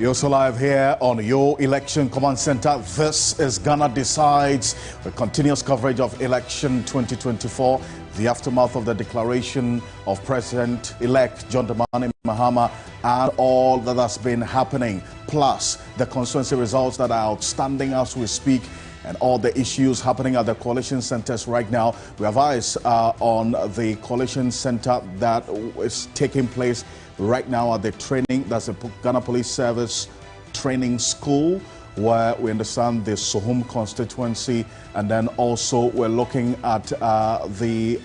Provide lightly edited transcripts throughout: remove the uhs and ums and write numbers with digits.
You're also live here on your election command center. This is Ghana Decides, with continuous coverage of election 2024, the aftermath of the declaration of President-elect John Dramani Mahama and all that has been happening, plus the constituency results that are outstanding as we speak, and all the issues happening at the coalition centers right now. We have eyes on the coalition center that is taking place right now at the training. That's the Ghana Police Service Training School, where we understand the Suhum constituency, and then also we're looking at the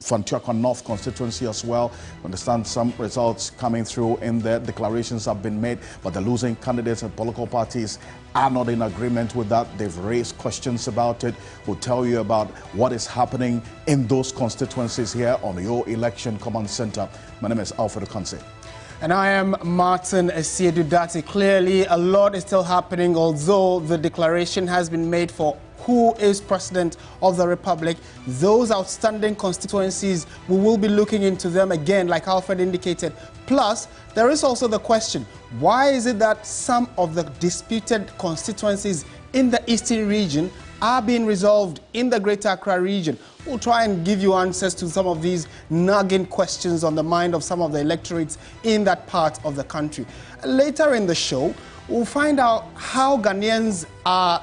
Fantia North constituency as well. We understand some results coming through in there. Declarations have been made, but the losing candidates and political parties are not in agreement with that. They've raised questions about it. We'll tell you about what is happening in those constituencies here on your election command center. My name is Alfred Okanse. And I am Martin Esiedudati. Clearly, a lot is still happening, although the declaration has been made for who is President of the Republic. Those outstanding constituencies, we will be looking into them again, like Alfred indicated. Plus, there is also the question, why is it that some of the disputed constituencies in the eastern region are being resolved in the Greater Accra region? We'll try and give you answers to some of these nagging questions on the mind of some of the electorates in that part of the country. Later in the show, we'll find out how Ghanaians are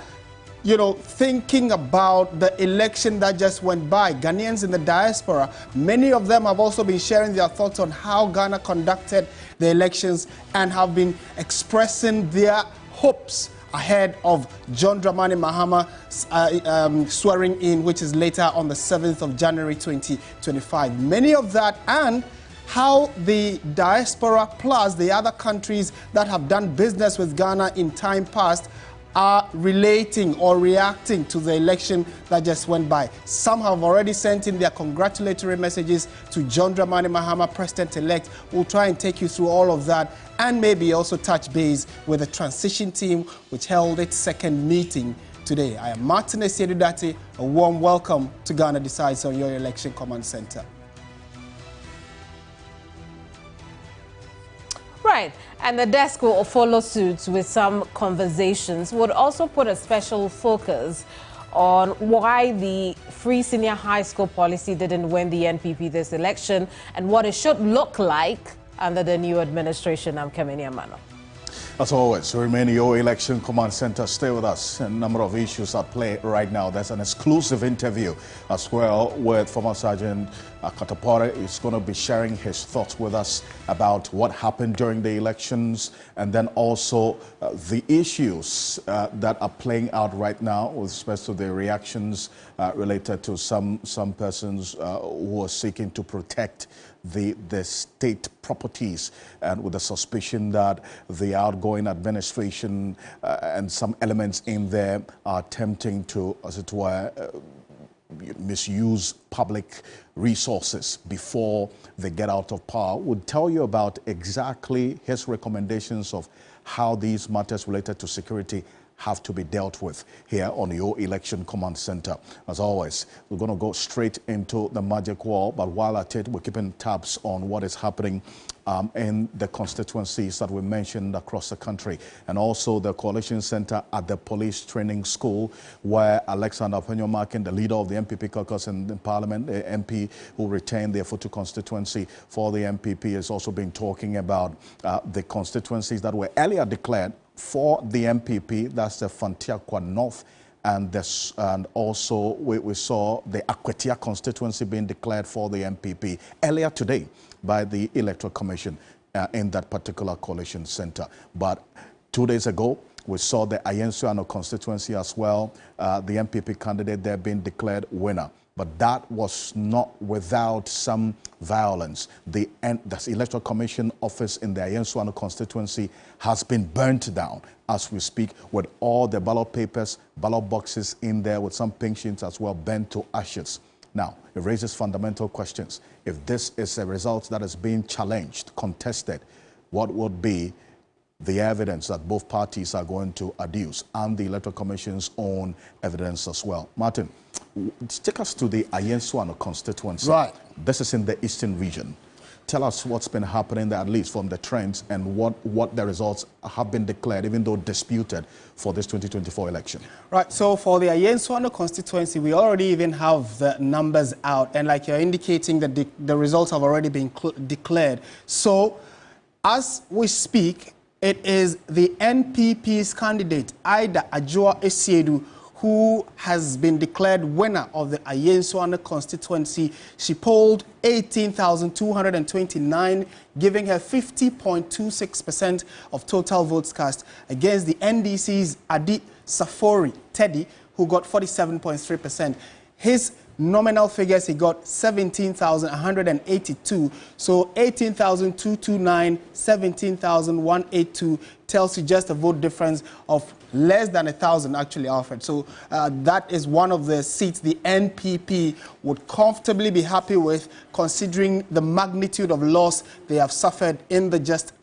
thinking about the election that just went by. Ghanaians in the diaspora, many of them have also been sharing their thoughts on how Ghana conducted the elections and have been expressing their hopes ahead of John Dramani Mahama's swearing in, which is later on the 7th of January 2025. Many of that, and how the diaspora plus the other countries that have done business with Ghana in time past are relating or reacting to the election that just went by. Some have already sent in their congratulatory messages to John Dramani Mahama, President-elect. We'll try and take you through all of that, and maybe also touch base with the transition team, which held its second meeting today. I am Martin Esiedudati. A warm welcome to Ghana Decides on your election command center. Right, and the desk will follow suit with some conversations. Would also put a special focus on why the free senior high school policy didn't win the NPP this election and what it should look like under the new administration. I'm Kameni Amano. As always, remain your election command center. Stay with us. A number of issues at play right now. There's an exclusive interview as well with former Sergeant Katapore. He's going to be sharing his thoughts with us about what happened during the elections, and then also the issues that are playing out right now with respect to the reactions related to some persons who are seeking to protect the state properties, and with the suspicion that the outgoing administration and some elements in there are attempting to, as it were, misuse public resources before they get out of power. We'll tell you about exactly his recommendations of how these matters related to security have to be dealt with here on your election command center. As always, we're going to go straight into the magic wall, but while at it, we're keeping tabs on what is happening in the constituencies that we mentioned across the country, and also the coalition center at the police training school, where Afenyo-Markin, the leader of the MPP caucus in Parliament, the MP who retained their Futu constituency for the MPP, has also been talking about the constituencies that were earlier declared for the MPP. That's the Fantia North, and also we saw the Aquia constituency being declared for the MPP earlier today by the Electoral Commission in that particular coalition center. But 2 days ago, we saw the Ayano constituency as well, the MPP candidate there being declared winner. But that was not without some violence. The Electoral Commission office in the Ayano constituency has been burnt down as we speak, with all the ballot papers, ballot boxes in there, with some pink sheets as well burnt to ashes. Now, it raises fundamental questions. If this is a result that is being challenged, contested, what would be the evidence that both parties are going to adduce, and the Electoral Commission's own evidence as well? Martin, take us to the Ayano constituency. Right. This is in the eastern region. tell us what's been happening there, at least from the trends, and what the results have been declared, even though disputed, for this 2024 election. Right, so for the Ayano constituency, we already even have the numbers out, and like you're indicating that the results have already been declared. So, as we speak, it is the NPP's candidate, Ayano Esiedu, who has been declared winner of the Ayano constituency. She polled 18,229, giving her 50.26% of total votes cast, against the NDC's Adi Safori Teddy, who got 47.3%. His nominal figures, he got 17,182. So 18,229, 17,182 tells you just a vote difference of less than 1,000, actually, Alfred. So that is one of the seats the NPP would comfortably be happy with, considering the magnitude of loss they have suffered in the just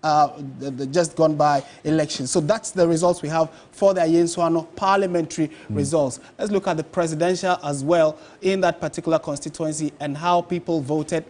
gone by election. So that's the results we have for the Ayano parliamentary results. Let's look at the presidential as well in that particular constituency and how people voted.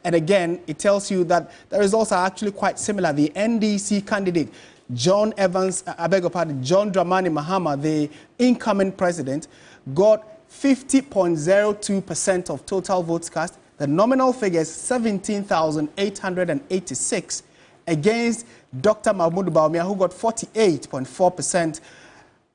And again, it tells you that the results are actually quite similar. The NDC candidate, John Dramani Mahama, the incoming president, got 50.02% of total votes cast. The nominal figure is 17,886 against Dr. Mahmoud Bawumia, who got 48.4%.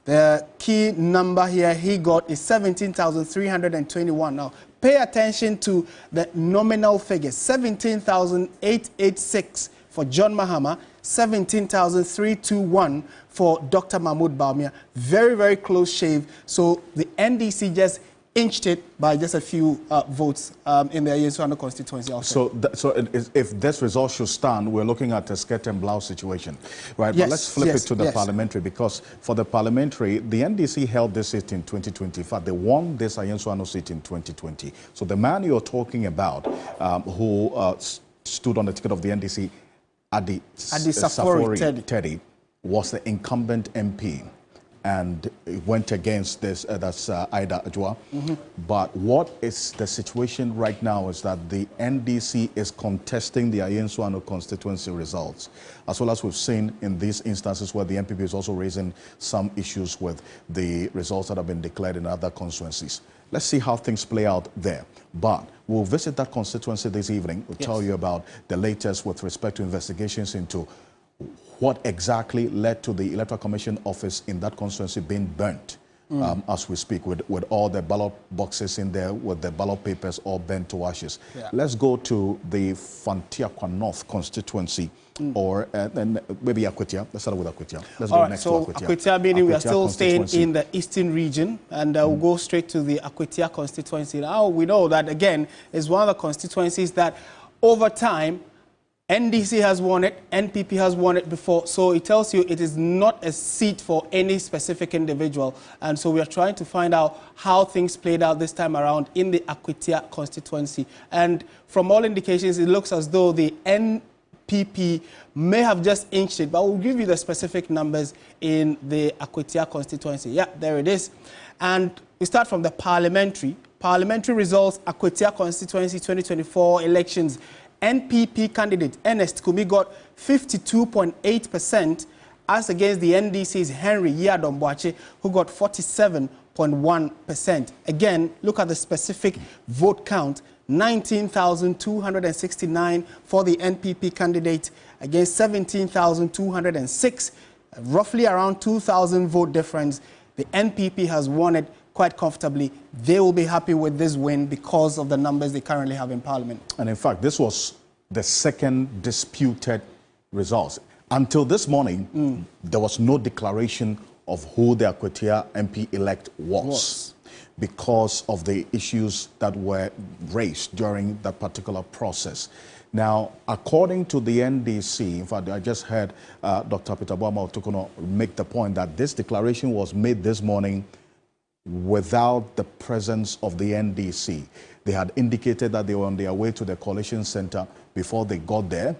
The key number here he got is 17,321. Now, pay attention to the nominal figure, 17,886 for John Mahama, 17,321 for Dr. Mahmoud Bawumia. Very, very close shave. So the NDC just inched it by just a few votes in the Ayano constituency. Also. So if this result should stand, we're looking at a skirt and blouse situation, right? Yes, but let's flip it to the parliamentary, because for the parliamentary, the NDC held this seat in 2020. In fact, they won this Ayano seat in 2020. So the man you're talking about, who stood on the ticket of the NDC, Adi Safori Teddy, was the incumbent MP, and went against this, that's Ida Ajua. But what is the situation right now is that the NDC is contesting the Ayano constituency results, as well as we've seen in these instances where the NPP is also raising some issues with the results that have been declared in other constituencies. Let's see how things play out there. But we'll visit that constituency this evening. We'll tell you about the latest with respect to investigations into what exactly led to the Electoral Commission office in that constituency being burnt as we speak, with all the ballot boxes in there, with the ballot papers all burnt to ashes. Let's go to the Fantia North constituency, or and maybe Aquia. Let's start with Aquia. Let's go next to Aquia. Aquia, meaning we are still staying in the eastern region, and we'll go straight to the Aquia constituency. Now, we know that, again, is one of the constituencies that over time, NDC has won it, NPP has won it before, so it tells you it is not a seat for any specific individual. And so we are trying to find out how things played out this time around in the Aquia constituency. And from all indications, it looks as though the NPP may have just inched it, but we'll give you the specific numbers in the Aquia constituency. Yeah, there it is. And we start from the parliamentary results. Aquia constituency 2024 elections. NPP candidate Ernest Kumi got 52.8%, as against the NDC's Henry Yadomboache, who got 47.1%. Again, look at the specific vote count: 19,269 for the NPP candidate against 17,206, roughly around 2,000 vote difference. The NPP has won it quite comfortably. They will be happy with this win because of the numbers they currently have in Parliament. And in fact, this was the second disputed results. Until this morning, there was no declaration of who the Aquia MP-elect was, because of the issues that were raised during that particular process. Now, according to the NDC, in fact, I just heard Dr. Peter Boama Otokono make the point that this declaration was made this morning without the presence of the NDC. They had indicated that they were on their way to the Collation Center. Before they got there,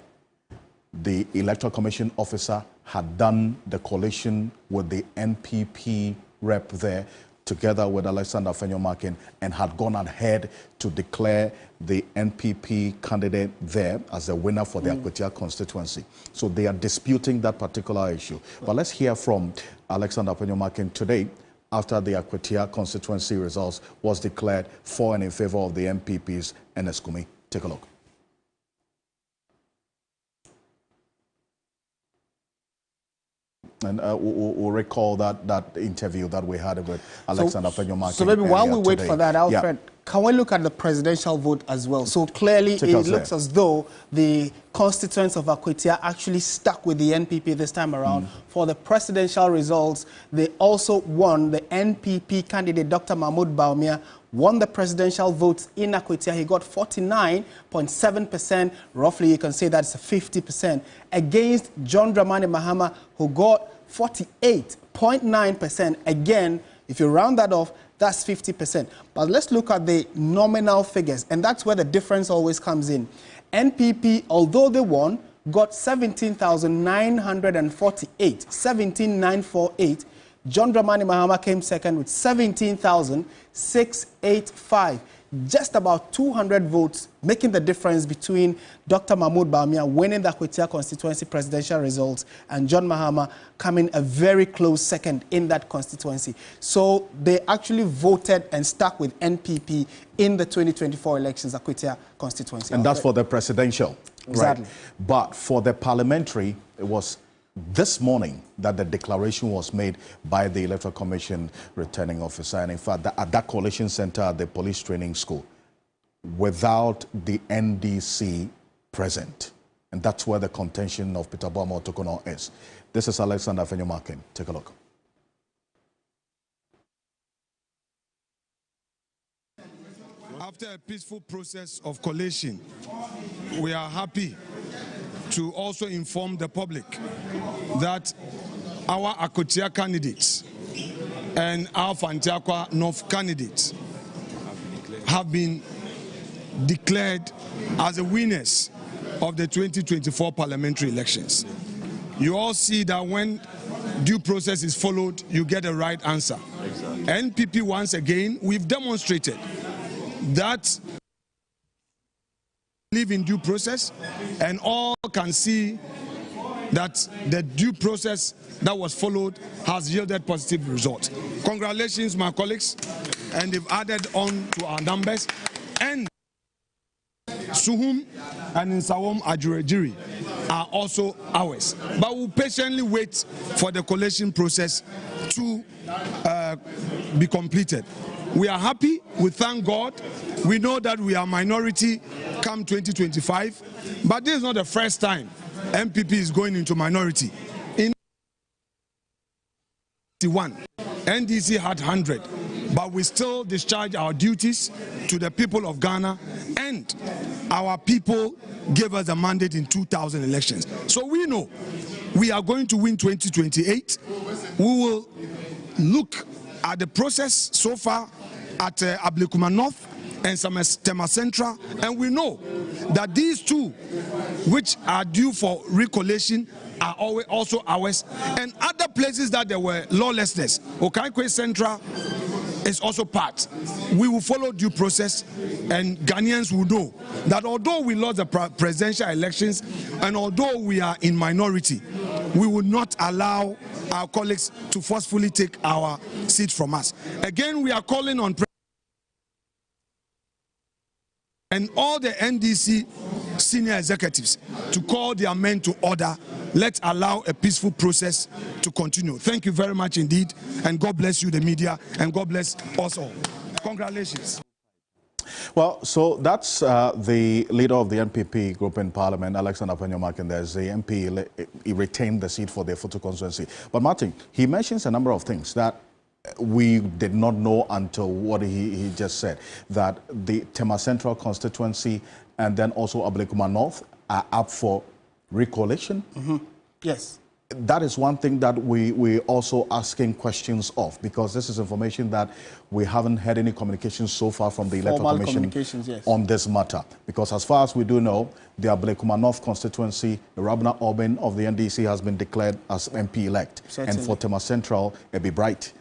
the Electoral Commission officer had done the collation with the NPP rep there together with Alexander Afenyo-Markin, and had gone ahead to declare the NPP candidate there as the winner for the Aquia constituency. So they are disputing that particular issue. But let's hear from Alexander Afenyo-Markin today, after the Aquia constituency results was declared for and in favor of the MPPs and Escumi. Take a look. And we'll recall that interview that we had with Alexander Afenyo-Markin. So maybe while we wait today. for that, Alfred, can we look at the presidential vote as well? So clearly it looks as though the constituents of Aquia actually stuck with the NPP this time around. For the presidential results, they also won. The NPP candidate, Dr. Mahmoud Bawumia, won the presidential votes in Aquia. He got 49.7%. Roughly, you can say that's 50%. Against John Dramani Mahama, who got 48.9%. Again, if you round that off, that's 50%. But let's look at the nominal figures, and that's where the difference always comes in. NPP, although they won, got 17,948, 17,948. John Dramani Mahama came second with 17,685. Just about 200 votes, making the difference between Dr. Mahmoud Bawumia winning the Aquia constituency presidential results and John Mahama coming a very close second in that constituency. So they actually voted and stuck with NPP in the 2024 elections, Aquia constituency. And that's for the presidential. Exactly. Right? But for the parliamentary, it was this morning that the declaration was made by the Electoral Commission returning officer. And in fact, at that Collation Center at the police training school, without the NDC present. And that's where the contention of Peter Boamo Tokono is. This is Alexander Afenyo-Markin. Take a look. After a peaceful process of collation, we are happy to also inform the public that our Aquia candidates and our Fantia North candidates have been declared as the winners of the 2024 parliamentary elections. You all see that when due process is followed, you get the right answer. Exactly. NPP, once again, we've demonstrated that live in due process, and all can see that the due process that was followed has yielded positive results. Congratulations, my colleagues, and they've added on to our numbers. And Suhum and in Suhum Ajurejiri are also ours. But we'll patiently wait for the collation process to be completed. We are happy, we thank God. We know that we are minority come 2025, but this is not the first time MPP is going into minority. In 2021, NDC had 100, but we still discharge our duties to the people of Ghana, and our people gave us a mandate in 2000 elections. So we know we are going to win 2028. We will look at the process so far at Afenyo North and Tema Central, and we know that these two, which are due for recollation, are also ours, and other places that there were lawlessness. Okaikwe Central is also part. We will follow due process, and Ghanaians will know that although we lost the presidential elections and although we are in minority, we will not allow our colleagues to forcefully take our seat from us. Again, we are calling on and all the NDC senior executives to call their men to order. Let's allow a peaceful process to continue. Thank you very much indeed, and God bless you, the media, and God bless us all. Congratulations. Well, so that's the leader of the NPP group in Parliament, Alexander Afenyo-Markin. There's the MP, he retained the seat for the Futu constituency. But Martin, he mentions a number of things that we did not know until what he just said, that the Tema Central constituency and then also Afenyo North are up for recollation. Yes. That is one thing that we also asking questions of, because this is information that we haven't had any communication so far from the Electoral Commission on this matter. Because as far as we do know, the Afenyo North constituency, Rabna Oben of the NDC has been declared as MP-elect. And for Tema Central, Ebi Bright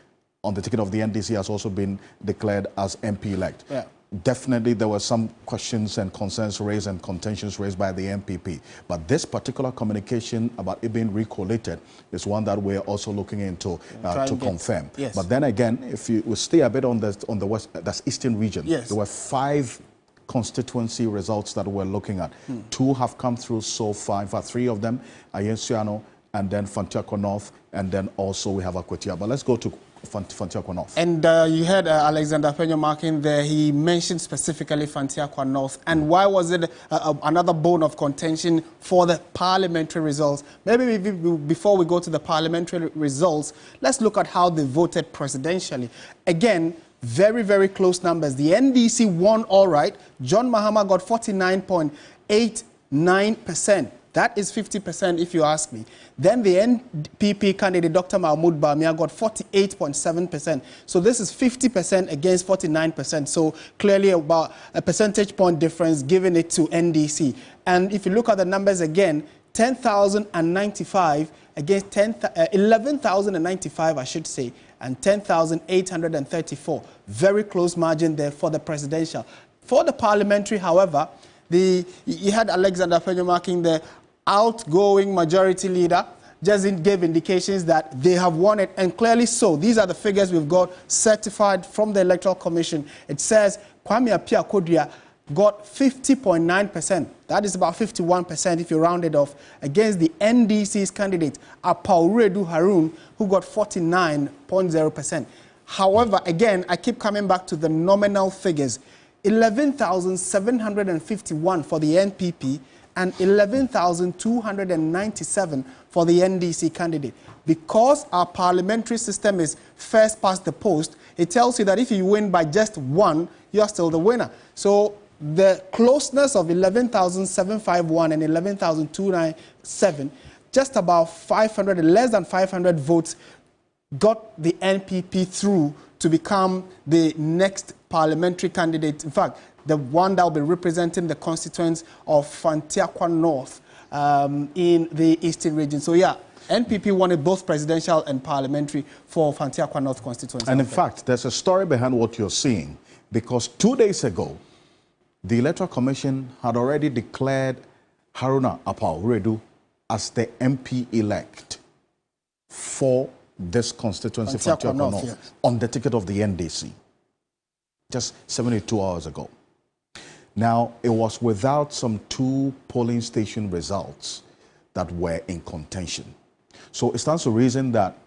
on the ticket of the NDC has also been declared as MP-elect. Yeah. Definitely there were some questions and concerns raised and contentions raised by the MPP. But this particular communication about it being recollated is one that we're also looking into to confirm. Yes. But then again, if you will stay a bit on the west, that's Eastern region, yes, there were 5 constituency results that we're looking at. 2 have come through so far. In fact, 3 of them, Ayano, and then Fantia North, and then also we have Aquia. But let's go to Fantia North. And you heard Alexander Afenyo-Markin there. He mentioned specifically Fantia North. And why was it another bone of contention for the parliamentary results? Maybe before we go to the parliamentary results, let's look at how they voted presidentially. Again, very, very close numbers. The NDC won all right. John Mahama got 49.89%. That is 50% if you ask me. Then the NPP candidate, Dr. Mahmoud Bamia, got 48.7%. So this is 50% against 49%. So clearly about a percentage point difference giving it to NDC. And if you look at the numbers again, 10,095 against 11,095, I should say, and 10,834. Very close margin there for the presidential. For the parliamentary, however, you had Alexander Afenyo-Markin, the outgoing majority leader, just gave indications that they have won it, and clearly so. These are the figures we've got certified from the Electoral Commission. It says Kwame Appiah-Kodua got 50.9%. That is about 51% if you round it off, against the NDC's candidate, Apauredu Harun, who got 49.0%. However, again, I keep coming back to the nominal figures. 11,751 for the NPP and 11,297 for the NDC candidate. Because our parliamentary system is first past the post, it tells you that if you win by just 1, you're still the winner. So the closeness of 11,751 and 11,297, just about 500, less than 500 votes got the NPP through to become the next parliamentary candidate. In fact, the one that will be representing the constituents of Fantia North in the Eastern region. So yeah, NPP wanted both presidential and parliamentary for Fantia North constituency. And in fact, there's a story behind what you're seeing, because 2 days ago, the Electoral Commission had already declared Haruna Apauredu as the MP-elect for this constituency, Fantia North, yeah, on the ticket of the NDC, just 72 hours ago. Now, it was without some 2 polling station results that were in contention. So it stands to reason that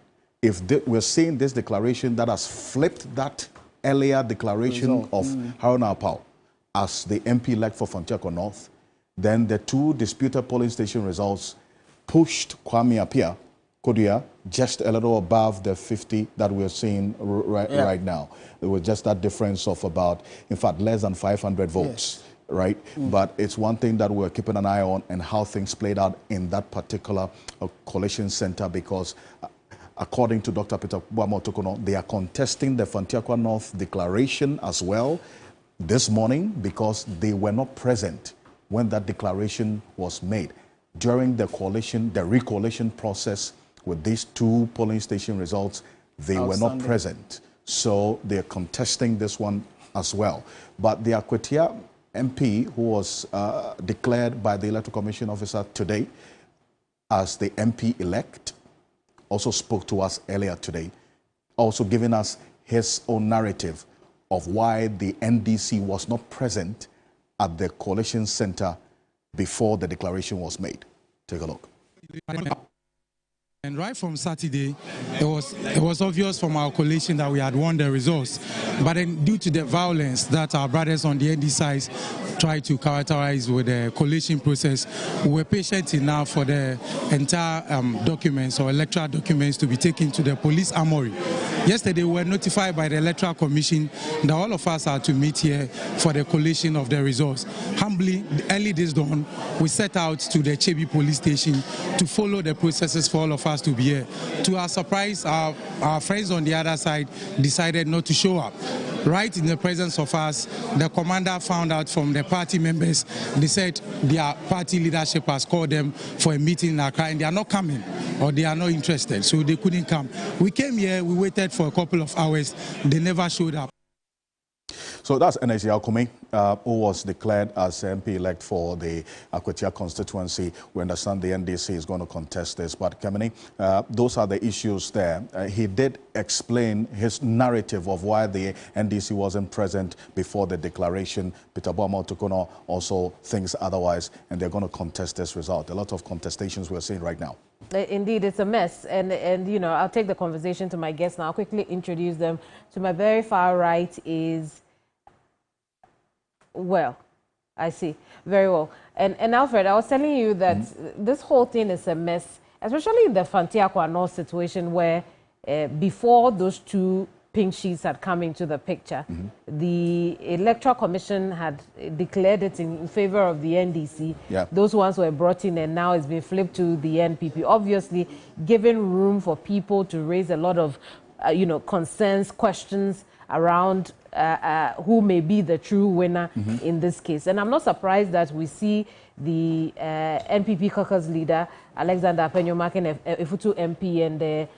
if we're seeing this declaration that has flipped that earlier declaration of Haruna Apau as the MP-elect for Fantia North, then the 2 disputed polling station results pushed Kwame Appiah-Kodua just a little above the 50 that we're seeing right now. There was just that difference of about, in fact, less than 500 votes, yes, right? But it's one thing that we're keeping an eye on, and how things played out in that particular collation center, because according to Dr. Peter Boamotokono, they are contesting the Fantia North declaration as well this morning, because they were not present when that declaration was made. During the coalition, the recollation process with these 2 polling station results, they were not present. So they're contesting this one as well. But the Aquia MP, who was declared by the Electoral Commission officer today as the MP-elect, also spoke to us earlier today, also giving us his own narrative of why the NDC was not present at the coalition center before the declaration was made. Take a look. And right from Saturday, it was obvious from our collation that we had won the results. But then due to the violence that our brothers on the ND side tried to characterize with the collation process, we were patient enough for the entire documents or electoral documents to be taken to the police armory. Yesterday, we were notified by the Electoral Commission that all of us are to meet here for the collation of the results. Humbly, early this dawn, we set out to the Chebi police station to follow the processes for all of us to be here. To our surprise, our friends on the other side decided not to show up. right in the presence of us, the commander found out from the party members. They said their party leadership has called them for a meeting in Accra, and they are not coming, or they are not interested, so they couldn't come. We came here, we waited for a couple of hours, they never showed up. So that's Ayano, who was declared as MP-elect for the Aquia constituency. We understand the NDC is going to contest this. But Kemini, those are the issues there. He did explain his narrative of why the NDC wasn't present before the declaration. Peter Boamah also thinks otherwise, and they're going to contest this result. A lot of contestations we're seeing right now. Indeed, it's a mess. And you know, I'll take the conversation to my guests now. I'll quickly introduce them. To my very far right is... Well, I see. Very well. And Alfred, I was telling you that this whole thing is a mess, especially in the Fantia North situation where before those two pink sheets had come into the picture, the Electoral Commission had declared it in favor of the NDC. Yeah. Those ones were brought in, and now it's been flipped to the NPP, obviously giving room for people to raise a lot of you know, concerns, questions around who may be the true winner in this case. And I'm not surprised that we see the NPP caucus leader, Alexander Afenyo-Markin, Ifutu MP, and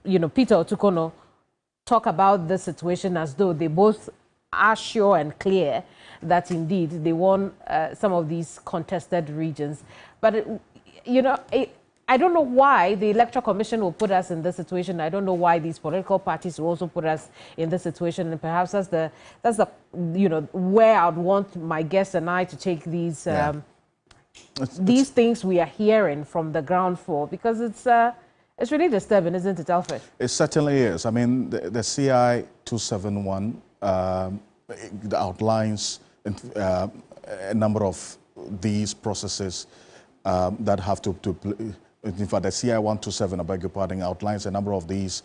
you know, Peter Otukono, talk about the situation as though they both are sure and clear that indeed they won some of these contested regions. But, you know, I don't know why the Electoral Commission will put us in this situation. I don't know why these political parties will also put us in this situation. And perhaps that's the you know, where I'd want my guests and I to take these these things we are hearing from the ground for, because it's really disturbing, isn't it, Alfred? It certainly is. I mean, the CI 271 outlines a number of these processes that have to in fact, the CI 127, I beg your pardon, outlines a number of these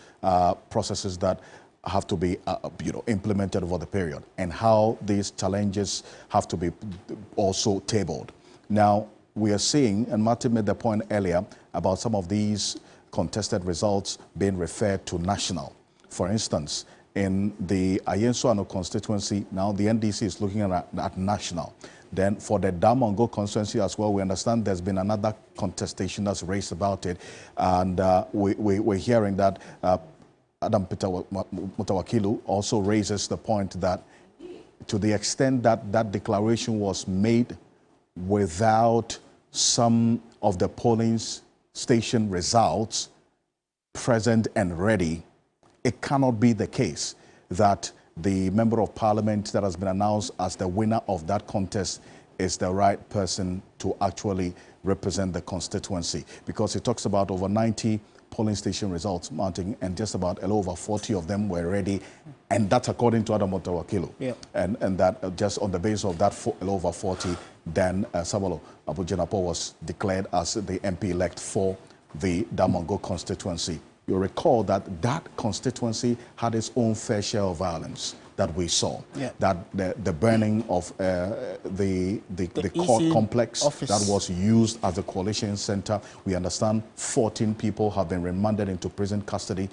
processes that have to be you know, implemented over the period, and how these challenges have to be also tabled. Now, we are seeing, and Martin made the point earlier about some of these contested results being referred to national. For instance, in the Ayano constituency, now the NDC is looking at national. Then for the Damongo constituency as well, we understand there's been another contestation that's raised about it. And we're hearing that Adam Peter Mutawakilu also raises the point that to the extent that that declaration was made without some of the polling station results present and ready, it cannot be the case that the member of parliament that has been announced as the winner of that contest is the right person to actually represent the constituency, because it talks about over 90 polling station results mounting, and just about a little over 40 of them were ready, and that's according to Adam Mutawakilu. Yeah. And that just on the basis of that a little over 40, then Sabalo Abujenapo was declared as the MP-elect for the Damongo constituency. You'll recall that that constituency had its own fair share of violence that we saw. Yeah. That the burning of the court complex office that was used as a coalition center. We understand 14 people have been remanded into prison custody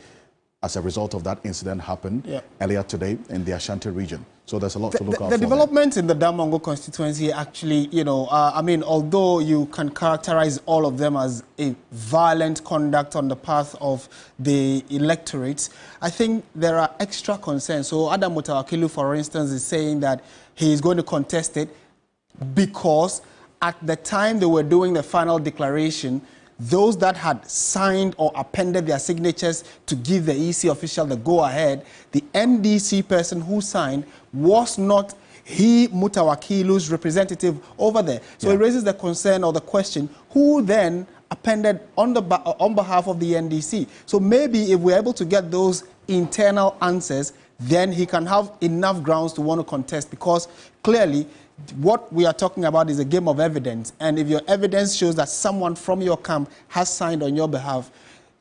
as a result of that incident happened earlier today in the Ashanti region. So there's a lot to look out for. The development in the Damongo constituency actually, you know, I mean, although you can characterize all of them as a violent conduct on the path of the electorate, I think there are extra concerns. So Adam Mutawakilu, for instance, is saying that he is going to contest it because at the time they were doing the final declaration, those that had signed or appended their signatures to give the EC official the go-ahead, the NDC person who signed was not Mutawakilu's representative over there. So it raises the concern or the question, who then appended on behalf of the NDC? So maybe if we're able to get those internal answers, then he can have enough grounds to want to contest, because clearly what we are talking about is a game of evidence, and if your evidence shows that someone from your camp has signed on your behalf,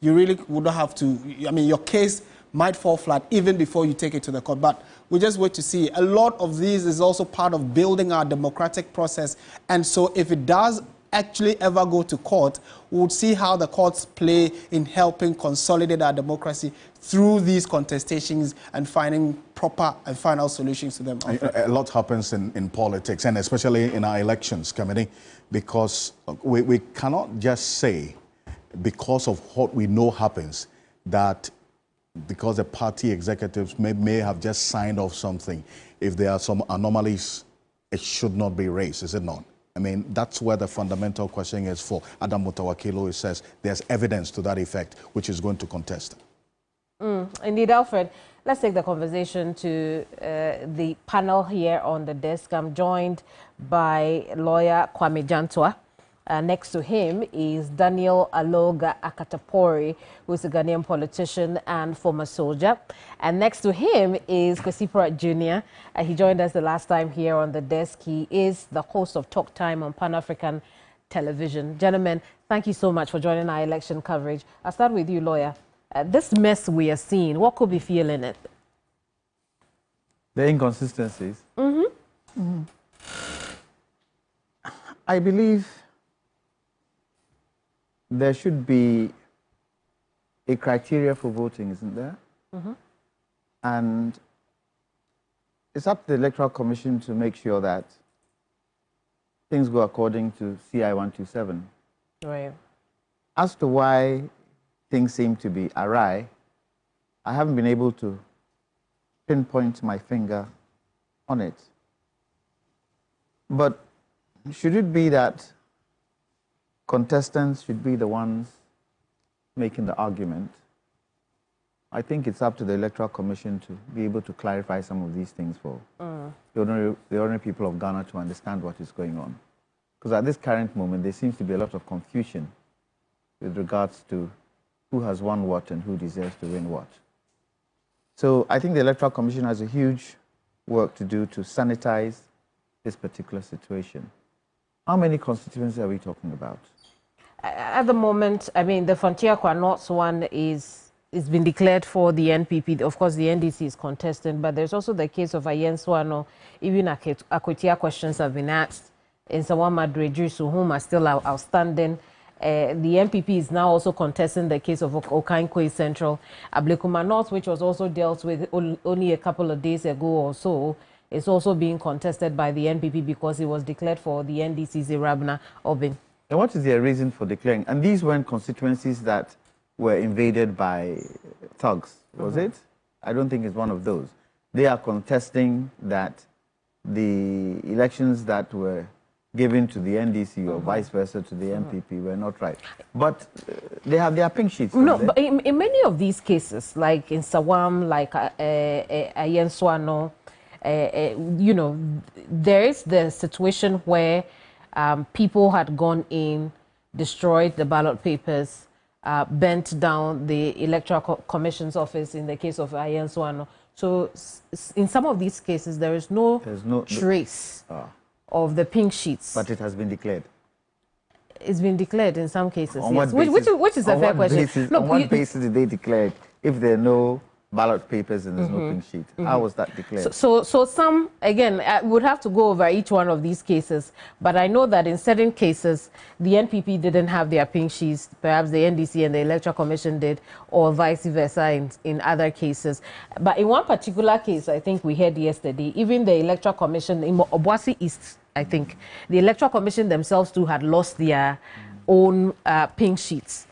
you really would not have to, I mean, your case might fall flat even before you take it to the court. But we just wait to see. A lot of these is also part of building our democratic process, and so if it does actually ever go to court, we would see how the courts play in helping consolidate our democracy through these contestations and finding proper and final solutions to them. A lot happens in politics, and especially in our elections committee, because we cannot just say, because of what we know happens, that because the party executives may have just signed off something, if there are some anomalies, it should not be raised, is it not? I mean, that's where the fundamental question is for Adam Mutawakilo. He says there's evidence to that effect, which is going to contest. Indeed, Alfred. Let's take the conversation to the panel here on the desk. I'm joined by lawyer Kwame Jantwa. Next to him is Daniel Aloga Akatapori, who is a Ghanaian politician and former soldier. And next to him is Kwesi Pratt Jr. He joined us the last time here on the desk. He is the host of Talk Time on Pan-African Television. Gentlemen, thank you so much for joining our election coverage. I'll start with you, lawyer. This mess we are seeing, what could be fueling it? The inconsistencies. I believe there should be a criteria for voting, isn't there? And it's up to the Electoral Commission to make sure that things go according to CI 127. Right. As to why things seem to be awry, I haven't been able to pinpoint my finger on it. But should it be that contestants should be the ones making the argument? I think it's up to the Electoral Commission to be able to clarify some of these things for the ordinary people of Ghana to understand what is going on. Because at this current moment, there seems to be a lot of confusion with regards to who has won what and who deserves to win what. So I think the Electoral Commission has a huge work to do to sanitize this particular situation. How many constituencies are we talking about? At the moment, I mean, the Fantia North one is been declared for the NPP. Of course, the NDC is contesting, but there's also the case of Ayano. Even Aquia questions have been asked. In Sawan Madreju, Suhum are still outstanding. The NPP is now also contesting the case of Okankwe Central. Ablekuma North, which was also dealt with only a couple of days ago or so, is also being contested by the NPP because it was declared for the NDC's Irabna Obin. And what is their reason for declaring? And these weren't constituencies that were invaded by thugs, was it? I don't think it's one of those. They are contesting that the elections that were given to the NDC or vice versa to the NPP were not right. But they have their pink sheets. No, but in many of these cases, like in Sawam, like Ayenswano, you know, there is the situation where people had gone in, destroyed the ballot papers, bent down the Electoral Commission's office in the case of Ayenswano. So in some of these cases, there's no trace of the pink sheets. But it has been declared. It's been declared in some cases, on yes. Which is a fair question. No, on what basis did they declare it if there are no ballot papers and there's no pink sheet? How was that declared? So some, again, I would have to go over each one of these cases, but I know that in certain cases, the NPP didn't have their pink sheets, perhaps the NDC and the Electoral Commission did, or vice versa in other cases. But in one particular case, I think we heard yesterday, even the Electoral Commission in Obuasi East, I think, the Electoral Commission themselves too had lost their own pink sheets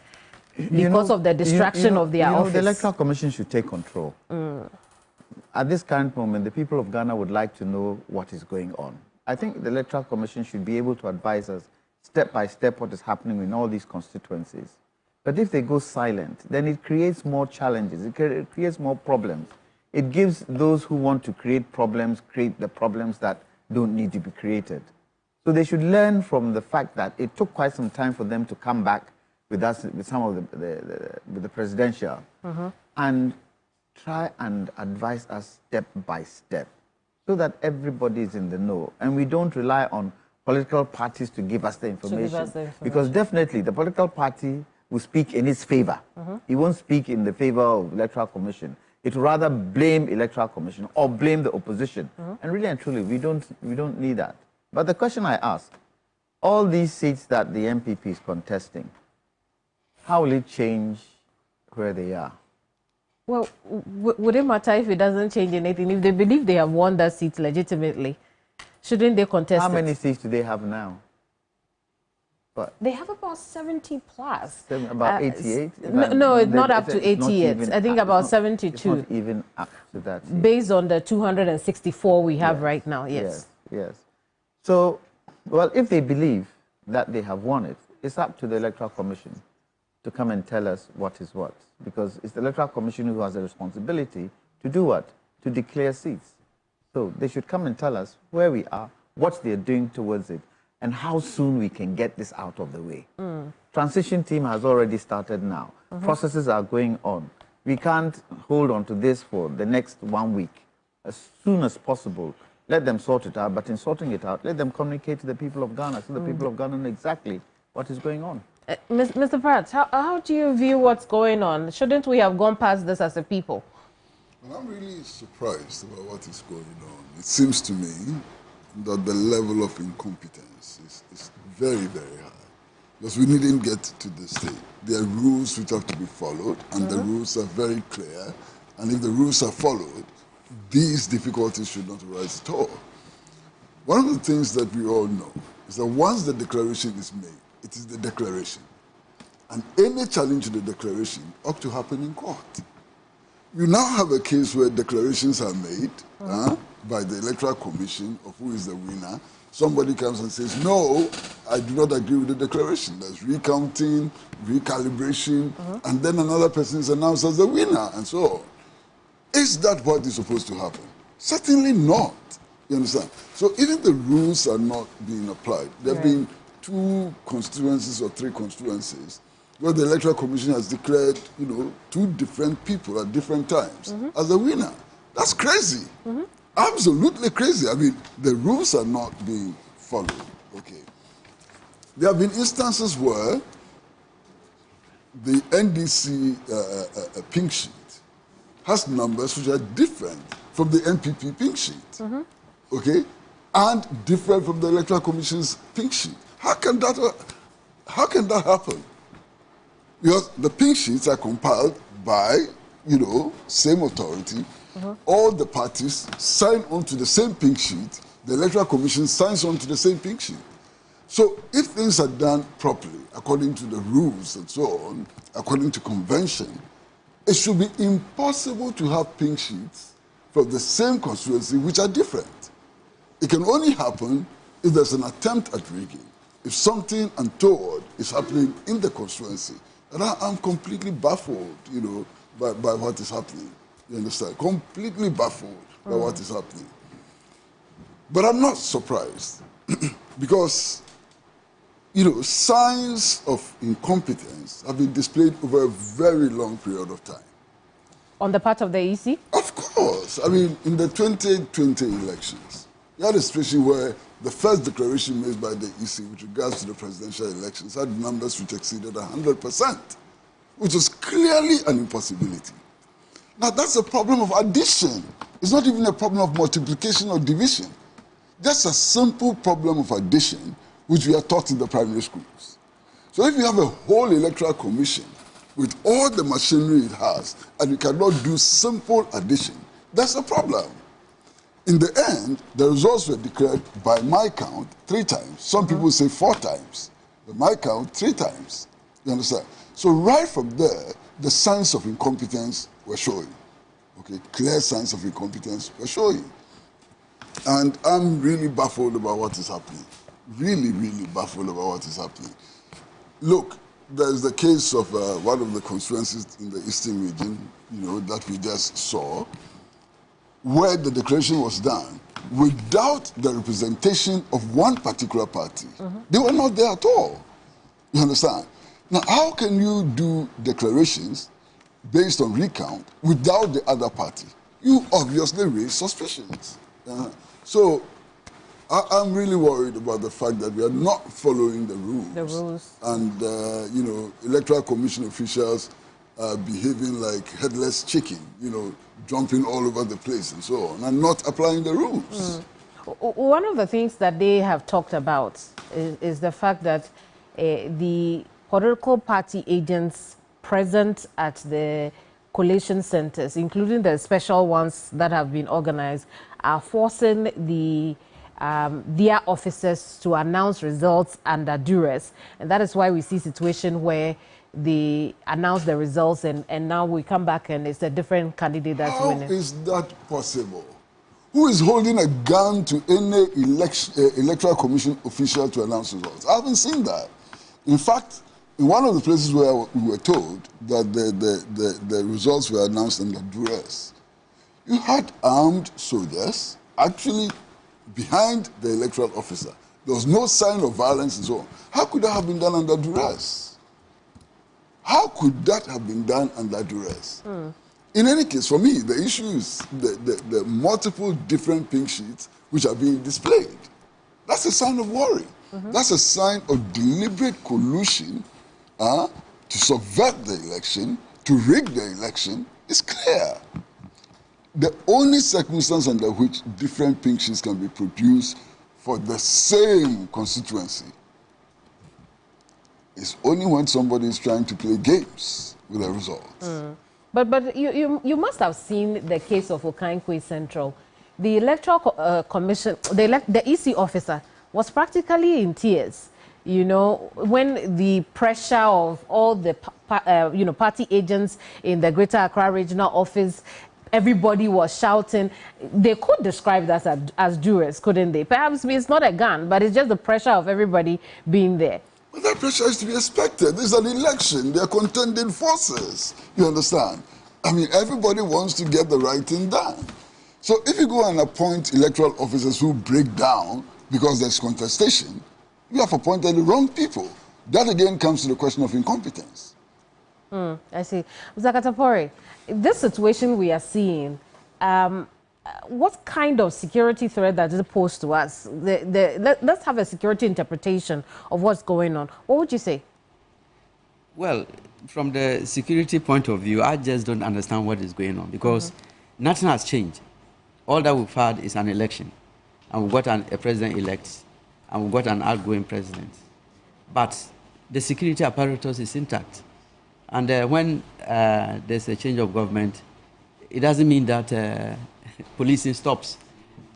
because of the distraction of their office. The Electoral Commission should take control. At this current moment, the people of Ghana would like to know what is going on. I think the Electoral Commission should be able to advise us step by step what is happening in all these constituencies. But if they go silent, then it creates more challenges. It creates more problems. It gives those who want to create the problems that don't need to be created. So they should learn from the fact that it took quite some time for them to come back with us, with some of the presidential, and try and advise us step by step so that everybody is in the know. And we don't rely on political parties to give us the information. Because definitely the political party will speak in its favor. It won't speak in the favor of Electoral Commission. It will rather blame Electoral Commission or blame the opposition. And really and truly, we don't need that. But the question I ask, all these seats that the MPP is contesting, how will it change where they are? Well, would it matter if it doesn't change anything? If they believe they have won that seat legitimately, shouldn't they contest How many seats do they have now? But they have about 70 plus. About 88? No, it's not up to 80 yet. I think about 72. It's not even up to that yet. Based on the 264 we have right now, yes. Yes. So, well, if they believe that they have won it, it's up to the Electoral Commission to come and tell us what is what. Because it's the Electoral Commission who has the responsibility to do what? To declare seats. So they should come and tell us where we are, what they're doing towards it, and how soon we can get this out of the way. Transition team has already started now. Processes are going on. We can't hold on to this for the next 1 week. As soon as possible, let them sort it out, but in sorting it out, let them communicate to the people of Ghana so the people of Ghana know exactly what is going on. Mr. Pratt, how do you view what's going on? Shouldn't we have gone past this as a people? Well, I'm really surprised about what is going on. It seems to me that the level of incompetence is very, very high. Because we needn't get to this stage. There are rules which have to be followed, and the rules are very clear. And if the rules are followed, these difficulties should not arise at all. One of the things that we all know is that once the declaration is made, it is the declaration. And any challenge to the declaration ought to happen in court. You now have a case where declarations are made by the Electoral Commission of who is the winner. Somebody comes and says, no, I do not agree with the declaration. There's recounting, recalibration, and then another person is announced as the winner, and so on. Is that what is supposed to happen? Certainly not. You understand? So even the rules are not being applied. There have been 2 constituencies or 3 constituencies where the Electoral Commission has declared, 2 different people at different times as the winner. That's crazy. Absolutely crazy. I mean, the rules are not being followed. Okay. There have been instances where the NDC pink sheet has numbers which are different from the NPP pink sheet. Okay? And different from the Electoral Commission's pink sheet. How can that happen? Because the pink sheets are compiled by, same authority. All the parties sign on to the same pink sheet. The Electoral Commission signs on to the same pink sheet. So if things are done properly, according to the rules and so on, according to convention, it should be impossible to have pink sheets from the same constituency which are different. It can only happen if there's an attempt at rigging, if something untoward is happening in the constituency. And I'm completely baffled, by what is happening. You understand? Completely baffled by what is happening. But I'm not surprised because, signs of incompetence have been displayed over a very long period of time. On the part of the EC? Of course. I mean, in the 2020 elections, you had a situation where the first declaration made by the EC with regards to the presidential elections had numbers which exceeded 100%, which was clearly an impossibility. Now, that's a problem of addition. It's not even a problem of multiplication or division. That's a simple problem of addition, which we are taught in the primary schools. So if you have a whole electoral commission with all the machinery it has, and you cannot do simple addition, that's a problem. In the end, the results were declared, by my count, 3 times. Some people say 4 times. By my count, 3 times. You understand? So right from there, the signs of incompetence were showing. Okay, clear signs of incompetence were showing. And I'm really baffled about what is happening. Really, really baffled about what is happening. Look, there's the case of one of the constituencies in the Eastern region, that we just saw, where the declaration was done without the representation of one particular party. They were not there at all. You understand? Now, how can you do declarations based on recount without the other party? You obviously raise suspicions. So I'm really worried about the fact that we are not following the rules. The rules. And, Electoral Commission officials are behaving like headless chicken, jumping all over the place and so on, and not applying the rules. One of the things that they have talked about is the fact that the political party agents present at the collation centers, including the special ones that have been organized, are forcing their officers to announce results under duress. And that is why we see a situation where they announce the results and now we come back and it's a different candidate that's winning. How is that possible? Who is holding a gun to any electoral commission official to announce results? I haven't seen that. In fact, in one of the places where we were told that the results were announced under duress, you had armed soldiers actually behind the electoral officer. There was no sign of violence and so on. How could that have been done under duress? How could that have been done under duress? In any case, for me, the issue is the multiple different pink sheets which are being displayed. That's a sign of worry. That's a sign of deliberate collusion to subvert the election, to rig the election. It's clear. The only circumstance under which different pink sheets can be produced for the same constituency is only when somebody is trying to play games with the results. But you must have seen the case of Okankwe Central. The electoral commission, the EC officer was practically in tears, you know, when the pressure of all the party agents in the Greater Accra Regional Office, everybody was shouting. They could describe that as duress, couldn't they? Perhaps it's not a gun, but it's just the pressure of everybody being there. Well, that pressure is to be expected. This is an election. They are contending forces. You understand? I mean, everybody wants to get the right thing done. So if you go and appoint electoral officers who break down because there's contestation, you have appointed the wrong people. That again comes to the question of incompetence. I see. Mr. Katapori, this situation we are seeing, what kind of security threat does it pose to us? Let's have a security interpretation of what's going on. What would you say? Well, from the security point of view, I just don't understand what is going on because nothing has changed. All that we've had is an election, and we've got a president-elect, and we've got an outgoing president. But the security apparatus is intact. And when there's a change of government, it doesn't mean that policing stops.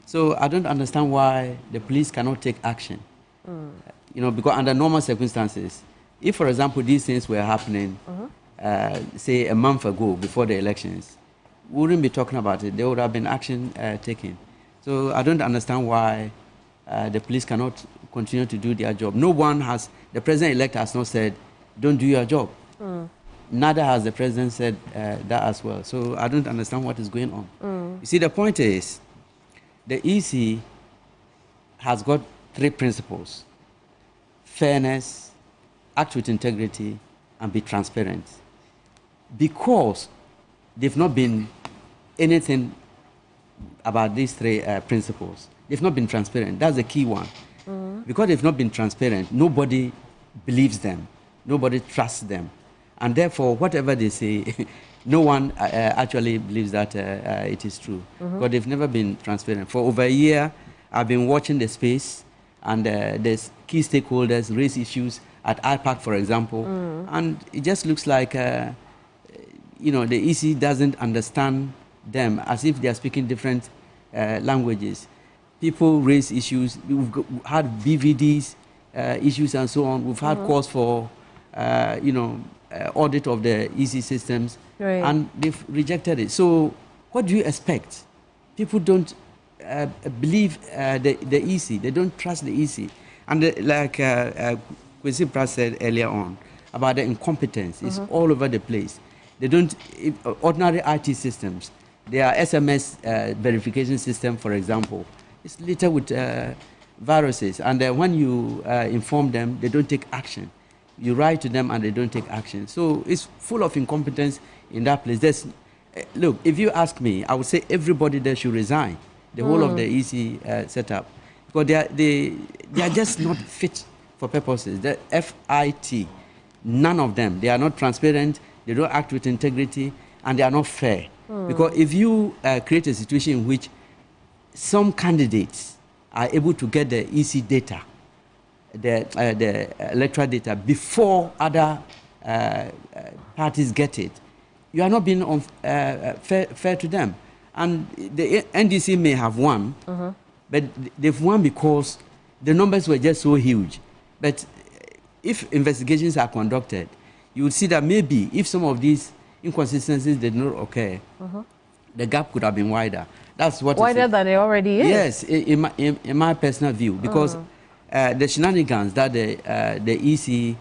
So I don't understand why the police cannot take action. You know, because under normal circumstances, if, for example, these things were happening, say, a month ago before the elections, we wouldn't be talking about it. There would have been action taken. So I don't understand why the police cannot continue to do their job. No one has, the president-elect has not said, don't do your job. Neither has the president said that as well. So I don't understand what is going on. You see, the point is, the EC has got three principles: fairness, act with integrity, and be transparent. Because they've not been anything about these three principles, they've not been transparent. That's the key one. Because they've not been transparent, nobody believes them, nobody trusts them. And therefore, whatever they say, no one actually believes that it is true. Because they've never been transparent. For over a year, I've been watching the space, and there's key stakeholders raise issues at IPAC, for example. And it just looks like, you know, the EC doesn't understand them, as if they are speaking different languages. People raise issues. We've had BVDs issues and so on. We've had calls for, you know, audit of the EC systems, and they've rejected it. So what do you expect? People don't believe the EC. They don't trust the EC. And like Kwesi Pratt said earlier on about the incompetence, it's all over the place. They don't, ordinary IT systems, their SMS verification system, for example, it's littered with viruses. And when you inform them, they don't take action. You write to them and they don't take action. So it's full of incompetence in that place. Look, if you ask me, I would say everybody there should resign, the whole of the EC setup. Because they are just not fit for purposes. The FIT, none of them, they are not transparent, they don't act with integrity, and they are not fair. Because if you create a situation in which some candidates are able to get the EC data, the electoral data, before other parties get it, you are not being fair to them. And the NDC may have won, but they've won because the numbers were just so huge. But if investigations are conducted, you will see that maybe if some of these inconsistencies did not occur, the gap could have been wider. That's what wider than it already is. Yes, in my personal view, because the shenanigans that the EC,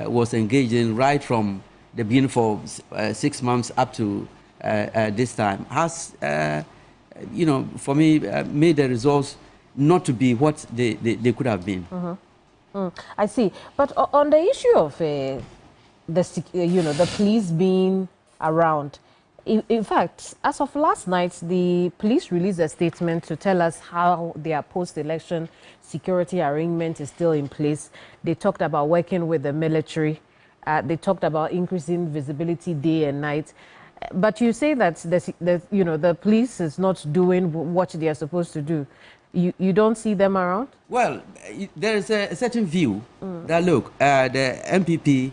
was engaged in right from the beginning for 6 months up to this time has, for me, made the results not to be what they could have been. I see. But on the issue of the police being around, in fact, as of last night, the police released a statement to tell us how their post-election security arrangement is still in place. They talked about working with the military. They talked about increasing visibility day and night. But you say that the police is not doing what they are supposed to do. You don't see them around? Well, there is a certain view that, look, the MPP,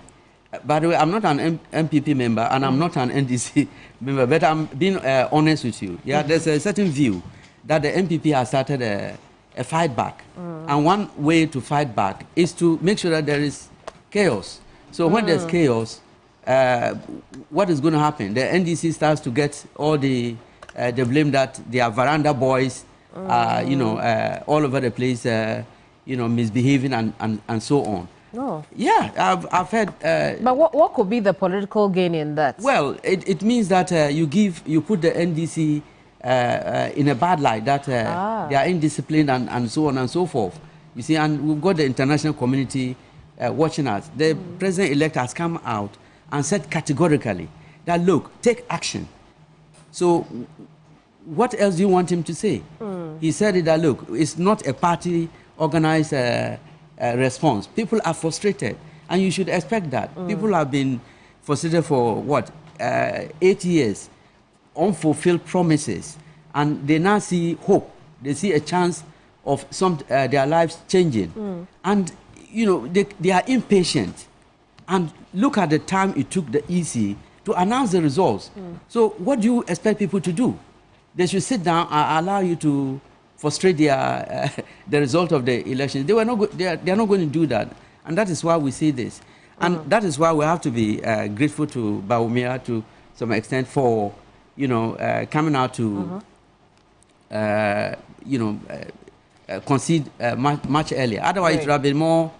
by the way, I'm not an MPP member and I'm not an NDC member, but I'm being honest with you. Yeah, there's a certain view that the MPP has started a fight back. And one way to fight back is to make sure that there is chaos. So when there's chaos, what is going to happen? The NDC starts to get all the blame that they are veranda boys, all over the place, misbehaving and so on. No. Yeah, I've heard. But what could be the political gain in that? Well, it means that you put the NDC in a bad light, that they are indisciplined and so on and so forth. You see, and we've got the international community watching us. The president-elect has come out and said categorically that, look, take action. So what else do you want him to say? He said that, look, it's not a party-organized response. People are frustrated, and you should expect that. People have been frustrated for, 8 years, unfulfilled promises, and they now see hope. They see a chance of their lives changing. And, they are impatient. And look at the time it took the EC to announce the results. So what do you expect people to do? They should sit down and allow you to frustrate the result of the election. They are not going to do that. And that is why we see this. And that is why we have to be grateful to Bawumia to some extent for, coming out to, concede much earlier. Otherwise, it would have been more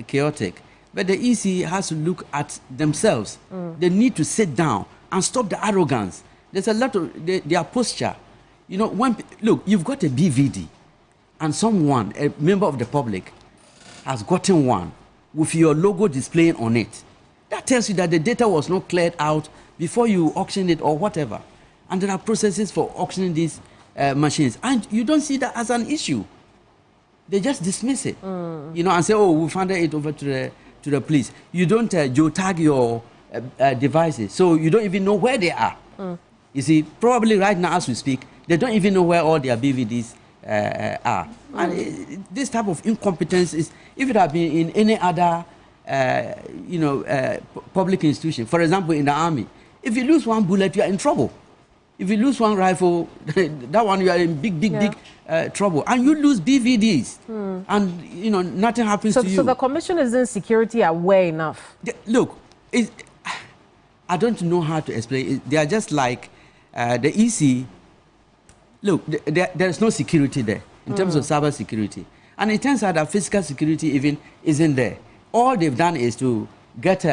chaotic. But the EC has to look at themselves. They need to sit down and stop the arrogance. There's a lot of their posture. Look, you've got a BVD, and someone, a member of the public, has gotten one with your logo displaying on it. That tells you that the data was not cleared out before you auctioned it or whatever. And there are processes for auctioning these machines. And you don't see that as an issue. They just dismiss it, and say, oh, we handed it over to the police. You don't geotag your devices, so you don't even know where they are. You see, probably right now as we speak, they don't even know where all their BVDs are. And this type of incompetence is, if it had been in any other, public institution, for example, in the army, if you lose one bullet, you are in trouble. If you lose one rifle, that one you are in big trouble. And you lose BVDs, and nothing happens to you. So the commission isn't security aware enough. Look, I don't know how to explain it. They are just like the EC. Look, there is no security there in terms of cyber security, and it turns out that physical security even isn't there. All they've done is to get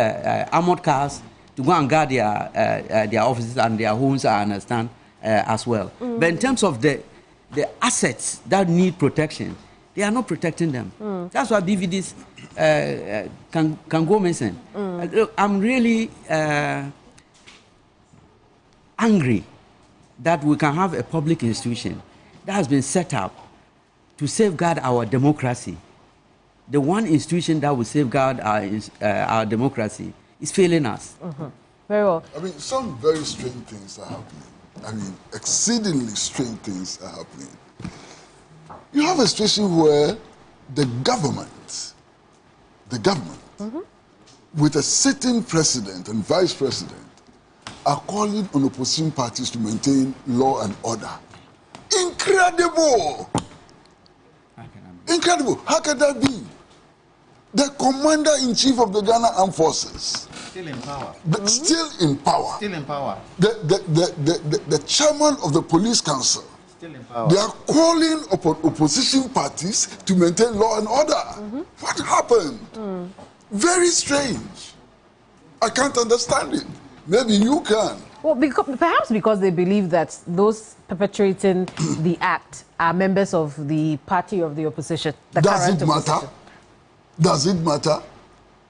armored cars to go and guard their offices and their homes, I understand, as well. But in terms of the assets that need protection, they are not protecting them. That's why BVDs can go missing. Look, I'm really angry that we can have a public institution that has been set up to safeguard our democracy. The one institution that will safeguard our democracy is failing us. Very well. I mean, some very strange things are happening. I mean, exceedingly strange things are happening. You have a situation where the government, with a sitting president and vice president, are calling on opposition parties to maintain law and order. Incredible! Incredible. How can that be? The commander-in-chief of the Ghana Armed Forces. Still in power. Still in power. Still in power. The chairman of the police council. Still in power. They are calling upon opposition parties to maintain law and order. What happened? Very strange. I can't understand it. Maybe you can. Well, perhaps because they believe that those perpetrating the act are members of the party of the opposition. Does it matter? Does it matter?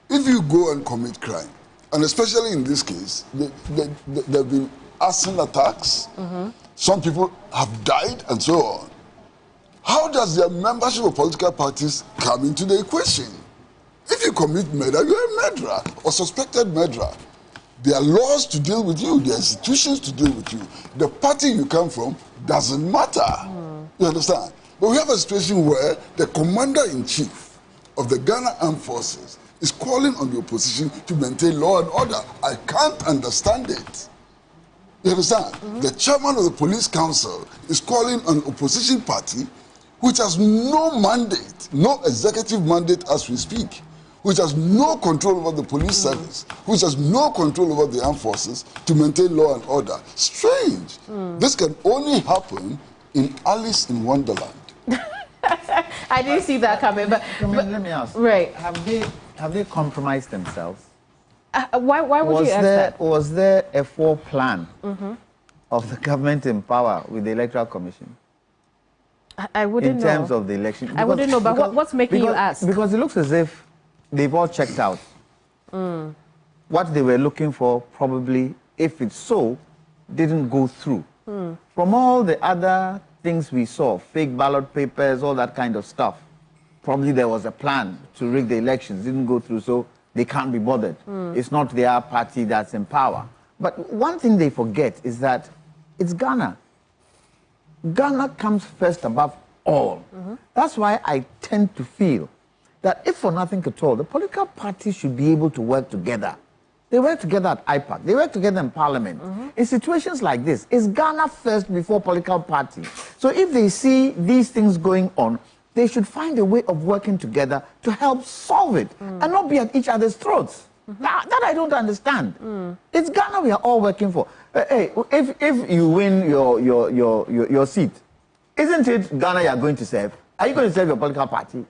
If you go and commit crime, and especially in this case, there have been arson attacks, some people have died, and so on. How does their membership of political parties come into the equation? If you commit murder, you're a murderer or suspected murderer. There are laws to deal with you, there are institutions to deal with you. The party you come from doesn't matter. You understand? But we have a situation where the commander-in-chief of the Ghana Armed Forces is calling on the opposition to maintain law and order. I can't understand it. You understand? The chairman of the police council is calling on opposition party which has no mandate, no executive mandate as we speak, which has no control over the police service, which has no control over the armed forces to maintain law and order. Strange. This can only happen in Alice in Wonderland. I didn't see that coming, but let me ask. Right. Have they compromised themselves? Why would you ask that? Was there a foreplan of the government in power with the Electoral Commission? I wouldn't know. In terms of the election? I wouldn't know, but what's making you ask? Because it looks as if they've all checked out. What they were looking for, probably, if it's so, didn't go through. From all the other things we saw, fake ballot papers, all that kind of stuff, probably there was a plan to rig the elections, didn't go through, so they can't be bothered. It's not their party that's in power. But one thing they forget is that it's Ghana. Ghana comes first above all. That's why I tend to feel that if for nothing at all, the political parties should be able to work together. They work together at IPAC. They work together in Parliament. In situations like this, it's Ghana first before political party. So if they see these things going on, they should find a way of working together to help solve it and not be at each other's throats. That I don't understand. It's Ghana we are all working for. Hey, if you win your seat, isn't it Ghana you are going to serve? Are you going to serve your political party?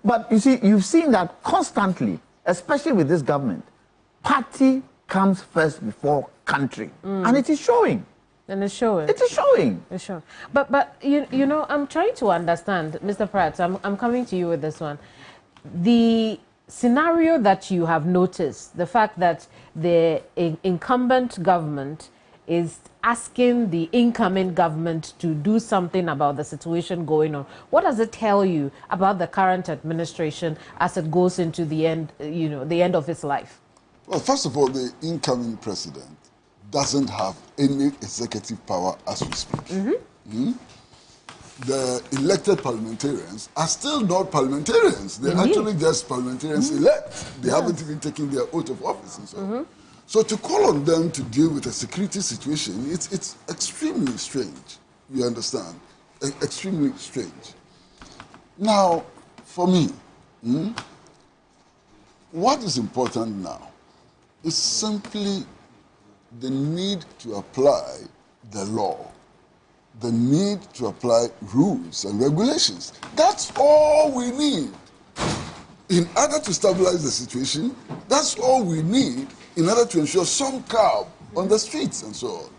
But you see, you've seen that constantly, especially with this government. Party comes first before country. And it is showing. And it's showing. It is showing. It's showing. But you know, I'm trying to understand, Mr. Pratt, I'm coming to you with this one. The scenario that you have noticed, the fact that the incumbent government is asking the incoming government to do something about the situation going on. What does it tell you about the current administration as it goes into the end, you know, the end of its life? Well, first of all, the incoming president doesn't have any executive power as we speak. The elected parliamentarians are still not parliamentarians. They're actually just parliamentarians elect. They haven't even taken their oath of office and so on. So to call on them to deal with a security situation, it's extremely strange. You understand? Extremely strange. Now, for me, what is important now is simply the need to apply the law, the need to apply rules and regulations. That's all we need. In order to stabilize the situation, that's all we need in order to ensure some calm on the streets and so on.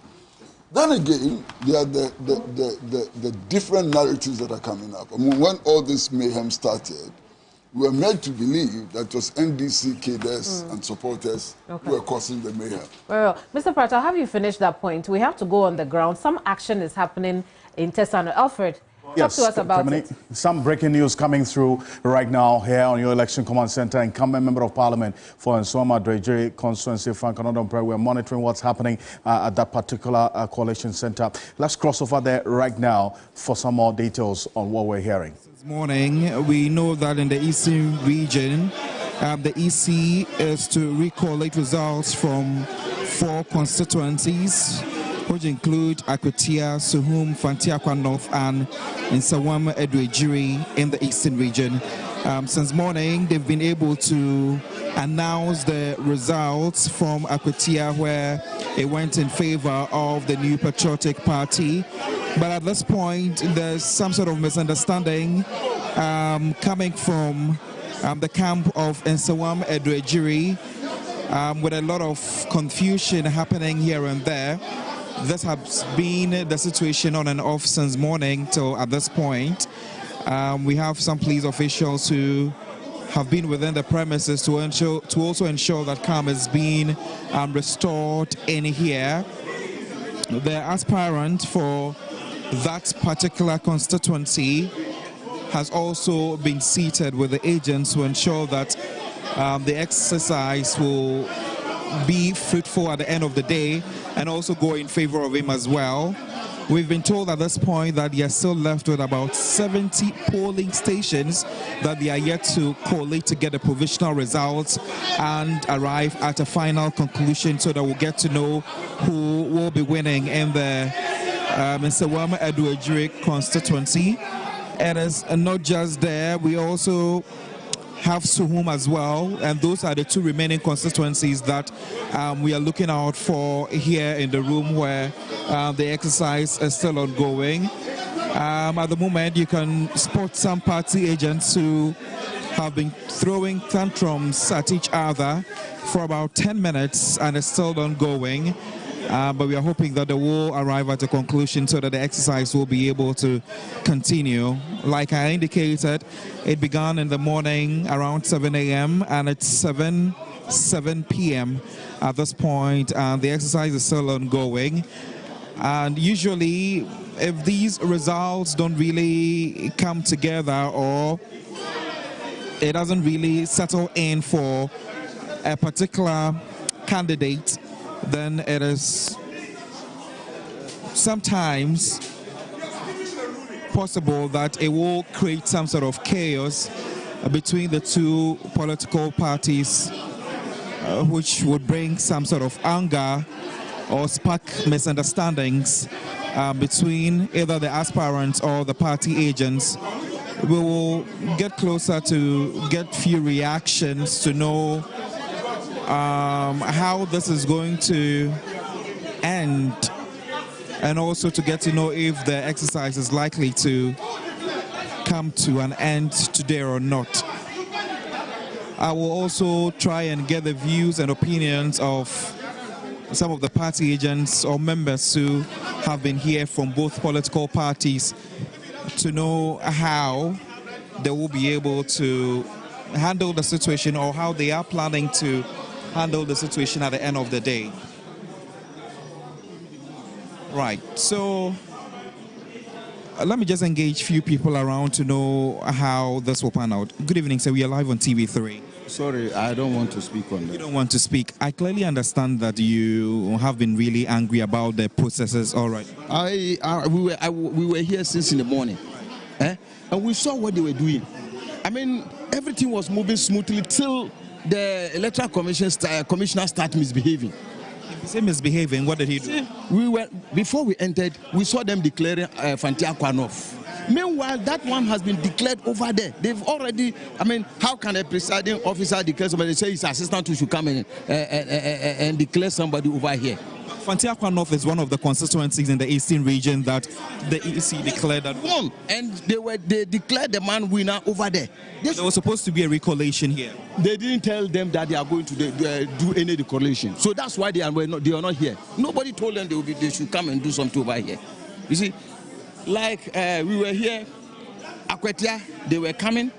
Then again, there are the different narratives that are coming up. I mean, when all this mayhem started, we were made to believe that it was NDC cadres and supporters who were causing the mayhem. Well, Mr. Pratt, I'll have you finish that point. We have to go on the ground. Some action is happening in Tesano. Alfred, Yes, talk to us about it. Some breaking news coming through right now here on your election command center. Incumbent Member of Parliament for Ayano constituency, Frank Onodompe. We're monitoring what's happening at that particular collation center. Let's cross over there right now for some more details on what we're hearing. This morning, we know that in the eastern region, the EC is to recollate results from 4 constituencies, which include Aquia, Suhum, Fantia North, and Suhum in the eastern region. Since morning, they've been able to announce the results from Aquia, where it went in favor of the New Patriotic Party. But at this point, there's some sort of misunderstanding coming from the camp of Suhum with a lot of confusion happening here and there. This has been the situation on and off since morning till at this point. We have some police officials who have been within the premises to also ensure that calm is being restored in here. The aspirant for that particular constituency has also been seated with the agents to ensure that the exercise will be fruitful at the end of the day and also go in favor of him as well. We've been told at this point that they are still left with about 70 polling stations that they are yet to collate to get the provisional results and arrive at a final conclusion, so that we'll get to know who will be winning in the Suhum constituency. It is not just there, we also have Suhum as well, and those are the 2 remaining constituencies that we are looking out for here in the room, where the exercise is still ongoing. At the moment, you can spot some party agents who have been throwing tantrums at each other for about 10 minutes, and it's still ongoing. But we are hoping that they will arrive at a conclusion so that the exercise will be able to continue. Like I indicated, it began in the morning around 7 a.m. and it's 7 p.m. at this point, and the exercise is still ongoing. And usually, if these results don't really come together, or it doesn't really settle in for a particular candidate, then it is sometimes possible that it will create some sort of chaos between the 2 political parties, which would bring some sort of anger or spark misunderstandings between either the aspirants or the party agents. We will get closer to get few reactions to know how this is going to end, and also to get to know if the exercise is likely to come to an end today or not. I will also try and get the views and opinions of some of the party agents or members who have been here from both political parties to know how they will be able to handle the situation, or how they are planning to handle the situation at the end of the day. Right, so let me just engage few people around to know how this will pan out. Good evening, sir. We are live on TV3. Sorry, I don't want to speak on that. You don't want to speak. I clearly understand that you have been really angry about the processes. All right. We were here since in the morning, and we saw what they were doing. I mean, everything was moving smoothly till the electoral commissioner started misbehaving. If you say misbehaving, what did he do? Before we entered, we saw them declaring Fantia North. Meanwhile, that one has been declared over there. They've already, I mean, how can a presiding officer declare somebody, say his assistant who should come in and declare somebody over here? Fantia North is one of the constituencies in the eastern region that the EC declared that won, and they declared the man winner over there. There was supposed to be a recollation here. They didn't tell them that they are going to do any recollation, so that's why they are not here. Nobody told them they should come and do something over here. You see, like we were here, Aquia, they were coming.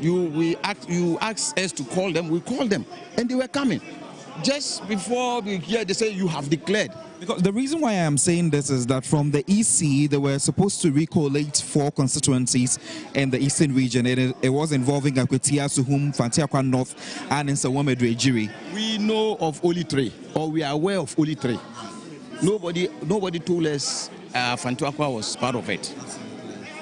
You asked us to call them. We called them, and they were coming. Just before we hear, they say you have declared. Because the reason why I am saying this is that from the EC, they were supposed to recollate 4 constituencies in the eastern region. It was involving Aquia, Suhum, Fantia North, and in Suhum. We know of only 3, or we are aware of only 3. Nobody told us Fantia was part of it.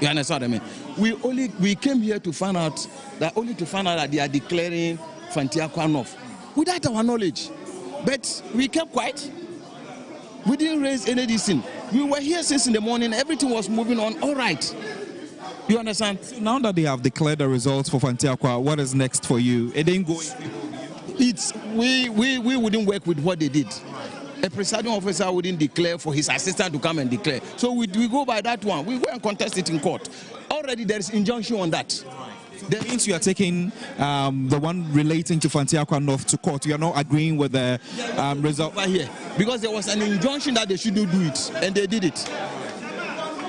You understand what I mean? We came here to find out that they are declaring Fantia North without our knowledge. But we kept quiet. We didn't raise any decision. We were here since in the morning. Everything was moving on. All right. You understand? So now that they have declared the results for Fantia, what is next for you? It didn't go. We wouldn't work with what they did. A presiding officer wouldn't declare for his assistant to come and declare. So we go by that one. We go and contest it in court. Already there is injunction on that. That means you are taking the one relating to Fantia North to court. You are not agreeing with the result over here because there was an injunction that they shouldn't do it, and they did it.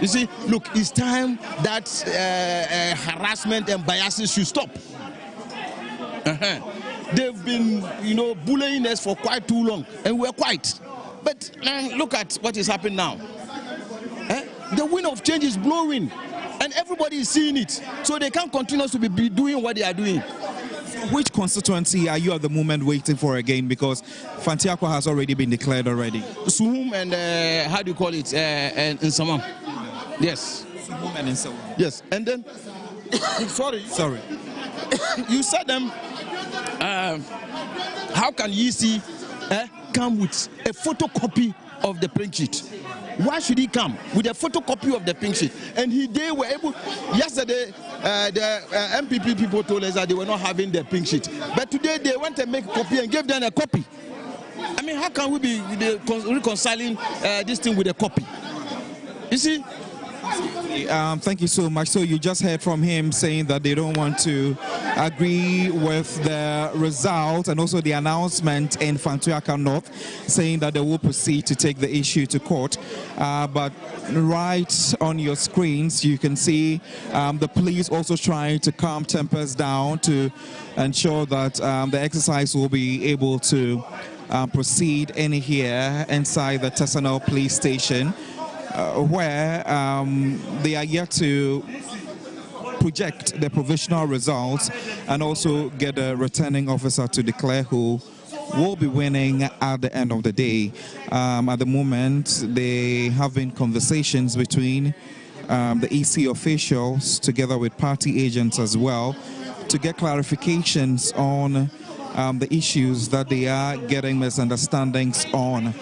You see, look, it's time that harassment and biases should stop. They've been, bullying us for quite too long, and we're quiet. But look at what is happening now. The wind of change is blowing. And everybody is seeing it, so they can't continue to be doing what they are doing. Which constituency are you at the moment waiting for again? Because Fantia has already been declared already. Suhum and how do you call it? And Insamam. Yes. Suhum and Insamam. Yes. And then, sorry. You said them. How can EC come with a photocopy of the print sheet? Why should he come with a photocopy of the pink sheet? And they were able, yesterday, the MPP people told us that they were not having the pink sheet. But today they went and make a copy and gave them a copy. I mean, how can we be reconciling this thing with a copy? You see? Thank you so much. So you just heard from him saying that they don't want to agree with the result and also the announcement in Fantia North saying that they will proceed to take the issue to court. But right on your screens, you can see the police also trying to calm tempers down to ensure that the exercise will be able to proceed in here inside the Tessanel police station. Where they are yet to project the provisional results and also get a returning officer to declare who will be winning at the end of the day. At the moment, they have been conversations between the EC officials together with party agents as well to get clarifications on the issues that they are getting misunderstandings on.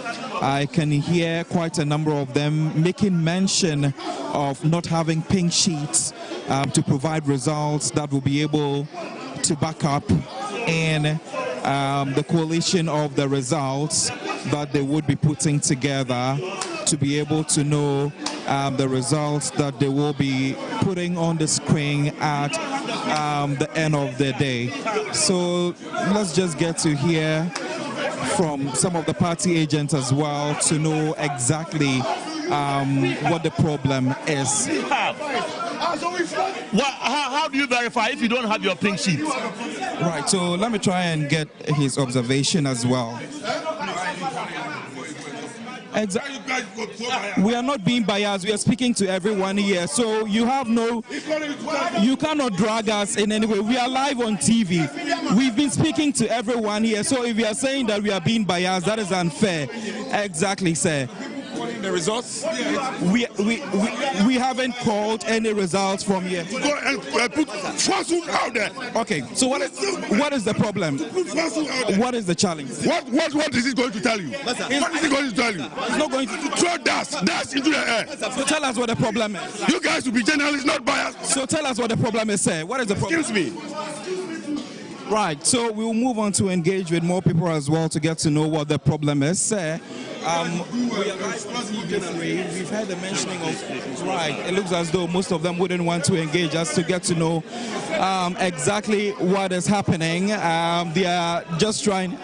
I can hear quite a number of them making mention of not having pink sheets to provide results that will be able to back up in the coalition of the results that they would be putting together to be able to know the results that they will be putting on the screen at the end of the day. So let's just get to hear from some of the party agents as well to know exactly what the problem is. How do you verify if you don't have your pink sheet? Right, so let me try and get his observation as well. Exactly. We are not being biased. We are speaking to everyone here. So you cannot drag us in any way. We are live on TV. We've been speaking to everyone here. So if you are saying that we are being biased, that is unfair. Exactly, sir. The results? We haven't called any results from here. Go and put Suhum out there. Okay, so what is the problem? What is the challenge? What is it going to tell you? What is it going to tell you? It's not going to throw dust into the air. So tell us what the problem is. You guys will be journalists, not biased. So tell us what the problem is, sir. What is the problem? Excuse me. Right, so we'll move on to engage with more people as well to get to know what the problem is, sir. We've had the mentioning of, right, it looks as though most of them wouldn't want to engage us to get to know exactly what is happening. They are just trying.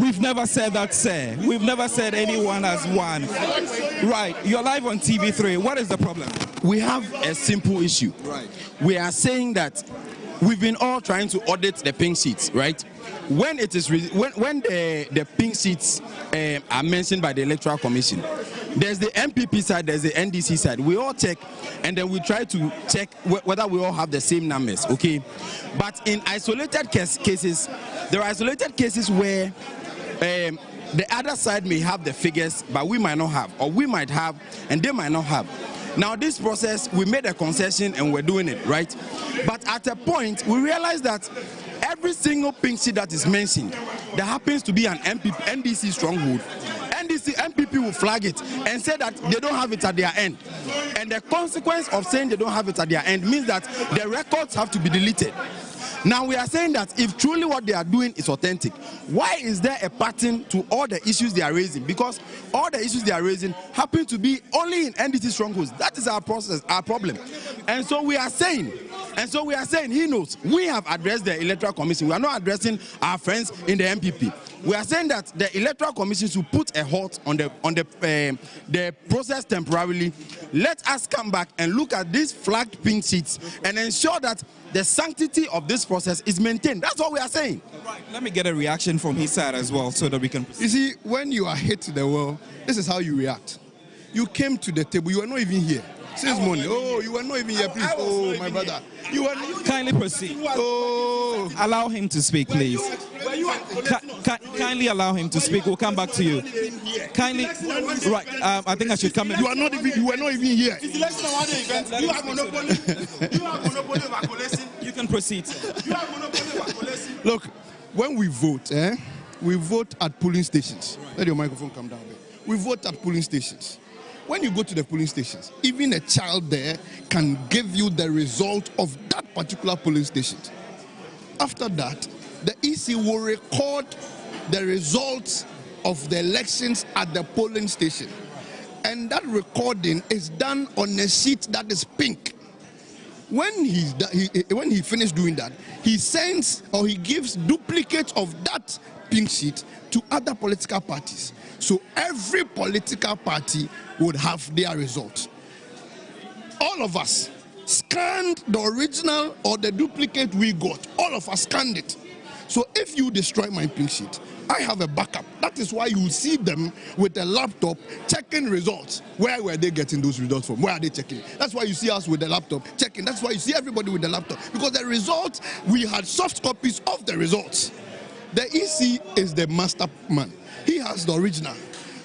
We've never said that, sir. We've never said anyone has won. Right, you're live on TV3. What is the problem? We have a simple issue. Right. We are saying that we've been all trying to audit the pink sheets, right? When it is when the pink sheets are mentioned by the Electoral Commission, there's the MPP side, there's the NDC side. We all check, and then we try to check whether we all have the same numbers, okay? But in isolated cases, there are isolated cases where the other side may have the figures, but we might not have, or we might have, and they might not have. Now, this process, we made a concession and we're doing it, right? But at a point, we realized that every single pink sheet that is mentioned, there happens to be an NDC stronghold. NDC MPP will flag it and say that they don't have it at their end. And the consequence of saying they don't have it at their end means that the records have to be deleted. Now we are saying that if truly what they are doing is authentic, why is there a pattern to all the issues they are raising? Because all the issues they are raising happen to be only in NDC strongholds. That is our process, our problem. And so we are saying, he knows, we have addressed the Electoral Commission. We are not addressing our friends in the MPP. We are saying that the Electoral Commission should put a halt on the process temporarily. Let us come back and look at these flagged pink sheets and ensure that the sanctity of this process is maintained. That's what we are saying. Right. Let me get a reaction from his side as well so that we can... You see, when you are hit to the wall, this is how you react. You came to the table, you were not even here. Since morning. Oh, you were not even here, please. Oh, my brother. You were kindly proceed. Oh, allow him to speak, please. Kindly allow him to speak. We'll come back to you. Kindly, right? I think I should come in. You were not even here. You have monopoly. You have monopoly over Collation. You can proceed. You have monopoly over Collation. Look, when we vote, we vote at polling stations. Let your microphone come down there. We vote at polling stations. When you go to the polling stations, even a child there can give you the result of that particular polling station. After that, the EC will record the results of the elections at the polling station. And that recording is done on a sheet that is pink. When he finished doing that, he sends or he gives duplicates of that pink sheet to other political parties. So every political party would have their result. All of us scanned the original or the duplicate we got. All of us scanned it. So if you destroy my pink sheet, I have a backup. That is why you see them with a laptop checking results. Where were they getting those results from? Where are they checking? That's why you see us with the laptop checking. That's why you see everybody with the laptop. Because the results, we had soft copies of the results. The EC is the master man. He has the original.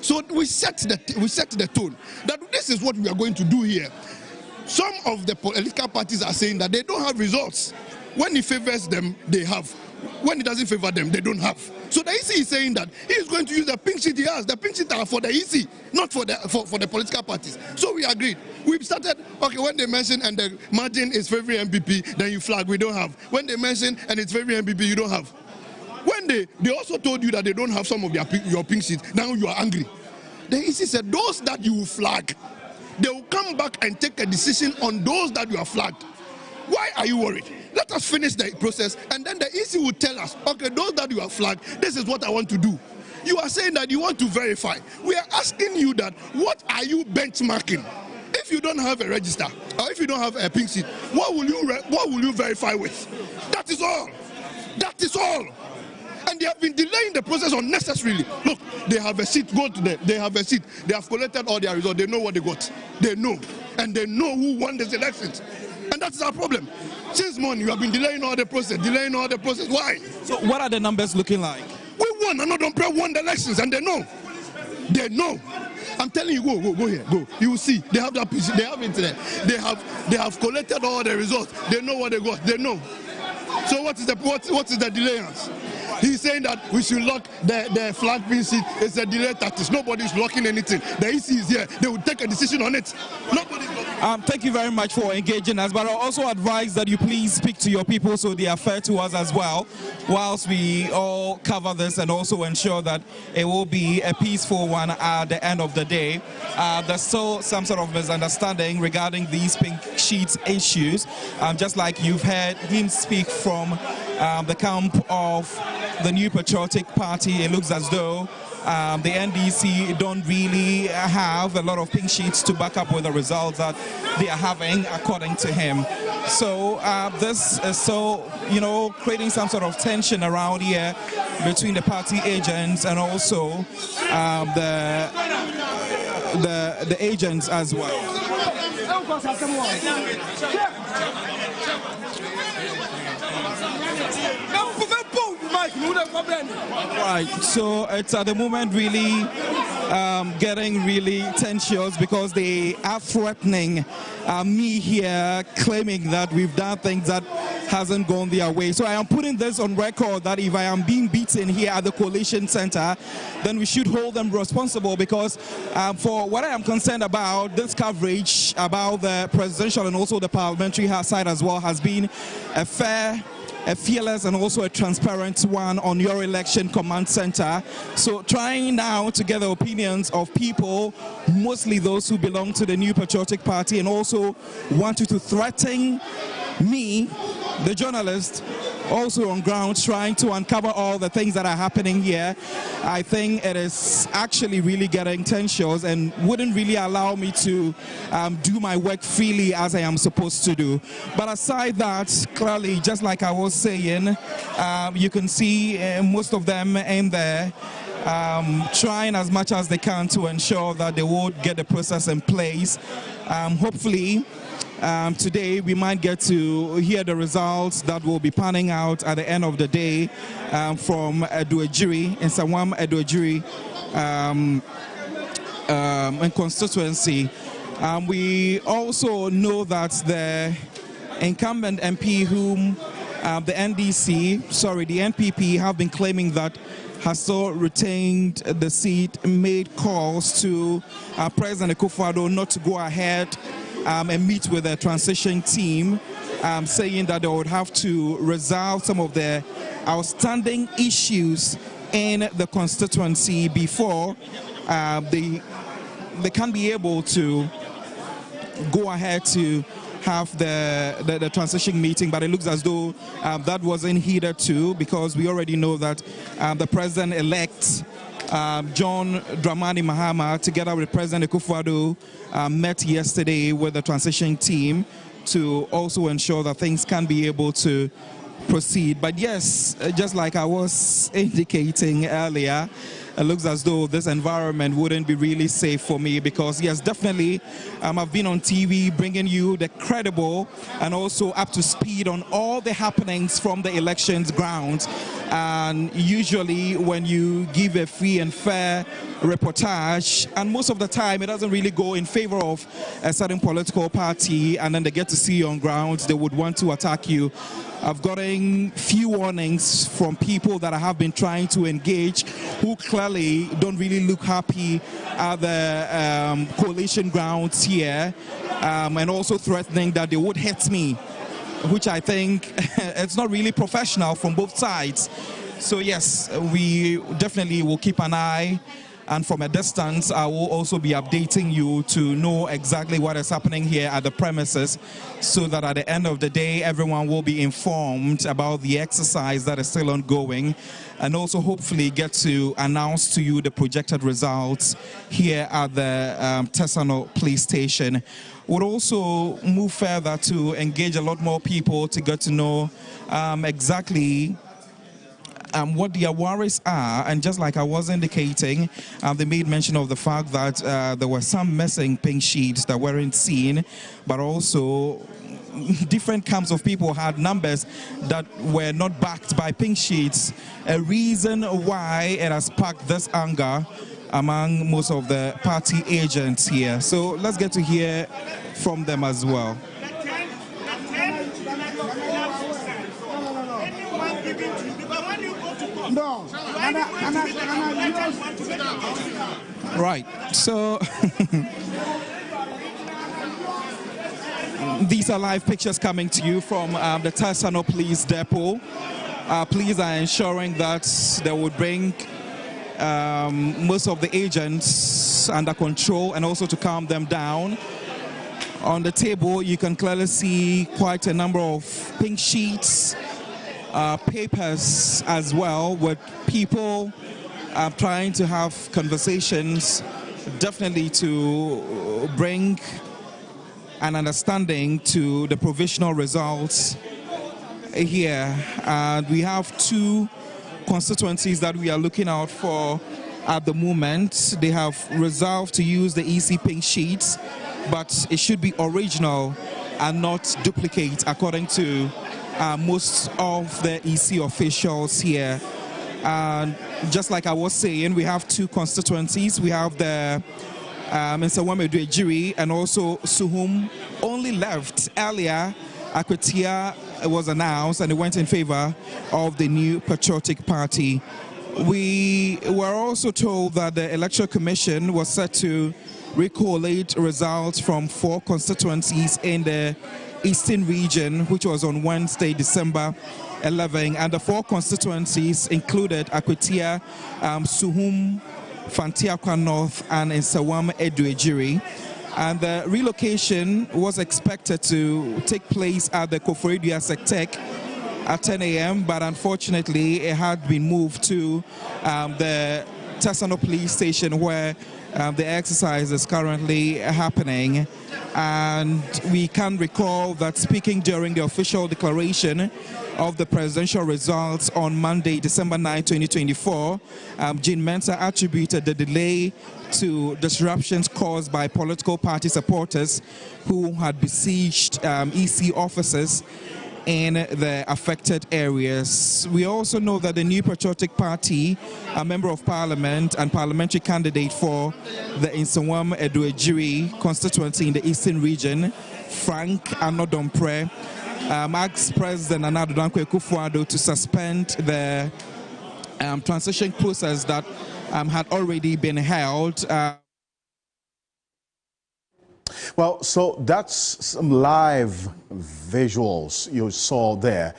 So we set the tone that this is what we are going to do here. Some of the political parties are saying that they don't have results. When it favors them, they have. When it doesn't favor them, they don't have. So the EC is saying that he is going to use the pink sheet he has. The pink sheet are for the EC, not for the political parties. So we agreed. We've started, okay, when they mention and the margin is favoring MPP, then you flag, we don't have. When they mention and it's favoring MPP, you don't have. When they also told you that they don't have some of your pink sheets, now you are angry. The EC said those that you will flag, they will come back and take a decision on those that you have flagged. Why are you worried? Let us finish the process and then the EC will tell us, okay, those that you have flagged, this is what I want to do. You are saying that you want to verify. We are asking you that, what are you benchmarking? If you don't have a register or if you don't have a pink sheet, what will you verify with? That is all. That is all. And they have been delaying the process unnecessarily. Look, they have a seat, go to them, they have a seat, they have collected all their results, they know what they got. They know. And they know who won these elections. And that's our problem. Since morning, you have been delaying all the process. Why? So what are the numbers looking like? We won. Another Umbre won the elections, and they know. They know. I'm telling you, go here, go. You will see. They have that PC. They have internet. They have collected all the results. They know what they got. They know. So what is the delay? He's saying that we should lock the flag pin sheet. It's a delay tactics. Nobody's locking anything. The EC is here. They will take a decision on it. Nobody's locking. Thank you very much for engaging us, but I also advise that you please speak to your people so they are fair to us as well, whilst we all cover this and also ensure that it will be a peaceful one at the end of the day. There's still some sort of misunderstanding regarding these pink sheets issues. Just like you've heard him speak from the camp of the New Patriotic Party, it looks as though the NDC don't really have a lot of pink sheets to back up with the results that they are having, according to him. So this is creating some sort of tension around here between the party agents and also the agents as well. Right, so it's at the moment really getting really tensions because they are threatening me here, claiming that we've done things that hasn't gone their way. So I am putting this on record that if I am being beaten here at the Collation Center, then we should hold them responsible, because for what I am concerned about, this coverage about the presidential and also the parliamentary side as well has been a fair, a fearless and also a transparent one on your election command center. So trying now to get the opinions of people, mostly those who belong to the New Patriotic Party, and also wanted to threaten me, the journalist, also on ground, trying to uncover all the things that are happening here. I think it is actually really getting tensions and wouldn't really allow me to do my work freely as I am supposed to do. But aside that, clearly, just like I was saying, you can see most of them in there trying as much as they can to ensure that they would get the process in place. Hopefully, today we might get to hear the results that will be panning out at the end of the day from Eduejiri, in Suhum Eduejiri in constituency. We also know that the incumbent MP whom the NPP have been claiming that has still retained the seat, made calls to President Akufo-Addo not to go ahead and meet with the transition team, saying that they would have to resolve some of the outstanding issues in the constituency before they can be able to go ahead to have the transition meeting. But it looks as though that wasn't heeded too, because we already know that the president-elect John Dramani Mahama, together with President Akufo-Addo, met yesterday with the transition team to also ensure that things can be able to proceed. But yes, just like I was indicating earlier, it looks as though this environment wouldn't be really safe for me, because yes, definitely I've been on TV bringing you the credible and also up to speed on all the happenings from the elections grounds. And usually when you give a free and fair reportage, and most of the time it doesn't really go in favor of a certain political party, and then they get to see you on ground, they would want to attack you. I've gotten few warnings from people that I have been trying to engage who clearly don't really look happy at the coalition grounds here, and also threatening that they would hit me, which I think it's not really professional from both sides. So yes, we definitely will keep an eye, and from a distance I will also be updating you to know exactly what is happening here at the premises, so that at the end of the day everyone will be informed about the exercise that is still ongoing, and also hopefully get to announce to you the projected results here at the Tesano police station. We'll also move further to engage a lot more people to get to know exactly what their worries are. And just like I was indicating, they made mention of the fact that there were some missing pink sheets that weren't seen, but also different camps of people had numbers that were not backed by pink sheets, a reason why it has sparked this anger among most of the party agents here. So let's get to hear from them as well. Right, so these are live pictures coming to you from the Tesano Police Depot. Police are ensuring that they would bring most of the agents under control and also to calm them down. On the table, you can clearly see quite a number of pink sheets, papers as well, with people trying to have conversations definitely to bring an understanding to the provisional results here. And we have two constituencies that we are looking out for at the moment. They have resolved to use the EC pink sheets, but it should be original and not duplicate, according to most of the EC officials here. And just like I was saying, we have two constituencies. We have the Ayano and also Suhum. Only left earlier, Aquia was announced and it went in favor of the New Patriotic Party. We were also told that the Electoral Commission was set to recollate results from 4 constituencies in the Eastern region, which was on Wednesday, December 11, and the 4 constituencies included Aquia, Suhum, Fantia North, and Ayano. And the relocation was expected to take place at the Koforidua Sectek at 10 a.m., but unfortunately it had been moved to the Tesano police station where the exercise is currently happening. And we can recall that speaking during the official declaration of the presidential results on Monday, December 9, 2024, Jean Mensa attributed the delay to disruptions caused by political party supporters who had besieged EC offices in the affected areas. We also know that the New Patriotic Party, a member of parliament and parliamentary candidate for the Ayano constituency in the Eastern region, Frank Anodompre, asked President Nana Addo Dankwa Akufo-Addo to suspend the transition process that had already been held. Well, so that's some live visuals you saw there.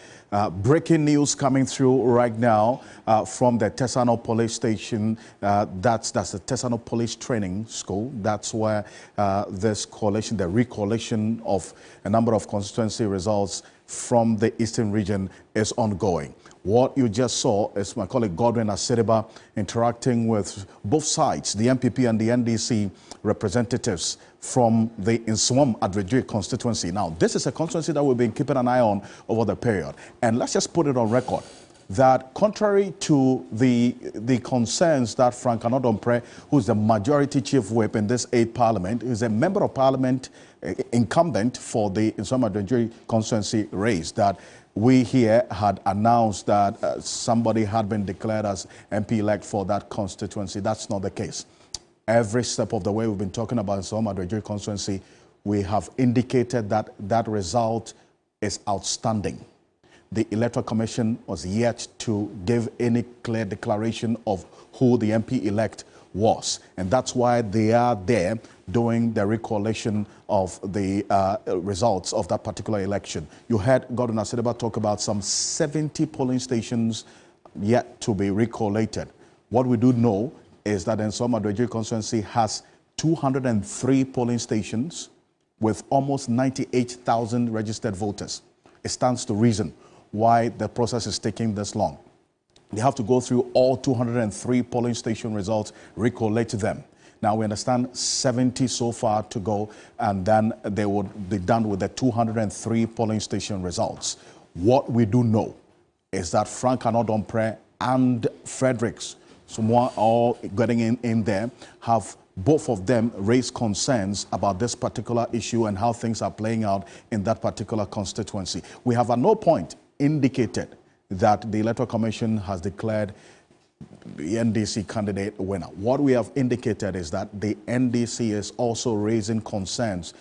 Breaking news coming through right now from the Tesano Police Station. That's the Tesano Police Training School. That's where this collation, the recollation of a number of constituency results from the Eastern region is ongoing. What you just saw is my colleague Godwin Asiriba interacting with both sides, the MPP and the NDC representatives from the Suhum Adrejui constituency. Now, this is a constituency that we've been keeping an eye on over the period. And let's just put it on record that contrary to the concerns that Frank Anodompre, who's the majority chief whip in this 8th parliament, is a member of parliament, incumbent for the Suhum Adrejui constituency, raised, that we here had announced that somebody had been declared as MP-elect for that constituency. That's not the case. Every step of the way we've been talking about Suhum Adrejui constituency, we have indicated that that result is outstanding. The Electoral Commission was yet to give any clear declaration of who the MP-elect was. And that's why they are there doing the recollation of the results of that particular election. You heard Gordon Asiriba talk about some 70 polling stations yet to be recollated. What we do know is that the Suhum Adrejui constituency has 203 polling stations with almost 98,000 registered voters. It stands to reason why the process is taking this long. They have to go through all 203 polling station results, recollate them. Now, we understand 70 so far to go, and then they would be done with the 203 polling station results. What we do know is that Frank Anodompre and Fredericks, someone all getting in there, have both of them raised concerns about this particular issue and how things are playing out in that particular constituency. We have at no point indicated that the Electoral Commission has declared the NDC candidate a winner. What we have indicated is that the NDC is also raising concerns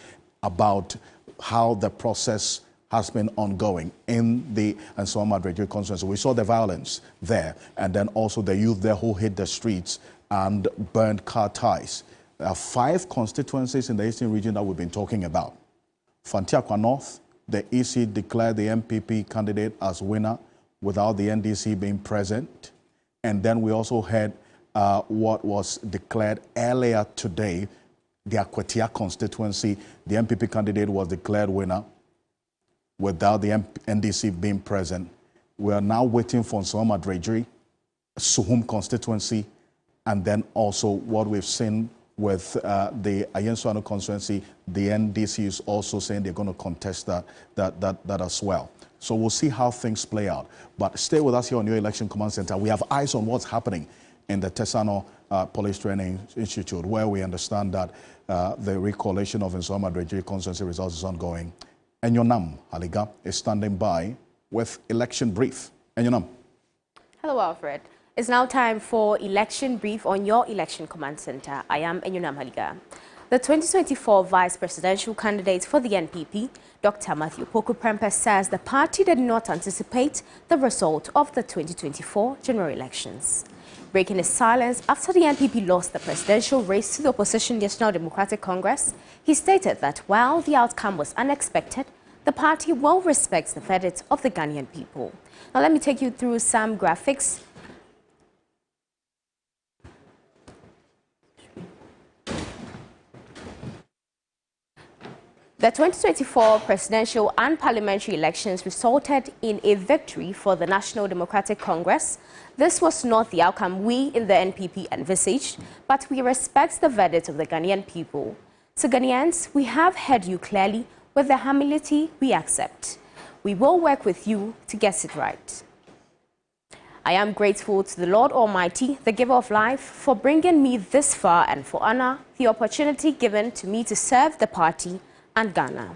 about how the process has been ongoing in the Suhum Adrejui constituency. We saw the violence there, and then also the youth there who hit the streets and burned car ties. There are 5 constituencies in the Eastern region that we've been talking about. Fantia North, the EC declared the MPP candidate as winner without the NDC being present. And then we also had what was declared earlier today, the Aquia constituency. The MPP candidate was declared winner without the NDC being present. We are now waiting for Suhum Adrejui, Suhum constituency, and then also what we've seen with the Ayano constituency, the NDC is also saying they're going to contest that as well. So we'll see how things play out. But stay with us here on your Election Command Center. We have eyes on what's happening in the Tesano Police Training Institute, where we understand that the recollation of Ayano constituency results is ongoing. Enyonam Haliga is standing by with election brief. Enyonam. Hello, Alfred. It's now time for election brief on your Election Command Center. I am Enyonam Haliga. The 2024 vice presidential candidate for the NPP, Dr. Matthew Poku-Prempeh, says the party did not anticipate the result of the 2024 general elections. Breaking his silence after the NPP lost the presidential race to the opposition National Democratic Congress, he stated that while the outcome was unexpected, the party will respect the verdict of the Ghanaian people. Now let me take you through some graphics. The 2024 presidential and parliamentary elections resulted in a victory for the National Democratic Congress. This was not the outcome we in the NPP envisaged, but we respect the verdict of the Ghanaian people. To Ghanaians, we have heard you clearly. With the humility we accept. We will work with you to get it right. I am grateful to the Lord Almighty, the giver of life, for bringing me this far and for honor the opportunity given to me to serve the party and Ghana.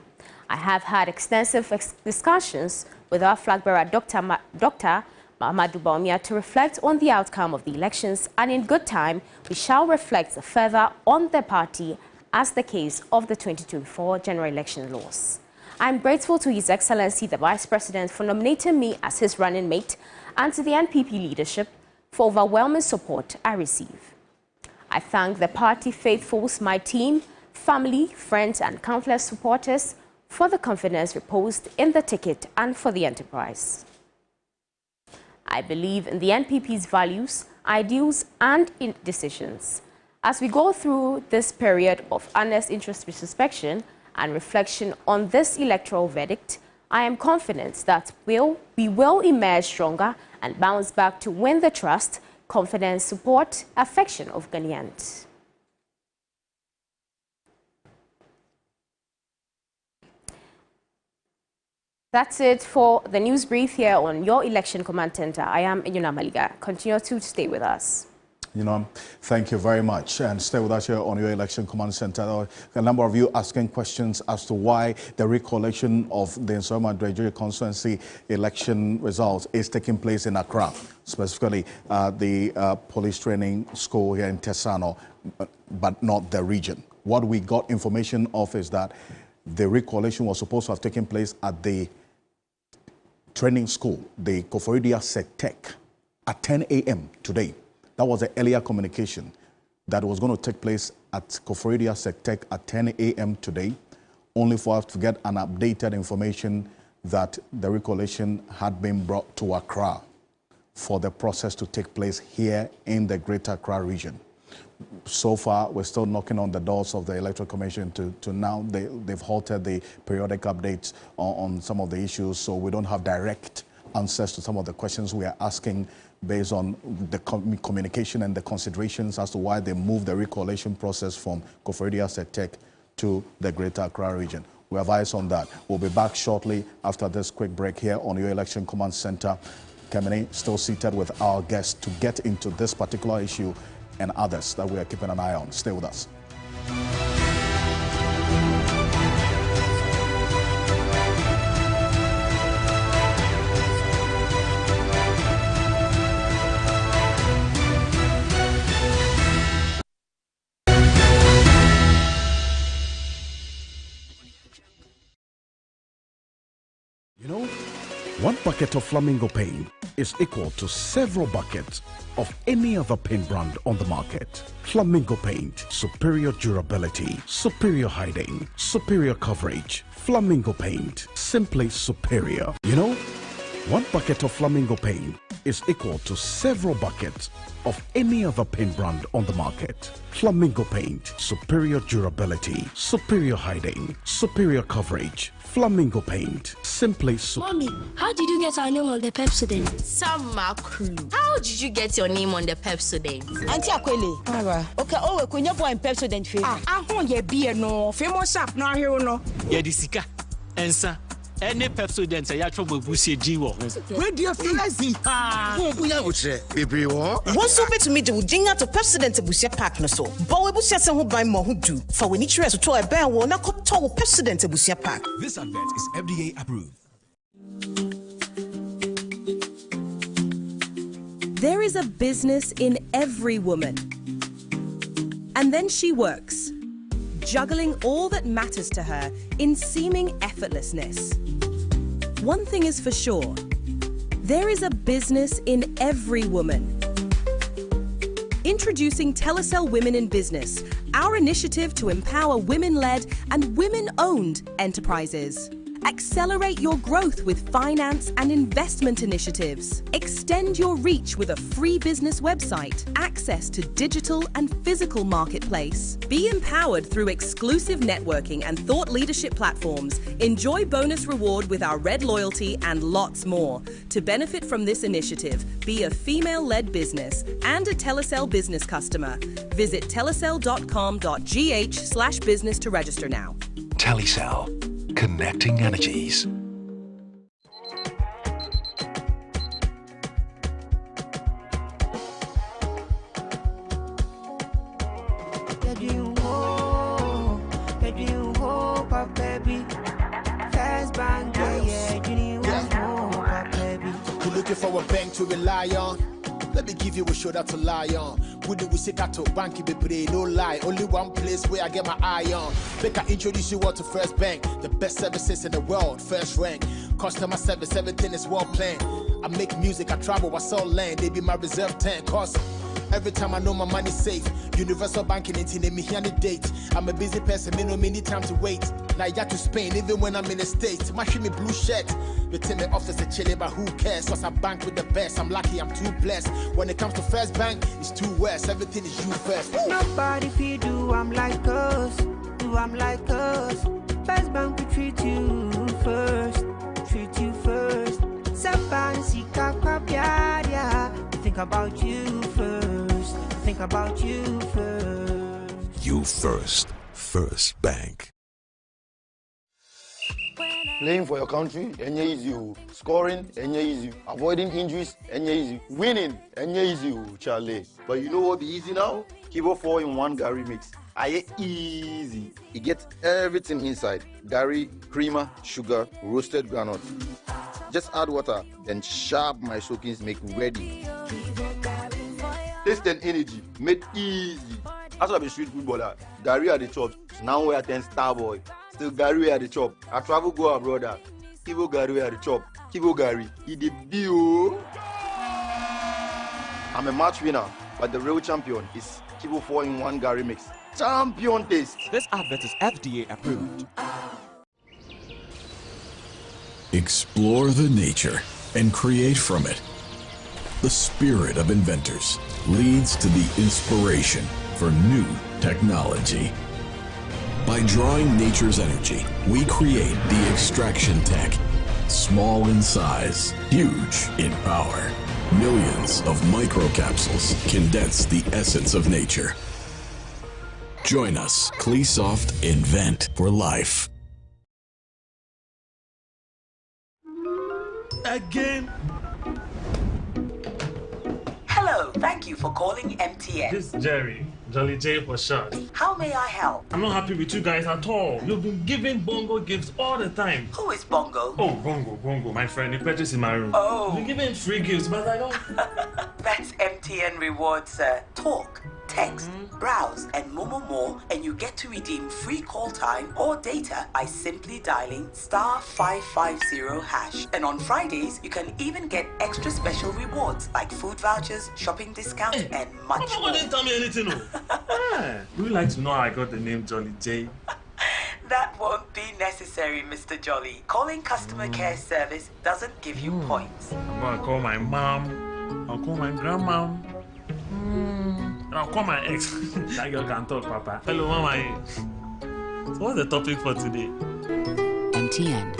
I have had extensive discussions with our flag bearer, Dr. Mahamadou Bawumia, to reflect on the outcome of the elections, and in good time, we shall reflect further on the party as the case of the 2024 general election loss. I am grateful to His Excellency the Vice President for nominating me as his running mate and to the NPP leadership for overwhelming support I receive. I thank the party faithfuls, my team, family, friends and countless supporters for the confidence reposed in the ticket and for the enterprise. I believe in the NPP's values, ideals and decisions. As we go through this period of honest introspection and reflection on this electoral verdict, I am confident that we will emerge stronger and bounce back to win the trust, confidence, support, affection of Ghanaians. That's it for the news brief here on your Election Command Center. I am Enyonam Haliga. Continue to stay with us. Thank you very much. And stay with us here on your Election Command Center. A number of you asking questions as to why the recollation of the Ayano constituency election results is taking place in Accra, specifically the police training school here in Tesano, but not the region. What we got information of is that the recollation was supposed to have taken place at the training school, the Koforidia Sectec, at 10 a.m. today. That was the earlier communication that was going to take place at Koforidia Sectec at 10 a.m. today, only for us to get an updated information that the recollation had been brought to Accra for the process to take place here in the Greater Accra region. So far, we're still knocking on the doors of the Electoral Commission to now. They've halted the periodic updates on some of the issues, so we don't have direct answers to some of the questions we are asking based on the communication and the considerations as to why they moved the recollation process from Koforidia Sectec to the Greater Accra region. We have eyes on that. We'll be back shortly after this quick break here on your Election Command Center. Kemini still seated with our guests to get into this particular issue and others that we are keeping an eye on. Stay with us. You know, one bucket of Flamingo paint is equal to several buckets of any other paint brand on the market. Flamingo paint, superior durability, superior hiding, superior coverage. Flamingo paint, simply superior. You know, one bucket of Flamingo paint is equal to several buckets of any other paint brand on the market. Flamingo Paint, superior durability, superior hiding, superior coverage. Flamingo Paint, simply Mommy, how did you get our name on the Pepsodent? Sama crew. How did you get your name on the Pepsodent? Auntie Akwele. Okay, oh, we kunya boy in Pepsodent fe. Ye beer no, famous up no here no. Ye disika. Ensa. Any Pepsodent ya trouble busie jiwo. Where do you feel like him? Who kunya uche? Baby wo. What's so bit to me do jinga to Pepsodent busia pack no so. But we busia se ho ban mo ho do. For we need to to a ben wo na ko to Pepsodent busia pack. This advert is FDA approved. There is a business in every woman. And then she works, juggling all that matters to her in seeming effortlessness. One thing is for sure, there is a business in every woman. Introducing Telecel Women in Business, our initiative to empower women-led and women-owned enterprises. Accelerate your growth with finance and investment initiatives. Extend your reach with a free business website, access to digital and physical marketplace. Be empowered through exclusive networking and thought leadership platforms. Enjoy bonus reward with our Red Loyalty and lots more. To benefit from this initiative, be a female-led business and a Telecel business customer. Visit telecel.com.gh/business to register now. Telecel. Connecting energies. You're looking for a bank to rely on. Let me give you a shoulder to lie on. We do we seek out to bank be pray, no lie. Only one place where I get my eye on. Make I introduce you all to First Bank, the best services in the world, first rank. Customer service, everything is well planned. I make music, I travel, I sell land. They be my reserve 10. Cause every time I know my money's safe. Universal banking ain't me here on the date. I'm a busy person, me no need time to wait. Now I got to Spain, even when I'm in the States. My me blue shirt. The team in office are chilling, but who cares? Cause I bank with the best. I'm lucky, I'm too blessed. When it comes to First Bank, it's too west. Everything is you first. Nobody feed do I'm like us. Do I'm like us. First Bank we treat you first. Treat you first. Think about you first. Think about you first. You first. First Bank. Playing for your country, easy. Scoring, easy. Avoiding injuries, easy. Winning, easy, Charlie. But you know what be easy now? Kibo 4-in-1 Gary mix. Easy. It gets everything inside. Gary, creamer, sugar, roasted groundnut. Just add water, then sharp my soakings make ready. Taste and energy, made easy. As I be street footballer, Gary at the chop. Now we attend Starboy. Still Gary at the chop. I travel go abroad. Kibo Gary at the chop. Kibo Gary, he the bio. I'm a match winner, but the real champion is Kibo 4-in-1 Gary mix. Champion taste. This advert is FDA approved. Explore the nature and create from it. The spirit of inventors leads to the inspiration for new technology. By drawing nature's energy, we create the extraction tech. Small in size, huge in power. Millions of microcapsules condense the essence of nature. Join us, Cleasoft Invent for Life. Again. Hello, thank you for calling MTN. This is Jerry, Jolly J for short. How may I help? I'm not happy with you guys at all. You've been giving Bongo gifts all the time. Who is Bongo? Oh, Bongo, my friend. He purchased in my room. Oh. You've been giving free gifts, but I don't. That's MTN Rewards, sir. Talk, text, browse, and more, and you get to redeem free call time or data by simply dialing *550#. And on Fridays, you can even get extra special rewards like food vouchers, shopping discount, and much more. Didn't tell me anything, no. Would you like to know how I got the name Jolly J? That won't be necessary, Mr. Jolly. Calling customer care service doesn't give you points. I'm gonna call my mom, I'll call my grandma. I'll call my ex. That girl can talk, Papa. Hello, Mama. So what's the topic for today? MTN.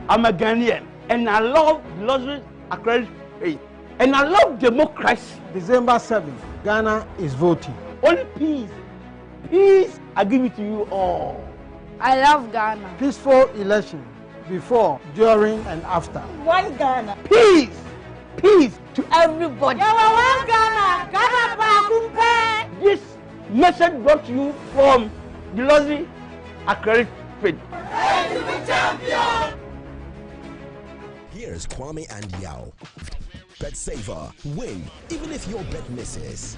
I'm a Ghanaian, and I love luxury accredited faith, and I love democracy. December 7th, Ghana is voting. Only peace. Peace, I give it to you all. I love Ghana. Peaceful election before, during, and after. One Ghana. Peace. Peace to everybody. One Ghana. Ghana. This message brought to you from the luxury accredited faith. Here's Kwame and Yao. Bet saver, win, even if your bet misses.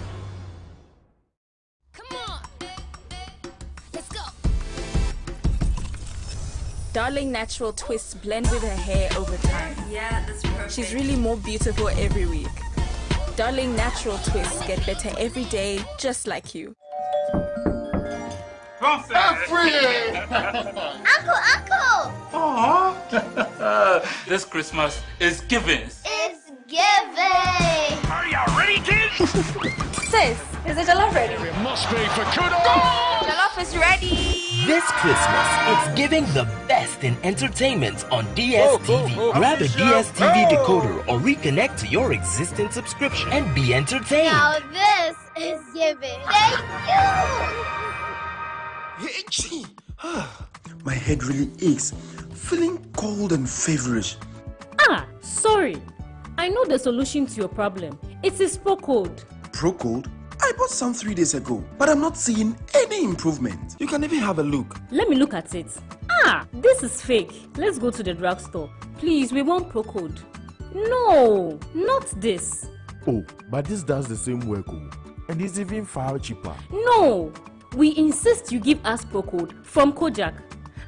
Come on. Let's go. Darling natural twists blend with her hair over time. Yeah, that's perfect. She's really more beautiful every week. Darling natural twists get better every day, just like you. Uncle! Aww. This Christmas is giving. It's giving! Are you ready, kids? Sis, is the jollof ready? It must be for kudo! Jollof is ready! This Christmas, it's giving the best in entertainment on DSTV. Grab a DSTV decoder or reconnect to your existing subscription and be entertained. Now this is giving. Thank you! My head really aches, feeling cold and feverish. Sorry. I know the solution to your problem. It is Procode. Procode? I bought some 3 days ago, but I'm not seeing any improvement. You can even have a look. Let me look at it. This is fake. Let's go to the drugstore. Please, we want Procode. No, not this. Oh, but this does the same work, and it's even far cheaper. No, we insist you give us Procode from Kojak.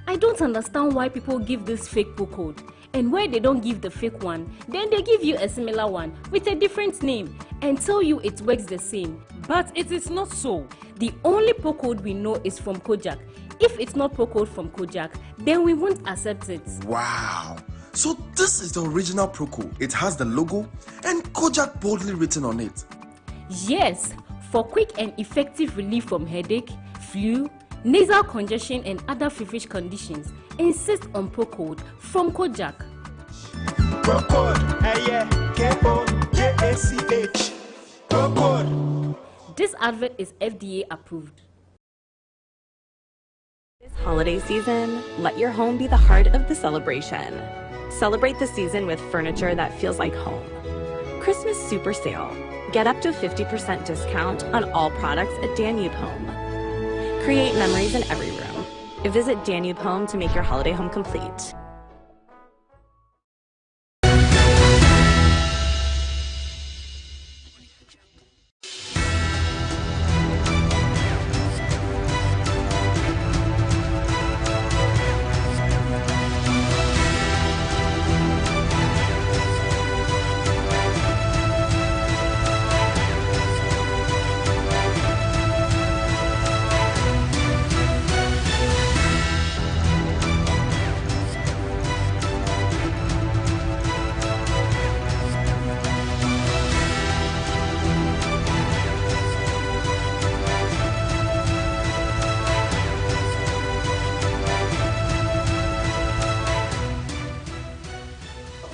I don't understand why people give this fake Procode. And where they don't give the fake one, then they give you a similar one with a different name and tell you it works the same. But it is not so. The only Procode we know is from Kojak. If it's not Procode from Kojak, then we won't accept it. Wow. So this is the original Procode. It has the logo and Kojak boldly written on it. Yes, for quick and effective relief from headache, flu, nasal congestion and other feverish conditions, insist on Procode from Kojak. Procode, K-O-J-A-C-H. Procode. This advert is FDA approved. This holiday season, let your home be the heart of the celebration. Celebrate the season with furniture that feels like home. Christmas Super Sale. Get up to 50% discount on all products at Danube Home. Create memories in every room. Visit Danube Home to make your holiday home complete.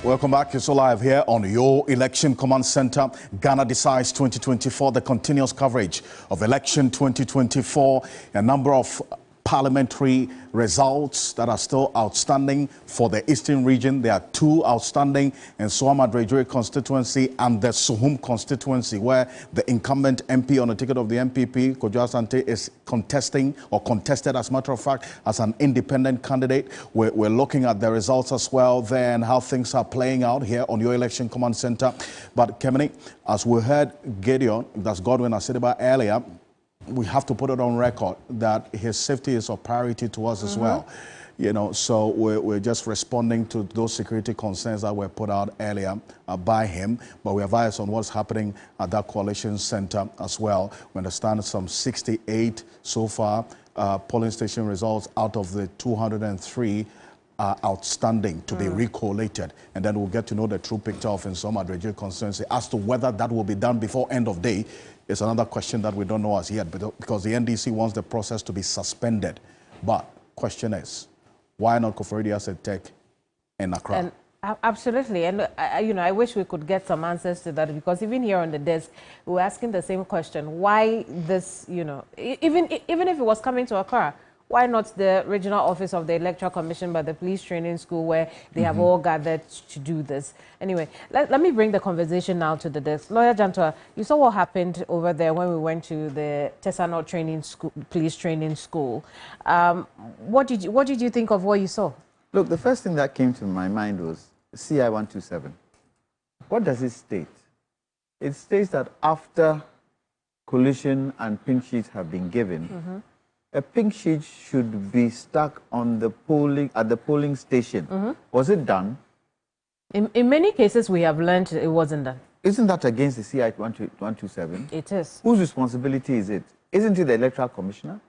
Welcome back. It's all live here on your Election Command Center. Ghana Decides 2024, the continuous coverage of Election 2024. A number of parliamentary results that are still outstanding for the Eastern region. There are two outstanding in Suhum constituency and the Suhum constituency, where the incumbent MP on the ticket of the MPP, Kojo Asante, is contested, as a matter of fact, as an independent candidate. We're looking at the results as well there and how things are playing out here on your Election Command Center. But Kemini, as we heard Gideon, that's Godwin Asediba earlier, we have to put it on record that his safety is a priority to us as well. You know, so we're just responding to those security concerns that were put out earlier by him. But we advise on what's happening at that coalition center as well. We understand some 68 so far polling station results out of the 203 are outstanding to be recollated, and then we'll get to know the true picture of Insoma constituency. As to whether that will be done before end of day is another question that we don't know as yet, because the NDC wants the process to be suspended. But question is, why not Koforidua said take in Accra? And absolutely, and I wish we could get some answers to that, because even here on the desk, we were asking the same question: why this? Even if it was coming to Accra, why not the regional office of the Electoral Commission by the police training school, where they have all gathered to do this? Anyway, let me bring the conversation now to the desk. Lawyer Jantua, you saw what happened over there when we went to the Fantia North training school, police training school. What did you think of what you saw? Look, the first thing that came to my mind was CI 127. What does it state? It states that after collation and pink sheets have been given, a pink sheet should be stuck on the polling station. Was it done? In many cases, we have learned it wasn't done. Isn't that against the CI 127? It is. Whose responsibility is it? Isn't it the Electoral Commissioner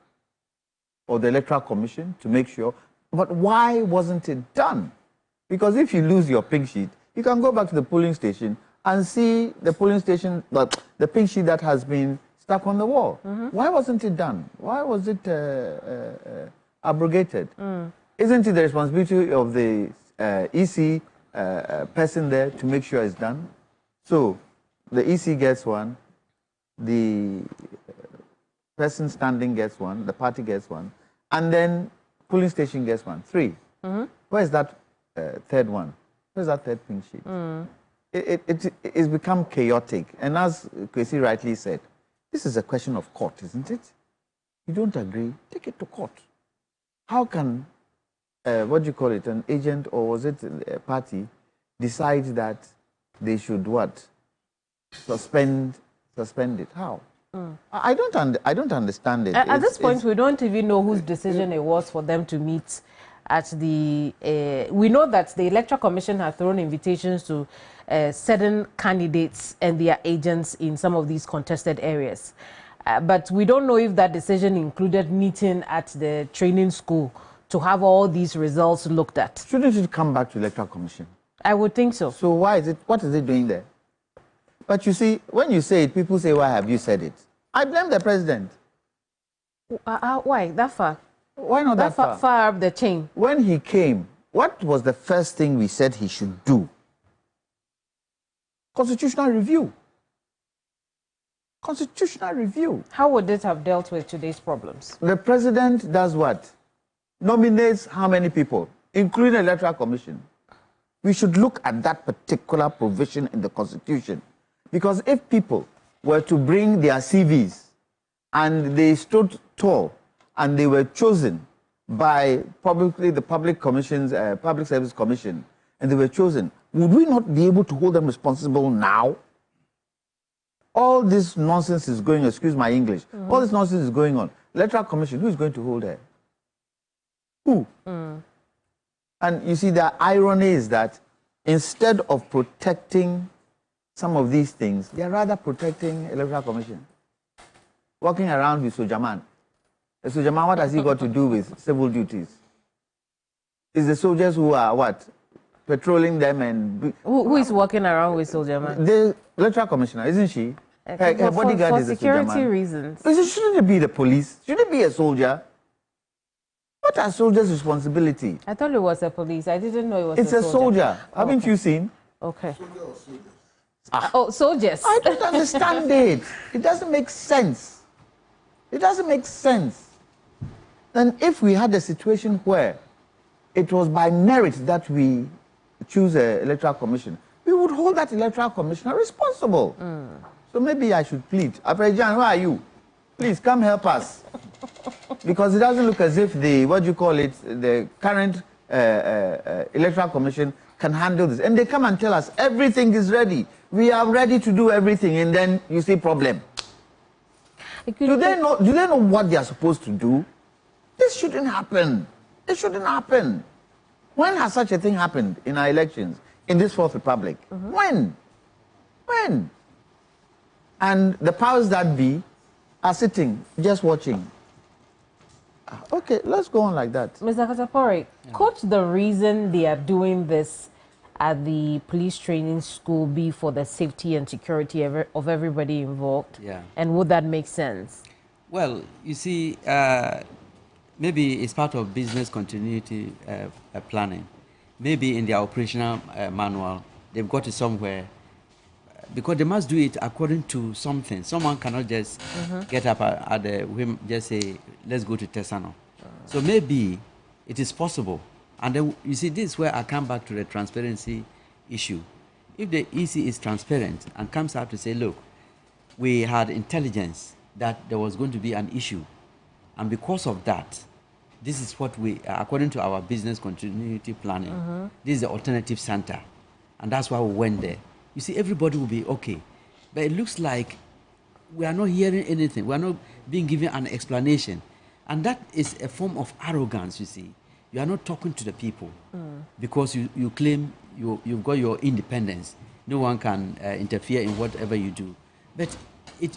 or the Electoral Commission to make sure? But why wasn't it done? Because if you lose your pink sheet, you can go back to the polling station and see the polling station, the pink sheet that has been stuck on the wall. Why wasn't it done? Why was it abrogated? Isn't it the responsibility of the EC person there to make sure it's done? So the EC gets one, the person standing gets one, the party gets one, and then polling station gets one. 3. Where's that third one? Where's that third pink sheet? It's become chaotic. And as Kwesi rightly said, this is a question of court, isn't it? You don't agree, take it to court. How can, what do you call it, an agent, or was it a party, decide that they should what? Suspend it? How? I don't understand it. At this point, we don't even know whose decision it was for them to meet at the... we know that the Electoral Commission has thrown invitations to certain candidates and their agents in some of these contested areas. But we don't know if that decision included meeting at the training school to have all these results looked at. Shouldn't it come back to the Electoral Commission? I would think so. So why is it, what is it doing there? But you see, when you say it, people say, why have you said it? I blame the president. Why? That far? Why not that far? Far up the chain. When he came, what was the first thing we said he should do? Constitutional review. Constitutional review. How would it have dealt with today's problems? The president does what? Nominates how many people, including the Electoral Commission? We should look at that particular provision in the Constitution. Because if people were to bring their CVs and they stood tall and they were chosen by publicly the Public Service Commission, and they were chosen, would we not be able to hold them responsible now? All this nonsense is going on, excuse my English, all this nonsense is going on. Electoral Commission, who is going to hold her? Who? And you see, the irony is that instead of protecting some of these things, they are rather protecting Electoral Commission. Walking around with Sojaman. The Sojaman, what has he got to do with civil duties? It's the soldiers who are what? Patrolling them and... Who is walking around with Sojaman? The Electoral Commissioner, isn't she? Her bodyguard is a Sojaman. For security reasons. Shouldn't it be the police? Shouldn't it be a soldier? What are soldiers' responsibility? I thought it was a police. I didn't know it was It's a soldier. Haven't you seen? Okay. Oh, soldiers. I don't understand it. It doesn't make sense. It doesn't make sense. And if we had a situation where it was by merit that we choose an Electoral Commission, we would hold that Electoral Commissioner responsible. So maybe I should plead. Afrejan, where are you? Please come help us. Because it doesn't look as if the, what do you call it, the current Electoral Commission can handle this. And they come and tell us everything is ready. We are ready to do everything, and then you see problem. Do they know what they are supposed to do? This shouldn't happen. It shouldn't happen. When has such a thing happened in our elections in this Fourth Republic? When? When? And the powers that be are sitting, just watching. Okay, let's go on like that. Mr. Katapori, could the reason they are doing this at the police training school be for the safety and security of everybody involved? Yeah. And would that make sense? Well, you see, maybe it's part of business continuity planning. Maybe in their operational manual, they've got it somewhere, because they must do it according to something. Someone cannot just get up at the whim, just say, let's go to Tesano. So maybe it is possible. And then, you see, this is where I come back to the transparency issue. If the EC is transparent and comes out to say, look, we had intelligence that there was going to be an issue, and because of that, this is what we, according to our business continuity planning, this is the alternative center, and that's why we went there. You see, everybody will be okay. But it looks like we are not hearing anything. We are not being given an explanation. And that is a form of arrogance, you see. You are not talking to the people because you claim you've got your independence. No one can interfere in whatever you do. But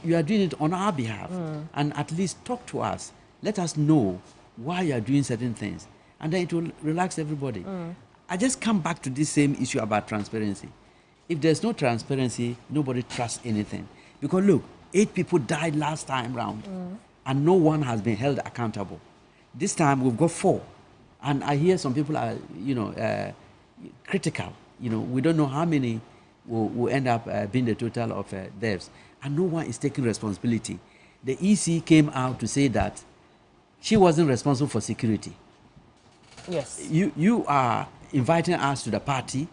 you are doing it on our behalf. And at least talk to us. Let us know why you are doing certain things. And then it will relax everybody. I just come back to this same issue about transparency. If there's no transparency, nobody trusts anything. Because look, 8 people died last time round, and no one has been held accountable. This time we've got 4. And I hear some people are, critical. We don't know how many will end up being the total of deaths. And no one is taking responsibility. The EC came out to say that she wasn't responsible for security. Yes. You are inviting us to the party,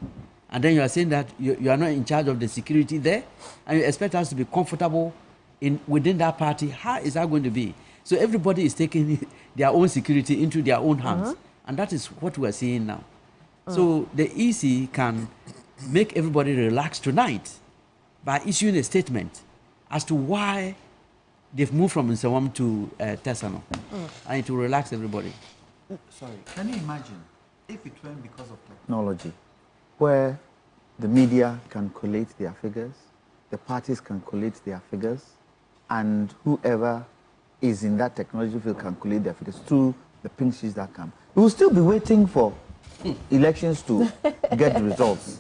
and then you are saying that you are not in charge of the security there, and you expect us to be comfortable within that party. How is that going to be? So everybody is taking their own security into their own hands, and that is what we are seeing now. So the EC can make everybody relax tonight by issuing a statement as to why they've moved from Nsawam to Tesano, and it will relax everybody. Sorry, can you imagine if it went because of technology, where the media can collate their figures, the parties can collate their figures, and whoever is in that technology field can collate their figures through the pink sheets that come. We will still be waiting for elections to get the results.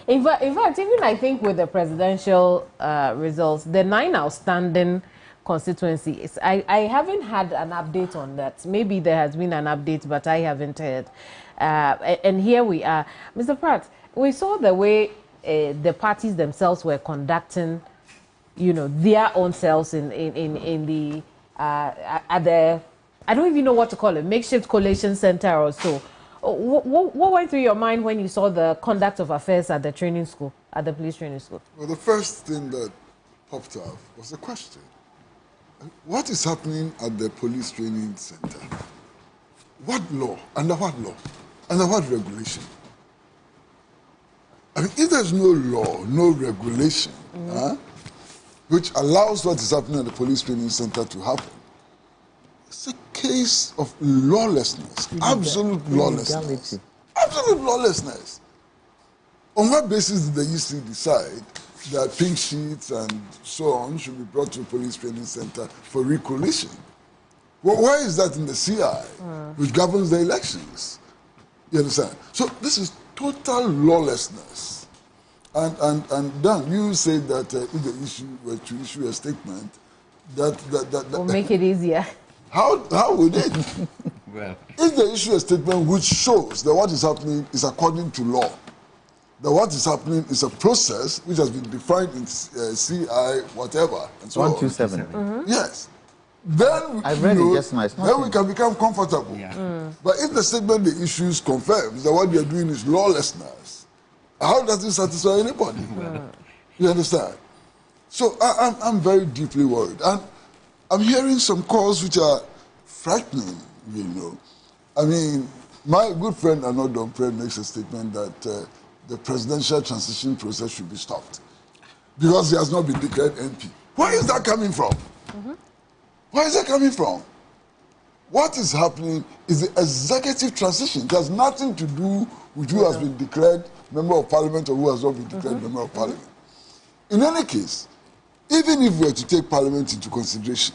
In fact, even I think with the presidential results, the 9 outstanding constituencies, I haven't had an update on that. Maybe there has been an update, but I haven't heard. And here we are. Mr. Pratt, we saw the way the parties themselves were conducting, their own selves in the at the, I don't even know what to call it, makeshift collation center or so. What went through your mind when you saw the conduct of affairs at the training school, at the police training school? Well, the first thing that popped up was a question. What is happening at the police training center? What law? Under what law? Under what regulation? I mean, if there's no law, no regulation, which allows what is happening at the police training center to happen, it's a case of lawlessness, absolute lawlessness. Absolute lawlessness. On what basis did the EC decide that pink sheets and so on should be brought to the police training center for recollation? Well, why is that in the CI, which governs the elections? You understand? So this is total lawlessness. And Dan, you said that if the issue were to issue a statement, that will make it easier. How would it? Well, if they issue a statement which shows that what is happening is according to law, that what is happening is a process which has been defined in CI, whatever, and so 127. Yes. Then I read it just now. Then we can become comfortable. Yeah. But if the statement the issues confirms that what they are doing is lawlessness, how does it satisfy anybody? You understand? So I'm very deeply worried. And I'm hearing some calls which are frightening, I mean, my good friend Arnold Dompre makes a statement that the presidential transition process should be stopped because he has not been declared MP. Where is that coming from? Where is that coming from? What is happening is the executive transition. It has nothing to do with who has been declared member of parliament or who has not been declared member of parliament. In any case, even if we were to take parliament into consideration,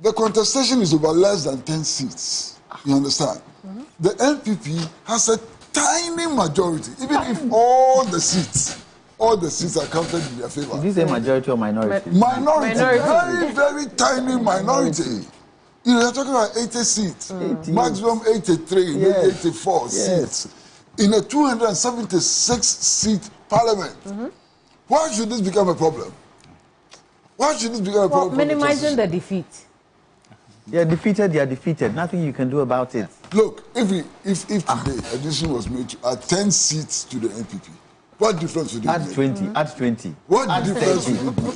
The contestation is over less than 10 seats. You understand? The NPP has a tiny majority, even if all the seats are counted in their favor. Did you say majority or minority? Minority. Very, very tiny minority. You know, you're talking about 80 seats, maximum 83, maybe 84 seats in a 276-seat parliament. Why should this become a problem? Why should this become a problem? Minimizing the defeat. They are defeated. Nothing you can do about it. Look, if today a decision was made to add 10 seats to the NPP, what difference would it make? Add 20. What difference would it make?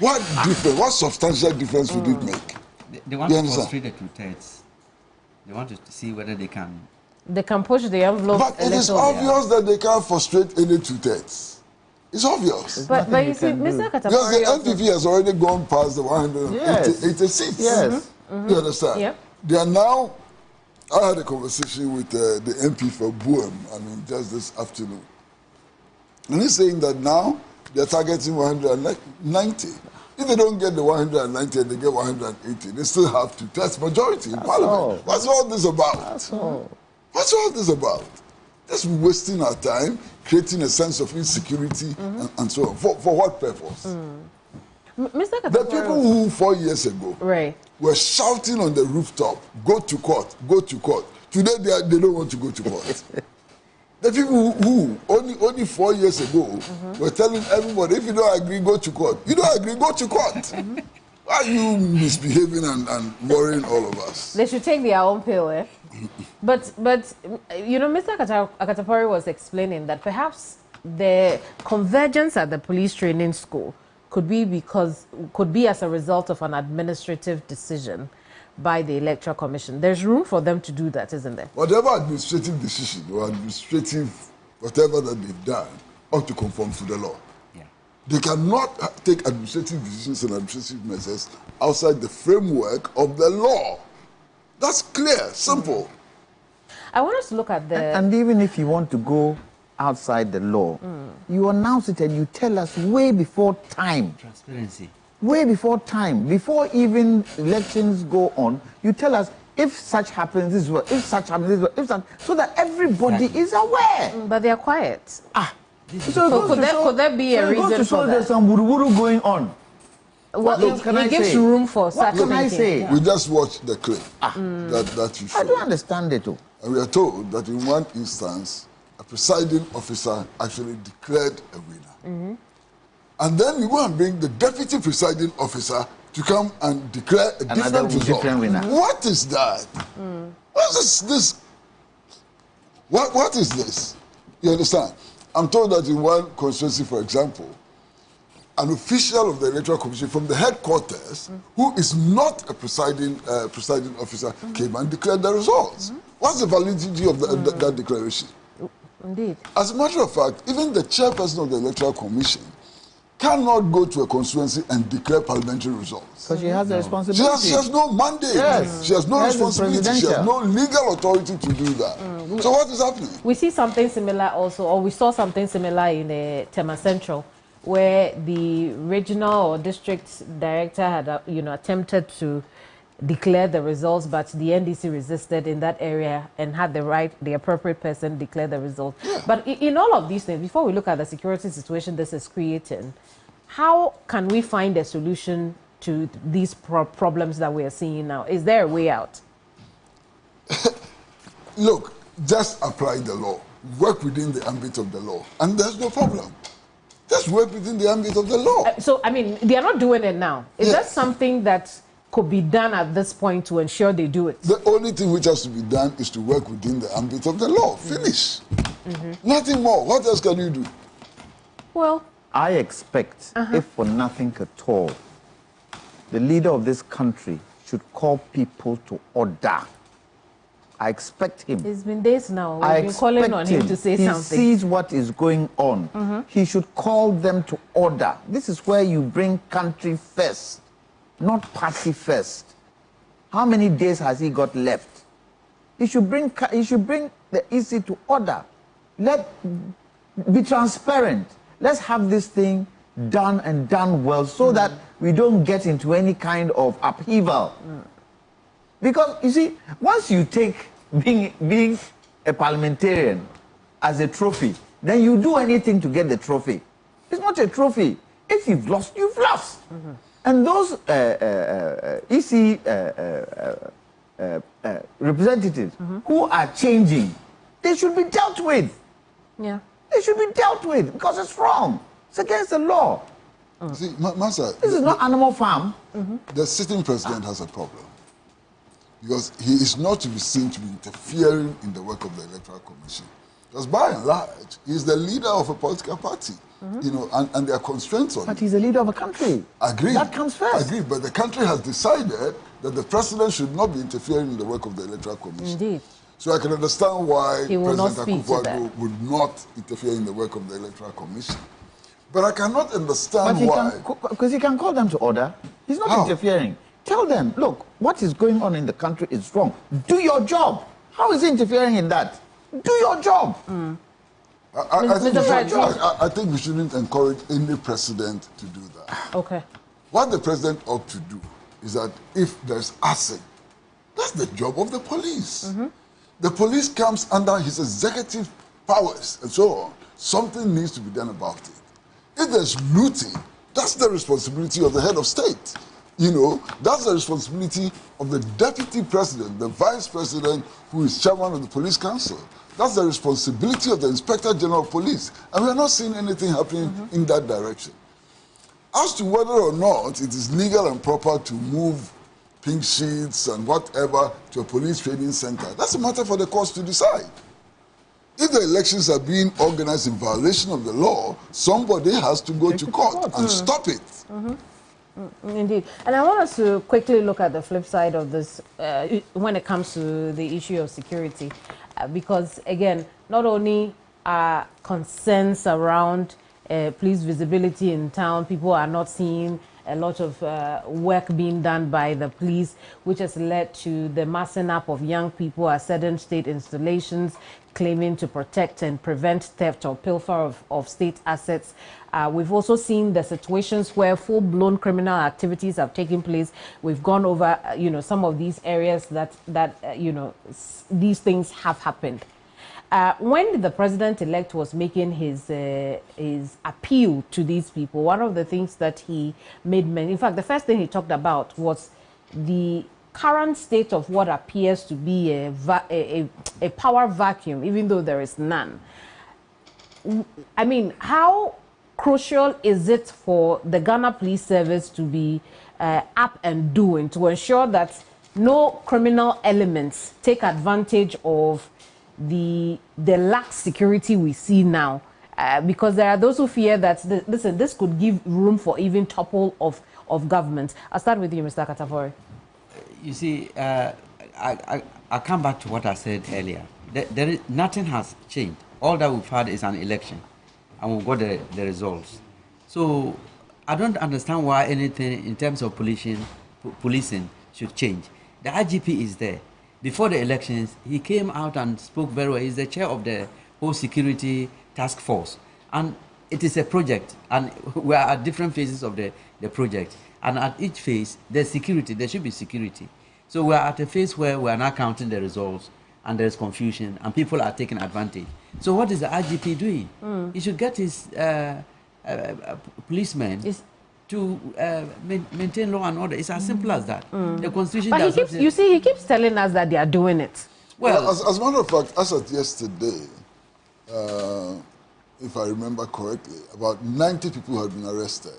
What difference? What substantial difference would it make? They want to frustrate the two-thirds. They want to see whether they can. They can push the envelope. But it is obvious that they can't frustrate any two-thirds. It's obvious. But you see, Mr. Katapari, because the NPP has already gone past the 180 seats. Yes. You understand? Yep. They are now. I had a conversation with the MP for Suhum, just this afternoon. And he's saying that now they're targeting 190. If they don't get the 190 and they get 180, they still have to test majority in Parliament. What's all this about? What's all this about? Just wasting our time, creating a sense of insecurity and so on. For what purpose? Mr. The people who 4 years ago were shouting on the rooftop, go to court, go to court. Today they don't want to go to court. The people who only 4 years ago were telling everybody, if you don't agree, go to court. You don't agree, go to court. Why are you misbehaving and worrying all of us? They should take their own pill, eh? But you know, Mr. Akatapari was explaining that perhaps the convergence at the police training school could be as a result of an administrative decision by the Electoral Commission. There's room for them to do that, isn't there? Whatever administrative decision or administrative whatever that they've done ought to conform to the law. They cannot take administrative decisions and administrative measures outside the framework of the law. That's clear, simple. I want us to look at the... And even if you want to go outside the law, you announce it and you tell us way before time. Transparency. Way before time. Before even elections go on, you tell us, if such happens, this is what, if such happens, this is what, if such... So that everybody is aware. But they are quiet. So could there be a reason for that? There's some wuru going on. What gives room for such What can I say? We just watched the clip that you showed. I don't understand it. And we are told that in one instance, a presiding officer actually declared a winner. And then we go and bring the deputy presiding officer to come and declare a different winner. What is that? What is this? What is this? You understand? I'm told that in one constituency, for example, an official of the Electoral Commission from the headquarters, who is not a presiding officer, came and declared the results. What's the validity of that declaration? Indeed. As a matter of fact, even the chairperson of the Electoral Commission cannot go to a constituency and declare parliamentary results. Because she has the responsibility. She has no mandate. Yes. She has no responsibility. She has no legal authority to do that. So what is happening? We see something similar also, or we saw something similar in Tema Central, where the regional or district director had, attempted to declare the results, but the NDC resisted in that area and had the appropriate person declare the results. But in all of these things, before we look at the security situation this is creating, how can we find a solution to these problems that we are seeing now? Is there a way out? Look, just apply the law. Work within the ambit of the law. And there's no problem. Just work within the ambit of the law. So, I mean, they are not doing it now. Is that something that could be done at this point to ensure they do it? The only thing which has to be done is to work within the ambit of the law. Finish. Nothing more. What else can you do? Well, I expect, if for nothing at all, the leader of this country should call people to order. I expect him. It's been days now. We've been calling on him to say something. He sees what is going on. He should call them to order. This is where you bring country first, not party first. How many days has he got left? He should bring the EC to order. Be transparent. Let's have this thing done and done well so that we don't get into any kind of upheaval. Because, you see, once you take being a parliamentarian as a trophy, then you do anything to get the trophy. It's not a trophy. If you've lost, you've lost. And those EC representatives who are changing, they should be dealt with. Yeah. They should be dealt with because it's wrong. It's against the law. See, Master, this is not Animal Farm. The sitting president has a problem because he is not to be seen to be interfering in the work of the Electoral Commission. Because by and large, he's the leader of a political party, you know, and there are constraints on it. But he's the leader of a country. Agreed. That comes first. Agreed, but the country has decided that the president should not be interfering in the work of the Electoral Commission. Indeed. So I can understand why President Akufo-Addo would not interfere in the work of the Electoral Commission. But I cannot understand why. Because he can call them to order. He's not interfering. Tell them, look, what is going on in the country is wrong. Do your job. How is he interfering in that? Do your job. I think we shouldn't encourage any president to do that. Okay. What the president ought to do is that if there's arson, that's the job of the police. The police comes under his executive powers and so on. Something needs to be done about it. If there's looting, that's the responsibility of the head of state. You know, that's the responsibility of the deputy president, the vice president, who is chairman of the police council. That's the responsibility of the inspector general of police. And we are not seeing anything happening in that direction. As to whether or not it is legal and proper to move pink sheets and whatever to a police training center, that's a matter for the courts to decide. If the elections are being organized in violation of the law, somebody has to go to court and stop it. Indeed. And I want us to quickly look at the flip side of this when it comes to the issue of security. Because, again, not only are concerns around police visibility in town, people are not seeing a lot of work being done by the police, which has led to the massing up of young people at certain state installations, claiming to protect and prevent theft or pilfer of state assets. We've also seen the situations where full-blown criminal activities have taken place. We've gone over, some of these areas that these things have happened. When the president-elect was making his appeal to these people, one of the things that he made, in fact, the first thing he talked about was the current state of what appears to be a power vacuum, even though there is none. I mean, how crucial is it for the Ghana Police Service to be up and doing to ensure that no criminal elements take advantage of the lax security we see now? Because there are those who fear that, this could give room for even topple of government. I'll start with you, Mr. Katafori. You see, I come back to what I said earlier. Nothing has changed. All that we've had is an election, and we've got the results. So I don't understand why anything in terms of policing should change. The IGP is there. Before the elections, he came out and spoke very well. He's the chair of the whole security task force. And it is a project, and we are at different phases of the project. And at each phase, there's security. There should be security. So we are at a phase where we are now counting the results, and there's confusion, and people are taking advantage. So what is the IGP doing? He should get his policemen to maintain law and order. It's as simple as that. The Constitution. But he keeps telling us that they are doing it. Well, as a matter of fact, as of yesterday, if I remember correctly, about 90 people had been arrested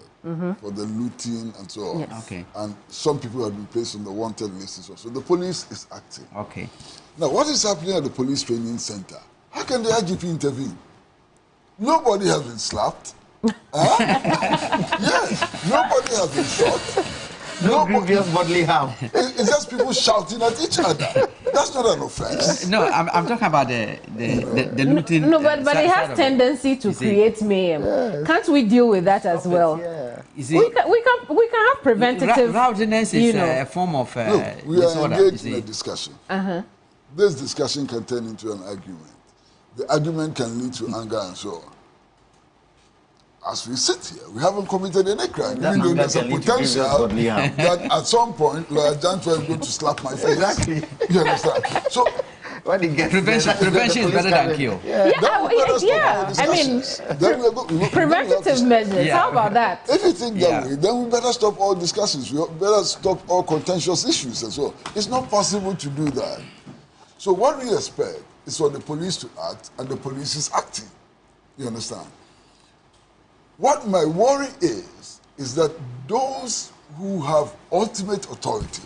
for the looting and so on. Yes. Okay. And some people have been placed on the wanted list as well. So the police is acting. Okay. Now, what is happening at the police training center? How can the IGP intervene? Nobody has been slapped. Yes, nobody has been shot. No grievous bodily harm. It's just people shouting at each other. That's not an offense. No, I'm talking about the looting. No, but it has tendency to create mayhem. Yes. Can't we deal with that as well? Yeah. We can have preventative. Rowdiness is a form of Look, we disorder. are engaged in a discussion. This discussion can turn into an argument. The argument can lead to anger and so on. as we sit here, we haven't committed any crime, even though there's a potential that at some point, Lawyer Jantua is going to slap my face. Exactly. You understand? So, when he gets prevention is better than cure. Preventative measures. How about that? If you think that way, then we better stop all discussions. We better stop all contentious issues as well. It's not possible to do that. So what we expect is for the police to act, and the police is acting. You understand? What my worry is that those who have ultimate authority,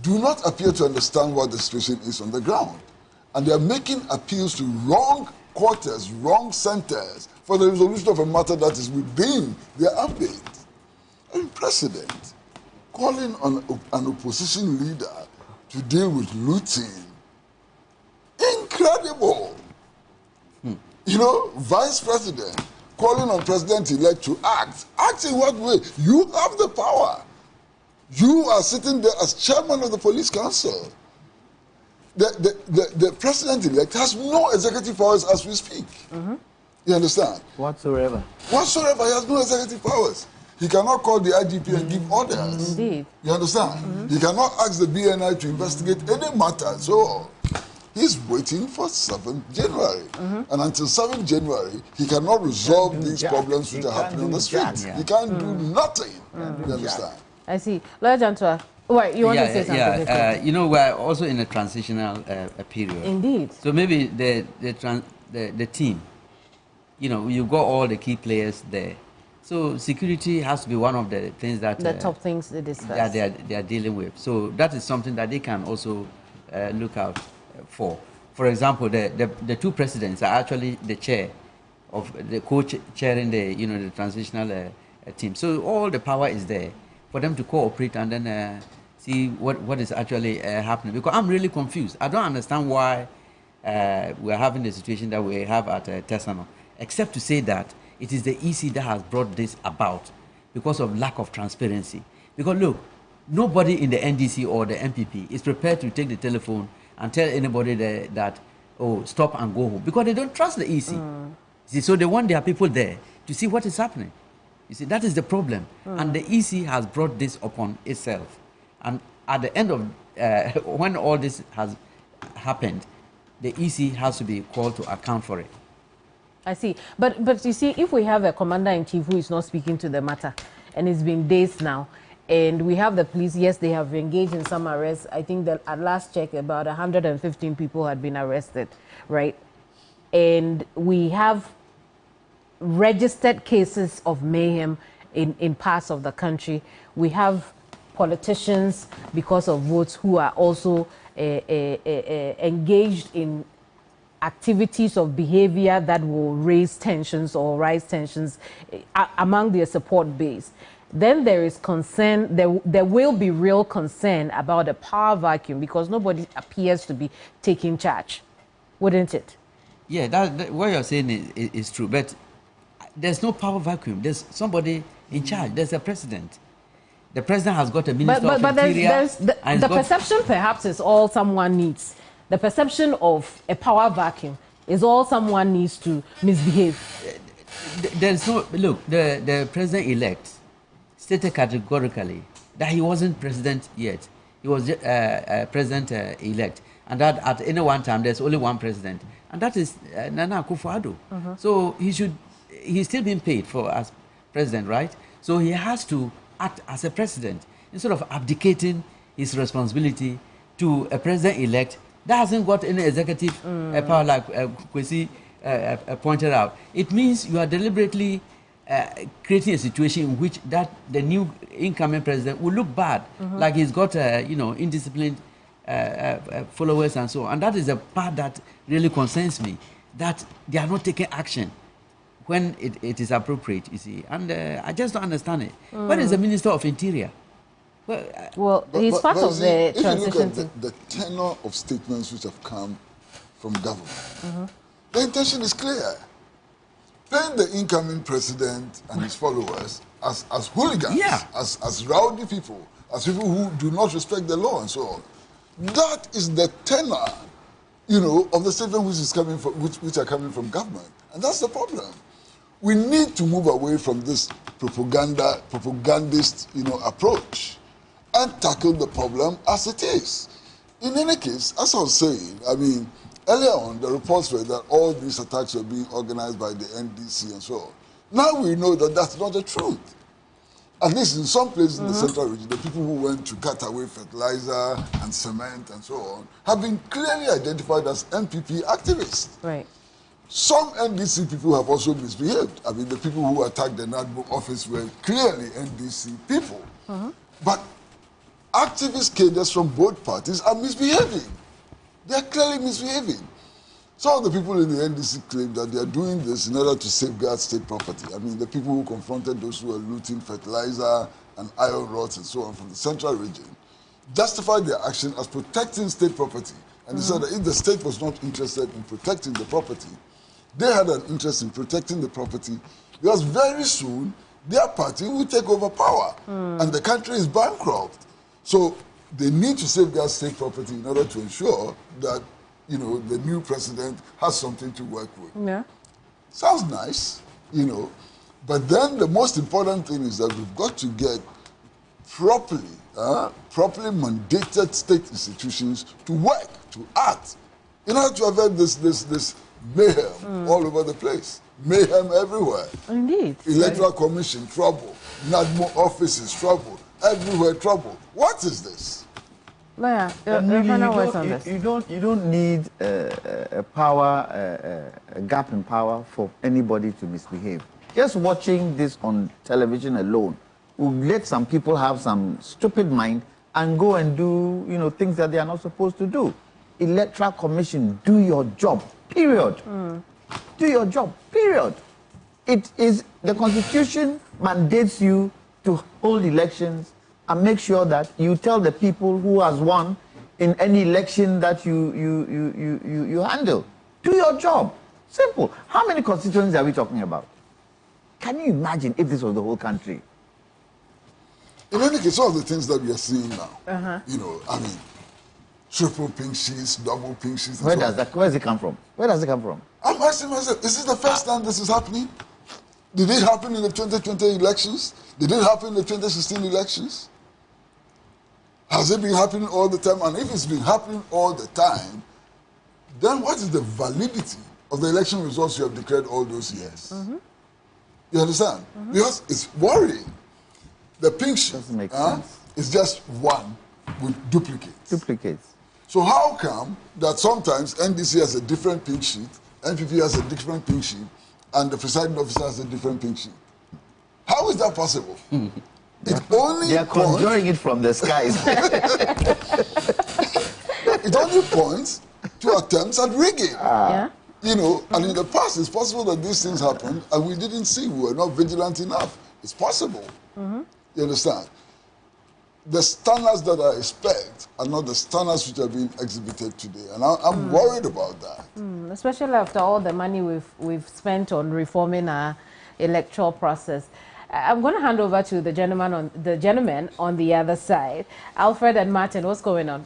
do not appear to understand what the situation is on the ground. And they are making appeals to wrong quarters, wrong centers for the resolution of a matter that is within their ambit. President calling on an opposition leader to deal with looting. Incredible. Vice President calling on President-elect to act. Act in what way? You have the power. You are sitting there as chairman of the police council. The president-elect has no executive powers as we speak. You understand? Whatsoever. Whatsoever, he has no executive powers. He cannot call the IGP and give orders. Indeed. You understand? He cannot ask the BNI to investigate any matter. So he's waiting for 7th January. And until 7th January, he cannot resolve these problems which are happening on the street. He can't do nothing. You understand? I see. Lawyer Jantua, you want to say something? We're also in a transitional period. Indeed. So maybe the team, you've got all the key players there. So security has to be one of the things that... The top things they discuss. That they are dealing with. So that is something that they can also look out for. For example, the two presidents are actually the chair of the co-chairing the transitional team. So all the power is there for them to cooperate and then see what is actually happening. Because I'm really confused. I don't understand why we're having the situation that we have at Tesano, except to say that it is the EC that has brought this about because of lack of transparency. Because look, nobody in the NDC or the MPP is prepared to take the telephone and tell anybody that stop and go home, because they don't trust the EC. See, so they want their people there to see what is happening. You see, that is the problem. And the EC has brought this upon itself. And at the end of, when all this has happened, the EC has to be called to account for it. I see. But you see, if we have a commander-in-chief who is not speaking to the matter, and it's been days now, and we have the police, yes, they have engaged in some arrests. I think that at last check, about 115 people had been arrested, right? And we have registered cases of mayhem in parts of the country. We have politicians, because of votes, who are also engaged in activities of behavior that will raise tensions or rise tensions among their support base. Then there is concern, there will be real concern about a power vacuum, because nobody appears to be taking charge, wouldn't it? Yeah, that what you're saying is true, but there's no power vacuum. There's somebody in charge. There's a president. The president has got a minister of Interior. The perception perhaps is all someone needs. The perception of a power vacuum is all someone needs to misbehave. There's no, look, the president-elect stated categorically that he wasn't president yet. He was president-elect. And that at any one time, there's only one president. And that is Nana Akufo-Addo. So he's still being paid for as president, right? So he has to act as a president instead of abdicating his responsibility to a president-elect that hasn't got any executive power, like Kwesi pointed out. It means you are deliberately creating a situation in which the new incoming president will look bad, like he's got indisciplined followers and so on. And that is the part that really concerns me, that they are not taking action when it is appropriate, you see. And I just don't understand it. Where is the Minister of Interior? Well, he's part of the transition team. If you look at the tenor of statements which have come from government, the intention is clear. Paint the incoming president and his followers as hooligans, as rowdy people, as people who do not respect the law and so on. That is the tenor, of the statement which are coming from government, and that's the problem. we need to move away from this propagandist, approach and tackle the problem as it is. In any case, as I was saying, I mean, earlier on, the reports were that all these attacks were being organized by the NDC and so on. Now we know that that's not the truth. At least in some places in the central region, the people who went to cut away fertilizer and cement and so on have been clearly identified as NPP activists. Right. Some NDC people have also misbehaved. I mean, the people who attacked the NADBO office were clearly NDC people. But activist cadres from both parties are misbehaving. They are clearly misbehaving. Some of the people in the NDC claim that they are doing this in order to safeguard state property. I mean, the people who confronted those who were looting fertilizer and iron rods and so on from the central region justified their action as protecting state property. And they said that if the state was not interested in protecting the property, they had an interest in protecting the property because very soon their party will take over power and the country is bankrupt. So they need to safeguard state property in order to ensure that the new president has something to work with. Yeah. Sounds nice, but then the most important thing is that we've got to get properly mandated state institutions to work, to act, in order to avoid this mayhem all over the place. Mayhem everywhere. Indeed. Electoral Commission, trouble. NADMO offices, trouble. Everywhere, trouble. What is this? Yeah, you don't need a gap in power for anybody to misbehave. Just watching this on television alone will let some people have some stupid mind and go and do things that they are not supposed to do. Electoral Commission, do your job, period. Do your job, period. It is the Constitution mandates you to hold elections and make sure that you tell the people who has won in any election that you handle. Do your job. Simple. How many constituencies are we talking about? Can you imagine if this was the whole country? In any case, all the things that we are seeing now, I mean, triple pink sheets, double pink sheets. Where does it come from? Where does it come from? I'm asking myself, is this the first time this is happening? Did it happen in the 2020 elections? Did it happen in the 2016 elections? Has it been happening all the time? And if it's been happening all the time, then what is the validity of the election results you have declared all those years? You understand? Because it's worrying. The pink sheet is just one with duplicates. So how come that sometimes NDC has a different pink sheet, NPP has a different pink sheet, and the presiding officer has a different pink sheet? How is that possible? It only they are conjuring it from the skies. It only points to attempts at rigging. And in the past, it's possible that these things happened and we didn't see. We were not vigilant enough. It's possible. You understand? The standards that I expect are not the standards which are being exhibited today, and I'm worried about that. Especially after all the money we've spent on reforming our electoral process. I'm going to hand over to the gentleman on the other side. Alfred and Martin, what's going on?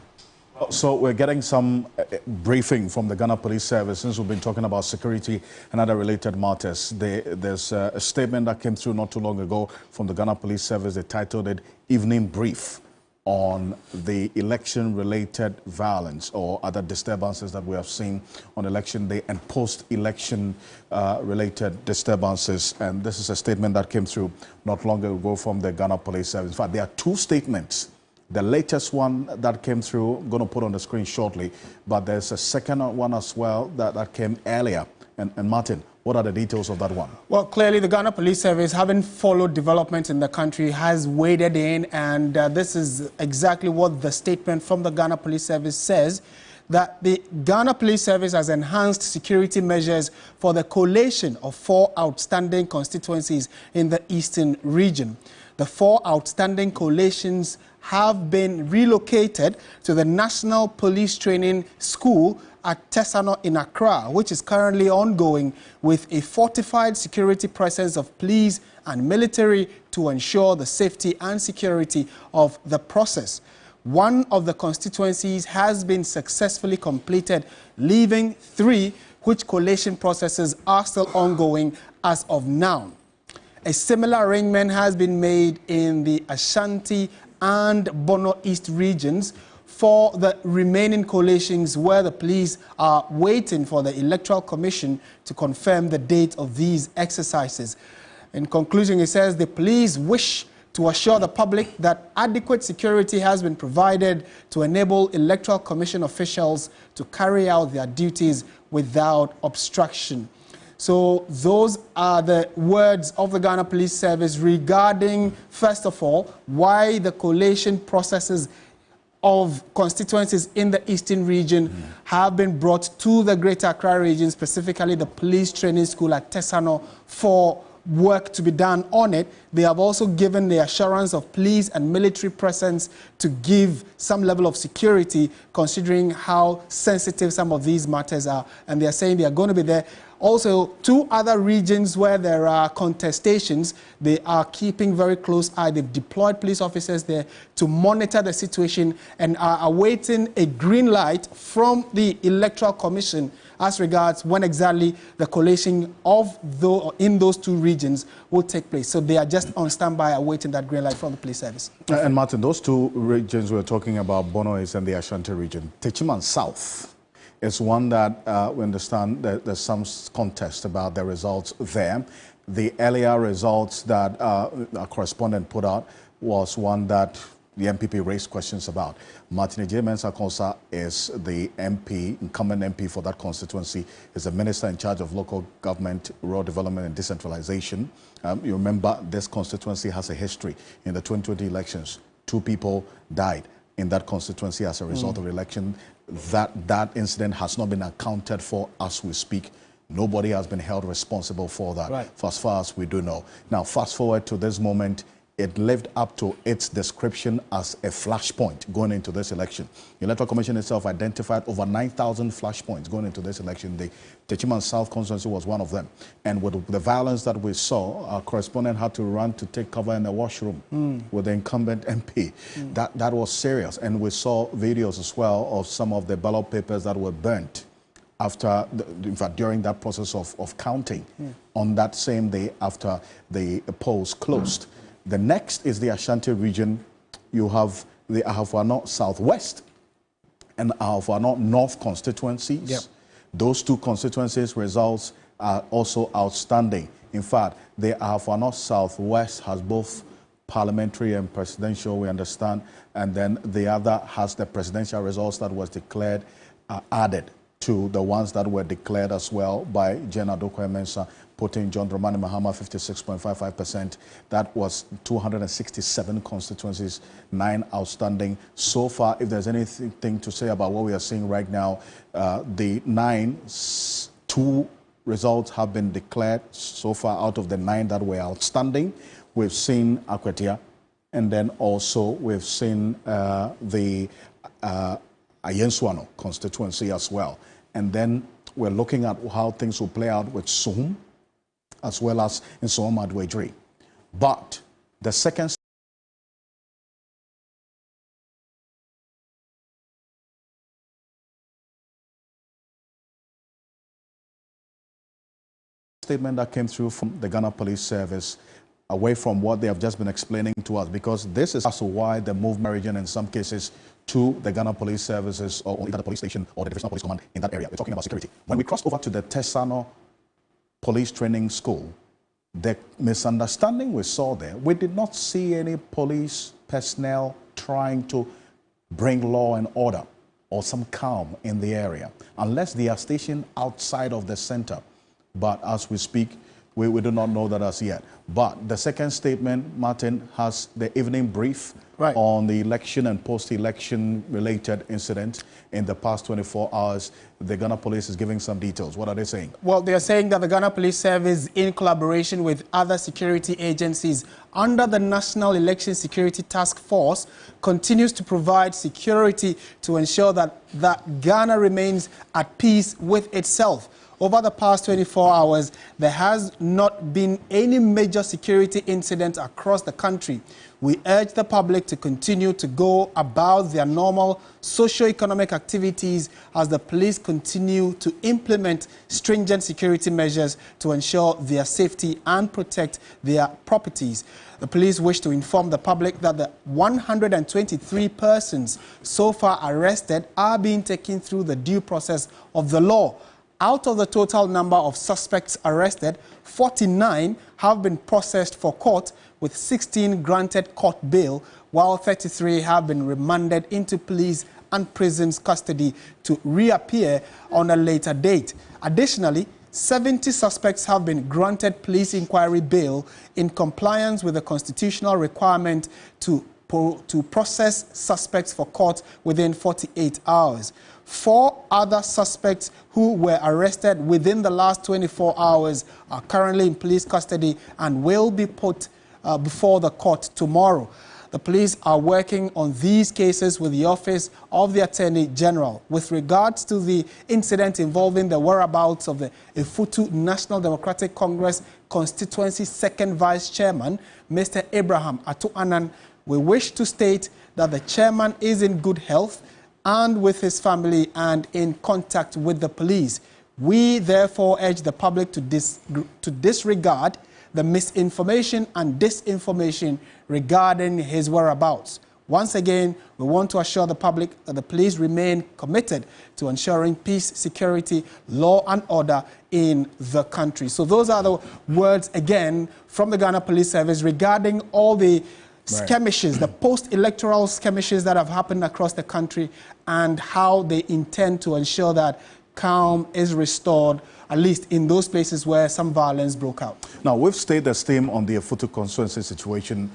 So we're getting some briefing from the Ghana Police Service since we've been talking about security and other related matters. There's a statement that came through not too long ago from the Ghana Police Service. They titled it Evening Brief on the election-related violence or other disturbances that we have seen on election day and post-election related disturbances. And this is a statement that came through not long ago from the Ghana Police Service. In fact, there are two statements. The latest one that came through, I'm going to put on the screen shortly, but there's a second one as well that came earlier. And Martin, what are the details of that one? Well, clearly the Ghana Police Service, having followed developments in the country, has waded in, and this is exactly what the statement from the Ghana Police Service says, that the Ghana Police Service has enhanced security measures for the collation of 4 outstanding constituencies in the eastern region. The 4 outstanding collations have been relocated to the National Police Training School at Tesano in Accra, which is currently ongoing with a fortified security presence of police and military to ensure the safety and security of the process. One of the constituencies has been successfully completed, leaving 3 which collation processes are still ongoing as of now. A similar arrangement has been made in the Ashanti and Bono East regions for the remaining coalitions, where the police are waiting for the Electoral Commission to confirm the date of these exercises. In conclusion, it says the police wish to assure the public that adequate security has been provided to enable Electoral Commission officials to carry out their duties without obstruction. So those are the words of the Ghana Police Service regarding, first of all, why the collation processes of constituencies in the eastern region have been brought to the Greater Accra region, specifically the police training school at Tesano, for work to be done on it. They have also given the assurance of police and military presence to give some level of security, considering how sensitive some of these matters are. And they are saying they are going to be there. Also, 2 other regions where there are contestations, they are keeping very close eye. They've deployed police officers there to monitor the situation and are awaiting a green light from the Electoral Commission as regards when exactly the collation in those 2 regions will take place. So they are just on standby awaiting that green light from the police service. And Martin, those 2 regions we're talking about, Bono East and the Ashanti region, Techiman South is one that we understand that there's some contest about the results there. The earlier results that our correspondent put out was one that the MPP raised questions about. Martin J. Mensah-Konsa is the MP, incumbent MP for that constituency, is the minister in charge of local government, rural development and decentralization. You remember this constituency has a history. In the 2020 elections, 2 people died in that constituency as a result of the election. That incident has not been accounted for as we speak. Nobody has been held responsible for that, for as far as we do know. Now, fast forward to this moment, it lived up to its description as a flashpoint going into this election. The Electoral Commission itself identified over 9,000 flashpoints going into this election. The Techiman South constituency was one of them. And with the violence that we saw, our correspondent had to run to take cover in the washroom with the incumbent MP. That was serious. And we saw videos as well of some of the ballot papers that were burnt after, in fact, during that process of counting on that same day after the polls closed. The next is the Ashanti region. You have the Afenyo Southwest and Afenyo North constituencies. Those 2 constituencies' results are also outstanding. In fact, the Afenyo Southwest has both parliamentary and presidential, we understand, and then the other has the presidential results that was declared added to the ones that were declared as well by General Mensah, putting John Dramani Mahama 56.55%. That was 267 constituencies, 9 outstanding. So far, if there's anything to say about what we are seeing right now, the 2 results have been declared so far out of the 9 that were outstanding. We've seen Aquia, and then also we've seen the Ayano constituency as well. And then we're looking at how things will play out with Suhum, as well as in Suhum Adwedri. But the second statement that came through from the Ghana Police Service, away from what they have just been explaining to us, because this is also why the movement region in some cases to the Ghana Police Services or either the police station or the Divisional Police Command in that area. We're talking about security. When we crossed over to the Tesano Police Training School, the misunderstanding we saw there, we did not see any police personnel trying to bring law and order or some calm in the area, unless they are stationed outside of the center. But as we speak, we do not know that as yet. But the second statement, Martin, has the evening brief on the election and post-election related incident in the past 24 hours. The Ghana Police is giving some details. What are they saying? Well, they are saying that the Ghana Police Service, in collaboration with other security agencies under the National Election Security Task Force, continues to provide security to ensure that Ghana remains at peace with itself. over the past 24 hours, there has not been any major security incident across the country. We urge the public to continue to go about their normal socio-economic activities as the police continue to implement stringent security measures to ensure their safety and protect their properties. The police wish to inform the public that the 123 persons so far arrested are being taken through the due process of the law. Out of the total number of suspects arrested, 49 have been processed for court, with 16 granted court bail, while 33 have been remanded into police and prisons custody to reappear on a later date. Additionally, 70 suspects have been granted police inquiry bail in compliance with the constitutional requirement to process suspects for court within 48 hours. 4 other suspects who were arrested within the last 24 hours are currently in police custody and will be put before the court tomorrow. The police are working on these cases with the Office of the Attorney General. With regards to the incident involving the whereabouts of the Efutu National Democratic Congress constituency second vice chairman, Mr. Abraham Atuanan, we wish to state that the chairman is in good health and with his family and in contact with the police. We therefore urge the public to disregard the misinformation and disinformation regarding his whereabouts. Once again, we want to assure the public that the police remain committed to ensuring peace, security, law and order in the country. So those are the words again from the Ghana Police Service regarding all the skirmishes, the post-electoral skirmishes that have happened across the country and how they intend to ensure that calm is restored, at least in those places where some violence broke out. Now, we've stayed the same on the Efutu constituency situation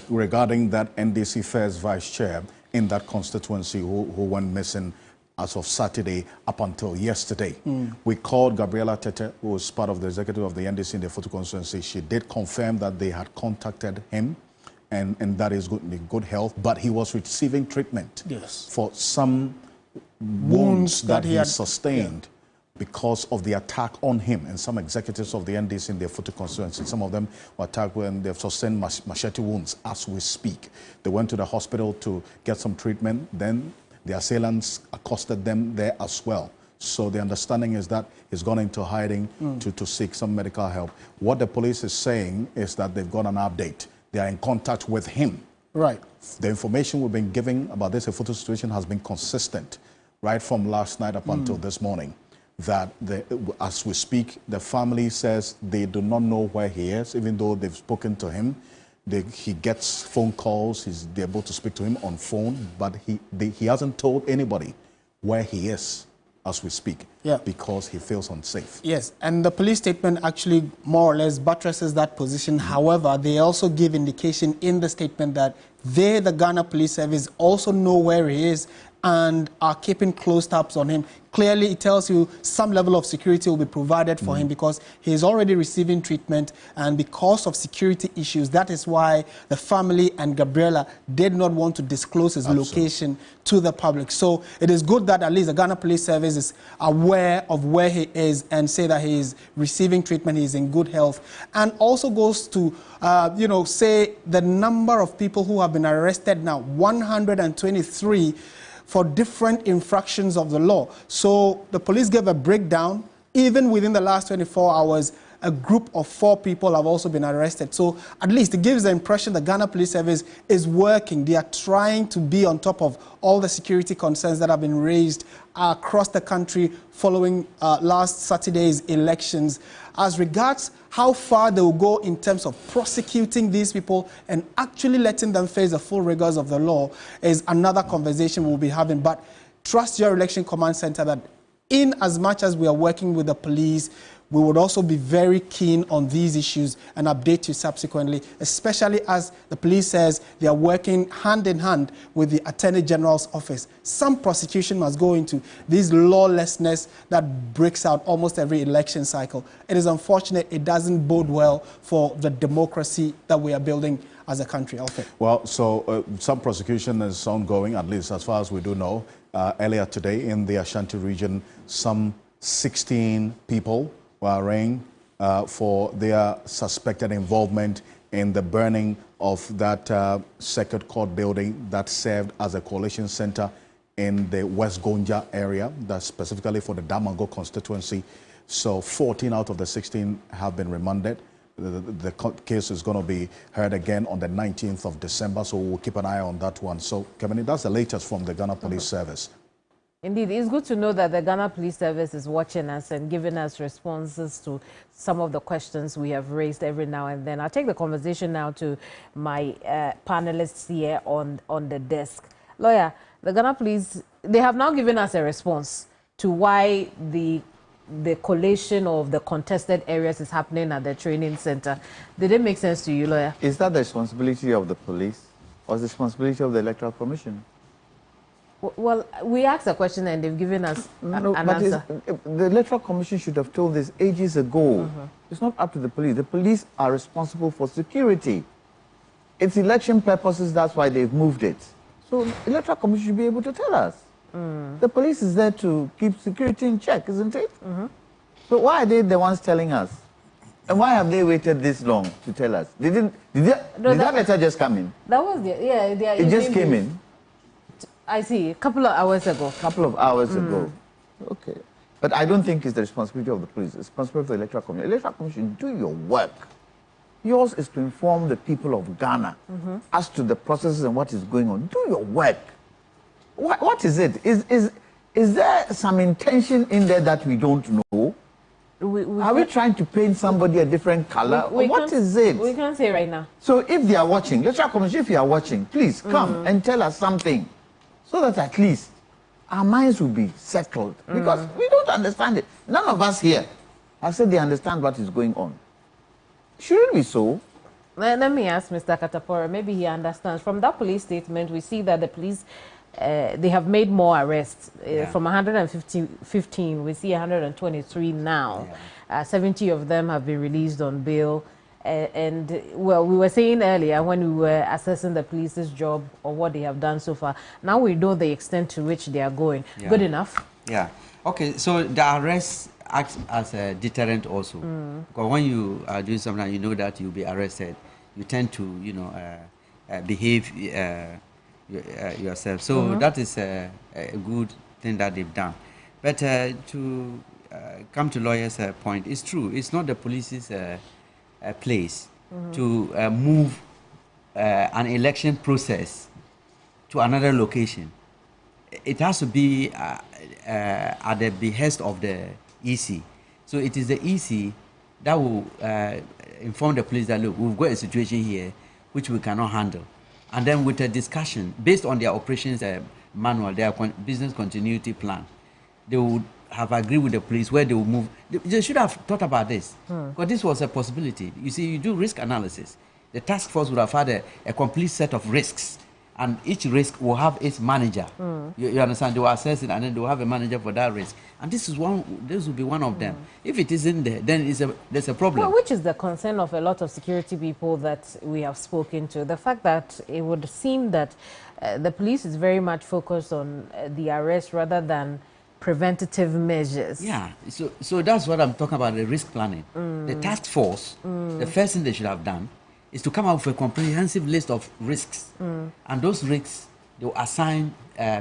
regarding that NDC first vice chair in that constituency who went missing as of Saturday up until yesterday. We called Gabriela Tete, who was part of the executive of the NDC in the Efutu constituency. She did confirm that they had contacted him and that is in good health, but he was receiving treatment for some wounds that he sustained because of the attack on him. And some executives of the NDC in their Efutu constituency, some of them were attacked when they've sustained machete wounds as we speak. They went to the hospital to get some treatment. Then the assailants accosted them there as well. So the understanding is that he's gone into hiding to seek some medical help. What the police is saying is that they've got an update. They are in contact with him. Right. The information we've been giving about this Efutu situation has been consistent right from last night up until this morning. That as we speak, the family says they do not know where he is, even though they've spoken to him. He gets phone calls, they're able to speak to him on phone, but he hasn't told anybody where he is as we speak because he feels unsafe. Yes, and the police statement actually more or less buttresses that position. However, they also give indication in the statement that they, the Ghana Police Service, also know where he is and are keeping close tabs on him. Clearly, it tells you some level of security will be provided for him because he is already receiving treatment, and because of security issues, that is why the family and Gabriela did not want to disclose his location to the public. So it is good that at least the Ghana Police Service is aware of where he is and say that he is receiving treatment, he is in good health, and also goes to, say the number of people who have been arrested now, 123 for different infractions of the law. So the police gave a breakdown. Even within the last 24 hours, a group of 4 people have also been arrested. So at least it gives the impression the Ghana Police Service is working. They are trying to be on top of all the security concerns that have been raised across the country following last Saturday's elections. As regards how far they will go in terms of prosecuting these people and actually letting them face the full rigors of the law is another conversation we'll be having. But trust your election command center that in as much as we are working with the police, we would also be very keen on these issues and update you subsequently, especially as the police says they are working hand in hand with the Attorney General's office. Some prosecution must go into this lawlessness that breaks out almost every election cycle. It is unfortunate. It doesn't bode well for the democracy that we are building as a country. Well, so some prosecution is ongoing, at least as far as we do know. Earlier today in the Ashanti region, some 16 people were arraigned for their suspected involvement in the burning of that circuit court building that served as a collation center in the West Gonja area, that's specifically for the Damango constituency. So 14 out of the 16 have been remanded. The case is going to be heard again on the 19th of December, so we'll keep an eye on that one. So, Kevin, that's the latest from the Ghana Police Service. Indeed, it's good to know that the Ghana Police Service is watching us and giving us responses to some of the questions we have raised every now and then. I'll take the conversation now to my panelists here on the desk. Lawyer, the Ghana Police, they have now given us a response to why the collation of the contested areas is happening at the training center. Did it make sense to you, lawyer? Is that the responsibility of the police or the responsibility of the Electoral Commission? Well, we asked a question and they've given us an answer. The Electoral Commission should have told this ages ago. It's not up to the police. The police are responsible for security. It's election purposes, that's why they've moved it. So the Electoral Commission should be able to tell us. The police is there to keep security in check, isn't it? So why are they the ones telling us? And why have they waited this long to tell us? Did that letter just come in? That was it just came in? I see, a couple of hours ago. Okay. But I don't think it's the responsibility of the police. It's the responsibility of the Electoral Commission. Electoral Commission, do your work. Yours is to inform the people of Ghana as to the processes and what is going on. Do your work. What is it? Is there some intention in there that we don't know? Are we trying to paint somebody a different color? What is it? We can't say right now. So if they are watching, Electoral Commission, if you are watching, please come and tell us something so that at least our minds will be settled. Because we don't understand it. None of us here have said they understand what is going on. Shouldn't it be so? Let me ask Mr. Katapora, maybe he understands. From that police statement, we see that the police they have made more arrests. From 115, we see 123 now. 70 of them have been released on bail. And well, we were saying earlier when we were assessing the police's job or what they have done so far, now we know the extent to which they are going. Good enough? Yeah. Okay, so the arrests act as a deterrent also. Because when you are doing something, you know that you'll be arrested. You tend to, behave yourself. So that is a good thing that they've done. But to come to lawyer's point, it's true. It's not the police's place to move an election process to another location. It has to be at the behest of the EC. So it is the EC that will inform the police that, look, we've got a situation here which we cannot handle. And then with a discussion, based on their operations manual, their business continuity plan, they would have agreed with the police where they will move. They should have thought about this, because this was a possibility. You see, you do risk analysis. The task force would have had a complete set of risks, and each risk will have its manager. You understand? They will assess it, and then they will have a manager for that risk. And this will be one of them. If it isn't there, then there's a problem. Well, which is the concern of a lot of security people that we have spoken to. The fact that it would seem that the police is very much focused on the arrest rather than preventative measures. Yeah, so that's what I'm talking about, the risk planning. The task force, the first thing they should have done is to come up with a comprehensive list of risks. And those risks, they will assign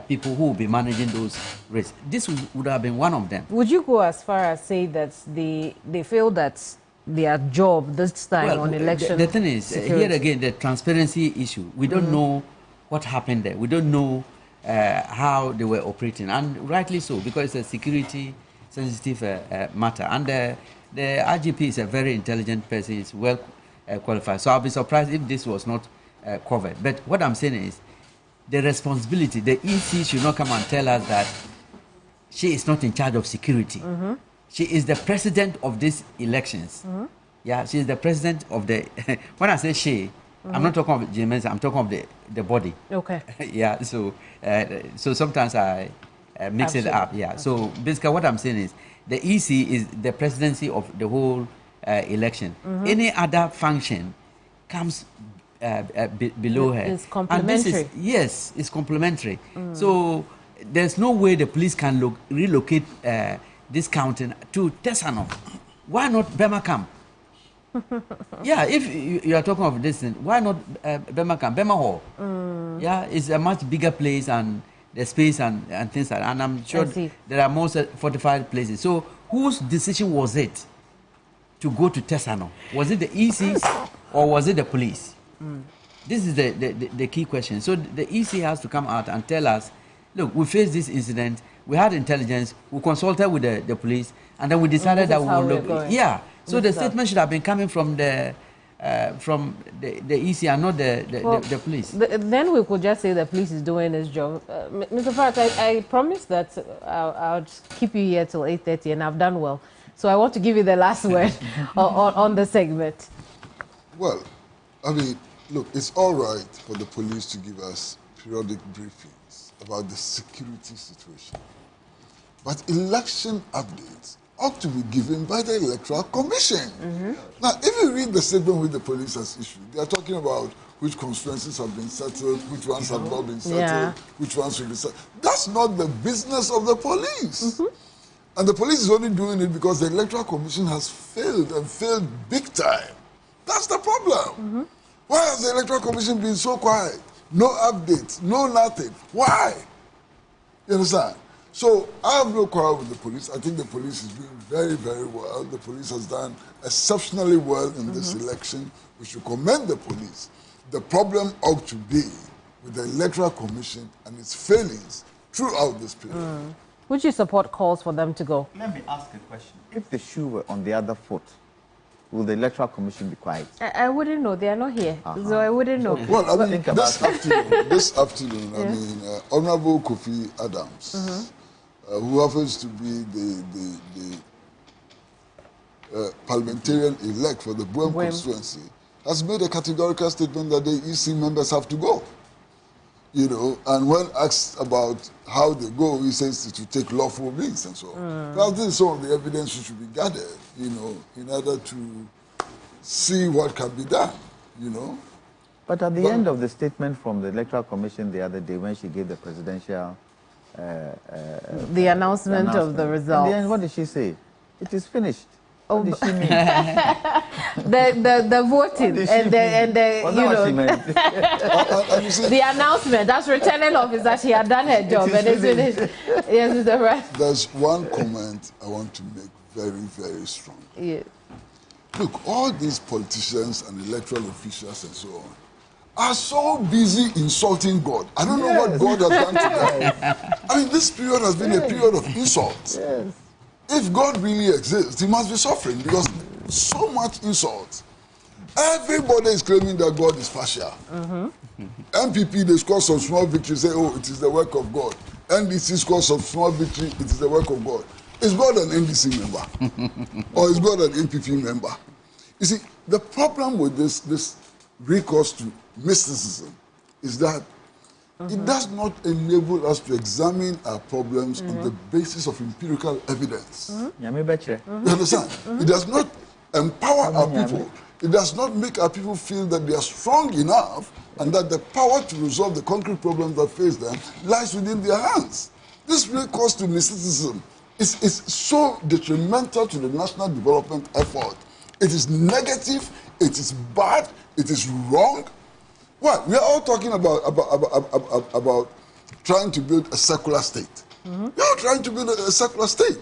people who will be managing those risks. This would have been one of them. Would you go as far as say that they feel that their job this time on election the thing is, security? here again, the transparency issue. We don't know what happened there. We don't know how they were operating, and rightly so, because it's a security sensitive matter. And the IGP is a very intelligent person, is well qualified. So I'll be surprised if this was not covered. But what I'm saying is, the responsibility, the EC should not come and tell us that she is not in charge of security. She is the president of these elections. Yeah, she is the president of the, when I say she, I'm not talking of GMS, I'm talking of the body. Okay. Yeah, so sometimes I mix it up. Yeah, so basically what I'm saying is the EC is the presidency of the whole election. Any other function comes below her. It's complementary. Yes, it's complementary. So there's no way the police can relocate this counting to Tesano. Why not Bema Camp? Yeah, if you are talking of this, why not Bema Camp, Bema Hall? Yeah, it's a much bigger place and the space and things like that. And I'm sure there are more fortified places. So whose decision was it to go to Tesano? Was it the ECs or was it the police? This is the key question. So the EC has to come out and tell us, look, we faced this incident, we had intelligence, we consulted with the police, and then we decided that we will look. Yeah. So the statement should have been coming from the EC and not the police. Then we could just say the police is doing its job. Mr. Farrat, I promised that I'll keep you here till 8:30, and I've done well. So I want to give you the last word on the segment. Well, I mean, look, it's all right for the police to give us periodic briefings about the security situation. But election updates ought to be given by the Electoral Commission. Now, if you read the statement which the police has issued, they are talking about which constituencies have been settled, which ones have not been settled, which ones will be settled. That's not the business of the police. And the police is only doing it because the Electoral Commission has failed and failed big time. That's the problem. Why has the Electoral Commission been so quiet? No updates, no nothing. Why? You understand? So I have no quarrel with the police. I think the police is doing very, very well. The police has done exceptionally well in this election. We should commend the police. The problem ought to be with the Electoral Commission and its failings throughout this period. Would you support calls for them to go? Let me ask a question. If the shoe were on the other foot, will the Electoral Commission be quiet? I wouldn't know. They are not here. So I wouldn't know. Well, I mean, this afternoon, I mean, Honorable Kofi Adams, who happens to be the parliamentarian-elect for the Buem constituency, has made a categorical statement that the EC members have to go. You know, and when asked about how they go, he says to take lawful means and so on. Well, this is some of the evidence which should be gathered, you know, in order to see what can be done, you know. But at the end of the statement from the Electoral Commission the other day, when she gave the presidential... the announcement of the results. In the end, what did she say? It is finished. What did she mean? the voting and the you know the announcement. That's returning officer. She had done her job and it's finished. Yes, it's the rest. There's one comment I want to make very, very strong. Yes. Look, all these politicians and electoral officials and so on are so busy insulting God. I don't know what God has done to them. I mean, this period has been a period of insults. If God really exists, he must be suffering because so much insult. Everybody is claiming that God is partial. MPP, they score some small victory, say, oh, it is the work of God. NDC scores some small victory, it is the work of God. Is God an NDC member? Or is God an MPP member? You see, the problem with this recourse to mysticism is that it does not enable us to examine our problems on the basis of empirical evidence. You understand? It does not empower our people. It does not make our people feel that they are strong enough and that the power to resolve the concrete problems that face them lies within their hands. This recourse to mysticism is so detrimental to the national development effort. It is negative, it is bad, it is wrong. What? We are all talking about trying to build a secular state. We are all trying to build a secular state.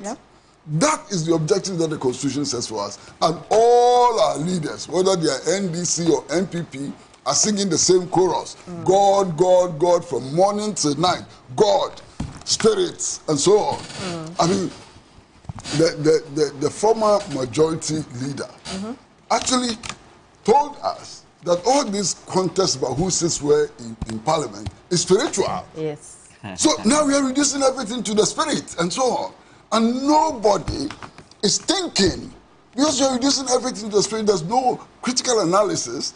That is the objective that the Constitution says for us. And all our leaders, whether they are NDC or MPP, are singing the same chorus. God, God, God, from morning to night. God, spirits, and so on. I mean, the former majority leader actually told us that all this contest about who sits where in Parliament is spiritual. Yes. So now we are reducing everything to the spirit and so on. And nobody is thinking. Because you are reducing everything to the spirit, there's no critical analysis.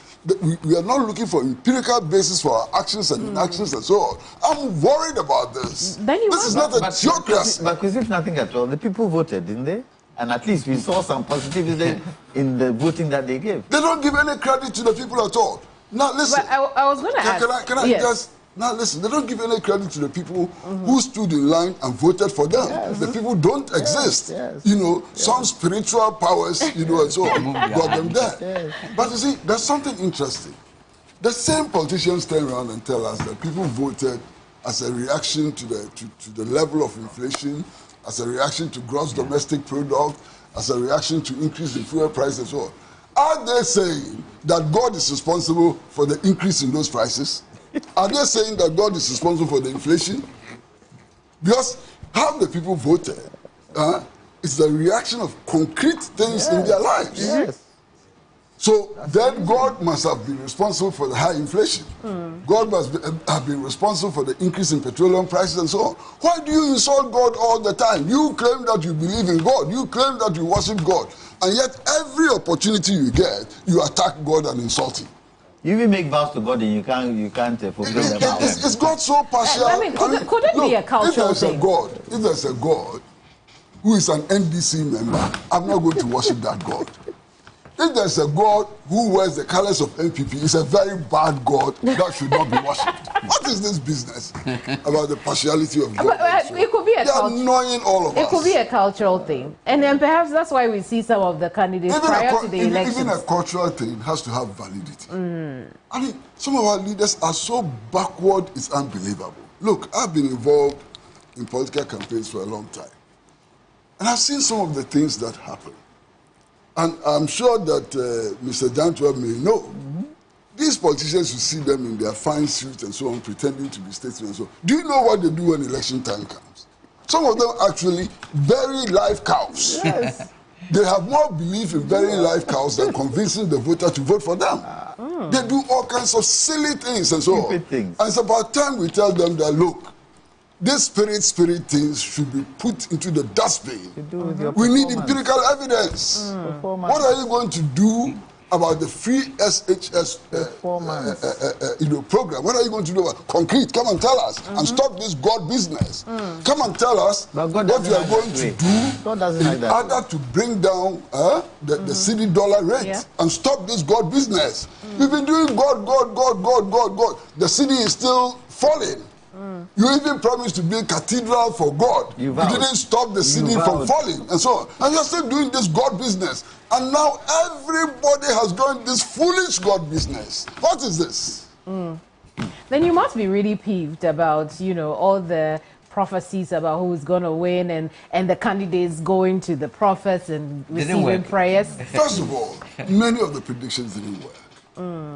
We are not looking for empirical basis for our actions and inactions and so on. I'm worried about this. This is not a theocracy. But if nothing at all, the people voted, didn't they? And at least we saw some positivism in the voting that they gave. They don't give any credit to the people at all. Now listen. But I was going to ask. Can I just Now listen, they don't give any credit to the people who stood in line and voted for them. Yes. The people don't exist. Yes. You know, some spiritual powers, you know, and so on, got them there. Yes. But you see, there's something interesting. The same politicians turn around and tell us that people voted as a reaction to the level of inflation, as a reaction to gross domestic product, as a reaction to increase in fuel prices and so on. Are they saying that God is responsible for the increase in those prices? Are they saying that God is responsible for the inflation? Because how the people voted is the reaction of concrete things in their lives. Yes. So then God must have been responsible for the high inflation. God must have been responsible for the increase in petroleum prices and so on. Why do you insult God all the time? You claim that you believe in God. You claim that you worship God. And yet every opportunity you get, you attack God and insult him. You even make vows to God and you can't fulfill them. Is God so partial? I mean, could it be a cultural thing? If there's a God who is an NDC member, I'm not going to worship that God. If there's a God who wears the colors of NPP, it's a very bad God that should not be worshipped. What is this business about the partiality of God? It could be a annoying all of us. It could be a cultural thing. And then perhaps that's why we see some of the candidates prior to the election. Even a cultural thing has to have validity. I mean, some of our leaders are so backward, it's unbelievable. Look, I've been involved in political campaigns for a long time. And I've seen some of the things that happen. And I'm sure that Mr. Dantua may know. These politicians, you see them in their fine suits and so on, pretending to be statesmen and so on. Do you know what they do when election time comes? Some of them actually bury live cows. Yes. They have more belief in burying live cows than convincing the voter to vote for them. They do all kinds of silly things and so on. And it's about time we tell them that, look, these spirit things should be put into the dustbin. We need empirical evidence. What are you going to do about the free SHS program? What are you going to do about concrete? Come and tell us and stop this God business. Come and tell us what you are going to do in order to bring down the city dollar rate and stop this God business. We've been doing God. The city is still falling. You even promised to build cathedral for God. You didn't stop the city from falling and so on. And you're still doing this God business. And now everybody has joined this foolish God business. What is this? Then you must be really peeved about, you know, all the prophecies about who's going to win and the candidates going to the prophets and receiving prayers. First of all, many of the predictions didn't work.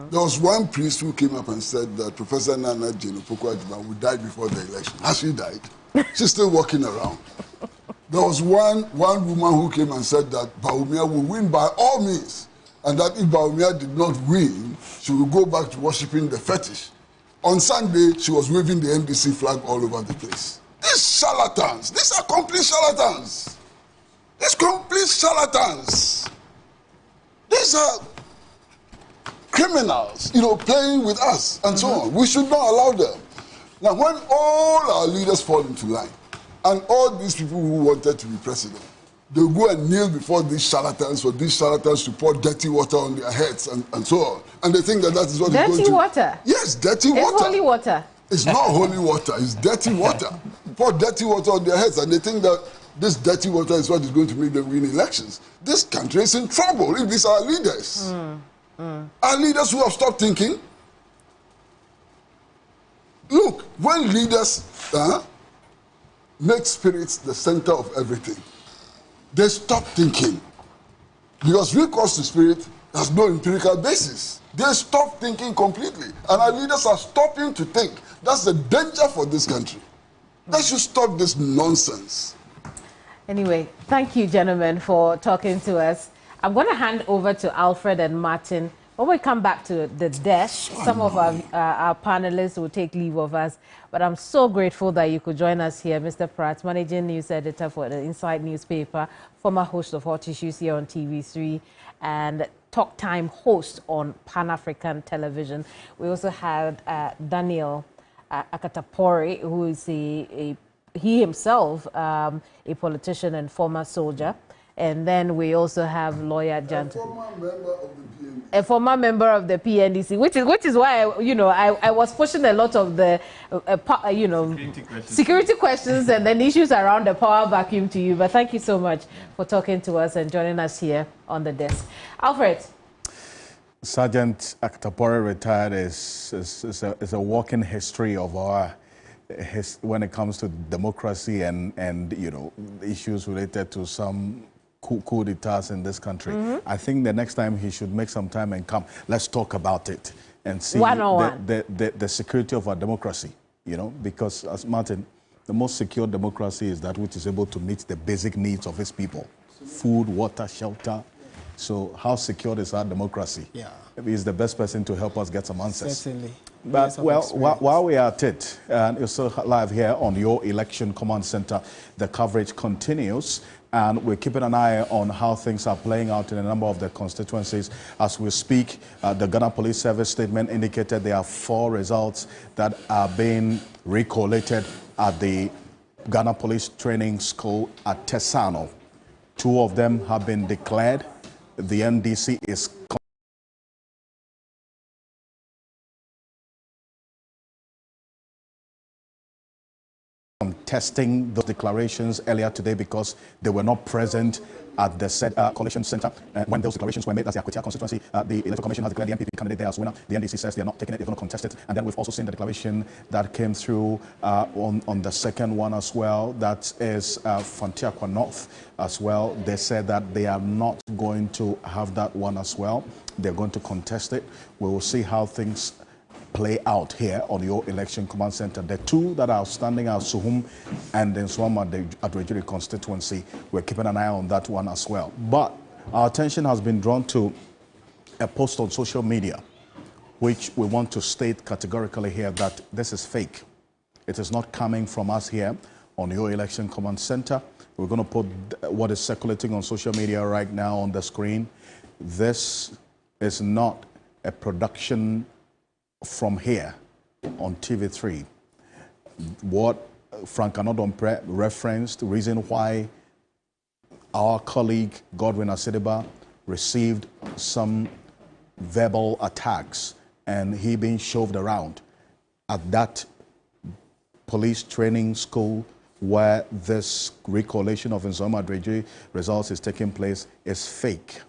There was one priest who came up and said that Professor Nana Jane-Opoku-Agyemang would die before the election. Has she died? She's still walking around. There was one woman who came and said that Bawumia will win by all means, and that if Bawumia did not win, she will go back to worshipping the fetish. On Sunday, she was waving the NDC flag all over the place. These charlatans, these are complete charlatans. These complete charlatans. These are criminals, you know, playing with us and so on. We should not allow them. Now, when all our leaders fall into line, and all these people who wanted to be president, they'll go and kneel before these charlatans for these charlatans to pour dirty water on their heads and so on. And they think that that is what they're going to... Dirty water? Yes, dirty water. It's holy water. It's not holy water, it's dirty water. Pour dirty water on their heads, and they think that this dirty water is what is going to make them win elections. This country is in trouble if these are our leaders. Our leaders who have stopped thinking. Look, when leaders make spirits the center of everything, they stop thinking. Because recourse to spirit has no empirical basis. They stop thinking completely. And our leaders are stopping to think. That's the danger for this country. They should stop this nonsense. Anyway, thank you, gentlemen, for talking to us. I'm going to hand over to Alfred and Martin. When we come back to the desk, some of our panelists will take leave of us. But I'm so grateful that you could join us here. Mr. Pratt, Managing News Editor for the Inside newspaper, former host of Hot Issues here on TV3, and Talk Time host on Pan-African Television. We also had Daniel Akatapori, who is he himself a politician and former soldier. And then we also have lawyer Jant, A former member of the PNDC. a former member of the PNDC, which is why I was pushing a lot of the security questions and then issues around the power vacuum to you. But thank you so much for talking to us and joining us here on the desk. Alfred. Sergeant Akatapore retired is a walking history of our when it comes to democracy and issues related to some coup d'etats in this country. I think the next time he should make some time and come. Let's talk about it and see the security of our democracy. Because as Martin, the most secure democracy is that which is able to meet the basic needs of its people: food, water, shelter. So how secure is our democracy? Yeah, he's the best person to help us get some answers. Certainly. But while we are at it, and you're still live here on your election command center, the coverage continues. And we're keeping an eye on how things are playing out in a number of the constituencies. As we speak, the Ghana Police Service statement indicated there are 4 results that are being recollated at the Ghana Police Training School at Tesano. 2 of them have been declared. The NDC is contesting those declarations earlier today because they were not present at the said Collation Center when those declarations were made. That's the Aquia constituency. The Electoral Commission has declared the NPP candidate there as winner. The NDC says they're not taking it, they're going to contest it. And then we've also seen the declaration that came through on the second one as well. That is Fantia North as well. They said that they are not going to have that one as well. They're going to contest it. We will see how things play out here on your election command center. The 2 that are standing are Suhum and then Suhum at rhetoric constituency. We're keeping an eye on that one as well. But our attention has been drawn to a post on social media, which we want to state categorically here that this is fake. It is not coming from us here on your election command center. We're going to put what is circulating on social media right now on the screen. This is not a production from here on TV3. What Frank Anodompre referenced, the reason why our colleague Godwin Asediba received some verbal attacks and he being shoved around at that police training school where this recollation of Inzoma results is taking place is fake.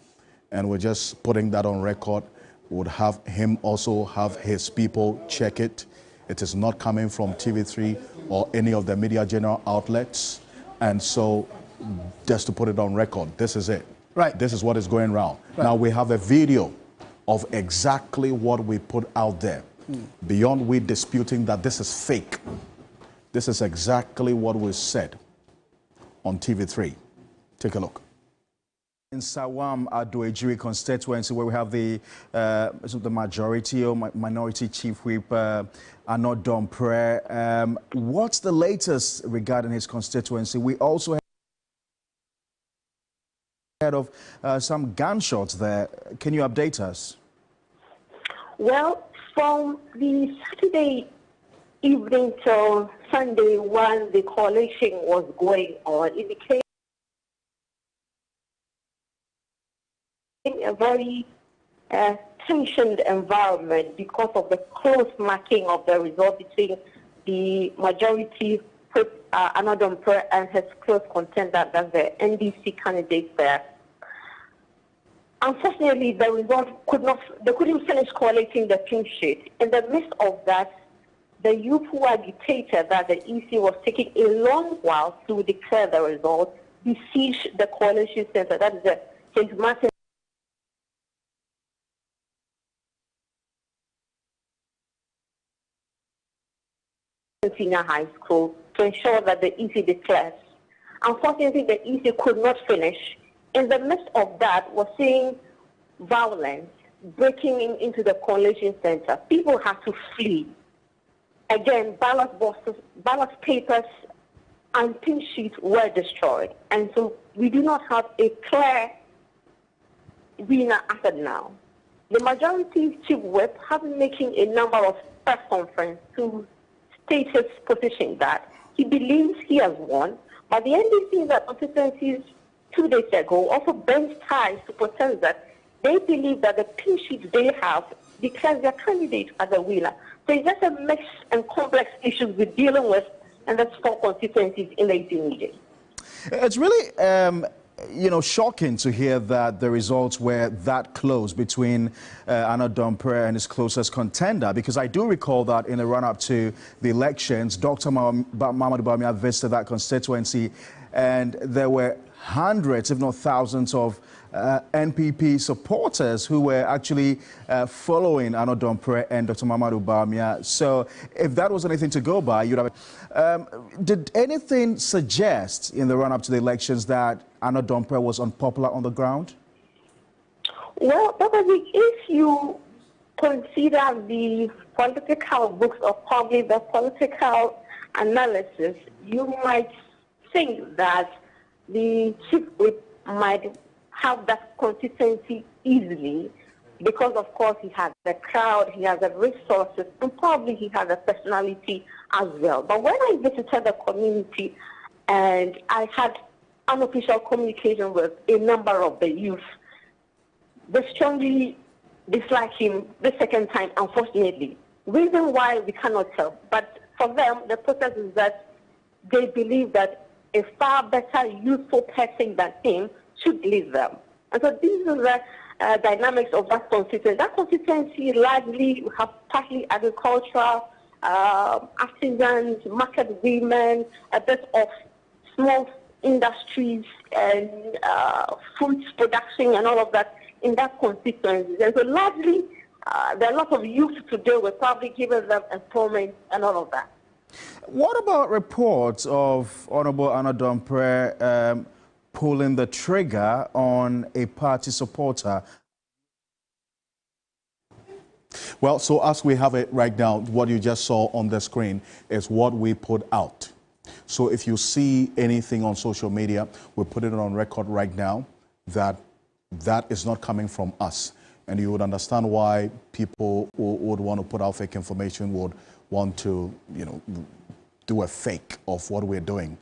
And we're just putting that on record. Would have him also have his people check it. It is not coming from TV3 or any of the media general outlets. And so just to put it on record, this is it. Right. This is what is going around. Right. Now we have a video of exactly what we put out there. Beyond we disputing that this is fake. This is exactly what we said on TV3. Take a look. In Sawam Adoejiri constituency, where we have the majority or minority chief whip, Anodompre. What's the latest regarding his constituency? We also heard of some gunshots there. Can you update us? Well, from the Saturday evening till Sunday, when the coalition was going on, it became a very tensioned environment because of the close marking of the result between the majority Anodompre and his close contender, that's the NDC candidate there. Unfortunately, the result they couldn't finish collating the clean sheet. In the midst of that, the youthful agitator that the EC was taking a long while to declare the result besieged the coalition center, that is the St. Martin Senior High School to ensure that the EC declares. Unfortunately, the EC could not finish. In the midst of that, we're seeing violence breaking into the coalition center. People had to flee. Again, ballot boxes, ballot papers, and pin sheets were destroyed. And so we do not have a clear winner as of now. The majority chief whip has been making a number of press conferences to state his position that he believes he has won, but the NDC is that constituencies 2 days ago also bent ties to protest that they believe that the pin sheet they have declares their candidate as a winner. So it's just a mixed and complex issues we're dealing with, and that's 4 constituencies in the Eastern region. It's really, shocking to hear that the results were that close between Ayano Dompreh and his closest contender, because I do recall that in the run-up to the elections, Dr. Mahamudu Bawumia visited that constituency, and there were hundreds, if not thousands, of NPP supporters who were actually following Ayano Dompreh and Dr. Mahamudu Bawumia. So if that was anything to go by, you'd have... did anything suggest in the run-up to the elections that Ayano Dompreh was unpopular on the ground? Well, probably if you consider the political books or probably the political analysis, you might think that the chief whip might have that consistency easily because, of course, he has the crowd, he has the resources, and probably he has a personality as well. But when I visited the community and I had unofficial communication with a number of the youth, they strongly dislike him the second time, unfortunately. Reason why we cannot tell, but for them, the process is that they believe that a far better, youthful person than him should lead them. And so this is the dynamics of that constituency. That constituency largely have partly agricultural, artisans, market women, a bit of small industries and food production and all of that in that constituency. And so largely, there are a lot of youth to deal with, probably giving them employment and all of that. What about reports of Honorable Ayano Dompreh pulling the trigger on a party supporter? Well, so as we have it right now, what you just saw on the screen is what we put out. So if you see anything on social media, we put it on record right now that that is not coming from us. And you would understand why people who would want to put out fake information would want to, do a fake of what we're doing.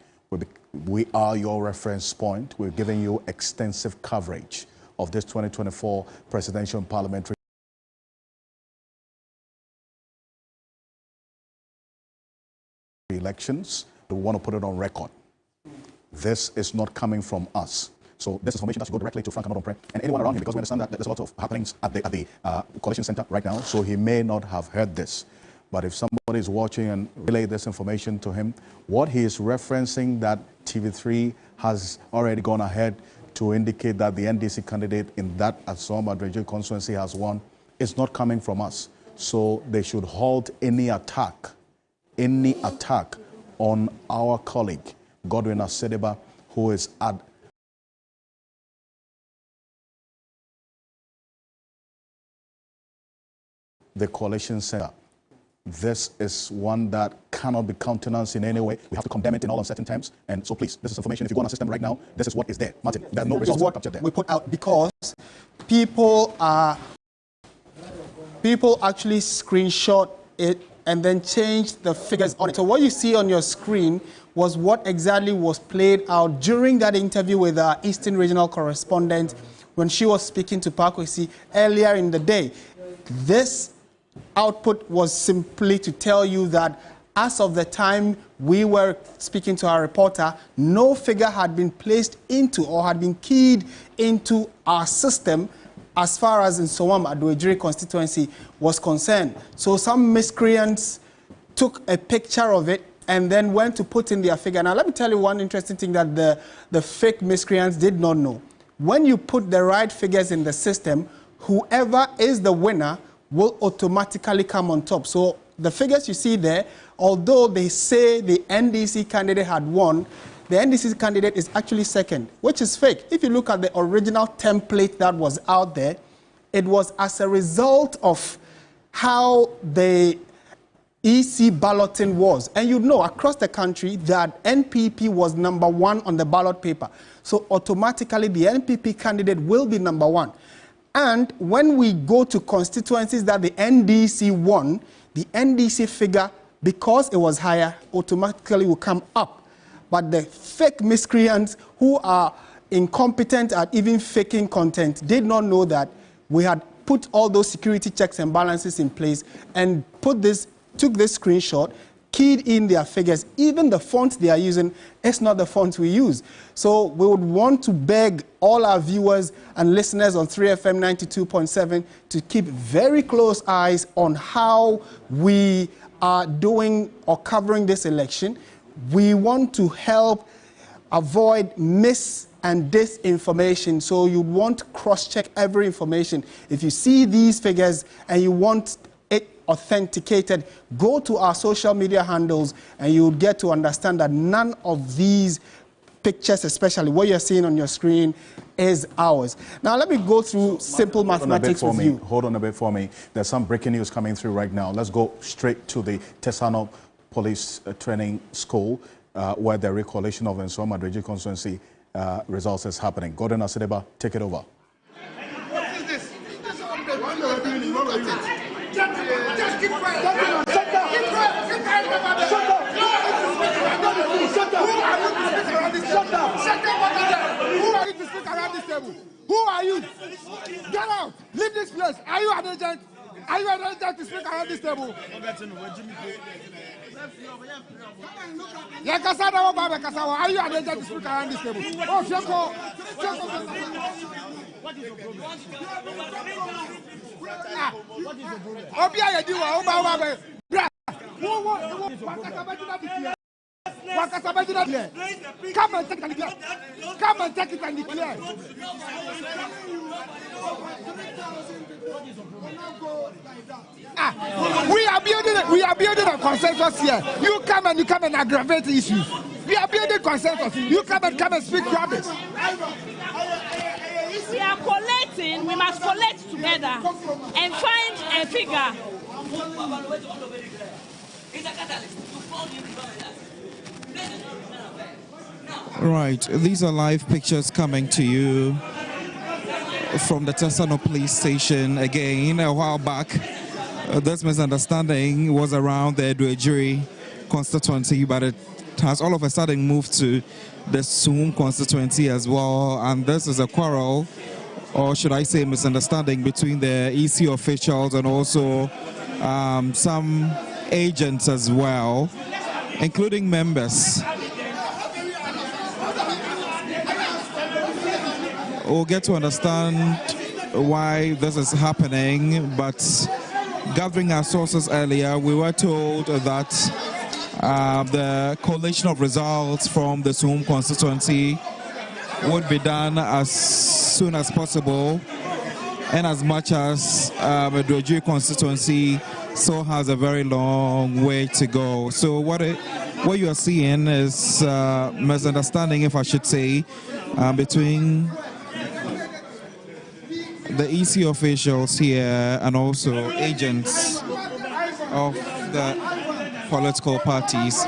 We are your reference point. We're giving you extensive coverage of this 2024 presidential and parliamentary elections. We want to put it on record. This is not coming from us. So this information has to go directly to Frank Ayano Dompreh and anyone around him, because we understand that there's a lot of happenings at the Collation Center right now, so he may not have heard this. But if somebody is watching and relay this information to him, what he is referencing that TV3 has already gone ahead to indicate that the NDC candidate in that Suhum Adreju constituency has won is not coming from us. So they should halt any attack on our colleague, Godwin Asedeba, who is at the Collation Center. This is one that cannot be countenanced in any way. We have to condemn it in all uncertain terms. And so please, this is information. If you go on our system right now, this is what is there. Martin, there's no results captured there. We put out because people actually screenshot it and then change the figures on it. So what you see on your screen was what exactly was played out during that interview with our Eastern Regional correspondent when she was speaking to Pakwesi earlier in the day. This output was simply to tell you that as of the time we were speaking to our reporter, no figure had been placed into or had been keyed into our system as far as in Suhum Adreju constituency was concerned. So some miscreants took a picture of it and then went to put in their figure. Now let me tell you one interesting thing that the fake miscreants did not know. When you put the right figures in the system, whoever is the winner will automatically come on top. So the figures you see there, although they say the NDC candidate had won, the NDC candidate is actually second, which is fake. If you look at the original template that was out there, it was as a result of how the EC balloting was. And you know across the country that NPP was #1 on the ballot paper. So automatically the NPP candidate will be #1. And when we go to constituencies that the NDC won, the NDC figure, because it was higher, automatically will come up. But the fake miscreants who are incompetent at even faking content, did not know that we had put all those security checks and balances in place and took this screenshot, keyed in their figures. Even the font they are using is not the font we use. So we would want to beg all our viewers and listeners on 3FM 92.7 to keep very close eyes on how we are doing or covering this election. We want to help avoid mis and disinformation, so you want to cross-check every information. If you see these figures and you want it authenticated, go to our social media handles and you'll get to understand that none of these pictures, especially what you're seeing on your screen, is ours. Now let me go through simple mathematics with you. Hold on a bit for me. There's some breaking news coming through right now. Let's go straight to the Tesano Police Training School, where the recollation of Ayano constituency results is happening. Gordon Asideba, take it over. What is this? Just keep quiet. Shut up. Shut up. Who are you to speak around this table? Who are you? Get out. Leave this place. Are you an agent? Are you an agent to speak around this table? Are you an agent to speak around this table? Oh, Sheko. What is your problem? What is your problem? Come and take it and declare. Come and take it and declare. We are building a consensus here. You come and aggravate issues. We are building consensus. You come and speak rubbish. We are collating. We must collate together and find a figure. Right, these are live pictures coming to you from the Tesano police station. Again, a while back, this misunderstanding was around the Edo-Ejiri constituency, but it has all of a sudden moved to the Suhum constituency as well. And this is a quarrel, or should I say misunderstanding, between the EC officials and also some agents as well, including members. We'll get to understand why this is happening, but gathering our sources earlier, we were told that the collation of results from the Suhum constituency would be done as soon as possible, and as much as the Edo-Ejiri constituency still has a very long way to go. So what you are seeing is misunderstanding, if I should say, between the EC officials here and also agents of the political parties.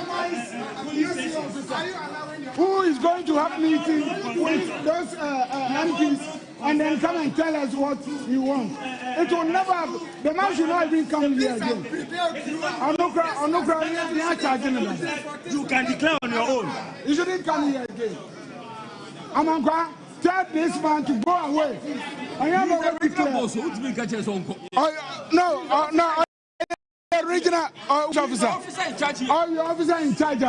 Who is going to have meeting with those MPs and then come and tell us what you want? It will never happen. The man should not even come here again. You can declare on your own. You shouldn't come here again. Tell this man to go away. I am already clear. No. The regional officer. Oh, your officer in charge. He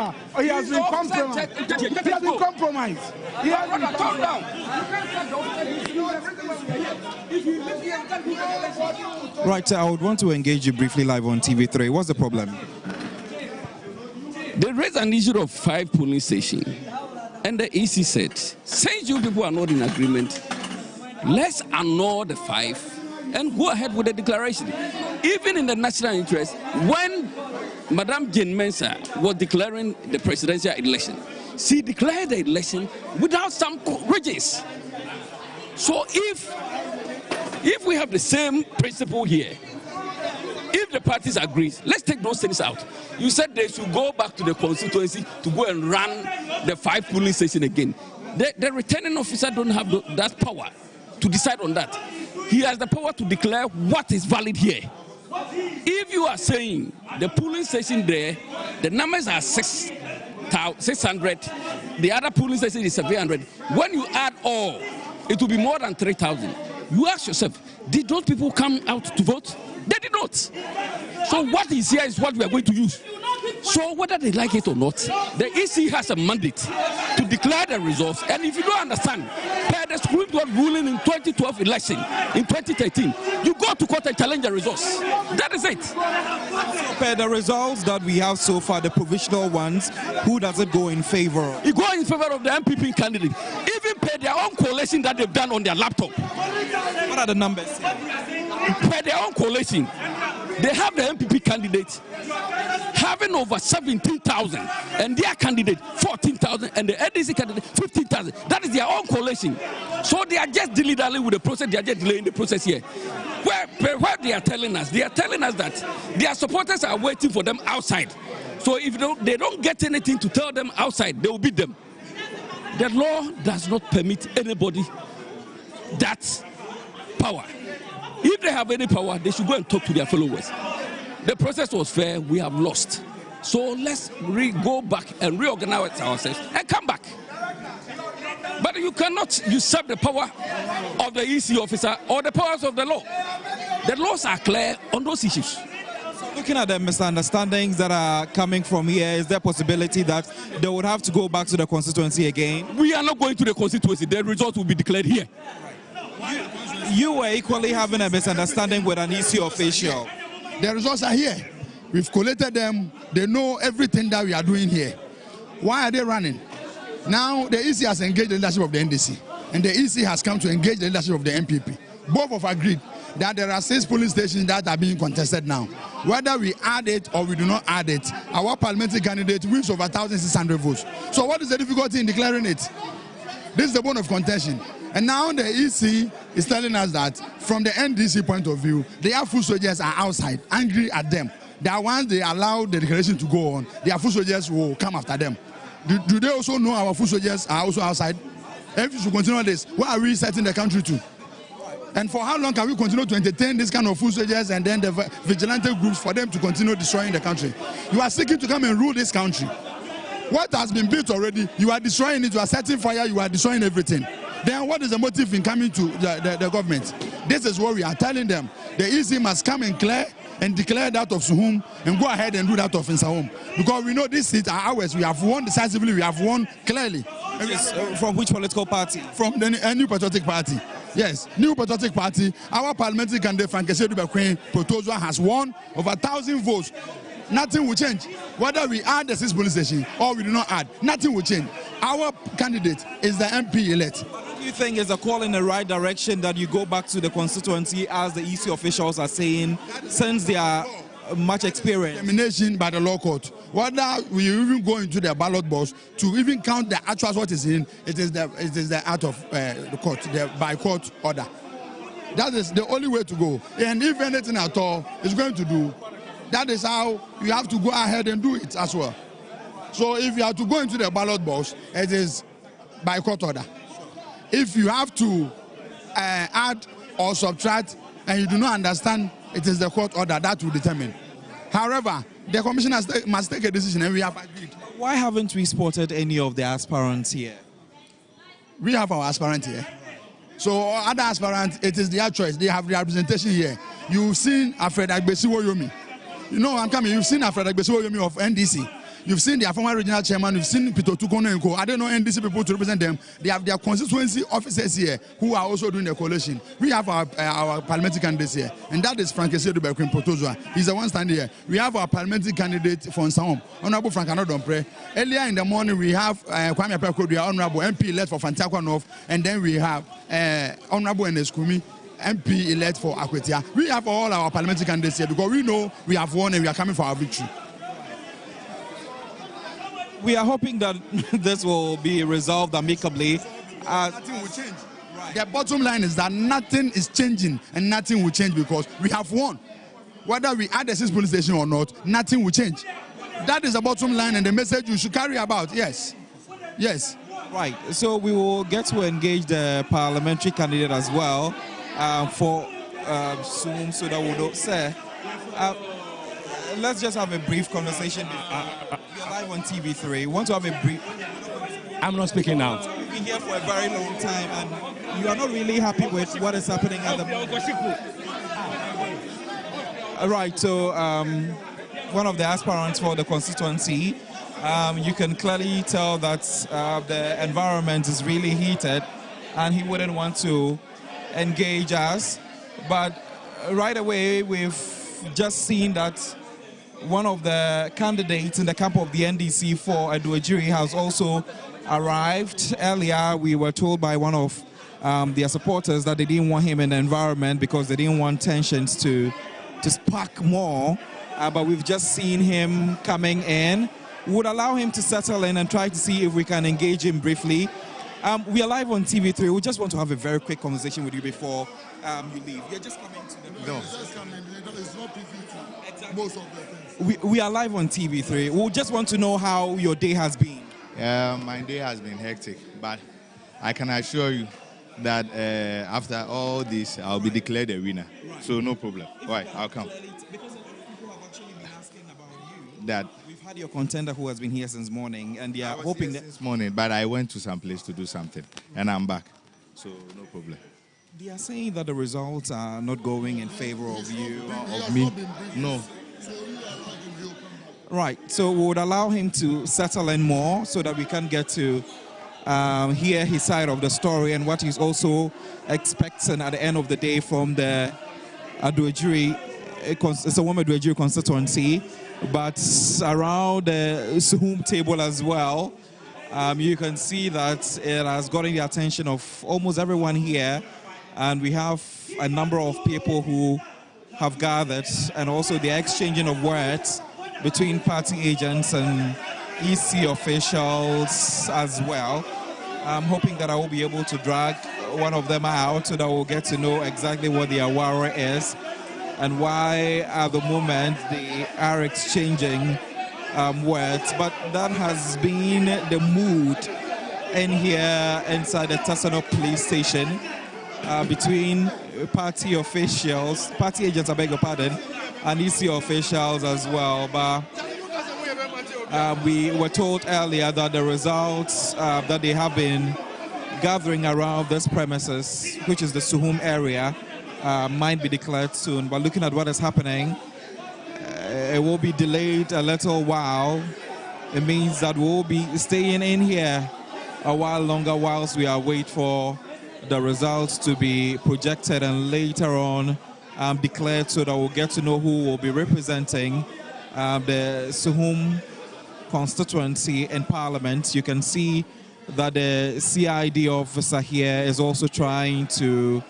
has been compromised. He has been compromised. He has been compromised. Right, I would want to engage you briefly live on TV3. What's the problem? They raised an issue of 5 polling stations. And the EC said, since you people are not in agreement, let's annul the 5 and go ahead with the declaration. Even in the national interest, when Madame Jane Mensah was declaring the presidential election, she declared the election without some ridges. So if we have the same principle here, if the parties agree, let's take those things out. You said they should go back to the constituency to go and run the 5 polling stations again. The returning officer don't have that power to decide on that. He has the power to declare what is valid here. If you are saying the polling station there, the numbers are 6,000 600. The other polling station is 700. When you add all, it will be more than 3,000. You ask yourself, did those people come out to vote? They did not. So what is here is what we are going to use. So whether they like it or not, the EC has a mandate to declare the results. And if you don't understand, per the Supreme Court ruling in 2012 election, in 2013, you go to court and challenge the results. That is it. Per the results that we have so far, the provisional ones, who does it go in favor? It goes in favor of the MPP candidate. Even per their own collation that they've done on their laptop. What are the numbers? Per their own collation, they have the MPP candidate having over 17,000 and their candidate 14,000 and the NDC candidate 15,000. That is their own collation. So they are just dilly-dallying with the process. They are just delaying the process here. Where they are telling us that their supporters are waiting for them outside. So if they don't get anything to tell them outside, they will beat them. The law does not permit anybody that power. If they have any power, they should go and talk to their followers. The process was fair, we have lost. So let's go back and reorganize ourselves and come back. But you cannot usurp the power of the EC officer or the powers of the law. The laws are clear on those issues. Looking at the misunderstandings that are coming from here, is there a possibility that they would have to go back to the constituency again? We are not going to the constituency. The results will be declared here. You were equally having a misunderstanding with an EC official. The results are here. We've collated them. They know everything that we are doing here. Why are they running? Now the EC has engaged the leadership of the NDC, and the EC has come to engage the leadership of the MPP. Both have agreed that there are 6 polling stations that are being contested now. Whether we add it or we do not add it, our parliamentary candidate wins over 1,600 votes. So what is the difficulty in declaring it? This is the bone of contention. And now the EC is telling us that from the NDC point of view, their foot soldiers are outside, angry at them. That once they allow the declaration to go on, their foot soldiers will come after them. Do they also know our foot soldiers are also outside? If we should continue this, where are we setting the country to? And for how long can we continue to entertain this kind of foot soldiers and then the vigilante groups for them to continue destroying the country? You are seeking to come and rule this country. What has been built already, you are destroying it, you are setting fire, you are destroying everything. Then what is the motive in coming to the government? This is what we are telling them. The EC must come and declare that of Suhum and go ahead and do that of Suhum. Because we know these seats are ours. We have won decisively, we have won clearly. From which political party? From the New Patriotic Party. Yes, New Patriotic Party. Our parliamentary candidate, Fantia North, Protozoa, has won over 1,000 votes. Nothing will change. Whether we add the 6 polling stations or we do not add, nothing will change. Our candidate is the MP elect. Do you think it's a call in the right direction that you go back to the constituency, as the EC officials are saying, since they are much experienced? Determination by the law court. Whether we even go into the ballot box to even count the actual what is in, it is the act of the court, the by court order. That is the only way to go. And if anything at all is going to do, that is how you have to go ahead and do it as well. So if you have to go into the ballot box, it is by court order. If you have to add or subtract and you do not understand, it is the court order that will determine. However, the commissioner must take a decision, and we have agreed. Why haven't we spotted any of the aspirants here? We have our aspirant here. So other aspirants, it is their choice. They have representation here. You've seen Alfred Agbesiwoyomi. You know, I'm coming. You've seen Alfred Agbesiwoyomi of NDC. You've seen their former regional chairman. You've seen Peter Tukono and Co. I don't know NDC people to represent them. They have their constituency officers here who are also doing the coalition. We have our parliamentary candidates here, and that is Fantia North. He's the one standing here. We have our parliamentary candidate for Suhum, Honorable Frank Anodompre. Earlier in the morning, we have Kwame Apekodua, Honorable MP elect for Fantia North, and then we have Honorable Neskumi, MP elect for Aquia. We have all our parliamentary candidates here because we know we have won and we are coming for our victory. We are hoping that this will be resolved amicably. Nothing will change. Right. The bottom line is that nothing is changing and nothing will change because we have won. Whether we add the 6 police station or not, nothing will change. That is the bottom line and the message you should carry about. Yes. Yes. Right. So we will get to engage the parliamentary candidate as well for Suhum, so that we don't say. let's just have a brief conversation. You're live on TV3. We want to have a brief... I'm not speaking now. You've been here for a very long time and you are not really happy with what is happening at the moment. Right, so one of the aspirants for the constituency, you can clearly tell that the environment is really heated and he wouldn't want to engage us. But right away, we've just seen that one of the candidates in the camp of the NDC for Aduajiri has also arrived. Earlier, we were told by one of their supporters that they didn't want him in the environment because they didn't want tensions to spark more. But we've just seen him coming in. We would allow him to settle in and try to see if we can engage him briefly. We are live on TV3. We just want to have a very quick conversation with you before you leave. You're just coming to the... No. It's not PVT, most of the things. We are live on TV3. We just want to know how your day has been. My day has been hectic, but I can assure you that after all this, I'll be declared a winner. Right. So no problem. Right, I'll come. Because a lot of people have actually been asking about you. That we've had your contender who has been here since morning, and they are hoping that this morning, but I went to some place to do something, and I'm back. So no problem. They are saying that the results are not going in favor of you. Of me? No. Right, so we would allow him to settle in more so that we can get to hear his side of the story and what he's also expecting at the end of the day from the Aduajiri constituency, but around the Suhum table as well. You can see that it has gotten the attention of almost everyone here, and we have a number of people who have gathered, and also the exchanging of words between party agents and EC officials as well. I'm hoping that I will be able to drag one of them out so that we'll get to know exactly what the Awara is and why at the moment they are exchanging words. But that has been the mood in here inside the Tassanok police station between party officials, party agents, I beg your pardon, and EC officials as well. But we were told earlier that the results that they have been gathering around this premises, which is the Suhum area, might be declared soon. But looking at what is happening, it will be delayed a little while. It means that we'll be staying in here a while longer whilst we await for the results to be projected and later on declared, so that we'll get to know who will be representing the Suhum constituency in Parliament. You can see that the CID officer here is also trying to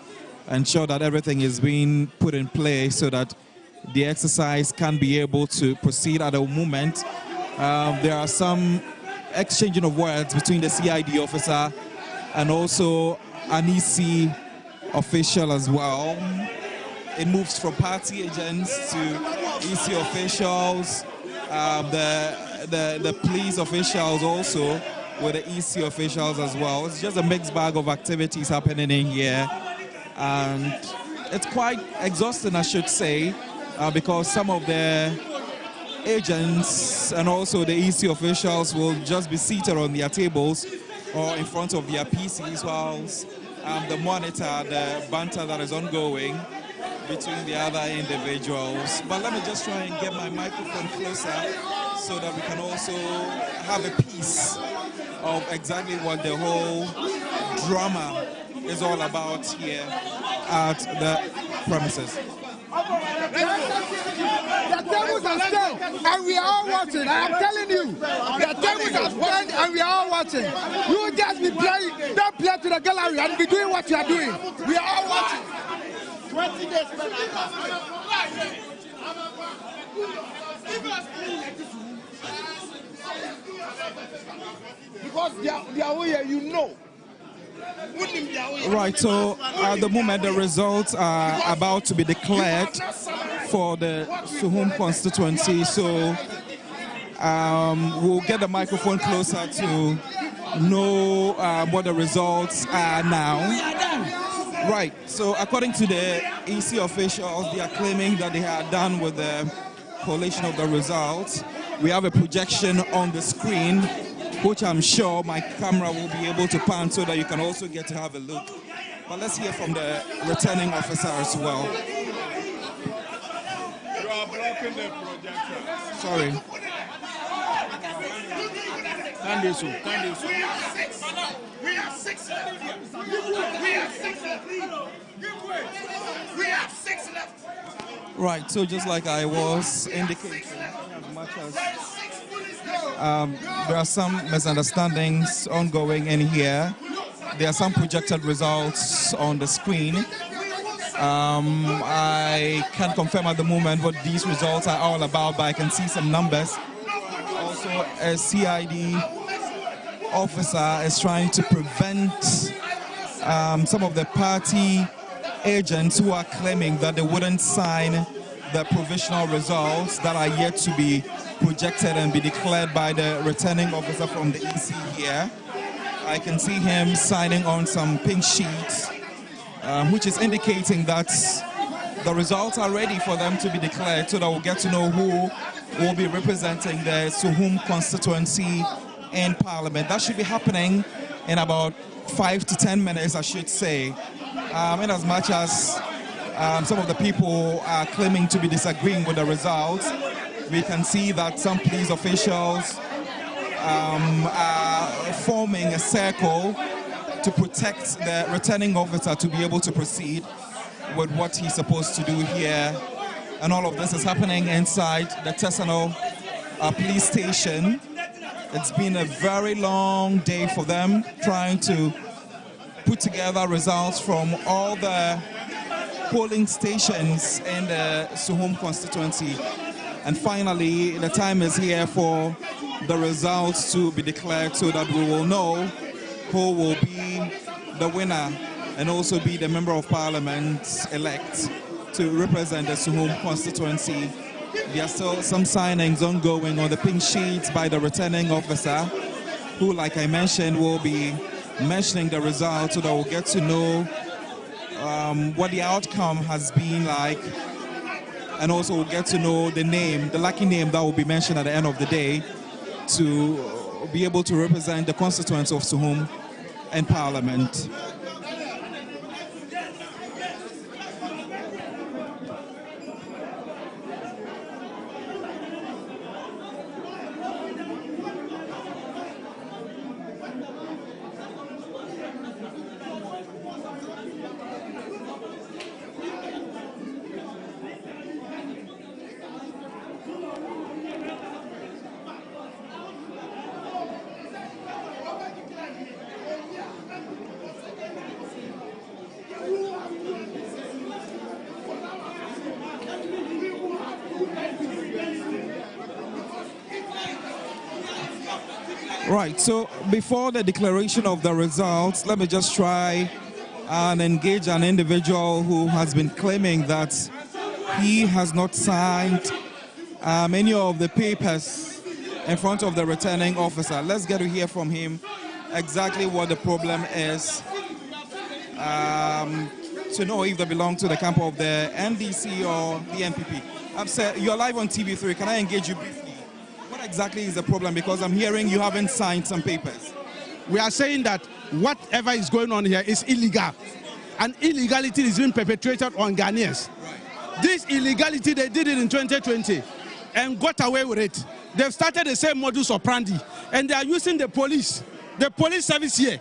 ensure that everything is being put in place so that the exercise can be able to proceed at the moment. There are some exchanging of words between the CID officer and also an EC official as well. It moves from party agents to EC officials, the police officials also with the EC officials as well. It's just a mixed bag of activities happening in here, and it's quite exhausting, I should say, because some of the agents and also the EC officials will just be seated on their tables or in front of their PCs whilst the monitor the banter that is ongoing between the other individuals. But let me just try and get my microphone closer so that we can also have a piece of exactly what the whole drama is all about here at the premises. The tables are still, and we are all watching. I am telling you, the tables are still, and we are all watching. You just be playing, don't play to the gallery and be doing what you are doing. We are all watching. 20 days. Because they are here, you know. Right, so at the moment the results are about to be declared for the Suhum constituency, so we'll get the microphone closer to know what the results are now. Right, so according to the EC officials, they are claiming that they are done with the collation of the results. We have a projection on the screen, which I'm sure my camera will be able to pan so that you can also get to have a look. But let's hear from the returning officer as well. You are blocking the projector. Sorry. We have six left. We have six left. We have six left. Right, so just like I was indicating, as much as there are some misunderstandings ongoing in here. There are some projected results on the screen. I can't confirm at the moment what these results are all about, but I can see some numbers. Also, a CID officer is trying to prevent some of the party agents who are claiming that they wouldn't sign the provisional results that are yet to be projected and be declared by the returning officer from the EC here. I can see him signing on some pink sheets, which is indicating that the results are ready for them to be declared, so that we'll get to know who will be representing the Suhum constituency in Parliament. That should be happening in about 5 to 10 minutes, I should say. In as much as some of the people are claiming to be disagreeing with the results, we can see that some police officials are forming a circle to protect the returning officer to be able to proceed with what he's supposed to do here. And all of this is happening inside the Tesano police station. It's been a very long day for them, trying to put together results from all the polling stations in the Suhum constituency. And finally, the time is here for the results to be declared so that we will know who will be the winner and also be the Member of Parliament elect to represent the Suhum constituency. There are still some signings ongoing on the pink sheets by the returning officer, who, like I mentioned, will be mentioning the results so that we'll get to know what the outcome has been like, and also we'll get to know the name, the lucky name that will be mentioned at the end of the day to be able to represent the constituents of Suhum in Parliament. Right, so before the declaration of the results, let me just try and engage an individual who has been claiming that he has not signed any of the papers in front of the returning officer. Let's get to hear from him exactly what the problem is, to know if they belong to the camp of the NDC or the NPP. I'm saying you're live on TV3. Can I engage you briefly? What exactly is the problem? Because I'm hearing you haven't signed some papers. We are saying that whatever is going on here is illegal, and illegality is being perpetrated on Ghanaians. Right. This illegality, they did it in 2020 and got away with it. They've started the same modus operandi, and they are using the police service here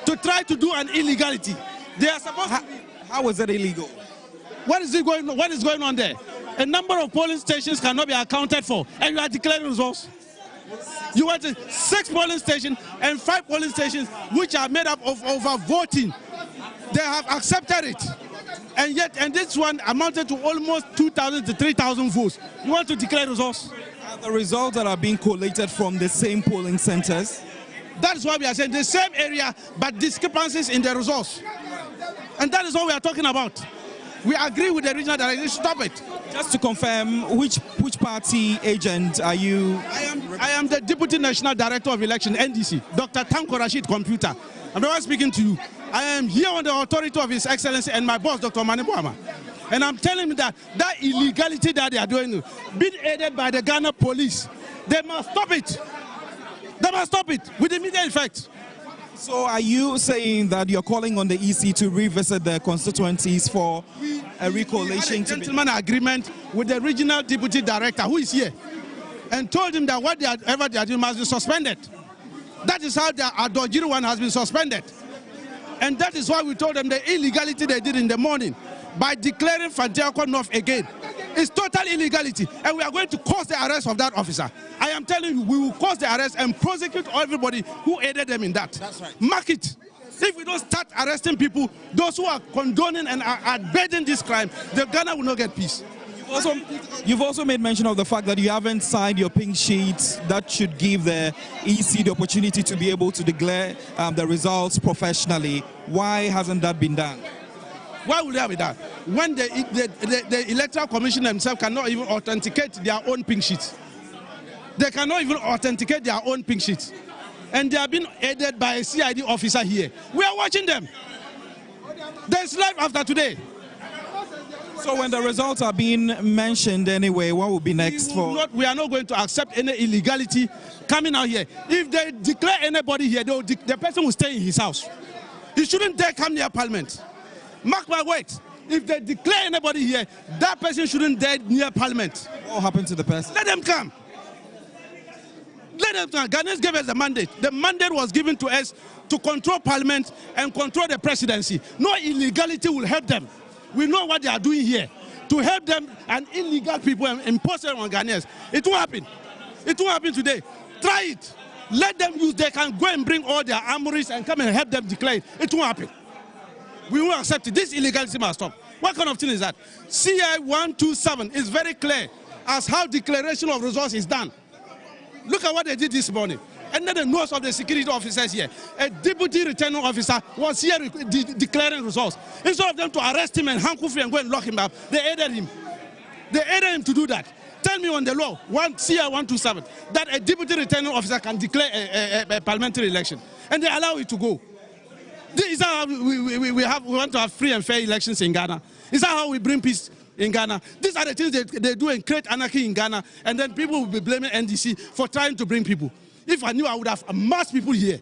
to try to do an illegality. They are supposed to be... How is it illegal? What is going on there? A number of polling stations cannot be accounted for, and you are declaring results. You want 6 polling stations and 5 polling stations which are made up of over voting. They have accepted it, and this one amounted to almost 2,000 to 3,000 votes. You want to declare results? Are the results that are being collated from the same polling centers? That is why we are saying the same area, but discrepancies in the results. And that is what we are talking about. We agree with the regional director. Stop it. Just to confirm, which party agent are you? I am the Deputy National Director of Election, NDC, Dr. Tanko Rashid Computer. I'm the one speaking to you. I am here on the authority of His Excellency and my boss, Dr. Mane Boama. And I'm telling you that illegality that they are doing, being aided by the Ghana police, they must stop it. They must stop it with immediate effect. So are you saying that you're calling on the EC to revisit the constituencies for a recollation? To gentleman agreement with the regional deputy director who is here, and told him that whatever they are doing must be suspended. That is how the Adojiri one has been suspended. And that is why we told them the illegality they did in the morning by declaring Fantia North again. It's total illegality, and we are going to cause the arrest of that officer. I am telling you, we will cause the arrest and prosecute everybody who aided them in that. That's right. Mark it. If we don't start arresting people, those who are condoning and are abetting this crime, the Ghana will not get peace. You've also made mention of the fact that you haven't signed your pink sheets that should give the EC the opportunity to be able to declare the results professionally. Why hasn't that been done? Why would that be done? When the Electoral Commission themselves cannot even authenticate their own pink sheets. They cannot even authenticate their own pink sheets. And they are being aided by a CID officer here. We are watching them. There's life after today. So when the results are being mentioned anyway, what will be next we are not going to accept any illegality coming out here. If they declare anybody here, the person will stay in his house. He shouldn't dare come near Parliament. Mark my words. If they declare anybody here, that person shouldn't dare near Parliament. What happened to the person? Let them come. Let them come. Ghanaians gave us the mandate. The mandate was given to us to control Parliament and control the presidency. No illegality will help them. We know what they are doing here. To help them and illegal people and impose it on Ghanaians. It won't happen. It won't happen today. Try it. Let them use, they can go and bring all their armories and come and help them declare it. It won't happen. We won't accept it. This illegality must stop. What kind of thing is that? CI 127 is very clear as how declaration of results is done. Look at what they did this morning. And then the nose of the security officers here, a deputy returning officer was here declaring results. Instead of them to arrest him and handcuff him and go and lock him up, they aided him. They aided him to do that. Tell me on the law, CI 127, that a deputy returning officer can declare a parliamentary election, and they allow it to go. Is that how we want to have free and fair elections in Ghana? Is that how we bring peace in Ghana? These are the things they do and create anarchy in Ghana, and then people will be blaming NDC for trying to bring people. If I knew, I would have amassed people here.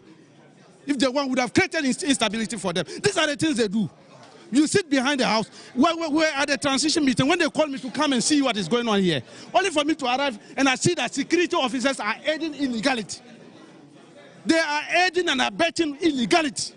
If the one would have created instability for them. These are the things they do. You sit behind the house. We're at the transition meeting. When they call me to come and see what is going on here, only for me to arrive and I see that security officers are aiding illegality. They are aiding and abetting illegality.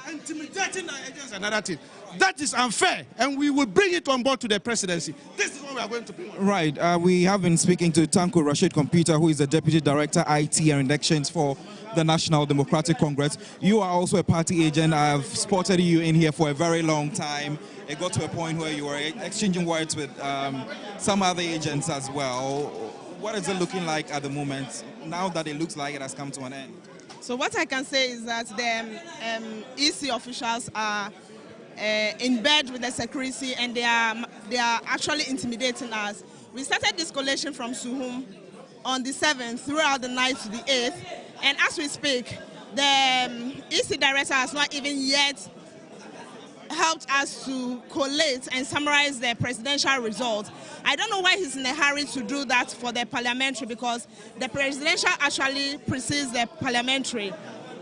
Intimidating our agents and another thing. That is unfair, and we will bring it on board to the presidency. This is what we are going to bring on. Right. We have been speaking to Tanko Rashid Computer, who is the Deputy Director, IT and Elections for the National Democratic Congress. You are also a party agent. I've spotted you in here for a very long time. It got to a point where you were exchanging words with some other agents as well. What is it looking like at the moment, now that it looks like it has come to an end? So what I can say is that the EC officials are in bed with the security, and they are actually intimidating us. We started this collation from Suhum on the 7th throughout the night to the 8th, and as we speak, the EC director has not even yet helped us to collate and summarize the presidential results. I don't know why he's in a hurry to do that for the parliamentary, because the presidential actually precedes the parliamentary.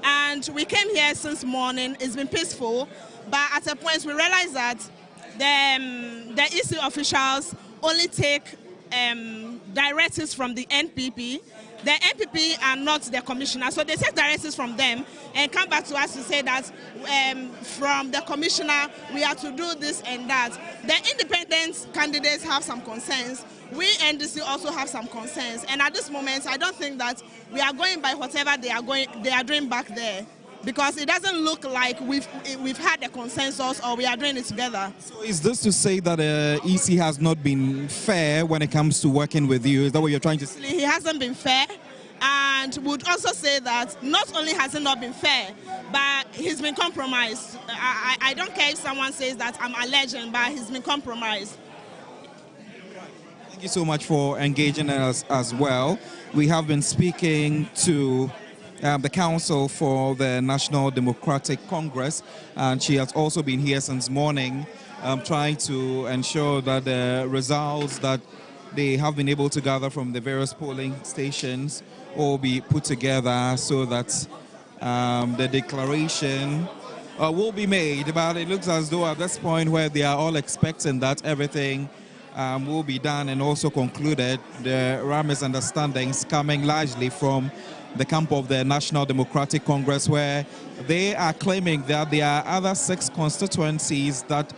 And we came here since morning. It's been peaceful, but at a point we realized that the EC officials only take directives from the NPP. The NPP are not the commissioner, so they take directives from them and come back to us to say that from the commissioner we have to do this and that. The independent candidates have some concerns. We NDC also have some concerns, and at this moment I don't think that we are going by whatever they are doing back there, because it doesn't look like we've had a consensus or we are doing it together. So is this to say that EC has not been fair when it comes to working with you? Is that what you're trying to say? He hasn't been fair, and would also say that not only has he not been fair, but he's been compromised. I don't care if someone says that I'm alleging, but he's been compromised. Thank you so much for engaging us as well. We have been speaking to the Council for the National Democratic Congress, and she has also been here since morning. trying to ensure that the results that they have been able to gather from the various polling stations will be put together so that the declaration will be made. But it looks as though at this point where they are all expecting that everything will be done and also concluded, there are misunderstandings coming largely from the camp of the National Democratic Congress, where they are claiming that there are other 6 constituencies that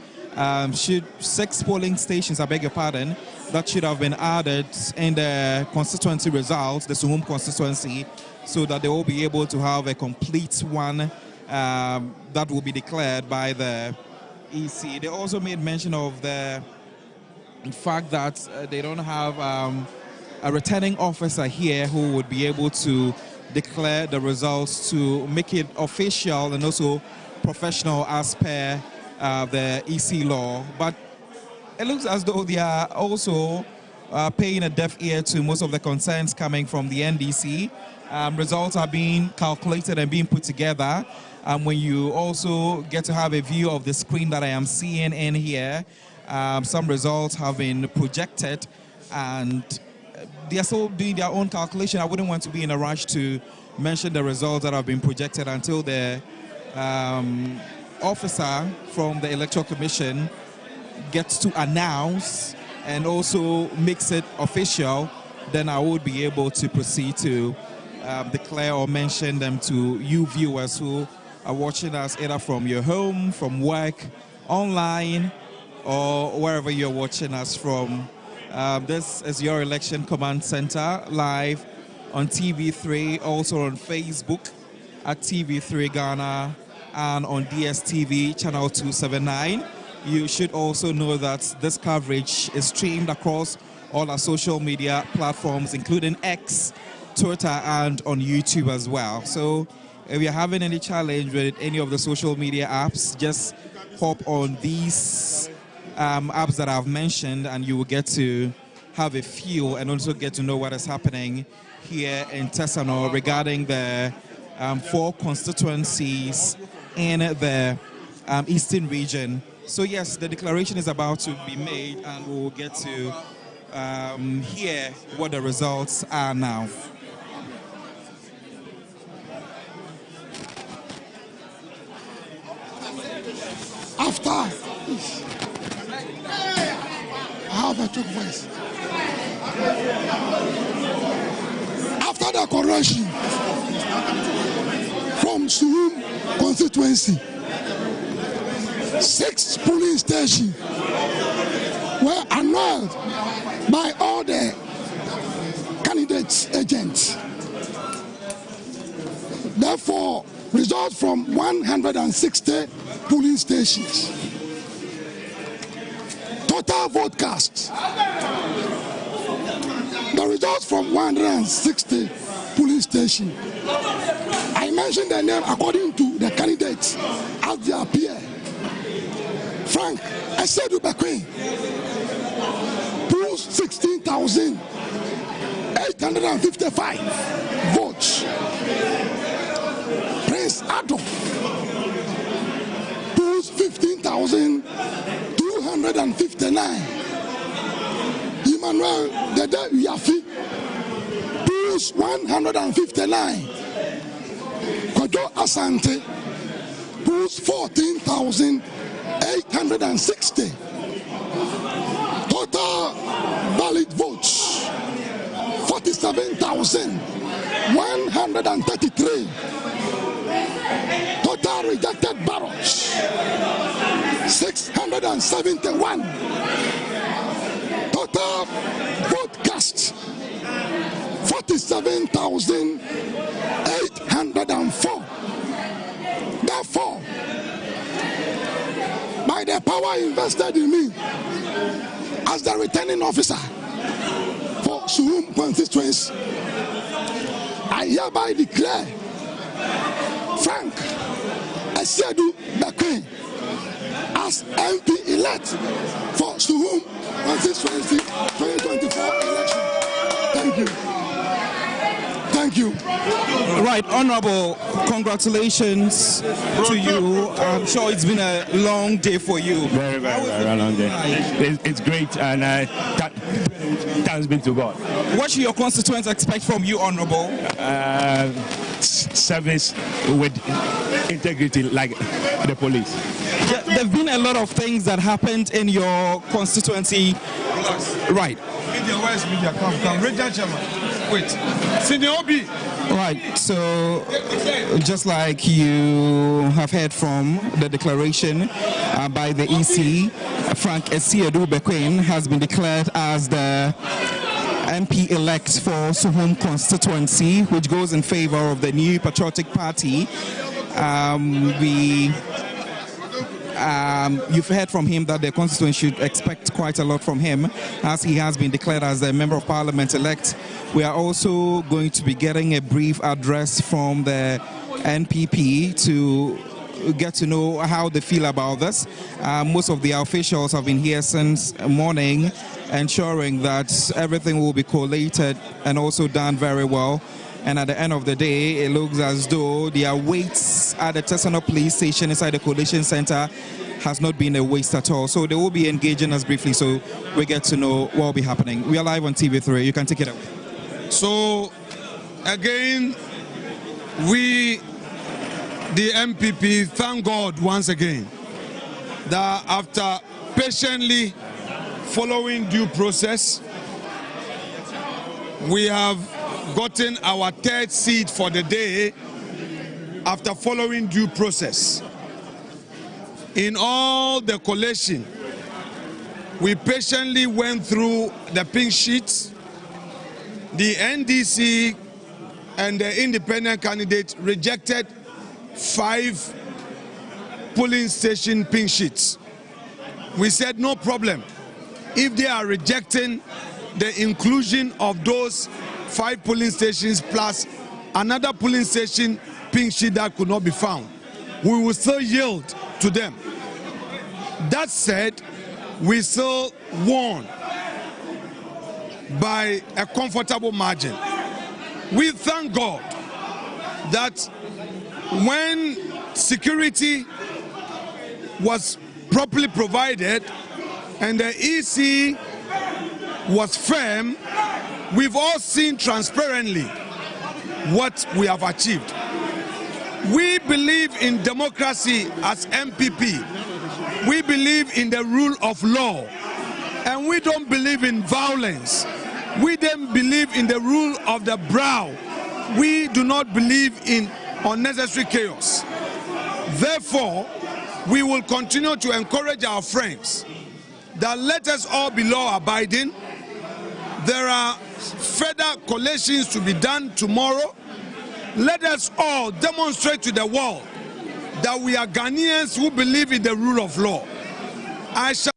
6 polling stations, I beg your pardon, that should have been added in the constituency results, the Suhum constituency, so that they will be able to have a complete one that will be declared by the EC. They also made mention of the fact that they don't have a returning officer here who would be able to declare the results to make it official and also professional as per the EC law. But it looks as though they are also paying a deaf ear to most of the concerns coming from the NDC. Results are being calculated and being put together. When you also get to have a view of the screen that I am seeing in here, some results have been projected and they are still doing their own calculation. I wouldn't want to be in a rush to mention the results that have been projected until the officer from the Electoral Commission gets to announce and also makes it official. Then I would be able to proceed to declare or mention them to you viewers who are watching us either from your home, from work, online, or wherever you're watching us from. This is your Election Command Center, live on TV3, also on Facebook at TV3 Ghana, and on DSTV channel 279. You should also know that this coverage is streamed across all our social media platforms, including X, Twitter, and on YouTube as well. So if you're having any challenge with any of the social media apps, just hop on these apps that I've mentioned and you will get to have a feel and also get to know what is happening here in Tesano regarding the 4 constituencies in the eastern region. So yes, the declaration is about to be made and we'll get to hear what the results are now. After I have a took voice. After the correction from Suhum constituency, 6 polling stations were annulled by all the candidates' agents. Therefore, results from 160 polling stations. Total vote cast. The results from 160 polling stations. I mentioned the name according to the candidates as they appear. Frank Esedu Bakwe, pulls 16,855 votes. Prince Adam pulls 15,259. Emmanuel Dede Yafi pulls 159. Kojo Asante pulls 14,860. Total valid votes 47,133. Total rejected ballots 671. Total vote cast 47,804. Therefore, by the power invested in me as the returning officer for Suhum constituency, I hereby declare Frank Esedu Bakwe as MP elect for Suhum constituency 2024 election. Thank you. Thank you. Thank you. Right, Honorable, congratulations to you. I'm sure it's been a long day for you. Very, very long day. It's great, and thanks be to God. What should your constituents expect from you, Honorable? Service with integrity, like the police. There have been a lot of things that happened in your constituency. Right. Media, where's media? Come. Regional chairman. Wait. Senior Obi. Right. So, just like you have heard from the declaration by the EC, Frank Esiedu-Bekwin has been declared as the MP-elect for Suhum constituency, which goes in favor of the New Patriotic Party. You've heard from him that the constituency should expect quite a lot from him, as he has been declared as the Member of Parliament-elect. We are also going to be getting a brief address from the NPP to get to know how they feel about this. Most of the officials have been here since morning, ensuring that everything will be collated and also done very well. And at the end of the day, it looks as though their waits at the Tesano police station inside the Collation Center has not been a waste at all. So they will be engaging us briefly, so we get to know what will be happening. We are live on TV3. You can take it away. So, again, we, the MPP, thank God once again that after patiently following due process, we have gotten our third seat for the day after following due process. In all the collation, we patiently went through the pink sheets. The NDC and the independent candidate rejected 5 polling station pink sheets. We said no problem. If they are rejecting the inclusion of those 5 polling stations plus another polling station pink sheet that could not be found, we will still yield to them. That said, we still won by a comfortable margin. We thank God that when security was properly provided and the EC was firm, we've all seen transparently what we have achieved. We believe in democracy as MPP. We believe in the rule of law, and we don't believe in violence. We don't believe in the rule of the brow. We do not believe in unnecessary chaos. Therefore, we will continue to encourage our friends that let us all be law-abiding. There are further collations to be done tomorrow. Let us all demonstrate to the world that we are Ghanaians who believe in the rule of law. I shall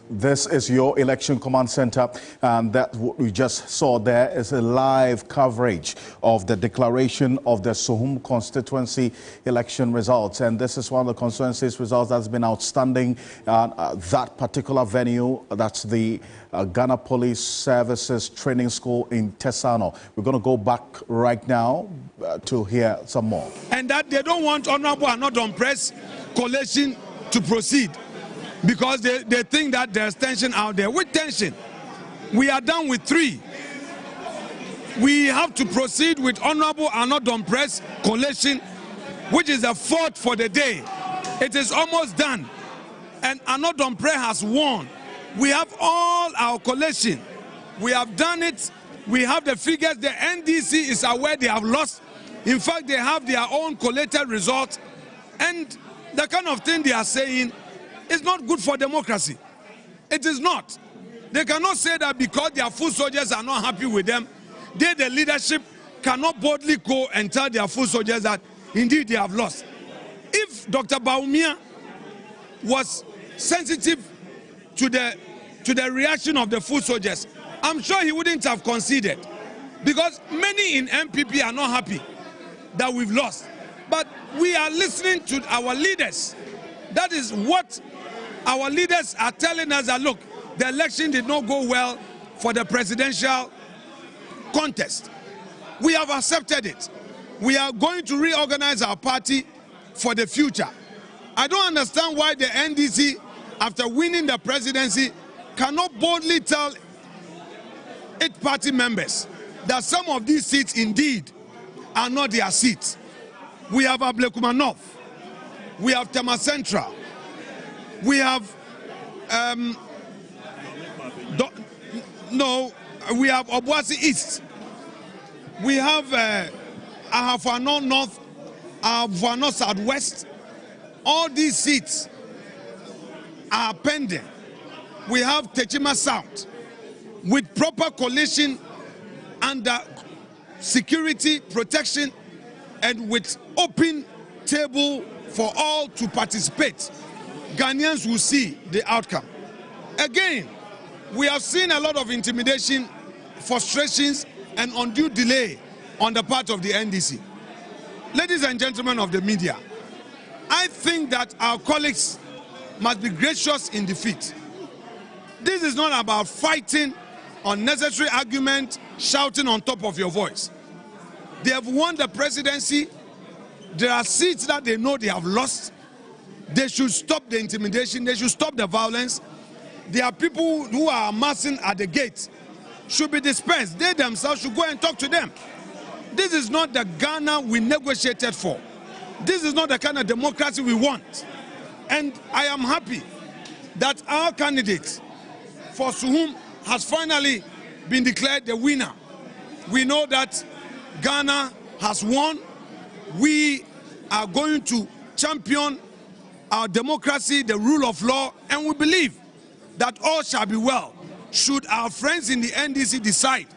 This is your election command center, and that what we just saw there is a live coverage of the declaration of the Suhum constituency election results. And this is one of the constituency's results that's been outstanding. That particular venue, that's the Ghana Police Services Training School in Tesano. We're going to go back right now to hear some more. And that they don't want honorable and not on press collation to proceed, because they think that there's tension out there. With tension, we are done with 3. We have to proceed with honorable and not on press collation, which is the 4th for the day. It is almost done, and Anodon Prayer has won. We have all our collation. We have done it. We have the figures. The NDC is aware they have lost. In fact, they have their own collated results, and the kind of thing they are saying is not good for democracy. It is not. They cannot say that because their foot soldiers are not happy with them, they, the leadership, cannot boldly go and tell their foot soldiers that indeed they have lost. If Dr. Baumia was sensitive to the reaction of the foot soldiers, I'm sure he wouldn't have conceded, because many in MPP are not happy that we've lost. But we are listening to our leaders. That is what our leaders are telling us, that look, the election did not go well for the presidential contest. We have accepted it. We are going to reorganize our party for the future. I don't understand why the NDC, after winning the presidency, cannot boldly tell its party members that some of these seats indeed are not their seats. We have Afenyo North, we have Tema Central, we have we have Obuasi East, we have Afenyo North, Afenyo Southwest. All these seats are pending. We have Techima South with proper coalition under security protection and with open table for all to participate. Ghanaians will see the outcome. Again, we have seen a lot of intimidation, frustrations, and undue delay on the part of the NDC. Ladies and gentlemen of the media, I think that our colleagues must be gracious in defeat. This is not about fighting, unnecessary argument, shouting on top of your voice. They have won the presidency. There are seats that they know they have lost. They should stop the intimidation. They should stop the violence. There are people who are amassing at the gate, should be dispersed. They themselves should go and talk to them. This is not the Ghana we negotiated for. This is not the kind of democracy we want. And I am happy that our candidate for Suhum has finally been declared the winner. We know that Ghana has won. We are going to champion our democracy, the rule of law, and we believe that all shall be well should our friends in the NDC decide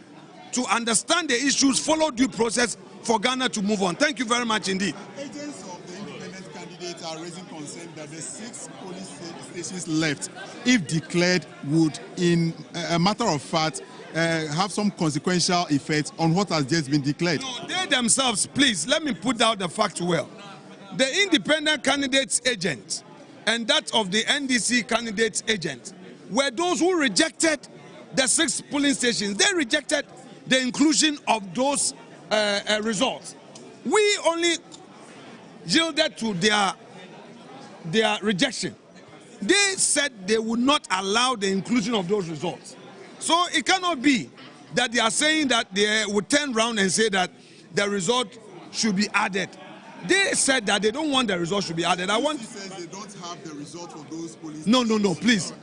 to understand the issues, follow due process for Ghana to move on. Thank you very much indeed. Agents of the independent candidates are raising concern that the 6 police stations left, if declared, would, in a matter of fact, have some consequential effects on what has just been declared. No, they themselves, please, let me put out the fact well. The independent candidates' agent and that of the NDC candidates' agent were those who rejected the 6 polling stations. They rejected the inclusion of those results. We only yielded to their rejection. They said they would not allow the inclusion of those results. So it cannot be that they are saying that they would turn around and say that the result should be added. They said that they don't want the result should be added. I want. Says they don't have the result for those polling stations. No, please.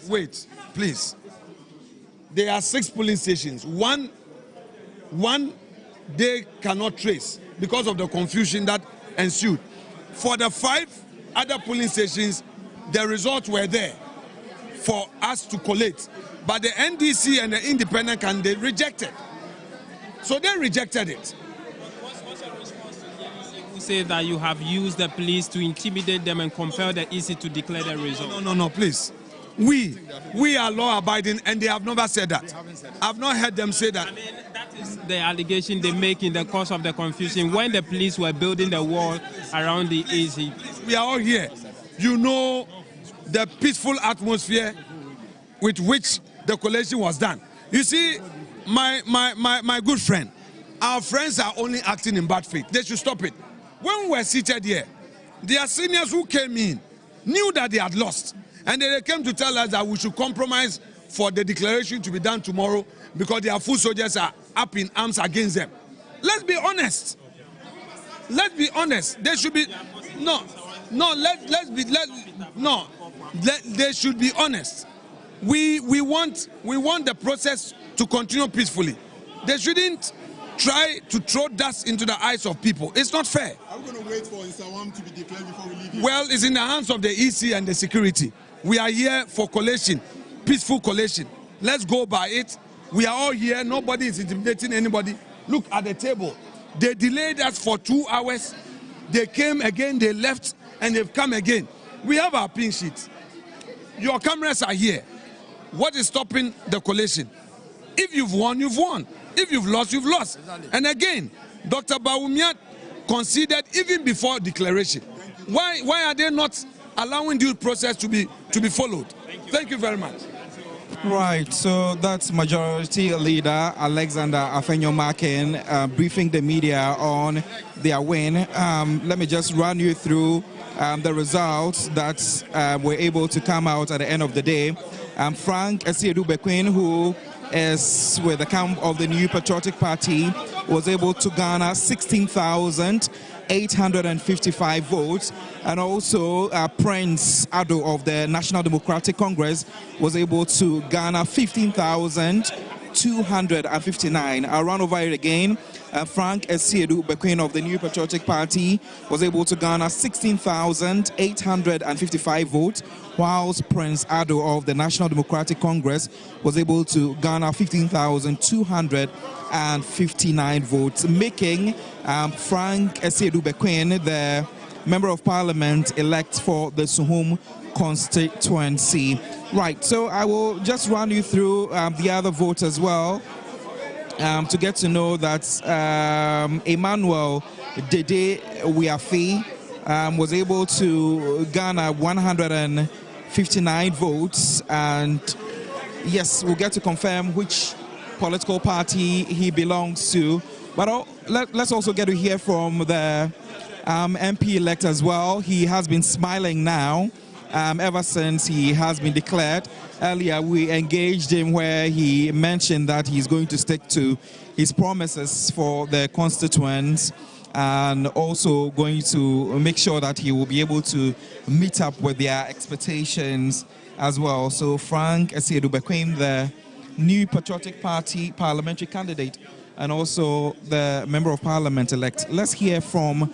Wait, please. There are 6 polling stations. One they cannot trace because of the confusion that ensued. For the 5 other polling stations, the results were there for us to collate. But the NDC and the independent candidate rejected. So they rejected it. What's your response to the EC who say that you have used the police to intimidate them and compel the EC to declare the result? No, please. We are law-abiding, and they have never said that. I've not heard them say that. I mean, that is the allegation they make in the course of the confusion when the police were building the wall around the EC. We are all here. You know the peaceful atmosphere with which the collation was done. You see, my good friend, our friends are only acting in bad faith. They should stop it. When we were seated here, their seniors who came in knew that they had lost. And they came to tell us that we should compromise for the declaration to be done tomorrow because their foot soldiers are up in arms against them. Let's be honest. Let's be honest. They should be they should be honest. We want the process to continue peacefully. They shouldn't try to throw dust into the eyes of people. It's not fair. Are we going to wait for Suhum to be declared before we leave here? Well, it's in the hands of the EC and the security. We are here for collation, peaceful collation. Let's go by it. We are all here. Nobody is intimidating anybody. Look at the table. They delayed us for 2 hours. They came again, they left, and they've come again. We have our pin sheet. Your cameras are here. What is stopping the collation? If you've won, you've won. If you've lost, you've lost. Exactly. And again, Dr. Bawumia considered even before declaration. Why are they not allowing due process to be followed? Thank you very much. Right, so that's Majority Leader Alexander Afenyo-Markin briefing the media on their win. Let me just run you through the results that were able to come out at the end of the day. Frank Esiedu-Bequin, who is with the camp of the New Patriotic Party, was able to garner 16,855 votes, and also Prince Ado of the National Democratic Congress was able to garner 15,259. I'll run over it again. Frank Esiedu-Bequin of the New Patriotic Party was able to garner 16,855 votes, whilst Prince Ado of the National Democratic Congress was able to garner 15,259 votes, making Frank Esiedu-Bequin the Member of Parliament elect for the Suhum constituency. Right, so I will just run you through the other votes as well, to get to know that Emmanuel Dede Wiafi was able to garner 159 votes, and yes, we'll get to confirm which political party he belongs to. But let's also get to hear from the MP-elect as well. He has been smiling now ever since he has been declared. Earlier, we engaged him where he mentioned that he's going to stick to his promises for the constituents, and also going to make sure that he will be able to meet up with their expectations as well. So Frank Esiedu-Bequin, the New Patriotic Party parliamentary candidate and also the Member of Parliament elect. Let's hear from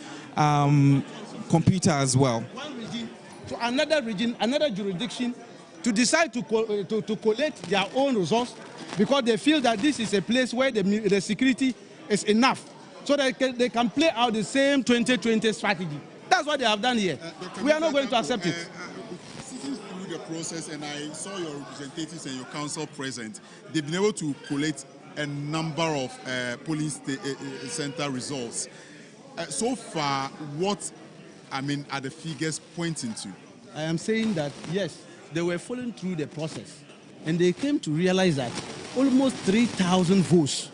Computer as well. One region to another region, another jurisdiction, to decide to collect their own resource, because they feel that this is a place where the security is enough, so that they can play out the same 2020 strategy. That's what they have done here. We are not going to accept it. Sitting through the process, and I saw your representatives and your council present, they've been able to collect a number of polling center results. So far, what are the figures pointing to? I am saying that yes, they were following through the process, and they came to realize that almost 3,000 votes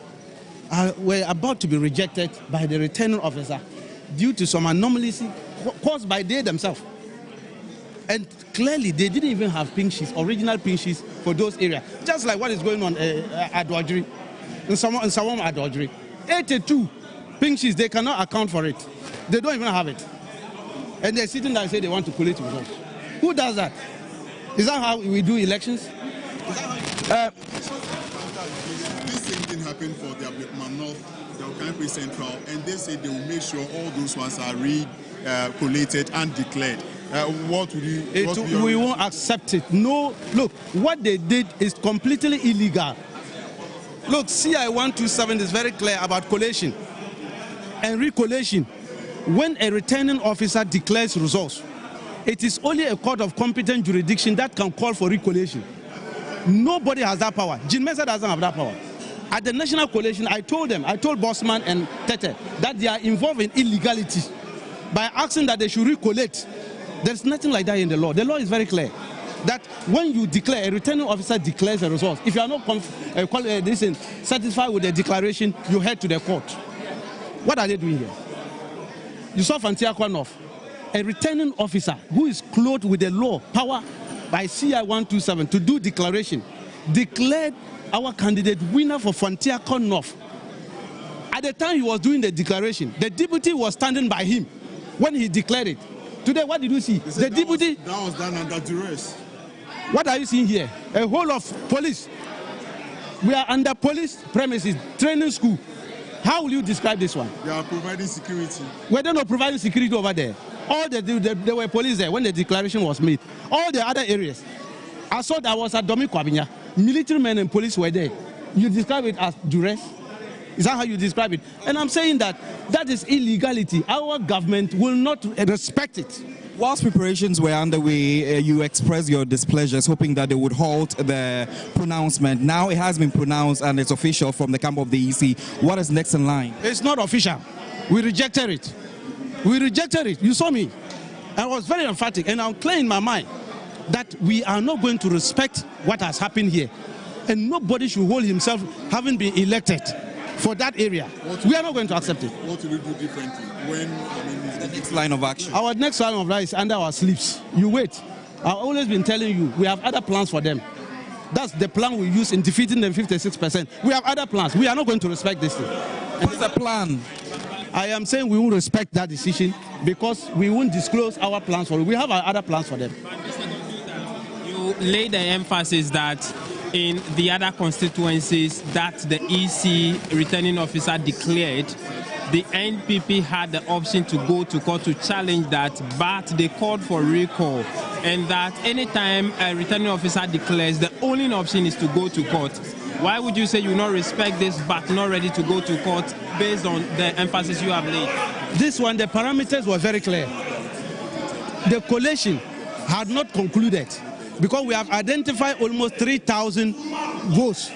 were about to be rejected by the returning officer due to some anomalies caused by they themselves. And clearly, they didn't even have pink sheets, original pink sheets for those areas. Just like what is going on at Dodgery, in Suhum at Dodgery. 82 pink sheets, they cannot account for it. They don't even have it. And they're sitting there and say they want to collect results. Who does that? Is that how we do elections? This same thing happened for the Afenyo North, the Aquia Central, and they say they will make sure all those ones are collated and declared. What would you? We won't accept it. No, look, what they did is completely illegal. Look, CI 127 is very clear about collation and recollation. When a returning officer declares results, it is only a court of competent jurisdiction that can call for recollation. Nobody has that power. Jim Mesa doesn't have that power. At the National Collation, I told Bossman and Tete that they are involved in illegality by asking that they should recollect. There's nothing like that in the law. The law is very clear that when you declare, a returning officer declares a result. If you are not satisfied with the declaration, you head to the court. What are they doing here? You saw Fantia North, a returning officer who is clothed with the law power by CI 127 to do declaration, declared our candidate winner for Fantia North. At the time he was doing the declaration, the deputy was standing by him when he declared it. Today, what did you see? The deputy... That was done under duress. What are you seeing here? A whole of police. We are under police premises, training school. How will you describe this one? They are providing security. We're not providing security over there. There were police there when the declaration was made. All the other areas. I saw that was at Domi Kwabinya. Military men and police were there. You describe it as duress? Is that how you describe it? And I'm saying that is illegality. Our government will not respect it. Whilst preparations were underway, you expressed your displeasure, hoping that they would halt the pronouncement. Now it has been pronounced and it's official from the camp of the EC. What is next in line? It's not official. We rejected it. We rejected it. You saw me. I was very emphatic, and I'm clear in my mind that we are not going to respect what has happened here. And nobody should hold himself having been elected for that area. We are not going to accept it. What will you do differently when the next line of action? Our next line of action is under our sleeves. You wait. I've always been telling you, we have other plans for them. That's the plan we use in defeating them 56%. We have other plans. We are not going to respect this thing. What is the plan? I am saying we won't respect that decision because we won't disclose our plans for it. We have our other plans for them. You lay the emphasis that in the other constituencies that the EC returning officer declared, the NPP had the option to go to court to challenge that, but they called for recall, and that anytime a returning officer declares, the only option is to go to court. Why would you say you not respect this but not ready to go to court based on the emphasis you have laid? This one, the parameters were very clear. The collation had not concluded because we have identified almost 3,000 votes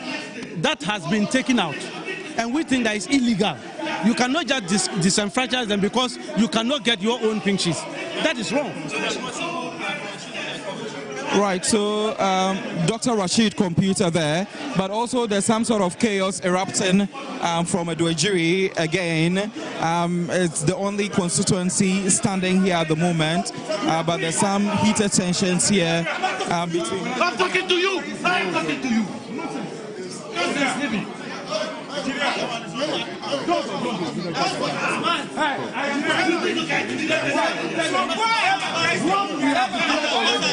that has been taken out, and we think that is illegal. You cannot just disenfranchise them because you cannot get your own pink sheets. That is wrong. Right, so Dr. Rashid computer there, but also there's some sort of chaos erupting from Aduajiri again. It's the only constituency standing here at the moment, but there's some heated tensions here between... I'm talking to you! I'm talking to you!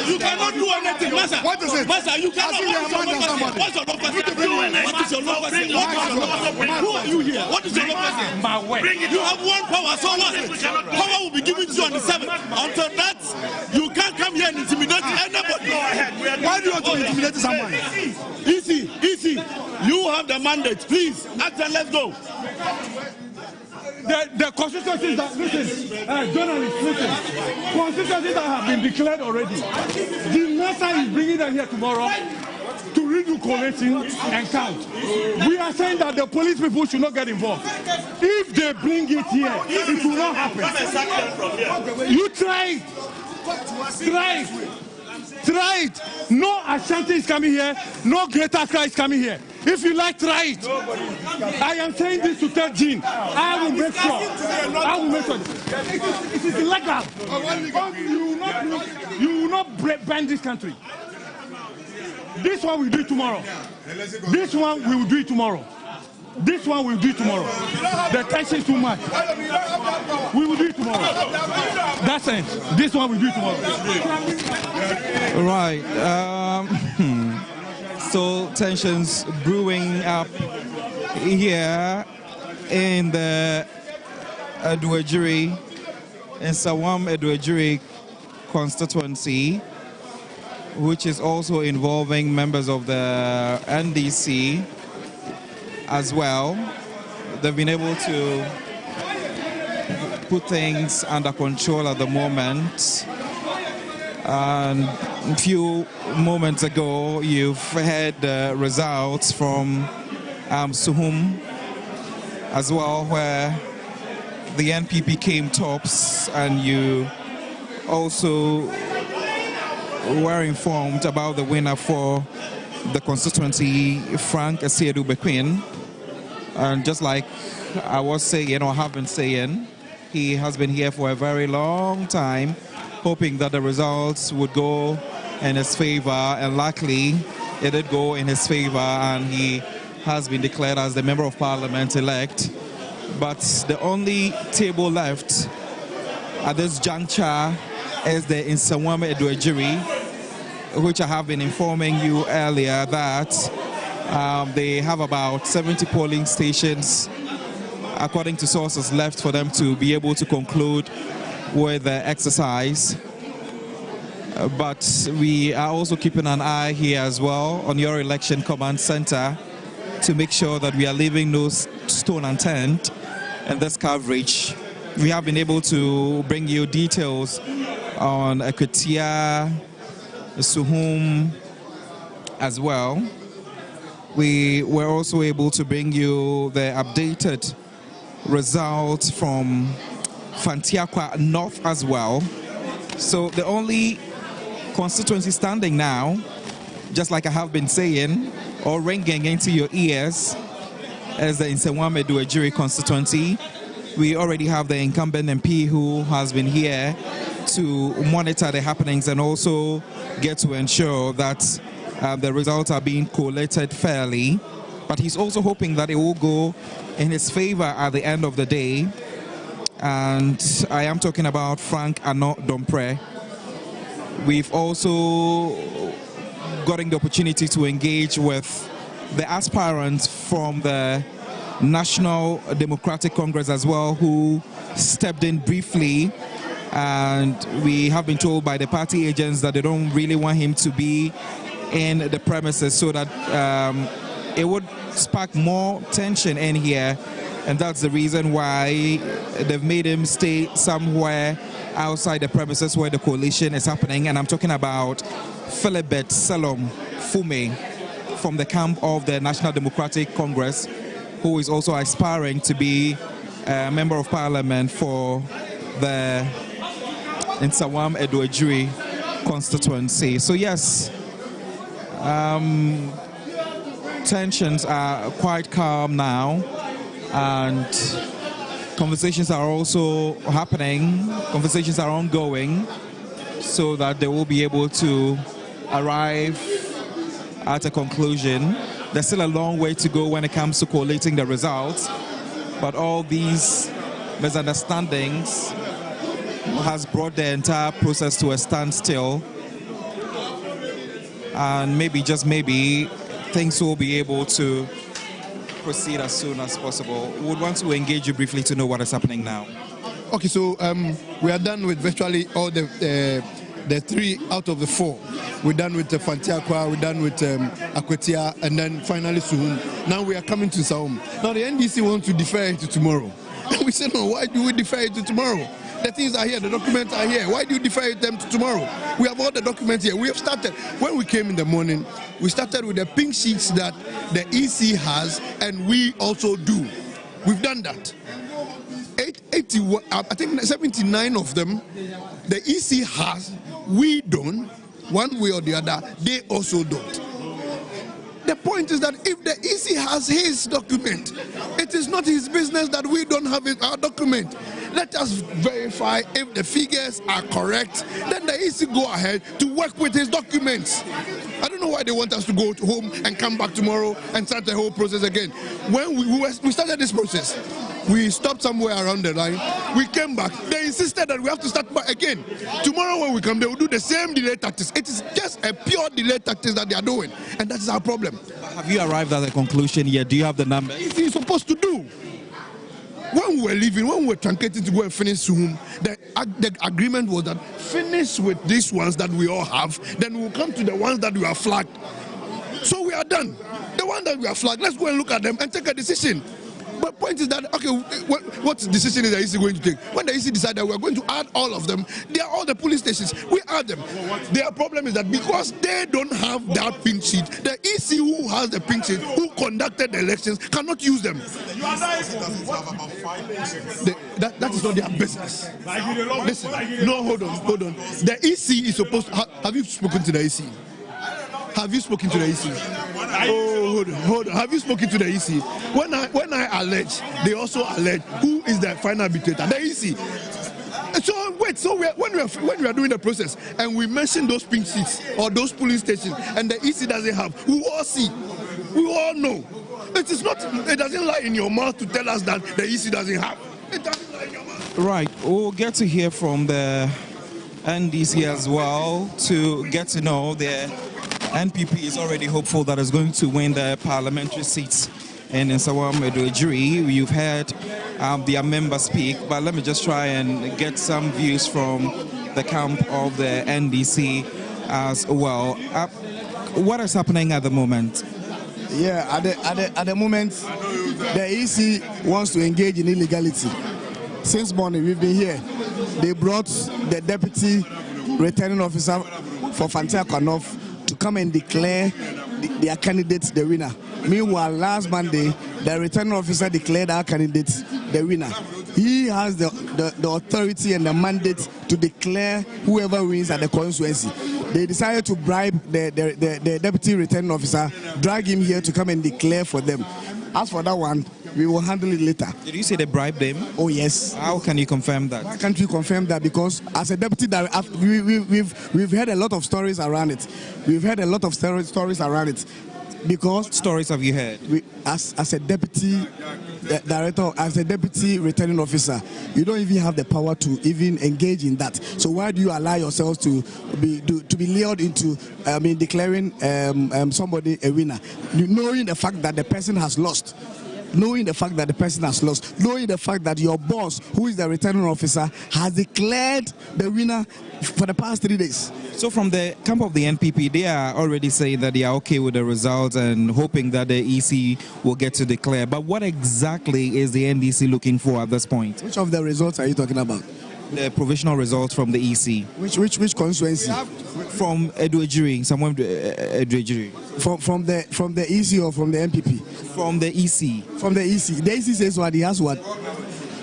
You cannot do anything, Massa. What is it? Massa, you cannot do anything. What's your local thing? What is your local thing? Who are you here? What is your local thing? You have one power, so what? Power will be given to you on the 7th. Until that, you can't come here and intimidate anybody. Why do you want to intimidate someone? Easy. You have the mandate. Please, act and let's go. The constituencies that, listen, journalists, listen, constituencies that have been declared already. The minister is bringing them here tomorrow to redo collation and count. We are saying that the police people should not get involved. If they bring it here, it will not happen. You try it. Try it. No Ashanti is coming here. No Greater Accra is coming here. If you like, try it. I am saying this to tell Jean. I will make sure. It is illegal. You will not ban this country. This one we do it tomorrow. This one we will do it tomorrow. This one we'll do it tomorrow. The tension is too much. We will do it tomorrow. That's it. This one we'll do it tomorrow. Right. So tensions brewing up here in the Aduajiri, in Suhum Aduajiri constituency, which is also involving members of the NDC as well. They've been able to put things under control at the moment. And a few moments ago, you've heard the results from Suhum as well, where the NPP came tops, and you also were informed about the winner for the constituency, Frank Asiedu-Bequin. And just like I was saying, or have been saying, he has been here for a very long time, hoping that the results would go in his favor, and luckily it did go in his favor, and he has been declared as the Member of Parliament elect. But the only table left at this juncture is the Suhum Aduajiri, which I have been informing you earlier that they have about 70 polling stations, according to sources, left for them to be able to conclude with the exercise. But we are also keeping an eye here as well on your election command center to make sure that we are leaving no stone unturned in this coverage. We have been able to bring you details on Aquia, Suhum as well. We were also able to bring you the updated results from Fantia North as well. So the only constituency standing now, just like I have been saying, or ringing into your ears, as the Afenyo-Markin constituency. We already have the incumbent MP who has been here to monitor the happenings and also get to ensure that the results are being collated fairly. But he's also hoping that it will go in his favor at the end of the day. And I am talking about Frank Ano-Dompre. We've also gotten the opportunity to engage with the aspirants from the National Democratic Congress as well, who stepped in briefly, and we have been told by the party agents that they don't really want him to be in the premises so that it would spark more tension in here, and that's the reason why they've made him stay somewhere outside the premises where the coalition is happening. And I'm talking about Philibert Salom Fume from the camp of the National Democratic Congress, who is also aspiring to be a member of parliament for the Afenyo-Markin constituency. So yes, tensions are quite calm now, and conversations are also happening, conversations are ongoing, so that they will be able to arrive at a conclusion. There's still a long way to go when it comes to collating the results, but all these misunderstandings has brought the entire process to a standstill, and maybe, just maybe, things will be able to proceed as soon as possible. We would want to engage you briefly to know what is happening now. Okay, so we are done with virtually all the 3 out of the 4. We're done with the Fantia, we're done with Aquia, and then finally Suhum. Now we are coming to Suhum. Now the NDC wants to defer it to tomorrow. And we said, no, why do we defer it to tomorrow? The things are here, the documents are here. Why do you defer them to tomorrow? We have all the documents here. We have started. When we came in the morning, we started with the pink sheets that the EC has, and we also do. We've done that. 81, I think 79 of them, the EC has, we don't, one way or the other, they also don't. The point is that if the EC has his document, it is not his business that we don't have our document. Let us verify if the figures are correct, then the EC go ahead to work with his documents. I don't know why they want us to go home and come back tomorrow and start the whole process again. When we started this process, we stopped somewhere around the line. We came back. They insisted that we have to start back again. Tomorrow when we come, they will do the same delay tactics. It is just a pure delay tactics that they are doing, and that is our problem. Have you arrived at a conclusion yet? Do you have the numbers? It's supposed to do. When we were leaving, when we were truncating to go and finish Suhum, the agreement was that finish with these ones that we all have, then we'll come to the ones that we are flagged. So we are done. The ones that we are flagged, let's go and look at them and take a decision. But point is that, okay, what decision is the EC going to take? When the EC decided we are going to add all of them, they are all the police stations. We add them. Their problem is that because they don't have that pink sheet, the EC who has the pink sheet, who conducted the elections, cannot use them. That is not their business. Listen, no, hold on. The EC is supposed to, have you spoken to the EC? Have you spoken to the EC? Oh, hold on. Have you spoken to the EC? When I allege, they also allege who is the final arbitrator? The EC. So wait, so when we are doing the process and we mention those pink sheets or those polling stations and the EC doesn't have, we all see, we all know. It doesn't lie in your mouth to tell us that the EC doesn't have. It doesn't lie in your mouth. Right, we'll get to hear from the NDC as well to get to know the NPP is already hopeful that it's going to win the parliamentary seats in Afenyo-Markin. You've heard their members speak, but let me just try and get some views from the camp of the NDC as well. What is happening at the moment? Yeah, at the moment, the EC wants to engage in illegality. Since morning, we've been here. They brought the deputy returning officer for Fantia North to come and declare their candidates the winner. Meanwhile, last Monday, the returning officer declared our candidates the winner. He has the authority and the mandate to declare whoever wins at the constituency. They decided to bribe the deputy returning officer, drag him here to come and declare for them. As for that one, we will handle it later. Did you say they bribed them? Oh, yes. How can you confirm that? Why can't we confirm that? Because as a deputy director, we've heard a lot of stories around it. We've heard a lot of stories around it. Because what stories have you heard? As a deputy director, as a deputy returning officer, you don't even have the power to even engage in that. So why do you allow yourselves to be lured into declaring somebody a winner, knowing the fact that the person has lost? Knowing the fact that the person has lost, knowing the fact that your boss, who is the returning officer, has declared the winner for the past 3 days. So from the camp of the NPP, they are already saying that they are okay with the results and hoping that the EC will get to declare. But what exactly is the NDC looking for at this point? Which of the results are you talking about? The provisional results from the EC. Which constituency? From Edo-Ejiri, somewhere Edo-Ejiri. From the EC or from the NPP? From the EC. From the EC. The EC says what? He has what?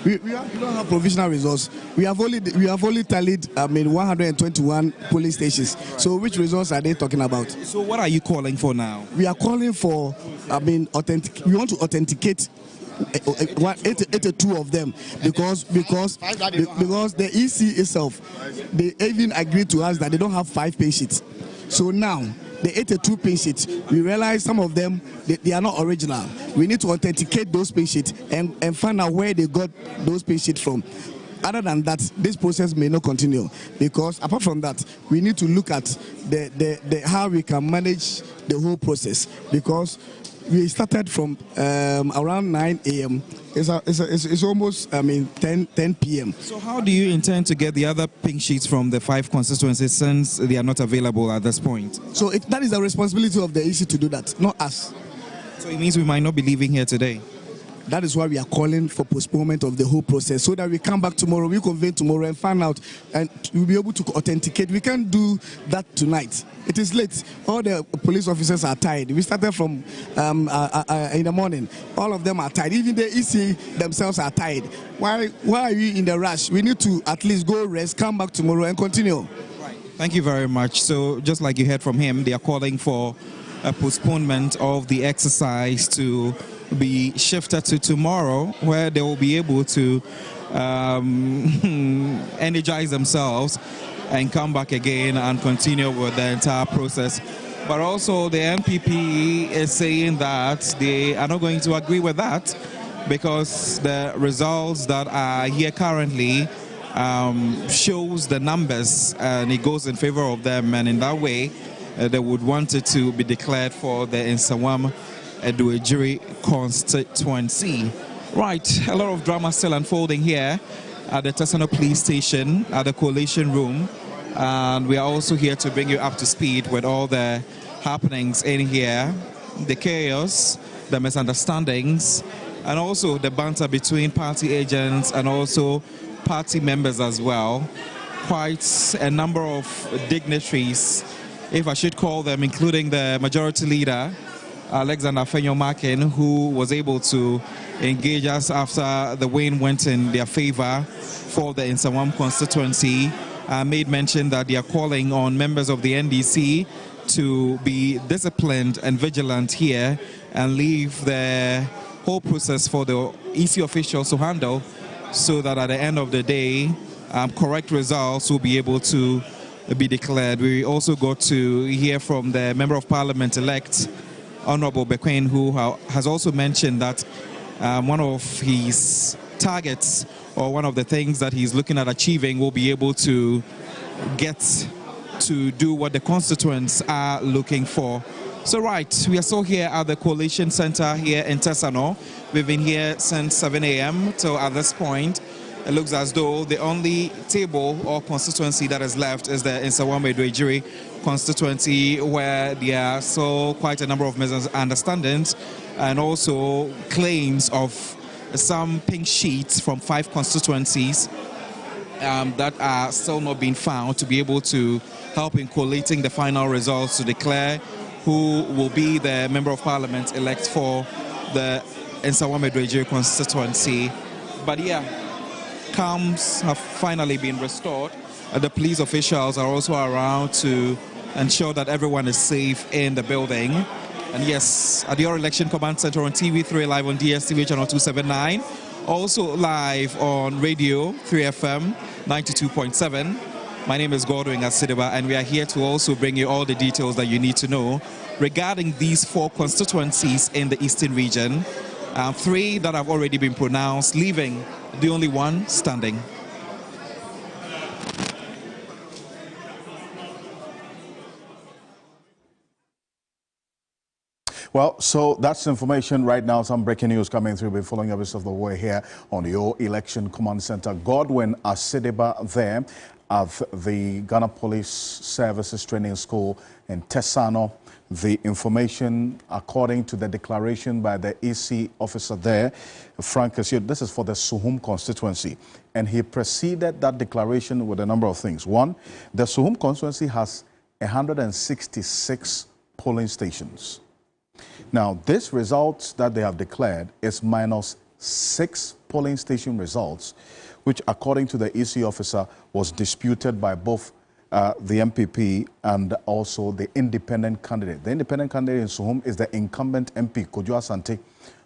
We don't have provisional results. We have only tallied 121 polling stations. So which results are they talking about? So what are you calling for now? We are calling for we want to authenticate 82 of them because the EC itself, they even agreed to us that they don't have 5 pay sheets. So now the 82 pay sheets, we realize some of them they are not original. We need to authenticate those pay sheets and find out where they got those pay sheets from. Other than that, this process may not continue, because apart from that, we need to look at how we can manage the whole process, because we started from around 9 a.m. It's almost 10 p.m. So how do you intend to get the other pink sheets from the 5 constituencies, since they are not available at this point? So that is the responsibility of the EC to do that, not us. So it means we might not be leaving here today. That is why we are calling for postponement of the whole process, so that we come back tomorrow, we convene tomorrow and find out, and we'll be able to authenticate. We can't do that tonight. It is late. All the police officers are tired. We started from in the morning. All of them are tired. Even the EC themselves are tired. Why are you in the rush? We need to at least go rest, come back tomorrow and continue. Right. Thank you very much. So just like you heard from him, they are calling for a postponement of the exercise to be shifted to tomorrow, where they will be able to energize themselves and come back again and continue with the entire process. But also the NPP is saying that they are not going to agree with that, because the results that are here currently shows the numbers and it goes in favor of them, and in that way they would want it to be declared for the Nsawam Edo-Ejiri constituency. Right, a lot of drama still unfolding here at the Tesano police station, at the Collation room, and we are also here to bring you up to speed with all the happenings in here, the chaos, the misunderstandings, and also the banter between party agents and also party members as well. Quite a number of dignitaries, if I should call them, including the majority leader, Afenyo-Markin, who was able to engage us after the wind went in their favor for the Nsawam constituency, made mention that they are calling on members of the NDC to be disciplined and vigilant here and leave the whole process for the EC officials to handle, so that at the end of the day, correct results will be able to be declared. We also got to hear from the Member of Parliament-elect, Honorable Bequin, who has also mentioned that one of his targets, or one of the things that he's looking at achieving, will be able to get to do what the constituents are looking for. So right, we are still here at the Collation Center here in Tesano. We've been here since 7 a.m. till at this point. It looks as though the only table or constituency that is left is the Nsawam Edo-Ejiri constituency, where there are so quite a number of misunderstandings and also claims of some pink sheets from 5 constituencies that are still not being found to be able to help in collating the final results to declare who will be the Member of Parliament elect for the Nsawam-Edwejie constituency. But yeah, calms have finally been restored. The police officials are also around to ensure that everyone is safe in the building. And yes, at your Election Command Center on TV3 live on DSTV channel 279, also live on radio 3FM 92.7. My name is Godwin Asideba, and we are here to also bring you all the details that you need to know regarding these 4 constituencies in the Eastern region. 3 that have already been pronounced, leaving the only one standing. Well, so that's information right now. Some breaking news coming through. We're following a bit of the way here on your Election Command Center. Godwin Asideba there at the Ghana Police Services Training School in Tesano. The information, according to the declaration by the EC officer there, Frank Kessie, this is for the Suhum constituency. And he preceded that declaration with a number of things. One, the Suhum constituency has 166 polling stations. Now, this results that they have declared is minus 6 polling station results, which, according to the EC officer, was disputed by both the MPP and also the independent candidate. The independent candidate in Suhum is the incumbent MP, Kojo Asante,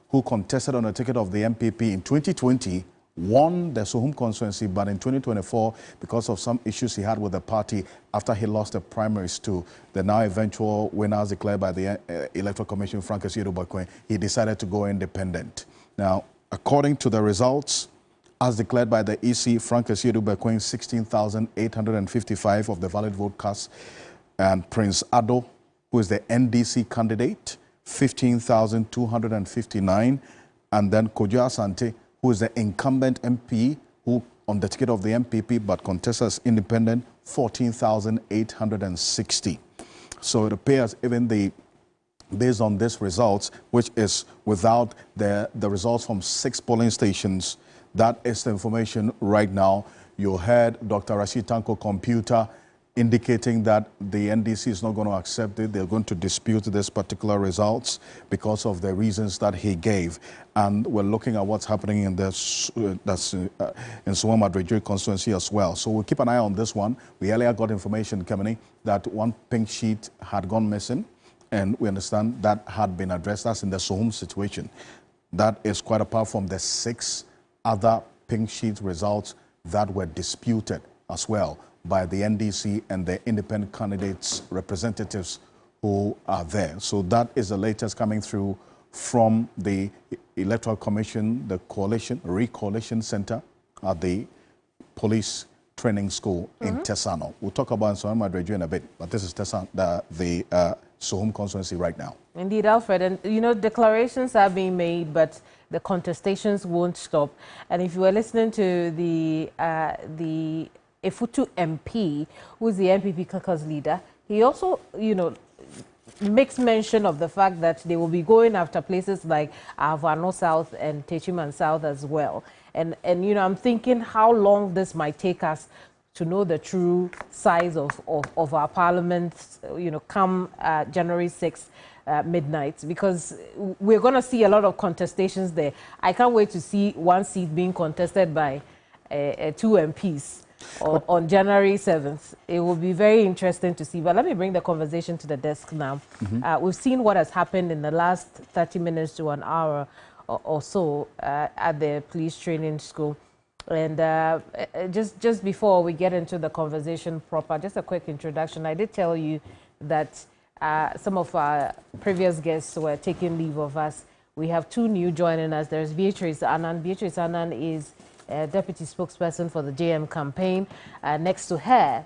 who contested on the ticket of the MPP in 2020, won the Suhum constituency, but in 2024, because of some issues he had with the party after he lost the primaries to the now eventual winners declared by the Electoral Commission, Frank Kessie, he decided to go independent. Now, according to the results, as declared by the EC, Frank Kessie 16,855 of the valid vote cast, and Prince Ado, who is the NDC candidate, 15,259, and then Kojo Asante, who is the incumbent MP, who on the ticket of the MPP but contests as independent, 14,860. So it appears even based on these results, which is without the results from 6 polling stations, that is the information right now. You heard Dr. Rashid Tanko Computer indicating that the NDC is not going to accept it. They're going to dispute this particular results because of the reasons that he gave. And we're looking at what's happening in this in Suhum-Edwejie constituency as well. So we'll keep an eye on this one. We earlier got information coming in that one pink sheet had gone missing, and we understand that had been addressed. That's in the Suhum situation. That is quite apart from the 6 other pink sheet results that were disputed as well by the NDC and the independent candidates' representatives who are there. So that is the latest coming through from the Electoral Commission, the Collation Center at the Police Training School in Tesano. We'll talk about Nsawam-Edwejie in a bit, but this is Tesano, the Suhum constituency right now. Indeed, Alfred, and you know, declarations are being made, but the contestations won't stop. And if you were listening to the Efutu MP, who is the MPP caucus leader, he also, you know, makes mention of the fact that they will be going after places like Ayano South and Techiman South as well. And you know, I'm thinking how long this might take us to know the true size of our parliament, you know, come January 6th midnight, because we're going to see a lot of contestations there. I can't wait to see one seat being contested by 2 MPs. On January 7th. It will be very interesting to see. But let me bring the conversation to the desk now. We've seen what has happened in the last 30 minutes to an hour or so at the police training school. And just before we get into the conversation proper, just a quick introduction. I did tell you that some of our previous guests were taking leave of us. We have 2 new joining us. There's Beatrice Annan. Beatrice Annan is deputy spokesperson for the JM campaign. Next to her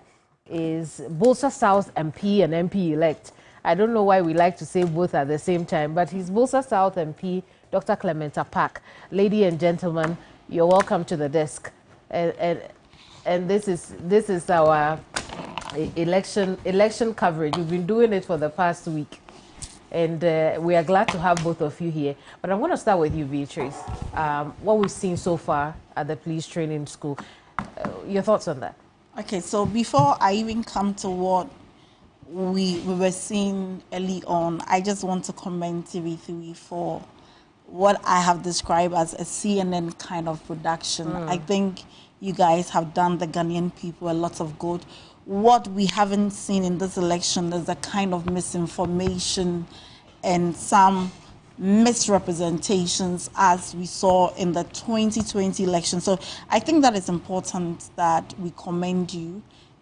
is Bolsa South MP and MP-elect. I don't know why we like to say both at the same time, but he's Bolsa South MP, Dr. Clementa Park. Lady and gentlemen, you're welcome to the desk. And this is our election coverage. We've been doing it for the past week. And we are glad to have both of you here. But I'm going to start with you, Beatrice. What we've seen so far at the police training school, your thoughts on that? Okay, so before I even come to what we were seeing early on, I just want to commend TV3 for what I have described as a CNN kind of production. I think you guys have done the Ghanaian people a lot of good. What we haven't seen in this election is a kind of misinformation and some misrepresentations as we saw in the 2020 election. So I think that it's important that we commend you,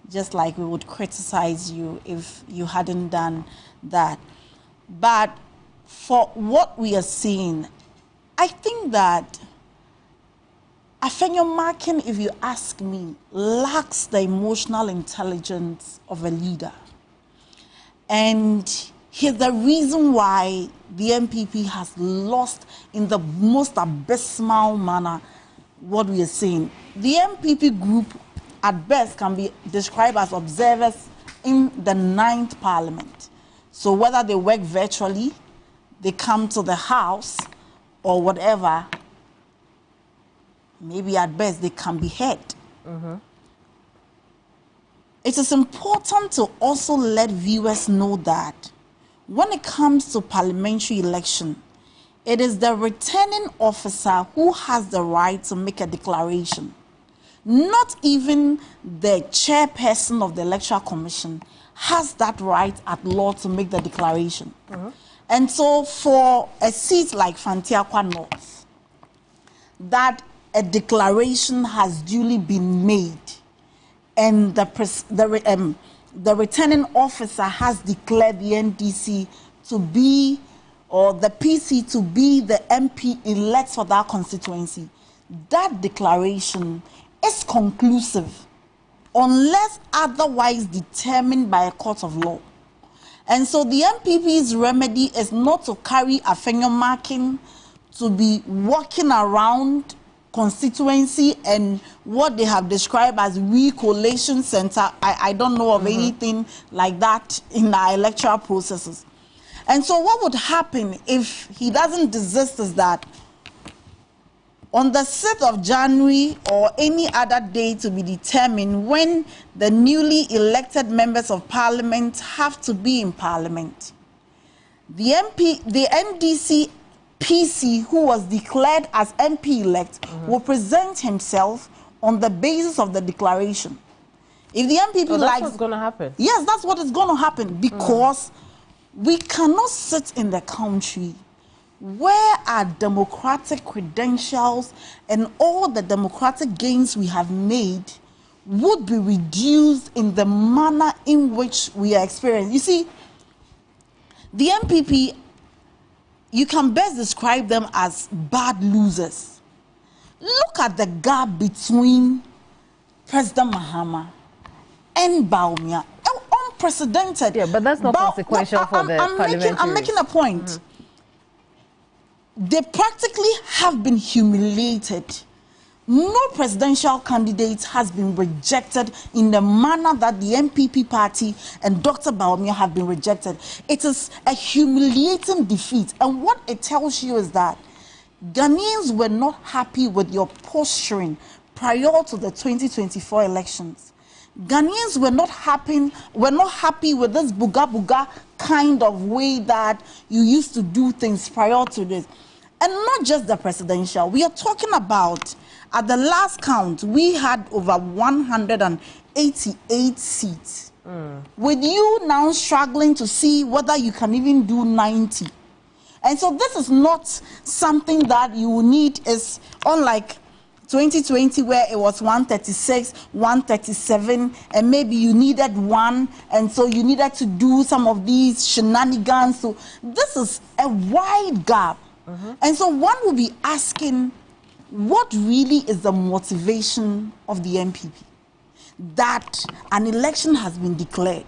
just like we would criticize you if you hadn't done that. But for what we are seeing, I think that Afenyo-Markin, if you ask me, lacks the emotional intelligence of a leader. And here's the reason why the MPP has lost in the most abysmal manner what we are seeing. The MPP group, at best, can be described as observers in the 9th Parliament. So whether they work virtually, they come to the House, or whatever, maybe at best they can be heard. It is important to also let viewers know that when it comes to parliamentary election, it is the returning officer who has the right to make a declaration. Not even the chairperson of the Electoral Commission has that right at law to make the declaration. And so for a seat like Fantia North, that a declaration has duly been made and the returning officer has declared the NDC to be, or the PC to be, the MP elect for that constituency, that declaration is conclusive unless otherwise determined by a court of law. And so the MPP's remedy is not to carry Afenyo-Markin to be walking around constituency and what they have described as Collation center. I don't know of anything like that in our electoral processes. And so what would happen if he doesn't desist is that on the 6th of January or any other day to be determined, when the newly elected members of parliament have to be in parliament, the NDC PC who was declared as MP elect will present himself on the basis of the declaration. If the MPP that's what's going to happen. Yes, that's what is going to happen, because we cannot sit in the country where our democratic credentials and all the democratic gains we have made would be reduced in the manner in which we are experiencing. You see, the MPP, you can best describe them as bad losers. Look at the gap between President Mahama and Bawumia. Unprecedented. Yeah, but that's not consequential for the parliamentary. I'm making a point. They practically have been humiliated. No presidential candidate has been rejected in the manner that the MPP party and Dr. Bawumia have been rejected. It is a humiliating defeat. And what it tells you is that Ghanaians were not happy with your posturing prior to the 2024 elections. Ghanaians were not happy with this buga kind of way that you used to do things prior to this. And not just the presidential. We are talking about, at the last count, we had over 188 seats. With you now struggling to see whether you can even do 90. And so this is not something that you will need, is unlike 2020 where it was 136, 137, and maybe you needed one, and so you needed to do some of these shenanigans. So this is a wide gap. And so one will be asking, what really is the motivation of the MPP? That an election has been declared,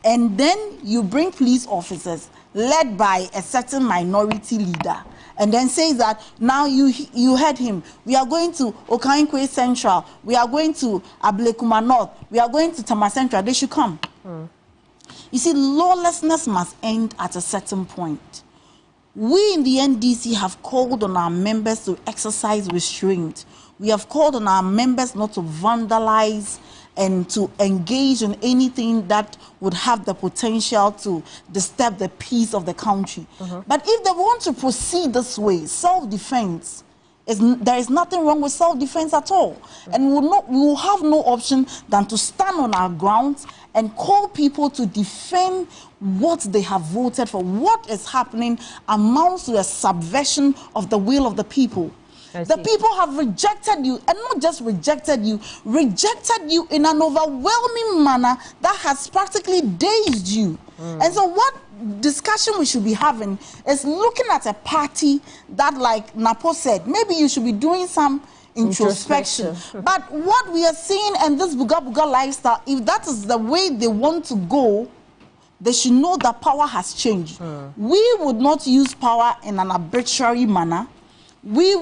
and then you bring police officers led by a certain minority leader, and then say that now you heard him, we are going to Okainkwe Central, we are going to Ablekuma North, we are going to Tama Central, they should come. You see, lawlessness must end at a certain point. We in the NDC have called on our members to exercise restraint. We have called on our members not to vandalize and to engage in anything that would have the potential to disturb the peace of the country. But if they want to proceed this way, self-defense, there is nothing wrong with self-defense at all. And we will have no option than to stand on our grounds and call people to defend what they have voted for. What is happening amounts to a subversion of the will of the people. The people have rejected you, and not just rejected you in an overwhelming manner that has practically dazed you. And so what discussion we should be having is looking at a party that, like Napo said, maybe you should be doing some introspection. But what we are seeing in this Buga Buga lifestyle, if that is the way they want to go, they should know that power has changed. We would not use power in an arbitrary manner. We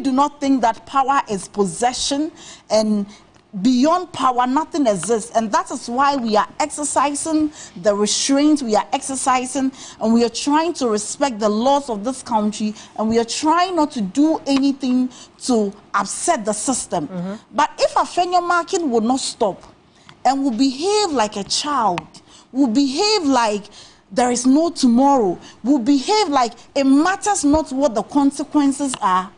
do not think that power is possession, and beyond power nothing exists. And that is why we are exercising the restraint we are exercising, and we are trying to respect the laws of this country, and we are trying not to do anything to upset the system. But if Afenyo-Markin would not stop and will behave like a child, will behave like there is no tomorrow, will behave like it matters not what the consequences are,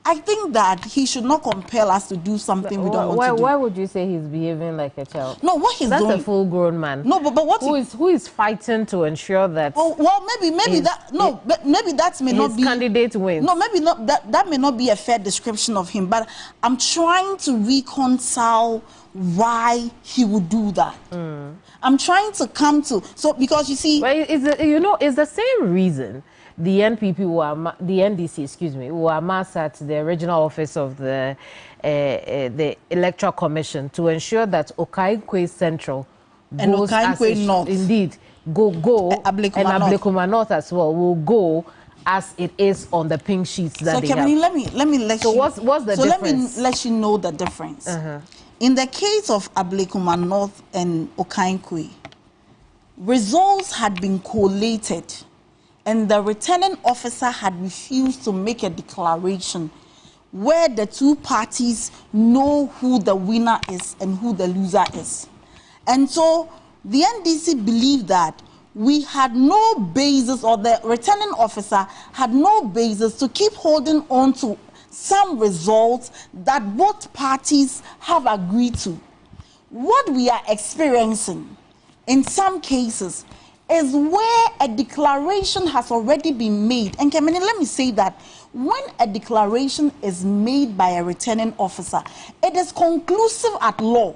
I think that he should not compel us to do something we don't want to do. Why would you say he's behaving like a child? No, what he's doing... That's a full-grown man. No, but what who is fighting to ensure that... Well, maybe that may not be... His candidate wins. No, maybe not. That may not be a fair description of him, but I'm trying to reconcile why he would do that. I'm trying to come to... So, because you see... Well, it's the same reason the NPP the NDC, excuse me, were amassed at the original office of the Electoral Commission to ensure that Okaikwe Central and Okaikwe North, indeed, and Ablekuma North as well will go as it is on the pink sheets that they have. Let me let you. What's the difference? Let me let you know the difference. In the case of Ablekuma North and Okaikwe, results had been collated, and the returning officer had refused to make a declaration where the two parties know who the winner is and who the loser is. And so the NDC believed that we had no basis, or the returning officer had no basis to keep holding on to some results that both parties have agreed to. What we are experiencing in some cases is where a declaration has already been made. And Kemeni, let me say that when a declaration is made by a returning officer, it is conclusive at law.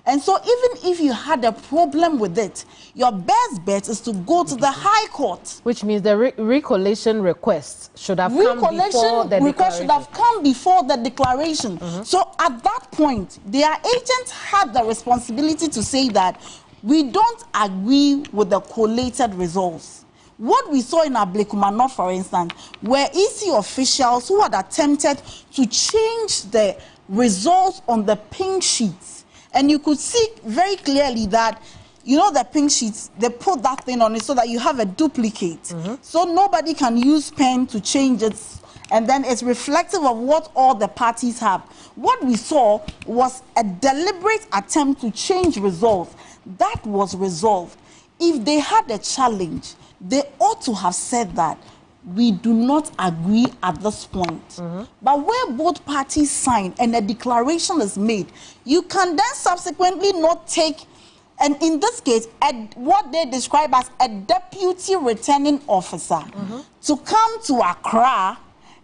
And so even if you had a problem with it, your best bet is to go to the High Court. Which means the recollation request should have come before the request should have come before the declaration. So at that point, their agents had the responsibility to say that we don't agree with the collated results. What we saw in Ablekuma North, for instance, were EC officials who had attempted to change the results on the pink sheets. And you could see very clearly that, you know, the pink sheets, they put that thing on it so that you have a duplicate. So nobody can use pen to change it. And then it's reflective of what all the parties have. What we saw was a deliberate attempt to change results. That was resolved. If they had a challenge, they ought to have said that we do not agree at this point. But where both parties sign and a declaration is made, you can then subsequently not take, and in this case, what they describe as a deputy returning officer to come to Accra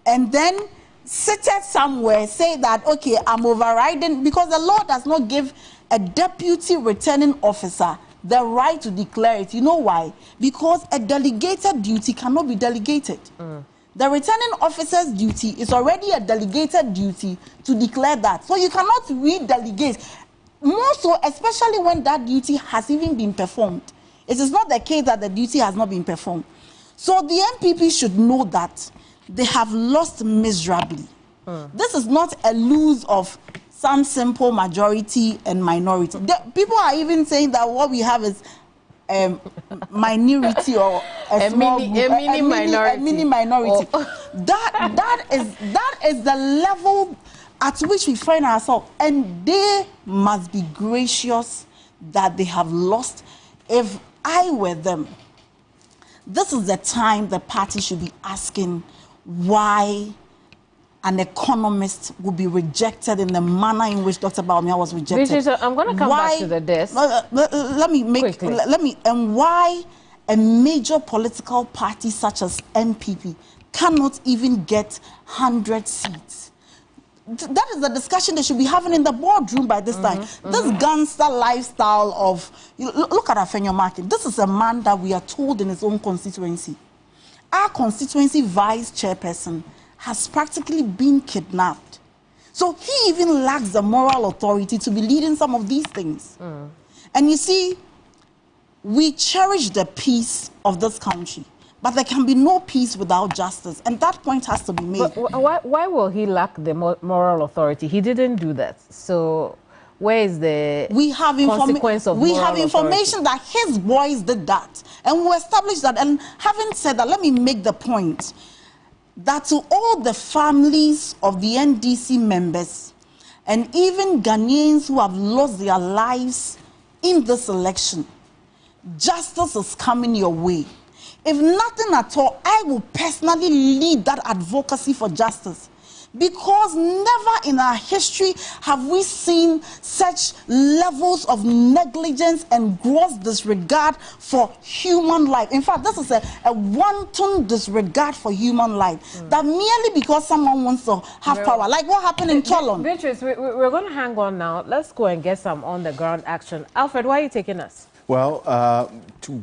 and then seated somewhere, say that, okay, I'm overriding, because the law does not give a deputy returning officer the right to declare it. You know why? Because a delegated duty cannot be delegated. The returning officer's duty is already a delegated duty to declare that. So you cannot re-delegate. More so, especially when that duty has even been performed. It is not the case that the duty has not been performed. So the MPP should know that they have lost miserably. This is not a lose of some simple majority and minority. People are even saying that what we have is minority or a mini minority. Oh. That is the level at which we find ourselves, and they must be gracious that they have lost. If I were them, this is the time the party should be asking why an economist would be rejected in the manner in which Dr. Bawumia was rejected. I'm going to come back to the desk. And why a major political party such as NPP cannot even get 100 seats. That is the discussion they should be having in the boardroom by this time. This gangster lifestyle of, look at Afenyo-Markin. This is a man that we are told in his own constituency. Our constituency vice chairperson has practically been kidnapped. So he even lacks the moral authority to be leading some of these things. And you see, we cherish the peace of this country, but there can be no peace without justice, and that point has to be made. But why will he lack the moral authority? He didn't do that. So where is the consequence of moral authority? We have information that his boys did that, and we established that. And having said that, let me make the point that to all the families of the NDC members and even Ghanaians who have lost their lives in this election, justice is coming your way. If nothing at all, I will personally lead that advocacy for justice, because never in our history have we seen such levels of negligence and gross disregard for human life. In fact, this is a wanton disregard for human life, that merely because someone wants to have power, like what happened in Tolon. Beatrice, we're going to hang on now. Let's go and get some on-the-ground action. Alfred, why are you taking us? Well,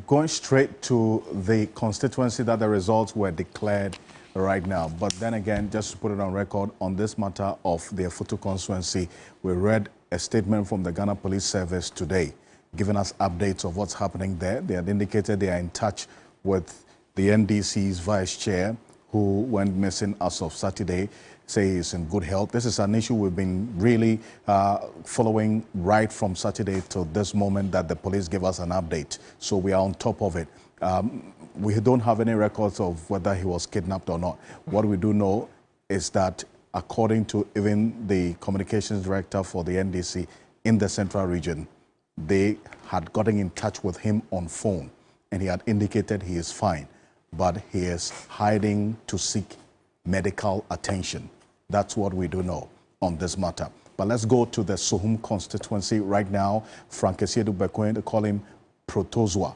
going straight to the constituency that the results were declared right now. But then again, just to put it on record, on this matter of the Afutu constituency, we read a statement from the Ghana Police Service today, giving us updates of what's happening there. They had indicated they are in touch with the NDC's vice chair, who went missing as of Saturday, say he's in good health. This is an issue we've been really following right from Saturday till this moment that the police gave us an update. So we are on top of it. We don't have any records of whether he was kidnapped or not. What we do know is that according to even the communications director for the NDC in the central region, they had gotten in touch with him on phone, and he had indicated he is fine, but he is hiding to seek medical attention. That's what we do know on this matter. But let's go to the Suhum constituency right now. Frank Esiedu Bekwin, they call him Protozua,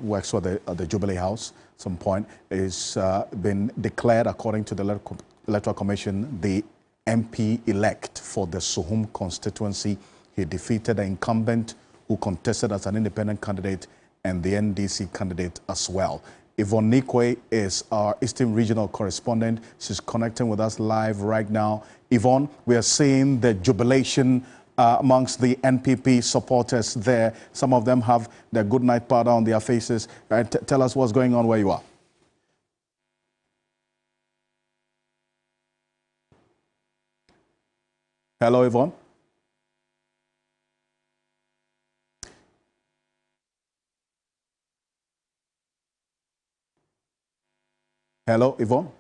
works for the Jubilee House at some point, is been declared, according to the Electoral Commission, the MP-elect for the Suhum constituency. He defeated the incumbent who contested as an independent candidate and the NDC candidate as well. Yvonne Nikwe is our Eastern Regional correspondent. She's connecting with us live right now. Yvonne, we are seeing the jubilation amongst the NPP supporters there. Some of them have their good night powder on their faces. Tell us what's going on where you are. Hello, Yvonne. Hello, Yvonne.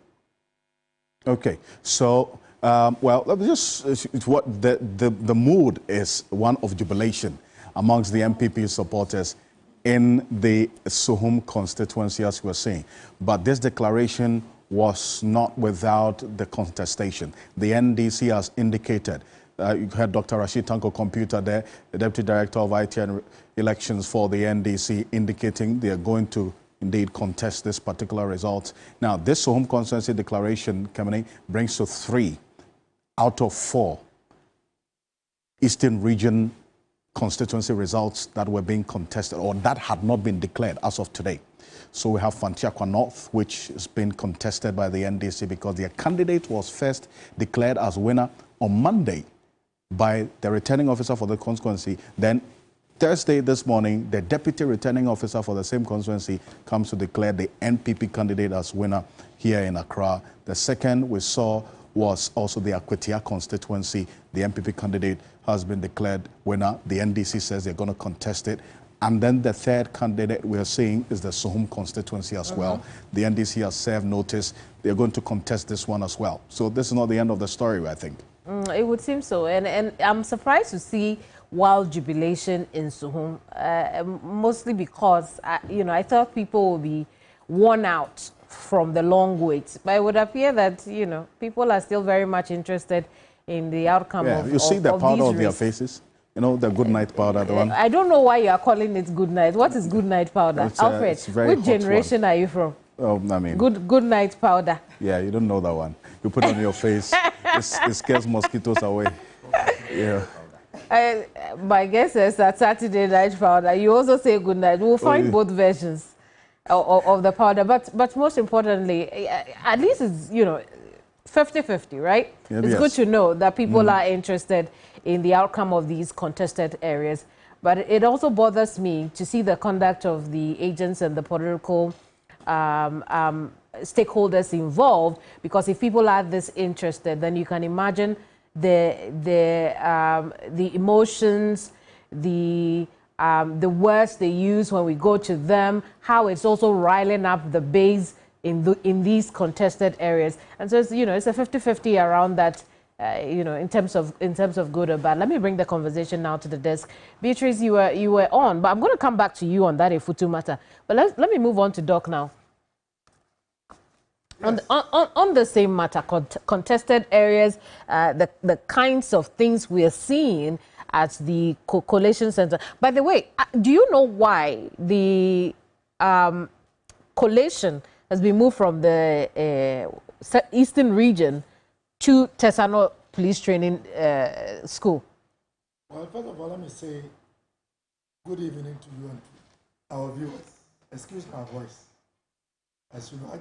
Okay, so well, what the mood is one of jubilation amongst the MPP supporters in the Suhum constituency, as we're saying. But this declaration was not without the contestation. The NDC has indicated. You heard Dr. Rashid Tanko Computer there, the Deputy Director of IT and Elections for the NDC, indicating they are going to indeed contest this particular result. Now, this Suhum constituency declaration, Kamini, brings to 3 out of 4 Eastern Region constituency results that were being contested or that had not been declared as of today. So we have Fantia North, which has been contested by the NDC because their candidate was first declared as winner on Monday by the returning officer for the constituency. Then Thursday this morning, the deputy returning officer for the same constituency comes to declare the NPP candidate as winner here in Accra. The second we saw was also the Aquia constituency. The NPP candidate has been declared winner. The NDC says they're going to contest it. And then the third candidate we are seeing is the Suhum constituency as well. The NDC has served notice. They're going to contest this one as well. So this is not the end of the story, I think. It would seem so, and I'm surprised to see wild jubilation in Suhum, mostly because I thought people would be worn out from the long wait, but it would appear that people are still very much interested in the outcome of you see the powder on their races. faces. The good night powder, the one. I don't know why you are calling it good night. What is good night powder? Alfred, which generation are you from? Oh, I mean, good night powder. Yeah, you don't know that one. You put it on your face. It scares mosquitoes away. Yeah. My guess is that Saturday night powder. You also say good night. We'll find both versions of the powder, but most importantly, at least it's 50-50, right? Yeah, it's good to know that people are interested in the outcome of these contested areas. But it also bothers me to see the conduct of the agents and the political stakeholders involved, because if people are this interested, then you can imagine the emotions, the words they use when we go to them, how it's also riling up the base in these contested areas. And so it's, it's a 50-50 around that, in terms of good or bad. Let me bring the conversation now to the desk. Beatrice, you were on, but I'm going to come back to you on that Efutu matter. But let me move on to Doc now. Yes. On the same matter, contested areas, the kinds of things we are seeing at the Collation Center. By the way, do you know why the Collation has been moved from the eastern region to Tesano Police Training School? Well, first of all, let me say good evening to you and to our viewers. Excuse my voice. As you know,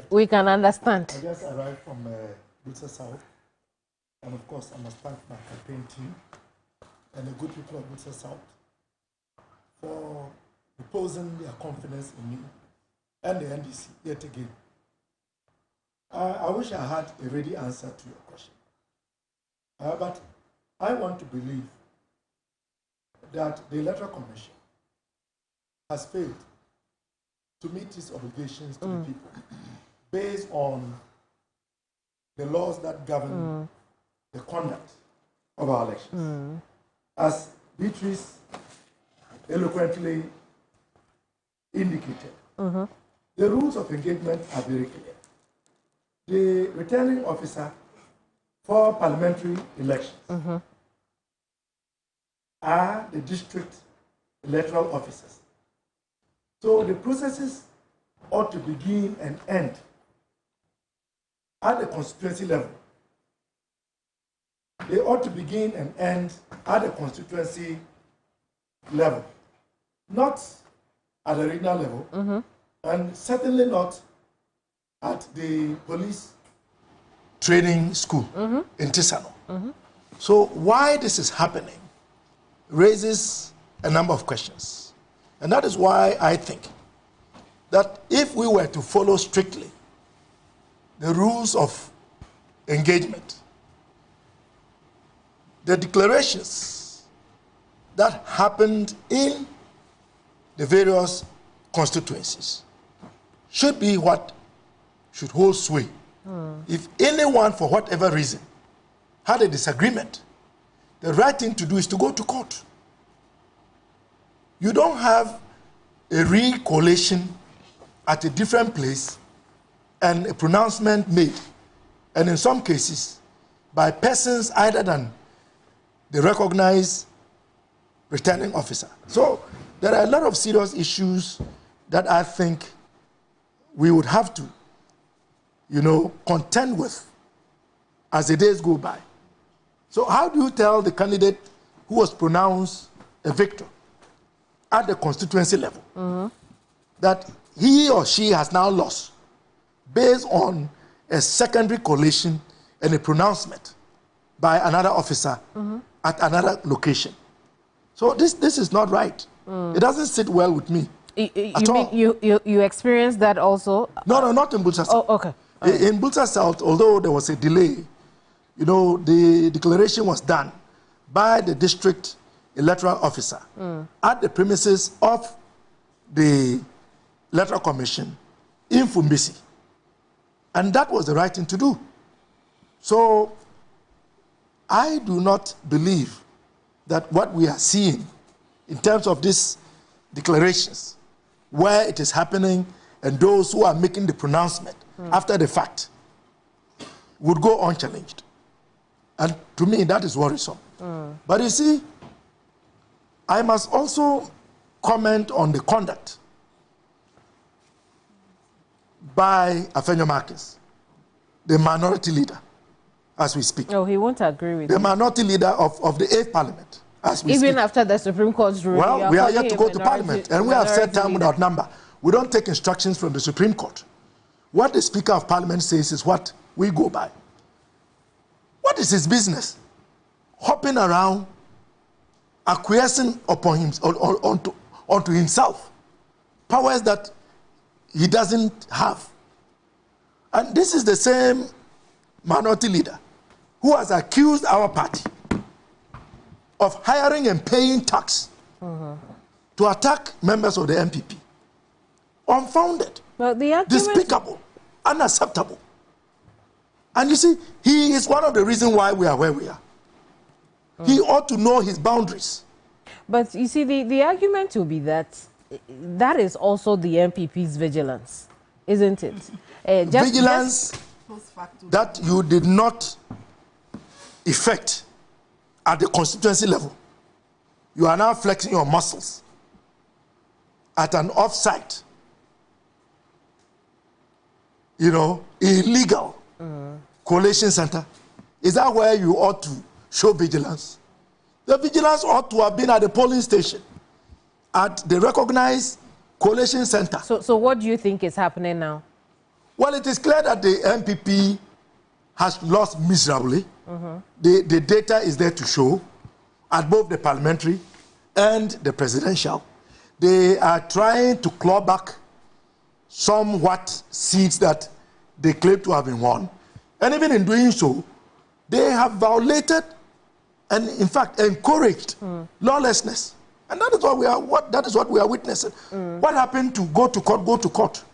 we can understand. I just arrived from Bulsa South, and of course, I must thank my campaign team and the good people of Bulsa South for reposing their confidence in me and the NDC yet again. I wish I had a ready answer to your question, but I want to believe that the Electoral Commission has failed to meet its obligations to the people based on the laws that govern the conduct of our elections. As Beatrice eloquently indicated, the rules of engagement are very clear. The returning officer for parliamentary elections are the district electoral officers. So the processes ought to begin and end at the constituency level. They ought to begin and end at the constituency level, not at the regional level, and certainly not at the police training school in Tisano. So why this is happening raises a number of questions. And that is why I think that if we were to follow strictly the rules of engagement, the declarations that happened in the various constituencies should be what should hold sway. If anyone, for whatever reason, had a disagreement, the right thing to do is to go to court. You don't have a re-collation at a different place and a pronouncement made, and in some cases, by persons other than the recognized returning officer. So there are a lot of serious issues that I think we would have to, contend with as the days go by. So how do you tell the candidate who was pronounced a victor at the constituency level that he or she has now lost based on a secondary collation and a pronouncement by another officer at another location? So this is not right. It doesn't sit well with me. You experienced that also? No, not in Bulsa South. Oh, okay. In Bulsa South, although there was a delay, the declaration was done by the district electoral officer at the premises of the Electoral Commission in Fumbisi. And that was the right thing to do. So I do not believe that what we are seeing in terms of these declarations, where it is happening, and those who are making the pronouncement after the fact, would go unchallenged. And to me, that is worrisome. But you see, I must also comment on the conduct by Afenyo-Markin, the minority leader, as we speak. Oh, he won't agree with the minority leader of the 8th Parliament, as we Even speak. after the Supreme Court's ruling. Well, we are yet to go to Parliament, and we have said time leader. without number. We don't take instructions from the Supreme Court. What the Speaker of Parliament says is what we go by. What is his business? Hopping around, acquiescing upon him, onto himself, powers that he doesn't have. And this is the same minority leader who has accused our party of hiring and paying tax to attack members of the MPP. Unfounded, well, the argument... despicable, unacceptable. And you see, he is one of the reasons why we are where we are. He ought to know his boundaries. But you see, the argument will be that that is also the MPP's vigilance, isn't it? Vigilance that you did not effect at the constituency level. You are now flexing your muscles at an off-site, illegal collation center. Is that where you ought to show vigilance? The vigilance ought to have been at the polling station, at the recognized collation center. So what do you think is happening now? Well, it is clear that the MPP has lost miserably. The data is there to show at both the parliamentary and the presidential. They are trying to claw back somewhat seats that they claim to have been won. And even in doing so, they have violated and, in fact, encouraged lawlessness. And that is what we are witnessing. What happened to go to court, go to court?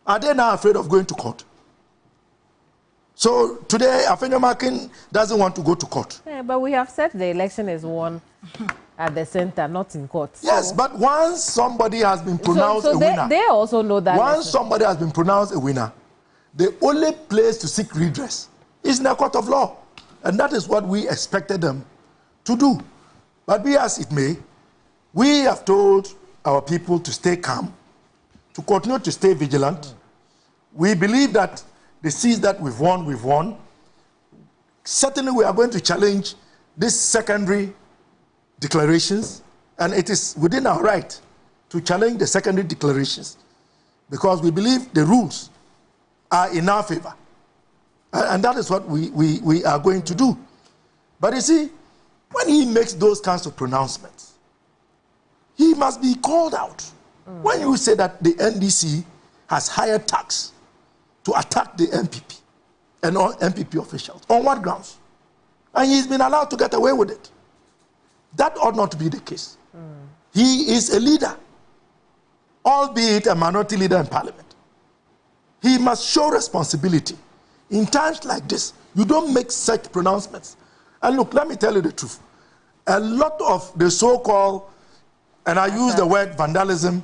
Are they now afraid of going to court? So today, Afenyo-Markin doesn't want to go to court. Yeah, but we have said the election is won at the center, not in court. Yes, but once somebody has been pronounced a winner... They also know that. Once somebody has been pronounced a winner, the only place to seek redress is in a court of law. And that is what we expected them to do. But be as it may, we have told our people to stay calm, to continue to stay vigilant. We believe that the seats that we've won. Certainly we are going to challenge these secondary declarations, and it is within our right to challenge the secondary declarations because we believe the rules are in our favor. And that is what we are going to do. But you see, when he makes those kinds of pronouncements, he must be called out. When you say that the NDC has hired tax to attack the MPP and all MPP officials, on what grounds? And he's been allowed to get away with it. That ought not to be the case. He is a leader, albeit a minority leader in parliament. He must show responsibility. In times like this, you don't make such pronouncements. And look, let me tell you the truth. A lot of the so-called, and I use the word vandalism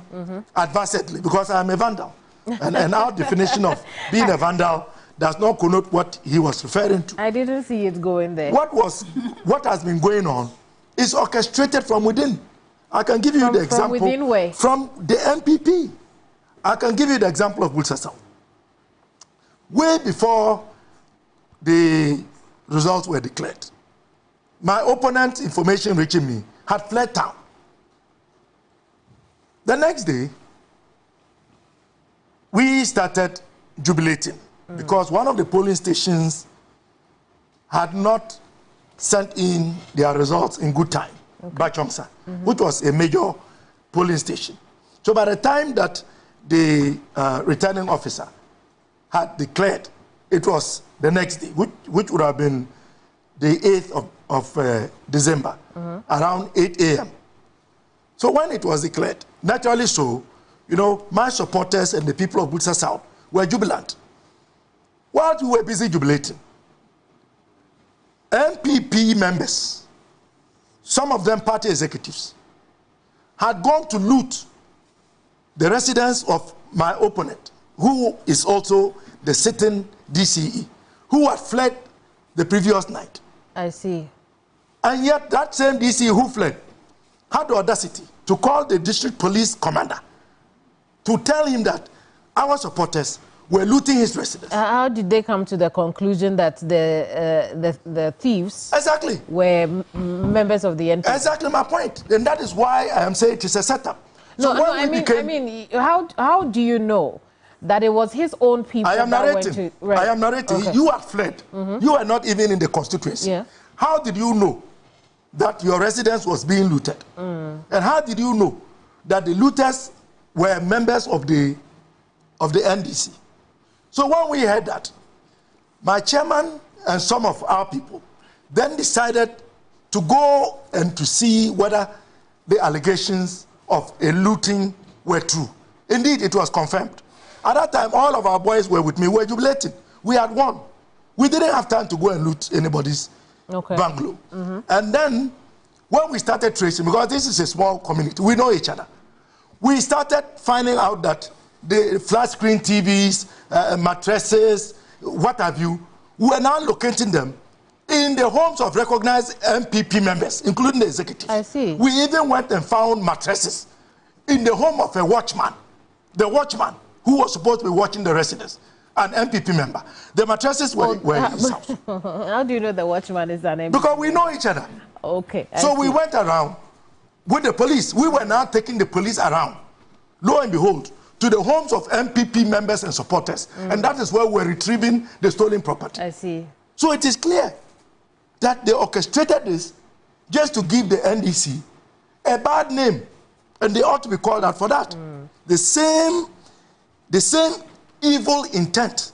advisedly because I am a vandal. And our definition of being a vandal does not connote what he was referring to. I didn't see it going there. What has been going on is orchestrated from within. I can give you the example. From within where? From the MPP. I can give you the example of Bulsasau. Way before the results were declared, my opponent, information reaching me, had fled town. The next day, we started jubilating because one of the polling stations had not sent in their results in good time, Bachomsa, which was a major polling station. So by the time that the returning officer had declared, it was the next day, which would have been the 8th of December, around 8 a.m. So when it was declared, naturally so, my supporters and the people of Bulsa South were jubilant. While we were busy jubilating, MP MPP members, some of them party executives, had gone to loot the residence of my opponent, who is also the sitting DCE, who had fled the previous night. I see. And yet that same DCE who fled had the audacity to call the district police commander to tell him that our supporters were looting his residence. How did they come to the conclusion that the thieves exactly were members of the NPP? Exactly my point. And that is why I am saying it is a setup. No, so no, I mean, how do you know that it was his own people? I am narrating. That went to, right. I am narrating. Okay. You had fled. You are not even in the constituency. Yeah. How did you know that your residence was being looted? And how did you know that the looters were members of the NDC? So when we heard that, my chairman and some of our people then decided to go and to see whether the allegations of a looting were true. Indeed, it was confirmed. At that time, all of our boys were with me, we were jubilating. We had won. We didn't have time to go and loot anybody's bungalow. And then, when we started tracing, because this is a small community, we know each other, we started finding out that the flat screen TVs, mattresses, what have you, we are now locating them in the homes of recognized MPP members, including the executive. I see. We even went and found mattresses in the home of a watchman. The watchman who was supposed to be watching the residents, an MPP member. The mattresses were in his house. How do you know the watchman is an MPP? Because we know each other. Okay. So we went around with the police. We were now taking the police around, lo and behold, to the homes of MPP members and supporters. And that is where we're retrieving the stolen property. I see. So it is clear that they orchestrated this just to give the NDC a bad name. And they ought to be called out for that. The same evil intent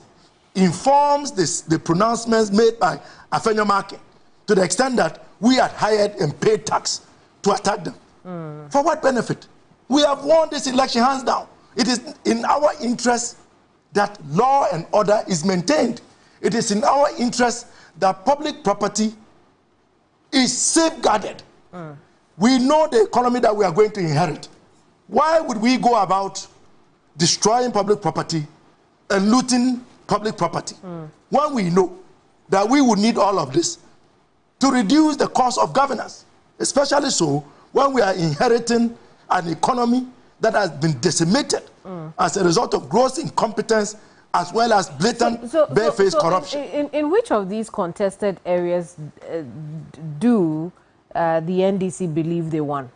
informs the pronouncements made by Afenyo-Markin to the extent that we had hired and paid tax to attack them. For what benefit? We have won this election hands down. It is in our interest that law and order is maintained. It is in our interest that public property is safeguarded. We know the economy that we are going to inherit. Why would we go about destroying public property and looting public property when we know that we would need all of this to reduce the cost of governance, especially so when we are inheriting an economy that has been decimated as a result of gross incompetence as well as blatant barefaced corruption. In which of these contested areas do the NDC believe they won?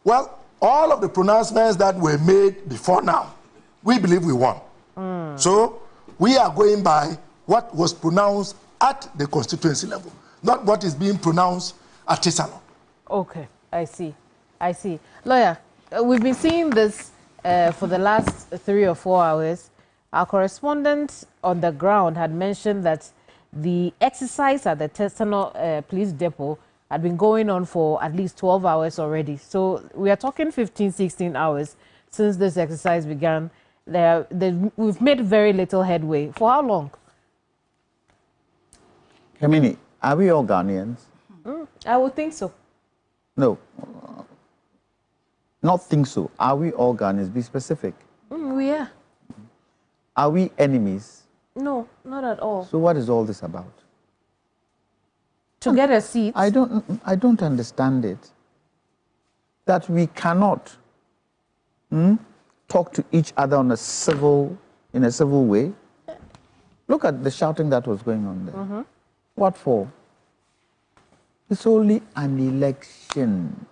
Well, all of the pronouncements that were made before now, we believe we won. So we are going by what was pronounced at the constituency level, not what is being pronounced artisanal. Okay, I see. I see. Lawyer, we've been seeing this for the last 3 or 4 hours. Our correspondent on the ground had mentioned that the exercise at the Tesano police depot had been going on for at least 12 hours already. So we are talking 15, 16 hours since this exercise began. We've made very little headway. For how long? Kamini, are we all Ghanaians? I would think so. No. Not think so. Are we all Ghanaians? Be specific. We are. Are we enemies? No, not at all. So what is all this about? To get a seat. I don't understand it. That we cannot talk to each other in a civil way. Look at the shouting that was going on there. What for? It's only an election.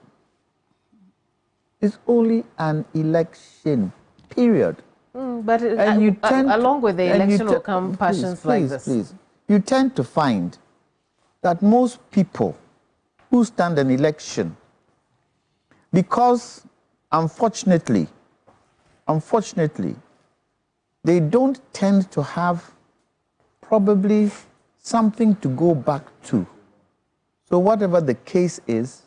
It's only an election, period. But along with the election will come passions like this. Please. You tend to find that most people who stand an election, because unfortunately, they don't tend to have probably something to go back to. So whatever the case is,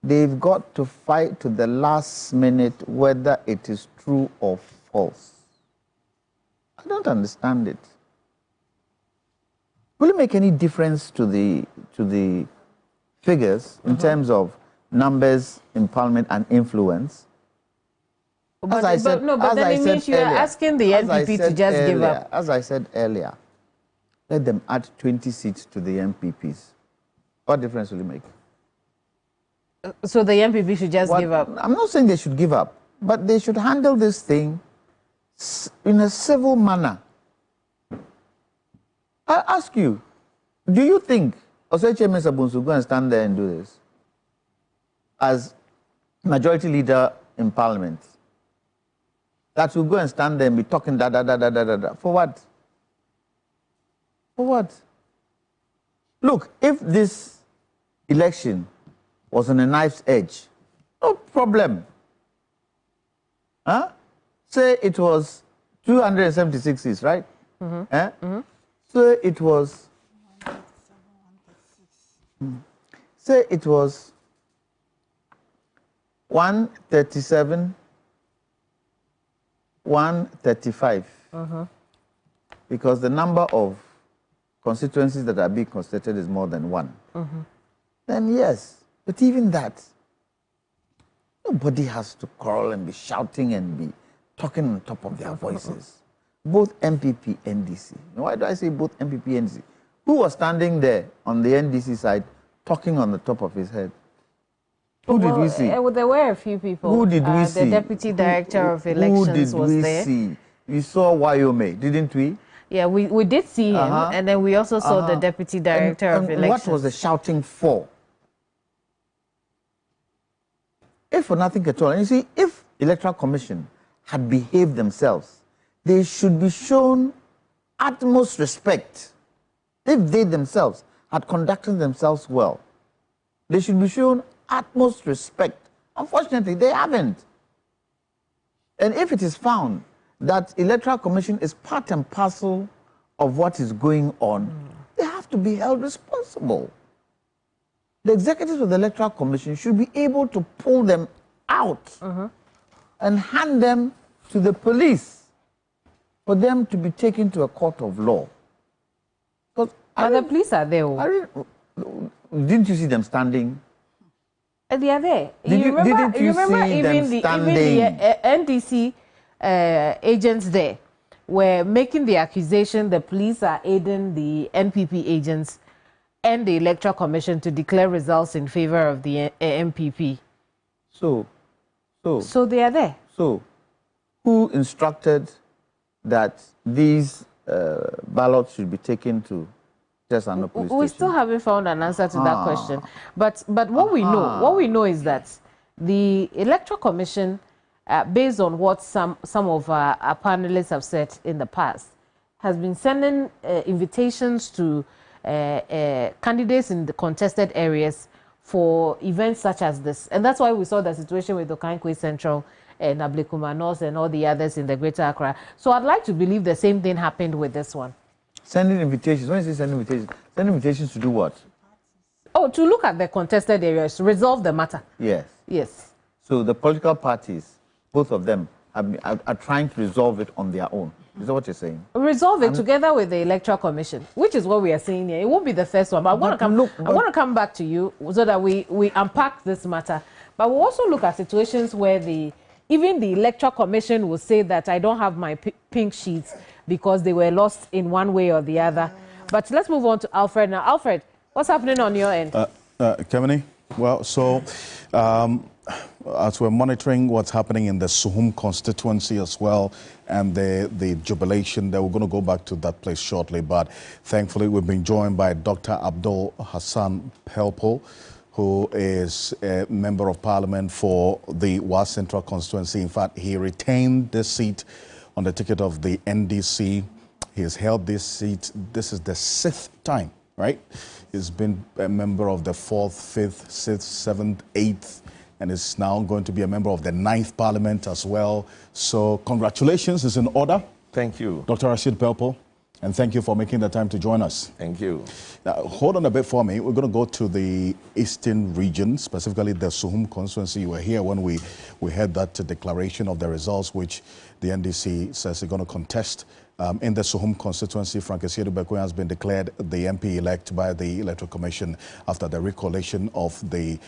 they've got to fight to the last minute whether it is true or false. I don't understand it. Will it make any difference to the to the figures in terms of numbers in parliament and influence. But then it means you are asking the NPP to just give up. As I said earlier, let them add 20 seats to the MPPs. What difference will it make? So the MPP should just give up? I'm not saying they should give up, but they should handle this thing in a civil manner. I ask you, do you think Oseche Mensabunsu will go and stand there and do this as majority leader in parliament? That will go and stand there and be talking da. For what? For what? Look, if this election was on a knife's edge, no problem. Huh? Say it was 276 seats, right? So it was. Say it was 137, 135. Because the number of constituencies that are being constituted is more than one. Then yes. But even that, nobody has to quarrel and be shouting and be talking on top of their voices. Both MPP, NDC. Why do I say both MPP, NDC? Who was standing there on the NDC side talking on the top of his head? Who did we see? There were a few people. Who did we see? The Deputy Director of Elections was there. Who did we see? We saw Wayome, didn't we? Yeah, we did see him, and then we also saw the Deputy Director of Elections. What was the shouting for? If for nothing at all. And you see, if Electoral Commission had behaved themselves, they should be shown utmost respect. If they themselves had conducted themselves well, they should be shown utmost respect. Unfortunately, they haven't. And if it is found that Electoral Commission is part and parcel of what is going on, they have to be held responsible. The executives of the Electoral Commission should be able to pull them out and hand them to the police for them to be taken to a court of law. But the police are there. Didn't you see them standing? They are there. You remember even the NDC agents there were making the accusation the police are aiding the NPP agents and the Electoral Commission to declare results in favor of the MPP. So they are there. So, who instructed that these ballots should be taken to Tesano police station? We still haven't found an answer to that question. But what we know is that the Electoral Commission, based on what some of our panelists have said in the past, has been sending invitations to candidates in the contested areas for events such as this. And that's why we saw the situation with Okankwe Central and Ablekuma North and all the others in the Greater Accra. So I'd like to believe the same thing happened with this one. Sending invitations. When you say sending invitations, sending invitations to do what? Oh, to look at the contested areas, to resolve the matter. Yes. Yes. So the political parties, both of them, are trying to resolve it on their own. Is that what you're saying? Resolve it together with the Electoral Commission, which is what we are saying here. It won't be the first one, but I want to come back to you so that we unpack this matter. But we'll also look at situations where even the Electoral Commission will say that I don't have my pink sheets because they were lost in one way or the other. But let's move on to Alfred now. Alfred, what's happening on your end? Kemini, well, so as we're monitoring what's happening in the Suhum constituency as well, and the jubilation, that we're going to go back to that place shortly. But thankfully, we've been joined by Dr. Abdul Hassan Pelpo, who is a member of parliament for the Wa Central constituency. In fact, he retained this seat on the ticket of the NDC. He has held this seat. This is the 6th time, right? He's been a member of the 4th, 5th, 6th, 7th, 8th, and is now going to be a member of the 9th parliament as well. So congratulations, is in order. Thank you. Dr. Rashid Pelpo, and thank you for making the time to join us. Thank you. Now, hold on a bit for me. We're going to go to the eastern region, specifically the Suhum constituency. You were here when we heard that declaration of the results, which the NDC says they're going to contest In the Suhum constituency, Fantia North has been declared the MP-elect by the Electoral Commission after the recollation of the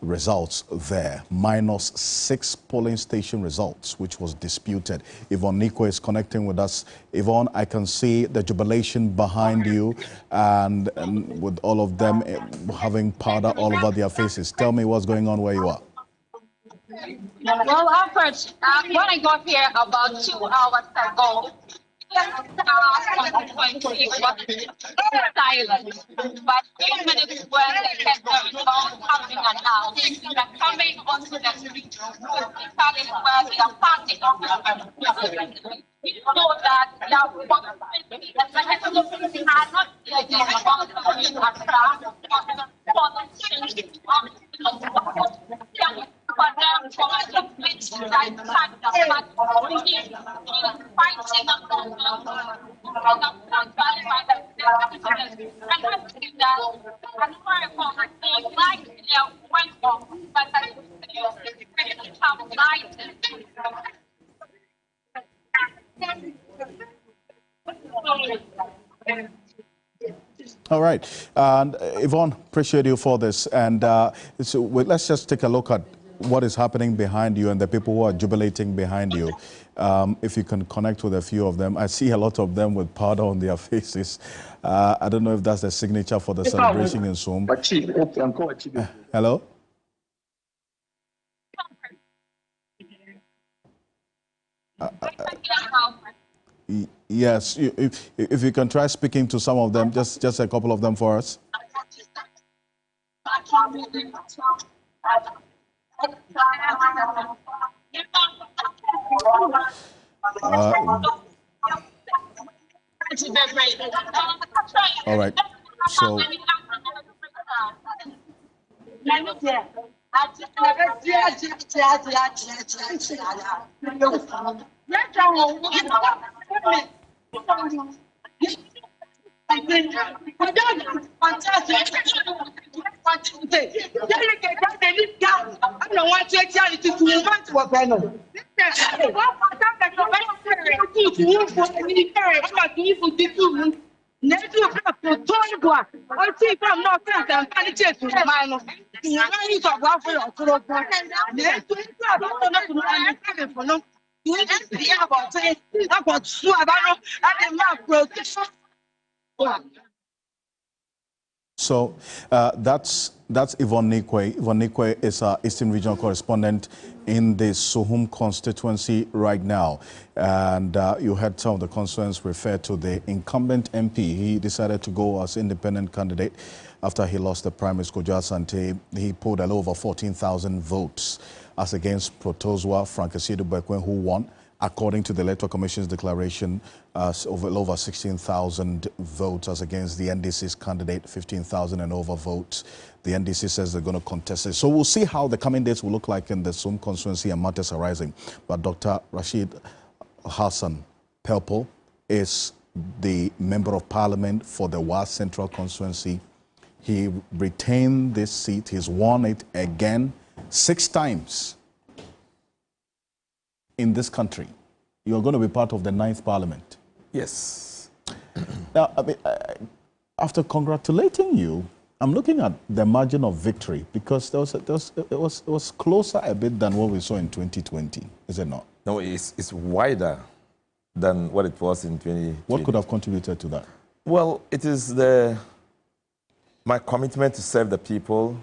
results there, minus 6 polling station results, which was disputed. Yvonne Nico is connecting with us. Yvonne, I can see the jubilation behind you and with all of them having powder all over their faces. Tell me what's going on where you are. Well, Alfred, when I got here about 2 hours ago, silent. But 2 minutes when they said the results have been announced, they're coming onto the street to determine where they are party officers. We know that there are 150 executives are not responsible for the change of but then for the which I find fighting among all right, and Yvonne, appreciate you for this. And so let's just take a look at what is happening behind you and the people who are jubilating behind you. If you can connect with a few of them. I see a lot of them with powder on their faces. I don't know if that's the signature for the celebration in Suhum. Hello? Yes, if you can try speaking to some of them, just a couple of them for us. All right, so So that's Yvonne Nico. Yvonne Nico is our Eastern Regional correspondent in the Suhum constituency right now. And you heard some of the constituents refer to the incumbent MP. He decided to go as independent candidate after he lost the primary school. He pulled over 14,000 votes as against Protozwa Fantia North, who won. According to the Electoral Commission's declaration, over 16,000 votes as against the NDC's candidate, 15,000 and over votes. The NDC says they're going to contest it. So we'll see how the coming days will look like in the Suhum constituency and matters arising. But Dr. Rashid Hassan Pelpo is the Member of Parliament for the Wa Central constituency. He retained this seat. He's won it again 6 times. In this country, you're going to be part of the 9th Parliament. Yes. Now, I mean, after congratulating you, I'm looking at the margin of victory because it was closer a bit than what we saw in 2020, is it not? No, it's wider than what it was in 2020. What could have contributed to that? Well, it is my commitment to serve the people.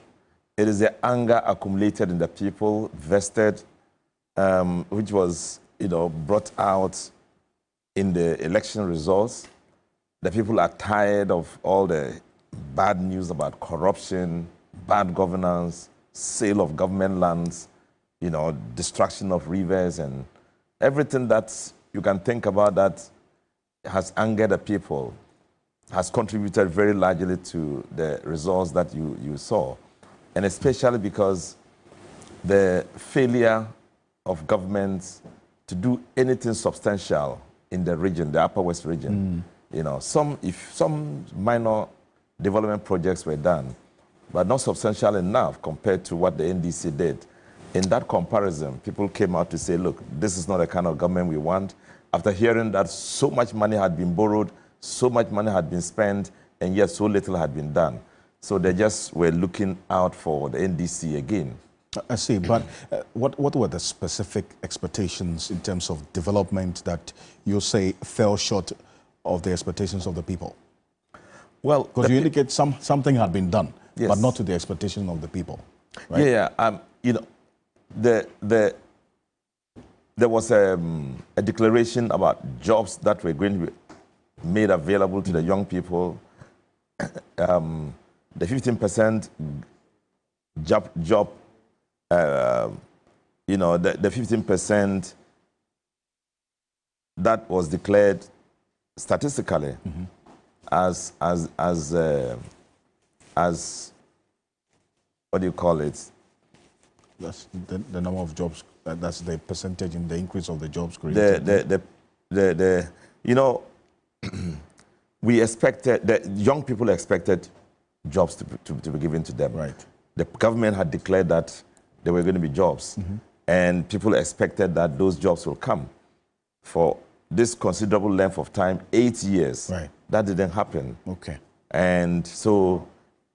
It is the anger accumulated in the people, vested, which was, brought out in the election results. The people are tired of all the bad news about corruption, bad governance, sale of government lands, destruction of rivers, and everything that you can think about that has angered the people, has contributed very largely to the results that you saw. And especially because the failure of governments to do anything substantial in the region, the Upper West region. If some minor development projects were done, but not substantial enough compared to what the NDC did. In that comparison, people came out to say, look, this is not the kind of government we want. after hearing that so much money had been borrowed, so much money had been spent, and yet so little had been done. So they just were looking out for the NDC again. I see, but what were the specific expectations in terms of development that you say fell short of the expectations of the people? Well, because you indicate something had been done, yes, but not to the expectation of the people. Right? Yeah, you know, there was a declaration about jobs that were going to be made available to the young people. The 15% job, you know, the 15% that was declared statistically as what do you call it? That's the number of jobs. That's the percentage in the increase of the jobs created. You know, we expected, the young people expected jobs to be given to them. Right. The government had declared that there were going to be jobs, and people expected that those jobs will come for this considerable length of time, 8 years. Right. That didn't happen. Okay. And so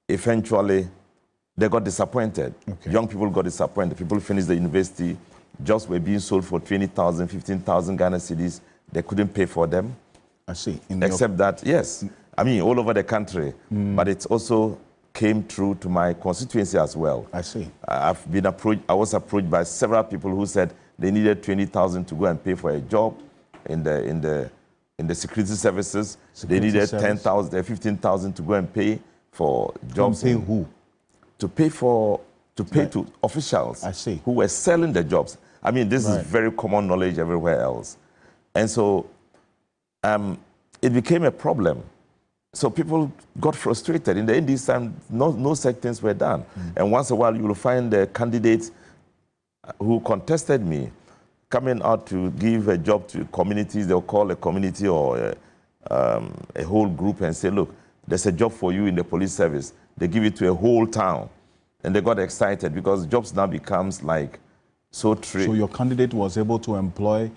eventually they got disappointed. Okay. Young people got disappointed. People finished the university, jobs were being sold for 20,000, 15,000 Ghana cedis. They couldn't pay for them. I see. Except that, yes, I mean, all over the country, but it also came through to my constituency as well. I see. I've been approached, I was approached by several people who said they needed 20,000 to go and pay for a job in the security services. They needed 10,000, 15,000 to go and pay for jobs. Pay who? To pay to officials. I see. Who were selling the jobs. I mean, this Right. is very common knowledge everywhere else. And so it became a problem. So people got frustrated. In the NDC time, no such things were done. And once in a while, you will find the candidates who contested me coming out to give a job to communities. They'll call a community or a whole group and say, look, there's a job for you in the police service. They give it to a whole town. And they got excited because jobs now becomes like so So your candidate was able to employ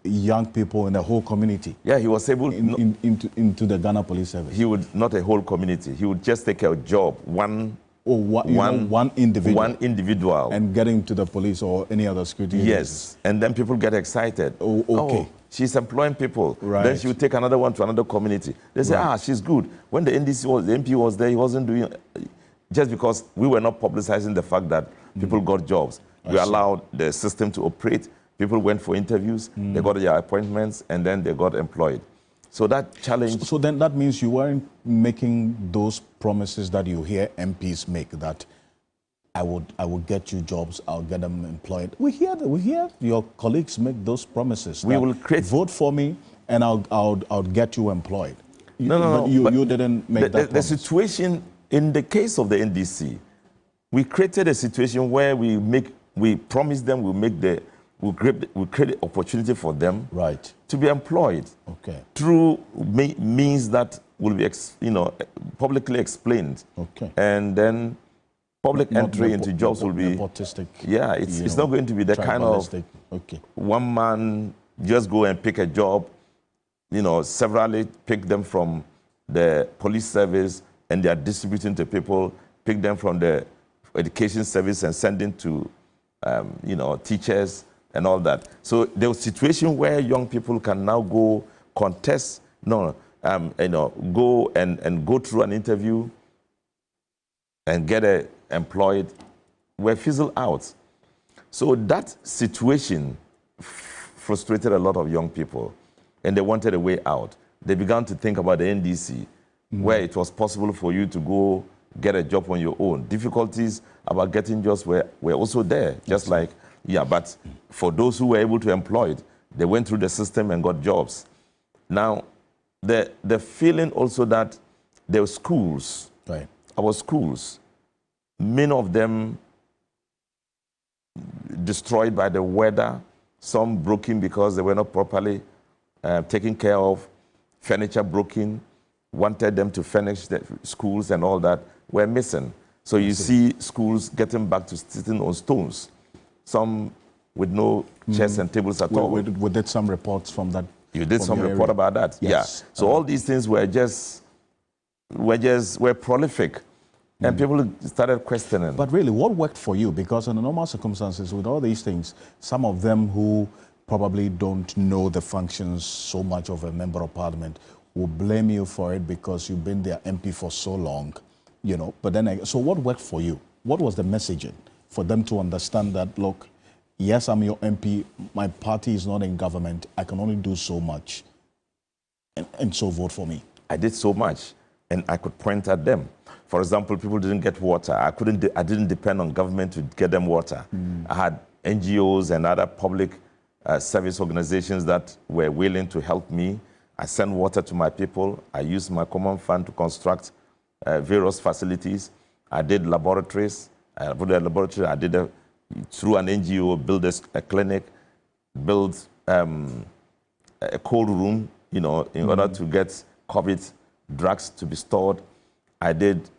young people in the whole community? Yeah, he was able into the Ghana Police Service. He would, not a whole community. He would just take a job, one individual. One individual. And get him to the police or any other security Yes. agencies. And then people get excited. Oh, okay. Oh, she's employing people. Right. Then she would take another one to another community. They say, Right. she's good. When the MP was there, he wasn't doing, just because we were not publicizing the fact that people got jobs. We allowed the system to operate. People went for interviews, they got their appointments, and then they got employed. So that challenge... So then that means you weren't making those promises that you hear MPs make, that I would get you jobs, I'll get them employed. We hear your colleagues make those promises. We will create... Vote for me, and I'll get you employed. No. You didn't make that the situation, in the case of the NDC, we created a situation where we promised them we'll create opportunity for them to be employed through means that will be publicly explained. And then public entry into jobs will be nepotistic. Yeah, it's not going to be the kind of one man just go and pick a job, severally pick them from the police service and they are distributing to people, pick them from the education service and sending to teachers and all that. So there was a situation where young people can now go contest, go and go through an interview and get employed, were fizzled out. So that situation frustrated a lot of young people, and they wanted a way out. They began to think about the NDC, where it was possible for you to go get a job on your own. Difficulties about getting jobs were also there, just like, but for those who were able to employ it, they went through the system and got jobs. Now, the feeling also that there were schools, our schools, many of them destroyed by the weather, some broken because they were not properly taken care of, furniture broken, wanted them to furnish the schools and all that, were missing. So you see schools getting back to sitting on stones, some with no chairs and tables at all. We did some reports from that You did some report about that? Yes. Yeah. So all these things were prolific. And people started questioning. But really, what worked for you? Because in the normal circumstances, with all these things, some of them who probably don't know the functions so much of a member of parliament will blame you for it because you've been their MP for so long, you know. But then, so what worked for you? What was the messaging for them to understand that, look, yes, I'm your MP, my party is not in government, I can only do so much, and so vote for me? I did so much, and I could point at them. For example, people didn't get water. I didn't depend on government to get them water. I had NGOs and other public service organizations that were willing to help me. I sent water to my people. I used my common fund to construct various facilities. I did laboratories. I did through an NGO, build a clinic, build a cold room, you know, in order to get COVID drugs to be stored. I did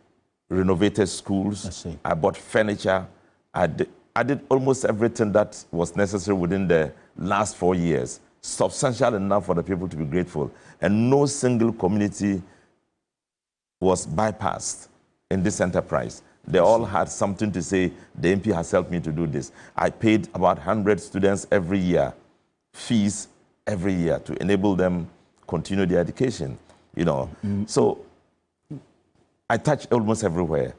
renovated schools. I bought furniture. I did almost everything that was necessary within the last 4 years, substantial enough for the people to be grateful. And no single community was bypassed in this enterprise. They all had something to say, the MP has helped me to do this. I paid about 100 students every year, fees every year, to enable them continue their education, you know. So I touched almost everywhere,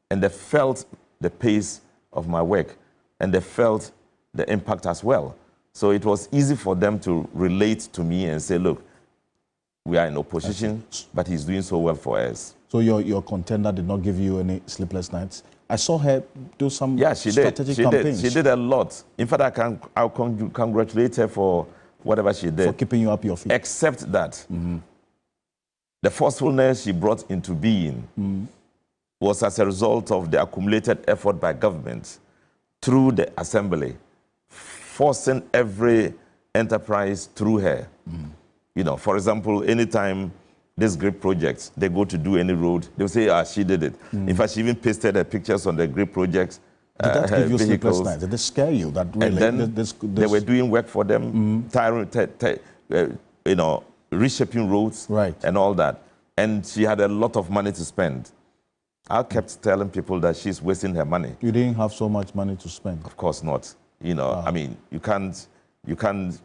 and they felt the pace of my work, and they felt the impact as well. So it was easy for them to relate to me and say, look, we are in opposition, but he's doing so well for us. So your contender did not give you any sleepless nights? I saw her do some strategic campaigns. She did a lot. In fact, I'll congratulate her for whatever she did. For keeping you up your feet. Except that the forcefulness she brought into being was as a result of the accumulated effort by government through the assembly, forcing every enterprise through her. You know, for example, anytime this great project, they go to do any road, they'll say, she did it. In fact, she even pasted her pictures on the great projects. Did that give you sleepless nights? Did it scare you? That really, and then they were doing work for them, you know, reshaping roads and all that. And she had a lot of money to spend. I kept telling people that she's wasting her money. You didn't have so much money to spend? Of course not. You know, I mean, you can't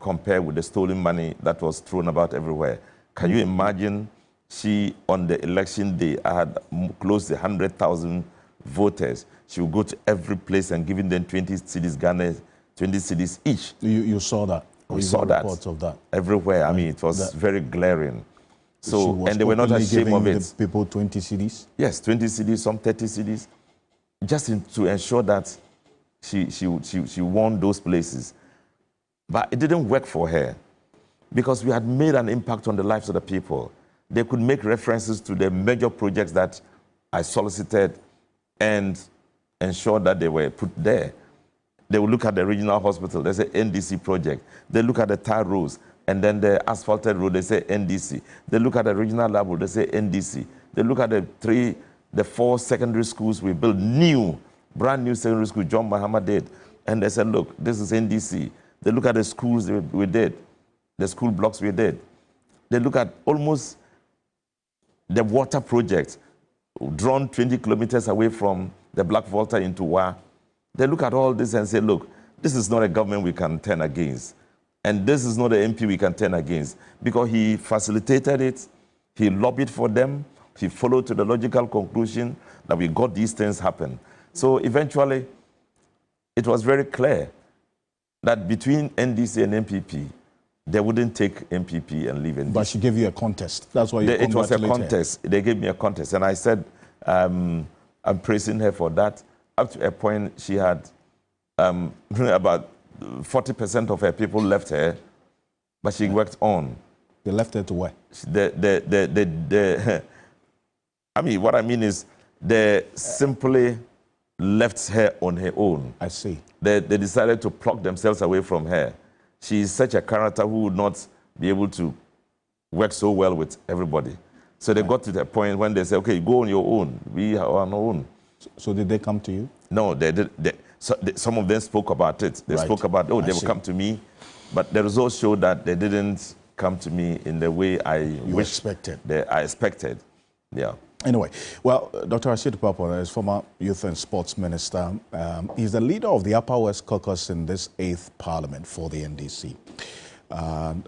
compare with the stolen money that was thrown about everywhere. Can you imagine she, on the election day, I had close to 100,000 voters. She would go to every place and giving them 20 cedis, Ghana, 20 cedis each. You saw that? We saw that. Reports of that? Everywhere. I mean, it was very glaring. So, and they were not ashamed of it. The people 20 cedis? Yes, 20 cedis, some 30 cedis, just to ensure that she won those places. But it didn't work for her because we had made an impact on the lives of the people. They could make references to the major projects that I solicited and ensure that they were put there. They would look at the regional hospital, they say NDC project. They look at the tar roads, and then the asphalted road, they say NDC. They look at the regional lab, they say NDC. They look at the 4 secondary schools we built, brand new secondary school John Mahama did. And they said, look, this is NDC. They look at the schools we did, the school blocks we did. They look at almost the water project, drawn 20 kilometers away from the Black Volta into Wa. They look at all this and say, look, this is not a government we can turn against. And this is not an MP we can turn against. Because he facilitated it, he lobbied for them, he followed to the logical conclusion that we got these things happen. So eventually, it was very clear that between NDC and MPP, they wouldn't take MPP and leave NDC. But she gave you a contest. That's why you It was a contest. They gave me a contest. And I said, I'm praising her for that. Up to a point, she had about 40% of her people left her, but she worked on. They left her to where? I mean, what I mean is they simply left her on her own. I see. They decided to pluck themselves away from her. She is such a character who would not be able to work so well with everybody. So they got to the point when they said, okay, go on your own. We are on our own. So did they come to you? No, they did. Some of them spoke about it. They spoke about, they will come to me. But the results showed that they didn't come to me in the way I expected. I expected. Yeah. Anyway, well, Dr. Rashid Papon is former Youth and Sports Minister. He's the leader of the Upper West Caucus in this 8th Parliament for the NDC.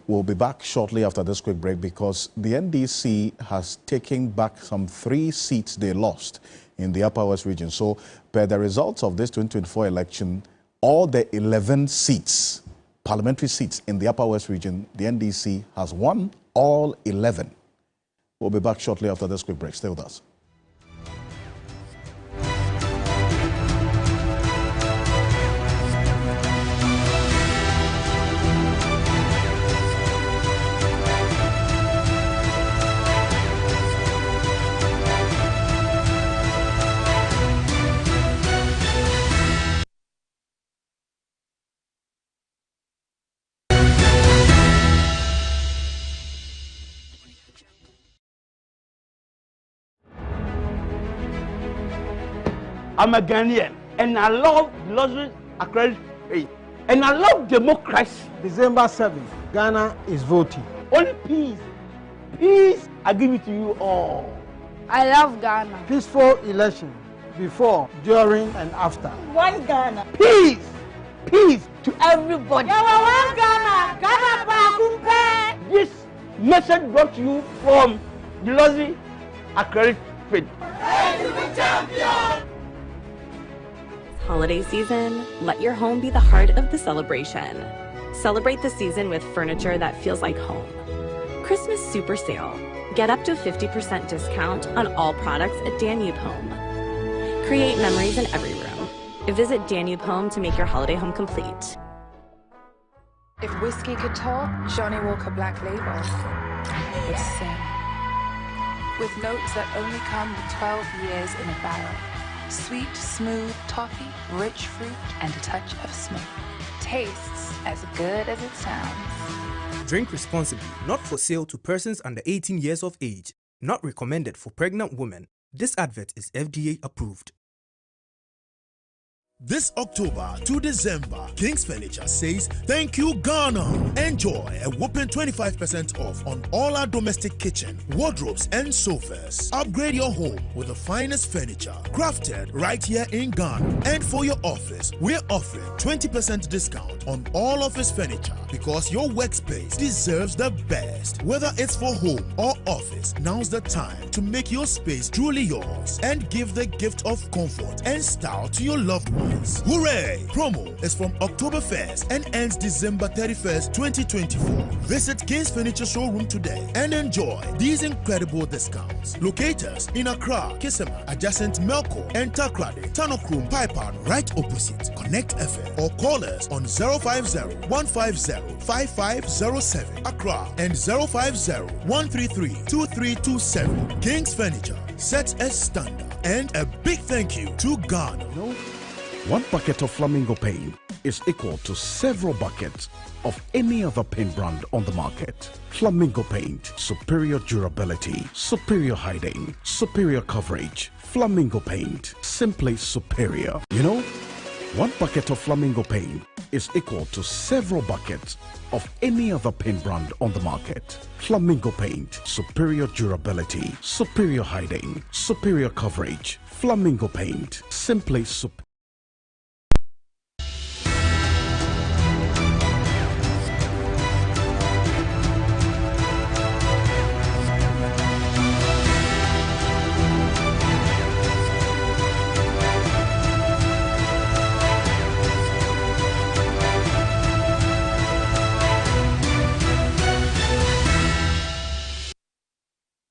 We'll be back shortly after this quick break because the NDC has taken back some 3 seats they lost in the Upper West region. So, per the results of this 2024 election, all the 11 seats, parliamentary seats in the Upper West region, the NDC has won all 11. We'll be back shortly after this quick break. Stay with us. I'm a Ghanaian and I love luxury accredited faith and I love democracy. December 7th, Ghana is voting. Only peace. Peace, I give it to you all. I love Ghana. Peaceful election before, during, and after. One Ghana. Peace. Peace to everybody. One Ghana. Ghana. This message brought to you from the luxury accredited faith. Champion! Holiday season, let your home be the heart of the celebration. Celebrate the season with furniture that feels like home. Christmas Super Sale. Get up to 50% discount on all products at Danube Home. Create memories in every room. Visit Danube Home to make your holiday home complete. If whiskey could talk, Johnny Walker Black Label would sing. With notes that only come with 12 years in a barrel. Sweet, smooth toffee, rich fruit, and a touch of smoke. Tastes as good as it sounds. Drink responsibly. Not for sale to persons under 18 years of age. Not recommended for pregnant women. This advert is FDA approved. This October to December, King's Furniture says, thank you, Ghana. Enjoy a whopping 25% off on all our domestic kitchen, wardrobes, and sofas. Upgrade your home with the finest furniture, crafted right here in Ghana. And for your office, we're offering 20% discount on all office furniture because your workspace deserves the best. Whether it's for home or office, now's the time to make your space truly yours and give the gift of comfort and style to your loved ones. Hooray! Promo is from October 1st and ends December 31st, 2024. Visit King's Furniture Showroom today and enjoy these incredible discounts. Locate us in Accra, Kisema, adjacent Melco, and Takrade, Tanokrum, Pipeline, right opposite Connect FM, or call us on 050-150-5507 Accra and 050-133-2327. King's Furniture sets a standard. And a big thank you to Ghana. One bucket of Flamingo paint is equal to several buckets of any other paint brand on the market. Flamingo paint, superior durability, superior hiding, superior coverage. Flamingo paint, simply superior. You know, one bucket of Flamingo paint is equal to several buckets of any other paint brand on the market. Flamingo paint, superior durability, superior hiding, superior coverage. Flamingo paint, simply superior.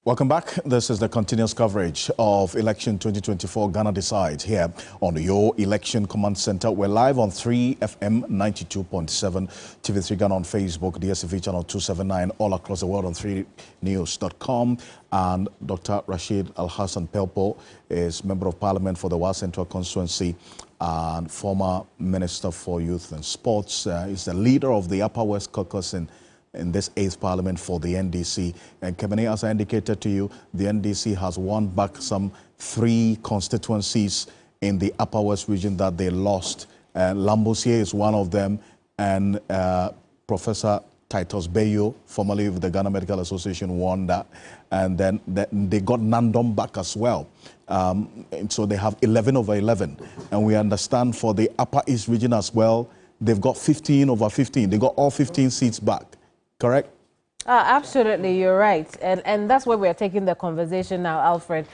Welcome back. This is the continuous coverage of Election 2024 Ghana Decides here on your Election Command Center. We're live on 3FM 92.7, TV3 Ghana on Facebook, DSTV channel 279, all across the world on 3news.com. And Dr. Rashid Al-Hassan Pelpo is Member of Parliament for the Wa Central Constituency and former Minister for Youth and Sports. He's the leader of the Upper West Caucus in this 8th Parliament for the NDC. And Kemene, as I indicated to you, the NDC has won back some 3 constituencies in the Upper West region that they lost. Lambosier is one of them, and Professor Titus Bayo, formerly of the Ghana Medical Association, won that. And then they got Nandom back as well. And so they have 11 over 11. And we understand for the Upper East region as well, they've got 15 over 15. They got all 15 seats back, correct? Absolutely, you're right. And that's where we're taking the conversation now, Alfred.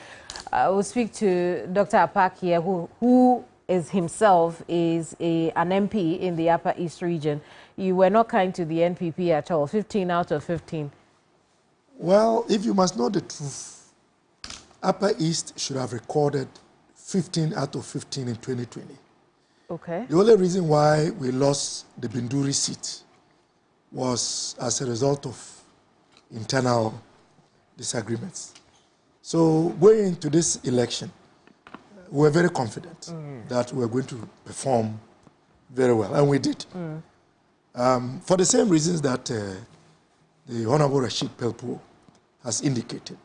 We'll speak to Dr. Apak here, who is himself an MP in the Upper East region. You were not kind to the NPP at all, 15 out of 15. Well, if you must know the truth, Upper East should have recorded 15 out of 15 in 2020. Okay. The only reason why we lost the Binduri seat was as a result of internal disagreements. So going into this election, we were very confident that we were going to perform very well, and we did. For the same reasons that the Honorable Rashid Pelpo has indicated.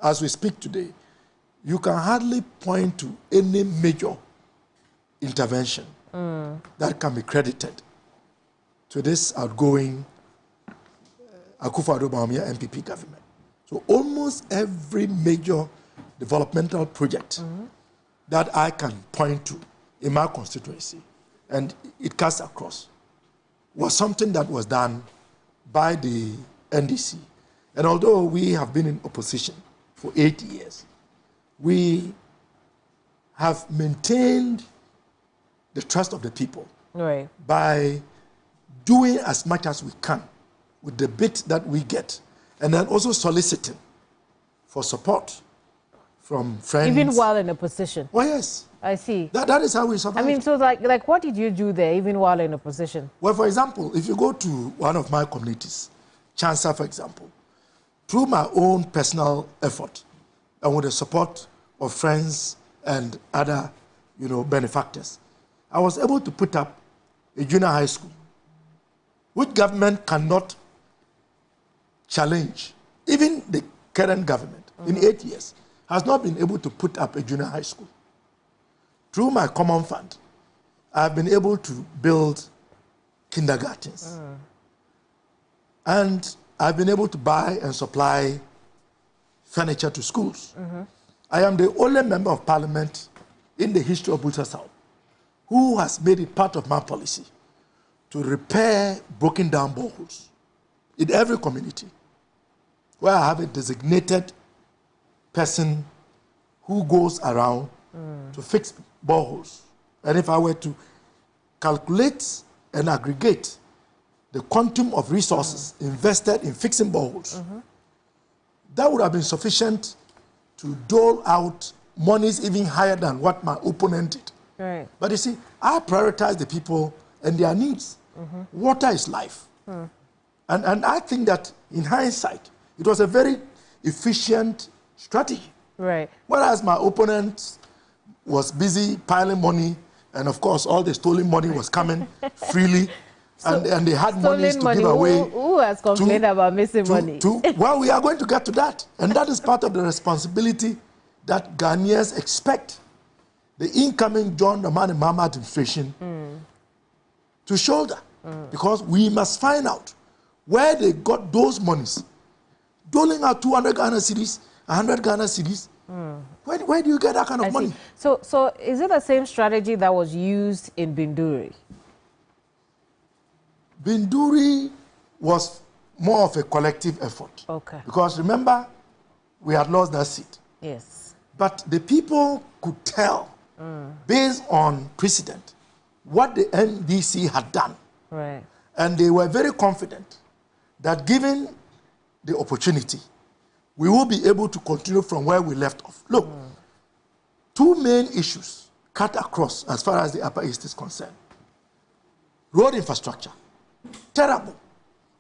As we speak today, you can hardly point to any major intervention that can be credited to this outgoing Akufo-Addo Bawumia MPP government. So almost every major developmental project that I can point to in my constituency, and it cuts across, was something that was done by the NDC. And although we have been in opposition for 8 years, we have maintained the trust of the people by doing as much as we can with the bit that we get, and then also soliciting for support from friends. Even while in opposition? Oh, yes. I see. That is how we survive. I mean, so like what did you do there, even while in opposition? Well, for example, if you go to one of my communities, Chansa, for example, through my own personal effort and with the support of friends and other, benefactors, I was able to put up a junior high school, which government cannot challenge. Even the current government, in 8 years, has not been able to put up a junior high school. Through my common fund, I've been able to build kindergartens. And I've been able to buy and supply furniture to schools. I am the only member of parliament in the history of Buta South who has made it part of my policy to repair broken down boreholes in every community, where I have a designated person who goes around to fix boreholes. And if I were to calculate and aggregate the quantum of resources invested in fixing boreholes, that would have been sufficient to dole out monies even higher than what my opponent did. Right. But you see, I prioritize the people and their needs. Water is life. And I think that in hindsight, it was a very efficient strategy. Right. Whereas my opponent was busy piling money, and of course, all the stolen money was coming freely, and they had money to give away. Who has complained about missing money? Well, we are going to get to that. And that is part of the responsibility that Ghanaians expect the incoming John Dramani Mahama administration to shoulder. Because we must find out where they got those monies. Doling out 200 Ghana cedis, 100 Ghana cedis. Where do you get that kind of money? So is it the same strategy that was used in Binduri? Binduri was more of a collective effort. Okay. Because remember, we had lost that seat. Yes. But the people could tell, based on precedent, what the NDC had done. Right. And they were very confident that given the opportunity, we will be able to continue from where we left off. Look, two main issues cut across as far as the Upper East is concerned. Road infrastructure, terrible.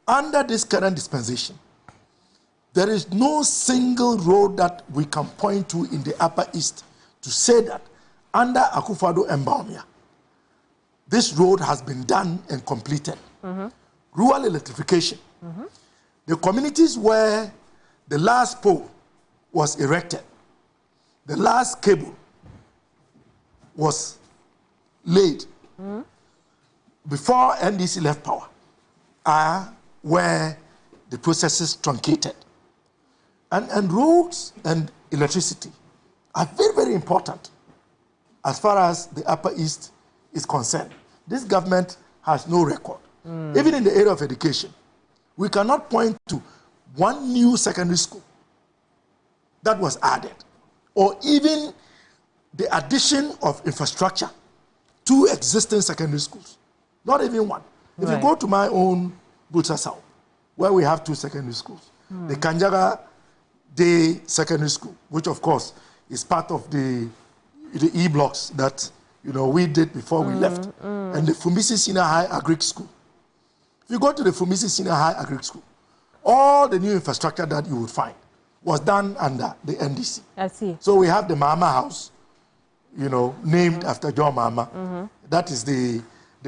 Under this current dispensation, there is no single road that we can point to in the Upper East to say that under Akufo-Addo and Bawumia, this road has been done and completed. Rural electrification. The communities where the last pole was erected, the last cable was laid before NDC left power, are where the process is truncated. And roads and electricity are very, very important as far as the Upper East is concerned. This government has no record. Even in the area of education, we cannot point to one new secondary school that was added, or even the addition of infrastructure to existing secondary schools. Not even one. If you go to my own Butsa South, where we have 2 secondary schools, the Kanjaga Day Secondary School, which of course is part of the E-blocks that we did before we left, and the Fumisi Senior High Agric School. If you go to the Fumisi Senior High Agric School, all the new infrastructure that you would find was done under the NDC. I see. So we have the Mama House, named after John Mama. That is the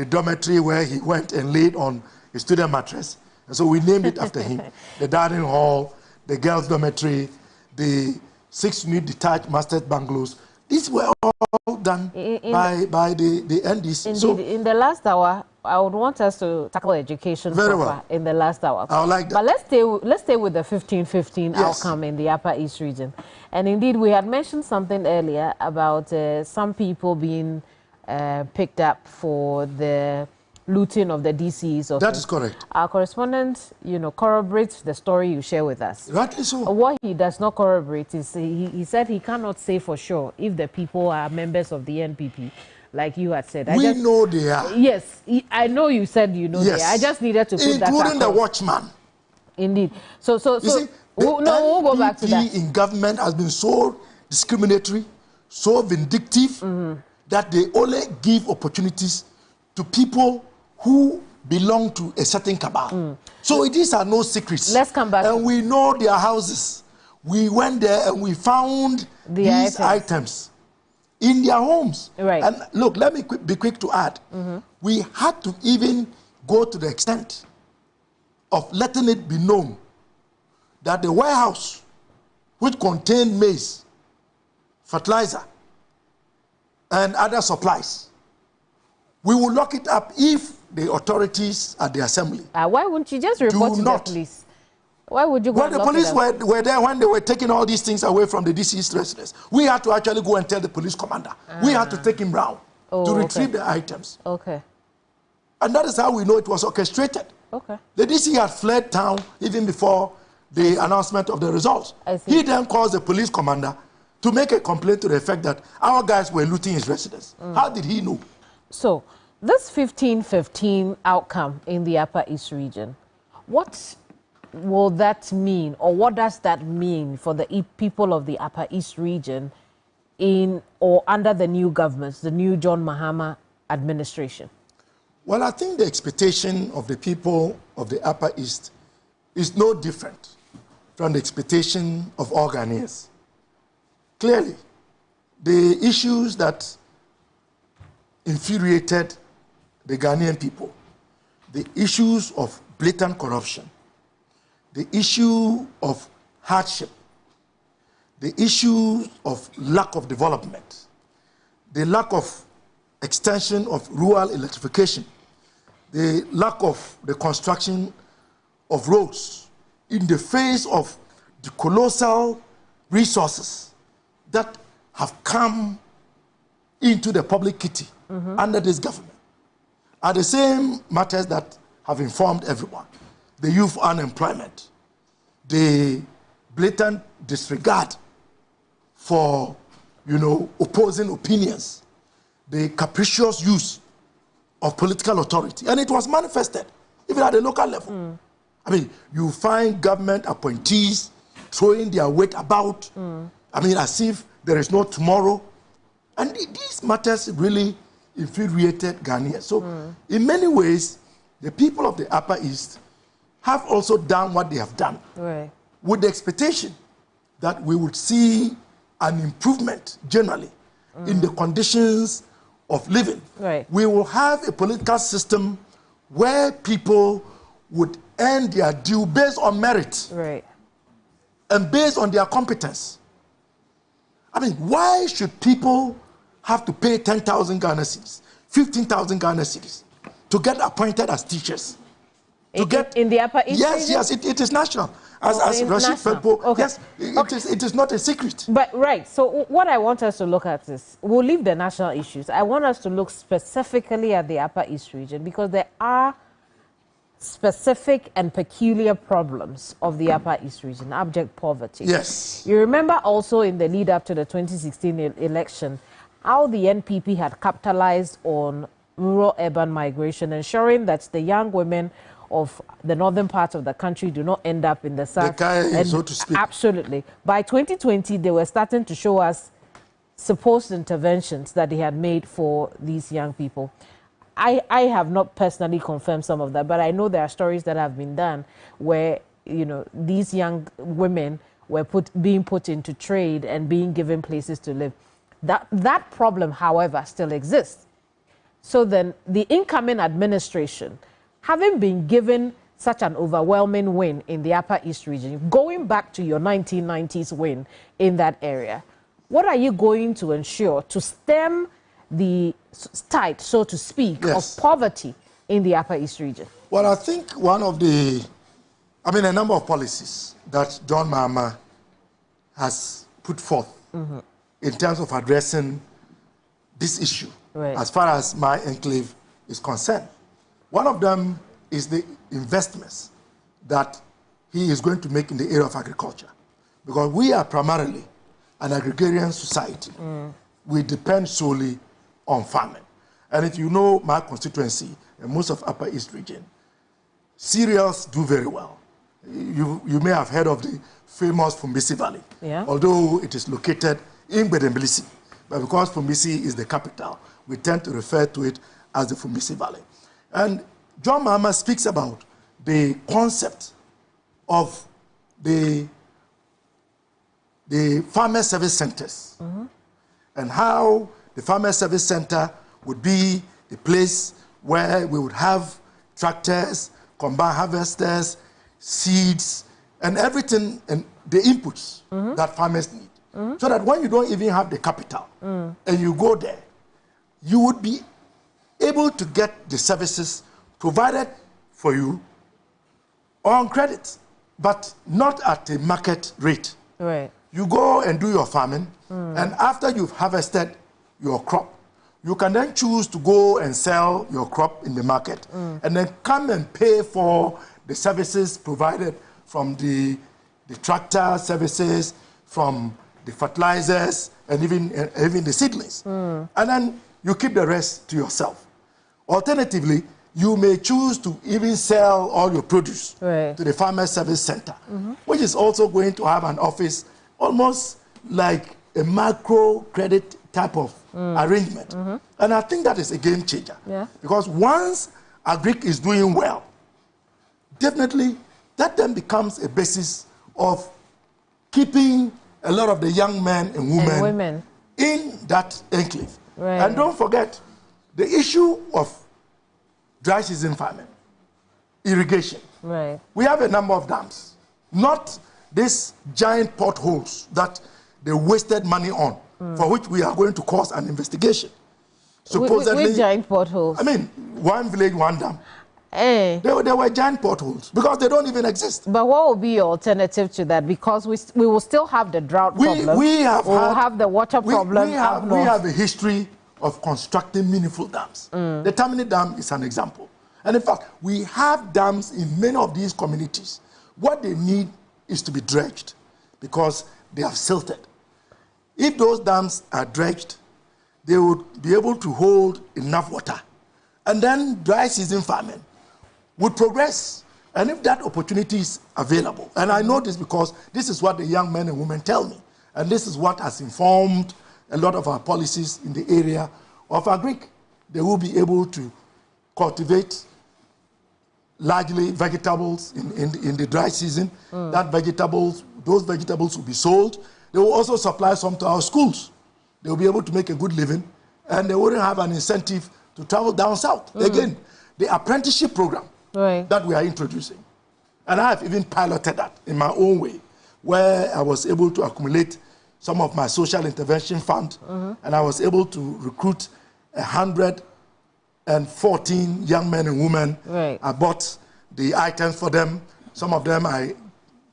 dormitory where he went and laid on a student mattress. And so we named it after him. The dining hall, the girls' dormitory, the 6-unit detached master's bungalows. These were all done by the NDC. Indeed, so in the last hour, I would want us to tackle education proper in the last hour. I would like that. But let's stay with the 15-15 outcome in the Upper East region. And indeed, we had mentioned something earlier about some people being picked up for the looting of the DC's office. That is correct. Our correspondent, corroborates the story you share with us. Rightly so. What he does not corroborate is he said he cannot say for sure if the people are members of the NPP, like you had said. We know they are. Yes, I know you said they are. I just needed to put that across. Including the watchman. Indeed. So you see, we'll go back to that. in government has been so discriminatory, so vindictive, that they only give opportunities to people who belong to a certain cabal. So these are no secrets. Let's come back. And we know their houses. We went there and we found these items in their homes. Right. And look, let me be quick to add. We had to even go to the extent of letting it be known that the warehouse, which contained maize, fertilizer, and other supplies, we will lock it up if the authorities at the assembly. Why wouldn't you just report to the police? Why would you go Well, the police were there when they were taking all these things away from the deceased residents. We had to actually go and tell the police commander. We had to take him round to retrieve the items. Okay. And that is how we know it was orchestrated. Okay. The DC had fled town even before the announcement of the results. He then calls the police commander to make a complaint to the effect that our guys were looting his residence. How did he know? So, this 15-15 outcome in the Upper East region, what will that mean, or what does that mean for the people of the Upper East region in or under the new governments, the new John Mahama administration? Well, I think the expectation of the people of the Upper East is no different from the expectation of all Ghanaians. Clearly, the issues that infuriated the Ghanaian people, the issues of blatant corruption, the issue of hardship, the issue of lack of development, the lack of extension of rural electrification, the lack of the construction of roads in the face of the colossal resources that have come into the public kitty under this government are the same matters that have informed everyone. The youth unemployment, the blatant disregard for, opposing opinions, the capricious use of political authority. And it was manifested even at the local level. I mean, you find government appointees throwing their weight about, as if there is no tomorrow. And these matters really infuriated Ghanaians. So, in many ways, the people of the Upper East have also done what they have done, with the expectation that we would see an improvement generally in the conditions of living. We will have a political system where people would earn their due based on merit and based on their competence. I mean, why should people have to pay 10,000 Ghana cedis, 15,000 Ghana cedis to get appointed as teachers? to get in the Upper East Yes, region? yes, it is national. As Rashid international. Felpo, Okay. yes, it is not a secret. But right, so what I want us to look at is, we'll leave the national issues. I want us to look specifically at the Upper East region, because there are specific and peculiar problems of the Upper East region, abject poverty. Yes. You remember also in the lead up to the 2016 election, how the NPP had capitalized on rural-urban migration, ensuring that the young women of the northern part of the country do not end up in the south. So to speak. Absolutely. By 2020, they were starting to show us supposed interventions that they had made for these young people. I have not personally confirmed some of that, but I know there are stories that have been done where, you know, these young women were being put into trade and being given places to live. That problem, however, still exists. So then the incoming administration, having been given such an overwhelming win in the Upper East region, going back to your 1990s win in that area, what are you going to ensure to stem the tide, so to speak, of poverty in the Upper East region? Well, I think a number of policies that John Mahama has put forth in terms of addressing this issue, as far as my enclave is concerned. One of them is the investments that he is going to make in the area of agriculture. Because we are primarily an agrarian society. We depend solely on farming. And if you know my constituency and most of Upper East region, cereals do very well. You may have heard of the famous Fumbisi Valley, although it is located in Bedembilisi. But because Fumbisi is the capital, we tend to refer to it as the Fumbisi Valley. And John Mahama speaks about the concept of the farmer service centers and how the farmer service center would be a place where we would have tractors, combine harvesters, seeds, and everything, and the inputs that farmers need. So that when you don't even have the capital and you go there, you would be able to get the services provided for you on credit, but not at a market rate. Right. You go and do your farming, and after you've harvested your crop, you can then choose to go and sell your crop in the market, and then come and pay for the services provided from the tractor services, from the fertilizers, and even the seedlings. And then you keep the rest to yourself. Alternatively, you may choose to even sell all your produce to the farmer service center, which is also going to have an office almost like a macro credit type of arrangement. And I think that is a game changer. Because once Agric is doing well, definitely that then becomes a basis of keeping a lot of the young men and women in that enclave. And don't forget the issue of dry season farming, irrigation. We have a number of dams, not these giant potholes that they wasted money on, for which we are going to cause an investigation. Supposedly, with giant potholes. I mean, one village, one dam. There were giant potholes because they don't even exist. But what will be your alternative to that? Because we will still have the drought problem. We will have the water problem. We have a history of constructing meaningful dams. The Tammany Dam is an example. And in fact, we have dams in many of these communities. What they need is to be dredged because they have silted. If those dams are dredged, they would be able to hold enough water. And then dry season farming would progress. And if that opportunity is available, and I know this because this is what the young men and women tell me, and this is what has informed a lot of our policies in the area of Agric. They will be able to cultivate largely vegetables in the dry season. Those vegetables will be sold. They will also supply some to our schools. They will be able to make a good living, and they wouldn't have an incentive to travel down south. Again, the apprenticeship program that we are introducing. And I have even piloted that in my own way, where I was able to accumulate some of my social intervention fund, and I was able to recruit 114 young men and women. I bought the items for them. Some of them are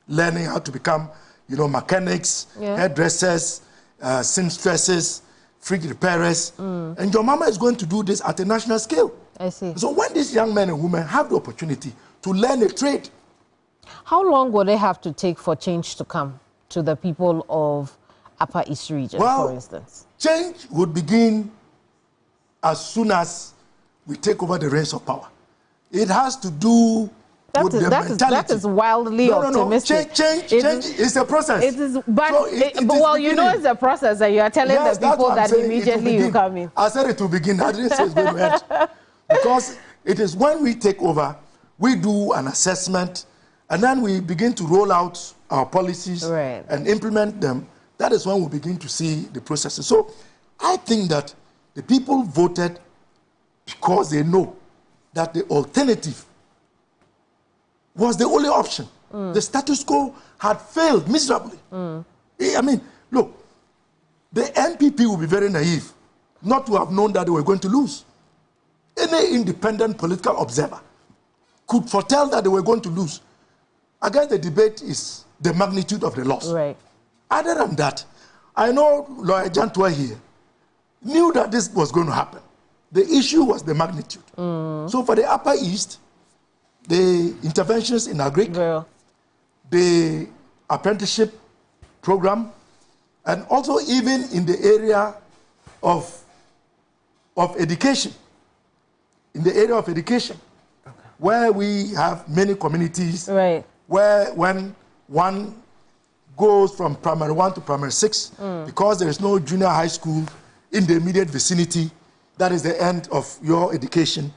learning how to become, mechanics, hairdressers, seamstresses, fridge repairers. And your mama is going to do this at a national scale. I see. So when these young men and women have the opportunity to learn a trade. How long will they have to take for change to come to the people of Upper East region, for instance? Change would begin as soon as we take over the reins of power. It has to do with the mentality. That is wildly optimistic. Change is a process. It is, but it's a process, and you are telling the people that immediately you come in. I said it will begin. I didn't say it's going to end. Because it is when we take over, we do an assessment, and then we begin to roll out our policies and implement them. That is when we begin to see the processes. So I think that the people voted because they know that the alternative was the only option. The status quo had failed miserably. I mean, look, the NPP will be very naive not to have known that they were going to lose. Any independent political observer could foretell that they were going to lose. Again, the debate is the magnitude of the loss. Other than that, I know Lawyer Jantua here knew that this was going to happen. The issue was the magnitude. So for the Upper East, the interventions in agric, the apprenticeship program, and also even in the area of education. In the area of education, where we have many communities, where when one goes from primary 1 to primary 6, because there is no junior high school in the immediate vicinity, that is the end of your education.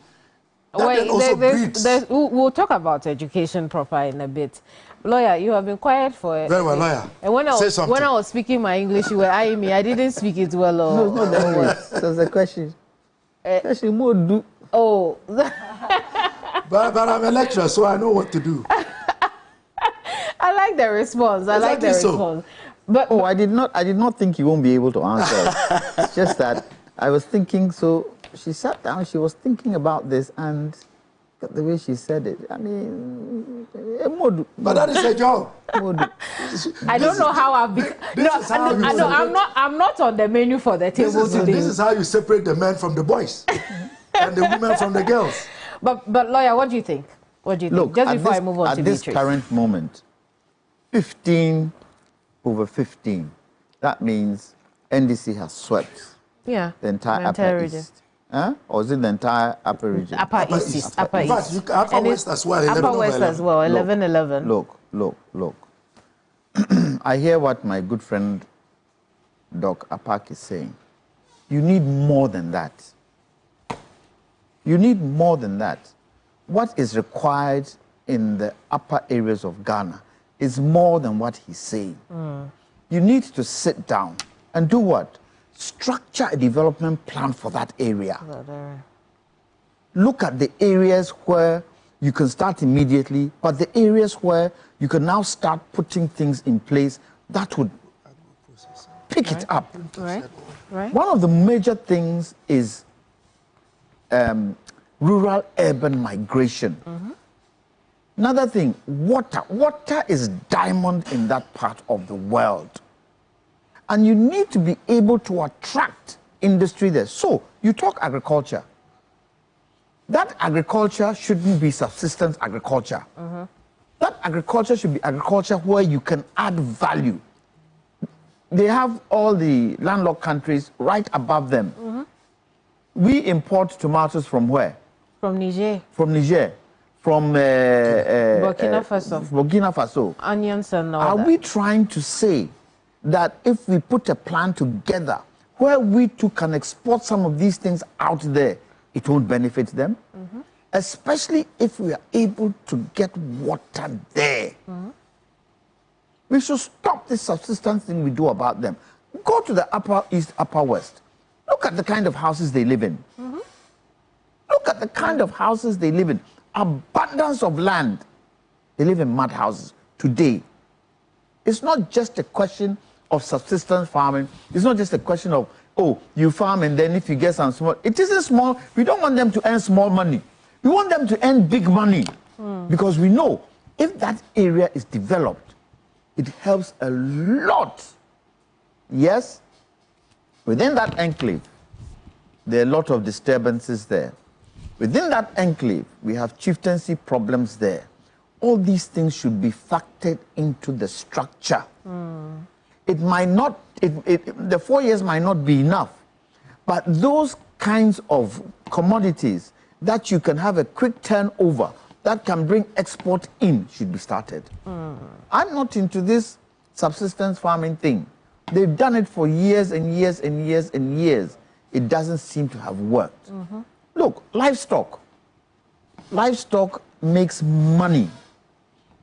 We'll talk about education proper in a bit. Lawyer, you have been quiet for very well, lawyer. And when I was speaking my English, you were eyeing me. I didn't speak it well. No, that's a question. Question more do. Oh. but I'm a lecturer, so I know what to do. I like the response. I like the response. But I did not think you won't be able to answer. It's just that I was thinking. So she sat down. She was thinking about this, and the way she said it. I mean, but that is her job. I don't know how I've become. I'm not on the menu for the table today. This is how you separate the men from the boys and the women from the girls. But lawyer, what do you think? What do you think? Just before I move on to this current moment, 15 over 15. That means NDC has swept the entire Upper East. Or is it the entire Upper region? Upper East. Upper East. In fact, Upper West as well. Upper West as well. 11-11. Look. I hear what my good friend Doc Apak is saying. You need more than that. You need more than that. What is required in the upper areas of Ghana is more than what he's saying. You need to sit down and do what? Structure a development plan for that area. Look at the areas where you can start immediately, but the areas where you can now start putting things in place that would pick it up. One of the major things is rural-urban migration. Another thing, water. Water is diamond in that part of the world. And you need to be able to attract industry there. So, you talk agriculture. That agriculture shouldn't be subsistence agriculture. That agriculture should be agriculture where you can add value. They have all the landlocked countries right above them. We import tomatoes from where? From Niger. From Niger. From Burkina Faso. Burkina Faso. Onions and all that. Are we trying to say that if we put a plan together where we too can export some of these things out there, it won't benefit them? Especially if we are able to get water there. We should stop this subsistence thing we do about them. Go to the Upper East, Upper West. Look at the kind of houses they live in. Look at the kind of houses they live in. Abundance of land. They live in mud houses today. It's not just a question of subsistence farming. It's not just a question of, oh, you farm and then if you get some small. It isn't small. We don't want them to earn small money. We want them to earn big money. Because we know if that area is developed, it helps a lot. Yes, within that enclave, there are a lot of disturbances there. Within that enclave, we have chieftaincy problems there. All these things should be factored into the structure. It might not, the 4 years might not be enough, but those kinds of commodities that you can have a quick turnover, that can bring export in, should be started. I'm not into this subsistence farming thing. They've done it for years and years and years and years. It doesn't seem to have worked. Look, livestock. Livestock makes money.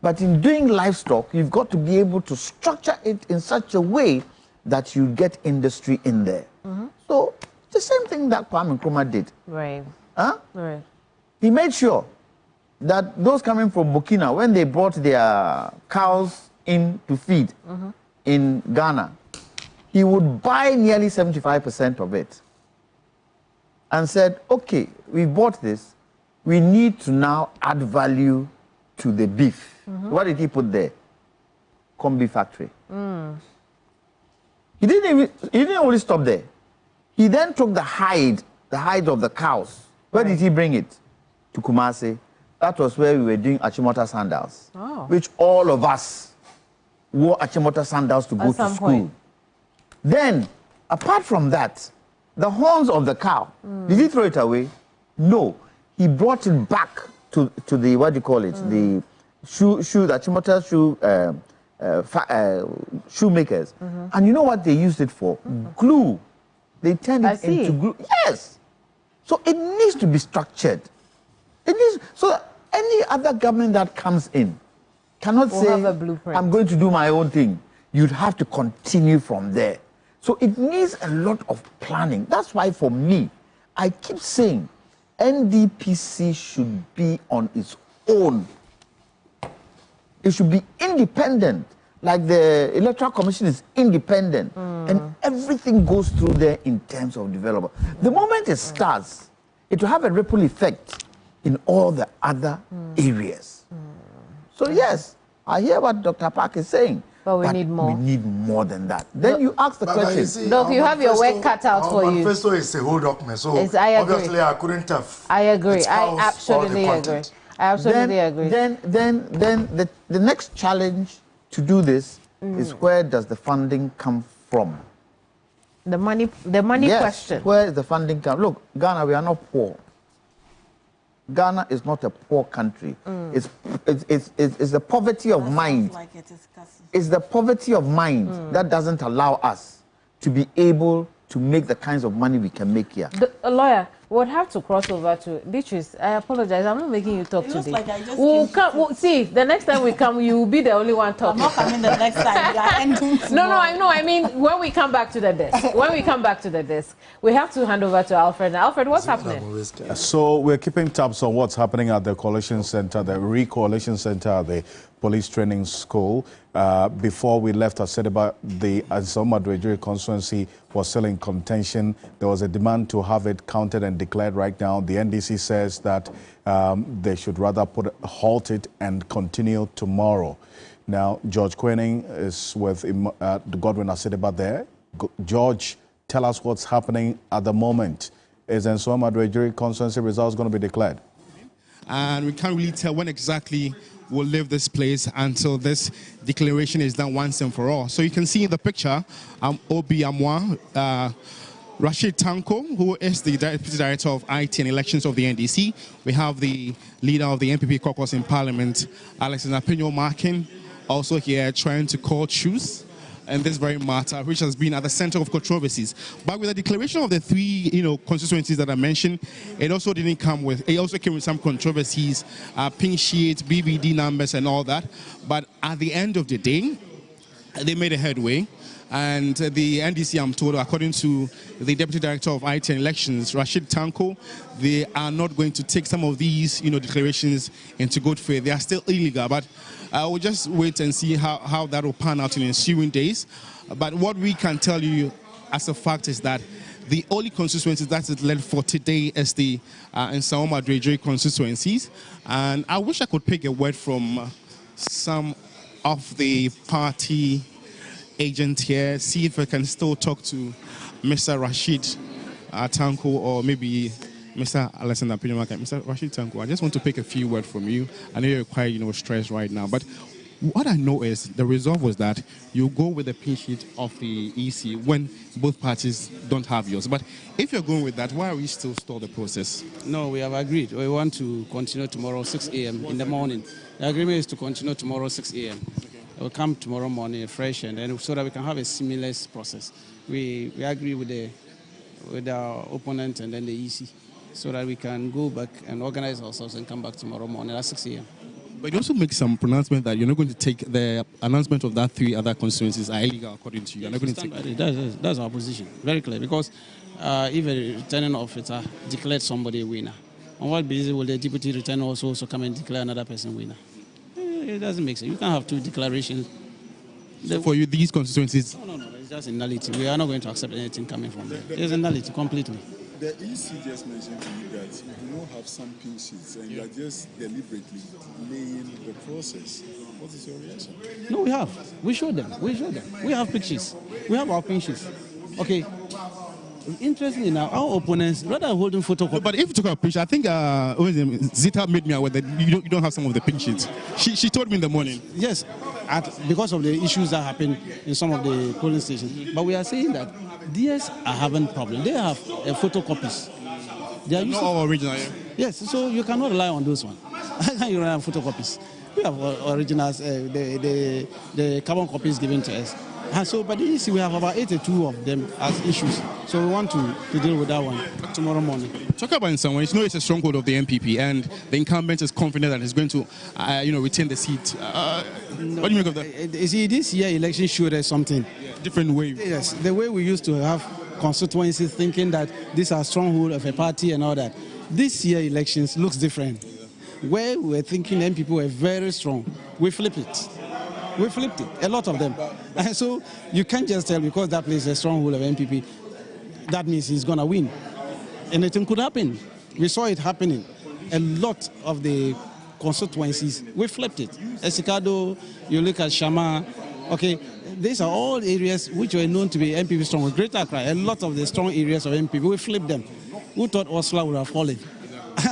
But in doing livestock, you've got to be able to structure it in such a way that you get industry in there. So, the same thing that Kwame Nkrumah did. Right. Huh? Right. He made sure that those coming from Burkina, when they brought their cows in to feed in Ghana, he would buy nearly 75% of it and said, okay, we bought this, we need to now add value to the beef. What did he put there? Corn beef factory. He didn't only stop there. He then took the hide of the cows. Where did he bring it? To Kumasi. That was where we were doing Achimota sandals, which all of us wore Achimota sandals to go to school. Then, apart from that, the horns of the cow, did he throw it away? No. He brought it back to the, what do you call it? The the Achimota shoemakers. And you know what they used it for? Glue. They turned it into glue. Yes. So it needs to be structured. It needs, so that any other government that comes in cannot say, I'm going to do my own thing. You'd have to continue from there. So it needs a lot of planning. That's why for me, I keep saying NDPC should be on its own. It should be independent, like the Electoral Commission is independent, and everything goes through there in terms of development. The moment it starts, it will have a ripple effect in all the other areas. So yes, I hear what Dr. Park is saying. But we need more. We need more than that. Then you ask the question. Doc, you have your work cut out for you. Manifesto is a whole document, so I agree. obviously I couldn't have. I agree. I absolutely agree. I absolutely agree. Then the next challenge to do this is, where does the funding come from? The money Yes, question. Where is the funding come? Look, Ghana, we are not poor. Ghana is not a poor country. It's the poverty of mind. It's the poverty of mind that doesn't allow us to be able to make the kinds of money we can make here. A lawyer would have to cross over to Beatrice. I apologize. I'm not making you talk today. Like I just we'll see, the next time we come, you will be the only one talking. I'm not coming the next time. We are ending tomorrow. No, I know. I mean, when we come back to the desk, we have to hand over to Alfred. Now, Alfred, what's happening? So we're keeping tabs on what's happening at the Collation Center, the Recollation Center at the Police Training School. Before we left, I said about the Ayano constituency was still in contention. There was a demand to have it counted and declared right now. The NDC says that they should rather halt it and continue tomorrow. Now, George Quenning is with Godwin Asedeba there. George, tell us what's happening at the moment. Is Ayano constituency results going to be declared? And we can't really tell when exactly we'll leave this place until this declaration is done once and for all. So you can see in the picture, Obi Amwa, Rashid Tanko, who is the Deputy Director of IT and Elections of the NDC. We have the leader of the MPP caucus in Parliament, Afenyo-Markin, also here trying to call truth in this very matter, which has been at the center of controversies. But with the declaration of the three, constituencies that I mentioned, it also came with some controversies, pink sheets, BBD numbers, and all that. But at the end of the day, they made a headway. And the NDC, I'm told, according to the Deputy Director of IT and Elections, Rashid Tanko, they are not going to take some of these, declarations into good faith. They are still illegal, but we'll just wait and see how that will pan out in the ensuing days. But what we can tell you as a fact is that the only constituencies that is left for today is the Suhum constituencies. And I wish I could pick a word from some of the party agents here, see if I can still talk to Mr. Rashid Tanko or maybe Mr. Alexander Afenyo-Markin. Mr. Rashid Tanko, I just want to pick a few words from you. I know you're quite, stressed right now, but what I know is the resolve was that you go with the pin sheet of the EC when both parties don't have yours. But if you're going with that, why are we still stall the process? No, we have agreed. We want to continue tomorrow 6 a.m. in the morning. The agreement is to continue tomorrow 6 a.m. Okay. We'll come tomorrow morning fresh, and then so that we can have a seamless process. We agree with our opponent and then the EC, so that we can go back and organize ourselves and come back tomorrow morning at 6 a.m. But you also make some pronouncement that you're not going to take the announcement of that 3 other constituencies are illegal according to you. You're not going to take it. That's our position, very clear, because if a returning officer declared somebody a winner, on what basis will the deputy returning also come and declare another person winner? It doesn't make sense. You can't have 2 declarations. So for you, these constituencies? No, it's just a nullity. We are not going to accept anything coming from there. It's a nullity completely. The EC just mentioned to you that you do not have some pin sheets and you are just deliberately delaying the process. What is your reaction? No, we have. We showed them. We have pin sheets. We have our pin sheets. Okay. Interestingly now, our opponents, rather holding photocopies. But if you talk about pin sheets, I think Zita made me aware that you don't have some of the pin sheets. She told me in the morning. Yes, because of the issues that happen in some of the polling stations. But we are saying that DS are having problems. They have photocopies. They are not all original. Yes, so you cannot rely on those ones. How can you rely on photocopies? We have originals, the carbon copies given to us. And so, but you see, we have about 82 of them as issues. So we want to deal with that one tomorrow morning. Talk about in some ways, it's a stronghold of the MPP, and the incumbent is confident that he's going to, retain the seat. What do you make of that? You see, this year election showed us something. Different way. Yes, the way we used to have constituencies thinking that these are stronghold of a party and all that. This year elections looks different. Where we were thinking MPP were very strong, we flipped it. We flipped it, a lot of them. And so you can't just tell because that place is a stronghold of MPP, that means he's going to win. Anything could happen. We saw it happening. A lot of the constituencies, we flipped it. Esikado, you look at Shama, okay, these are all areas which were known to be MPP strong. Greater Accra, a lot of the strong areas of MPP, we flipped them. Who thought Osla would have fallen?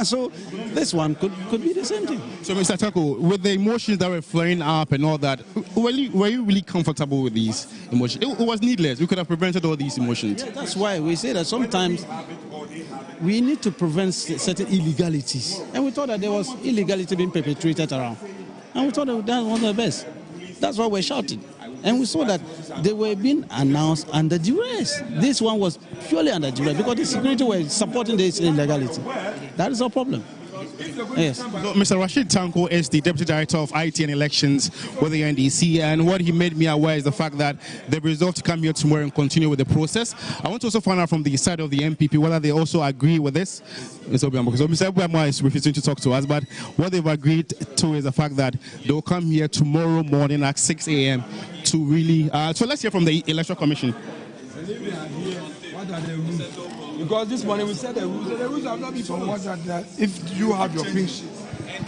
So this one could be the same thing. So Mr. Tako, with the emotions that were flaring up and all that, were you really comfortable with these emotions? It was needless. We could have prevented all these emotions. Yeah, that's why we say that sometimes we need to prevent certain illegalities. And we thought that there was illegality being perpetrated around. And we thought that was one of the best. That's why we're shouting. And we saw that they were being announced under duress. This one was purely under duress because the security were supporting this illegality. That is our problem. Yes. So Mr. Rashid Tanko is the Deputy Director of IT and Elections with the NDC, and what he made me aware is the fact that they resolved to come here tomorrow and continue with the process. I want to also find out from the side of the MPP whether they also agree with this. Mr. Obiambo, so Mr. Obiambo is refusing to talk to us, but what they've agreed to is the fact that they'll come here tomorrow morning at 6 a.m. to really... so let's hear from the Electoral Commission. What are the rules? Because this morning we said the rules have not been followed. If you have your pin sheet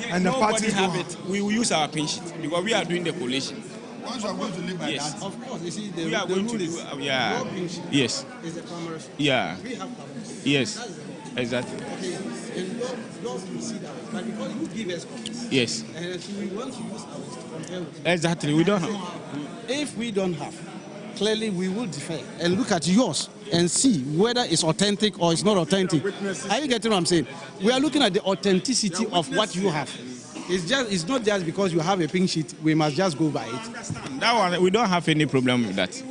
and the party have it, we will use our pin sheet because we are doing the collation. Once you are going to live by that, of course, you see, we are going to do. Yeah. Yes. Is the farmers. Yeah. We have farmers. Yes. Exactly. Okay. And laws will see that, but because you give us copies. Yes. And so we want to use ours to compare with. Exactly. We don't have. If we don't have, clearly we will defer and look at yours and see whether it's authentic or it's not authentic. Are you getting what I'm saying? We are looking at the authenticity of what you have. It's not just because you have a pink sheet, we must just go by it. That one, we don't have any problem with that.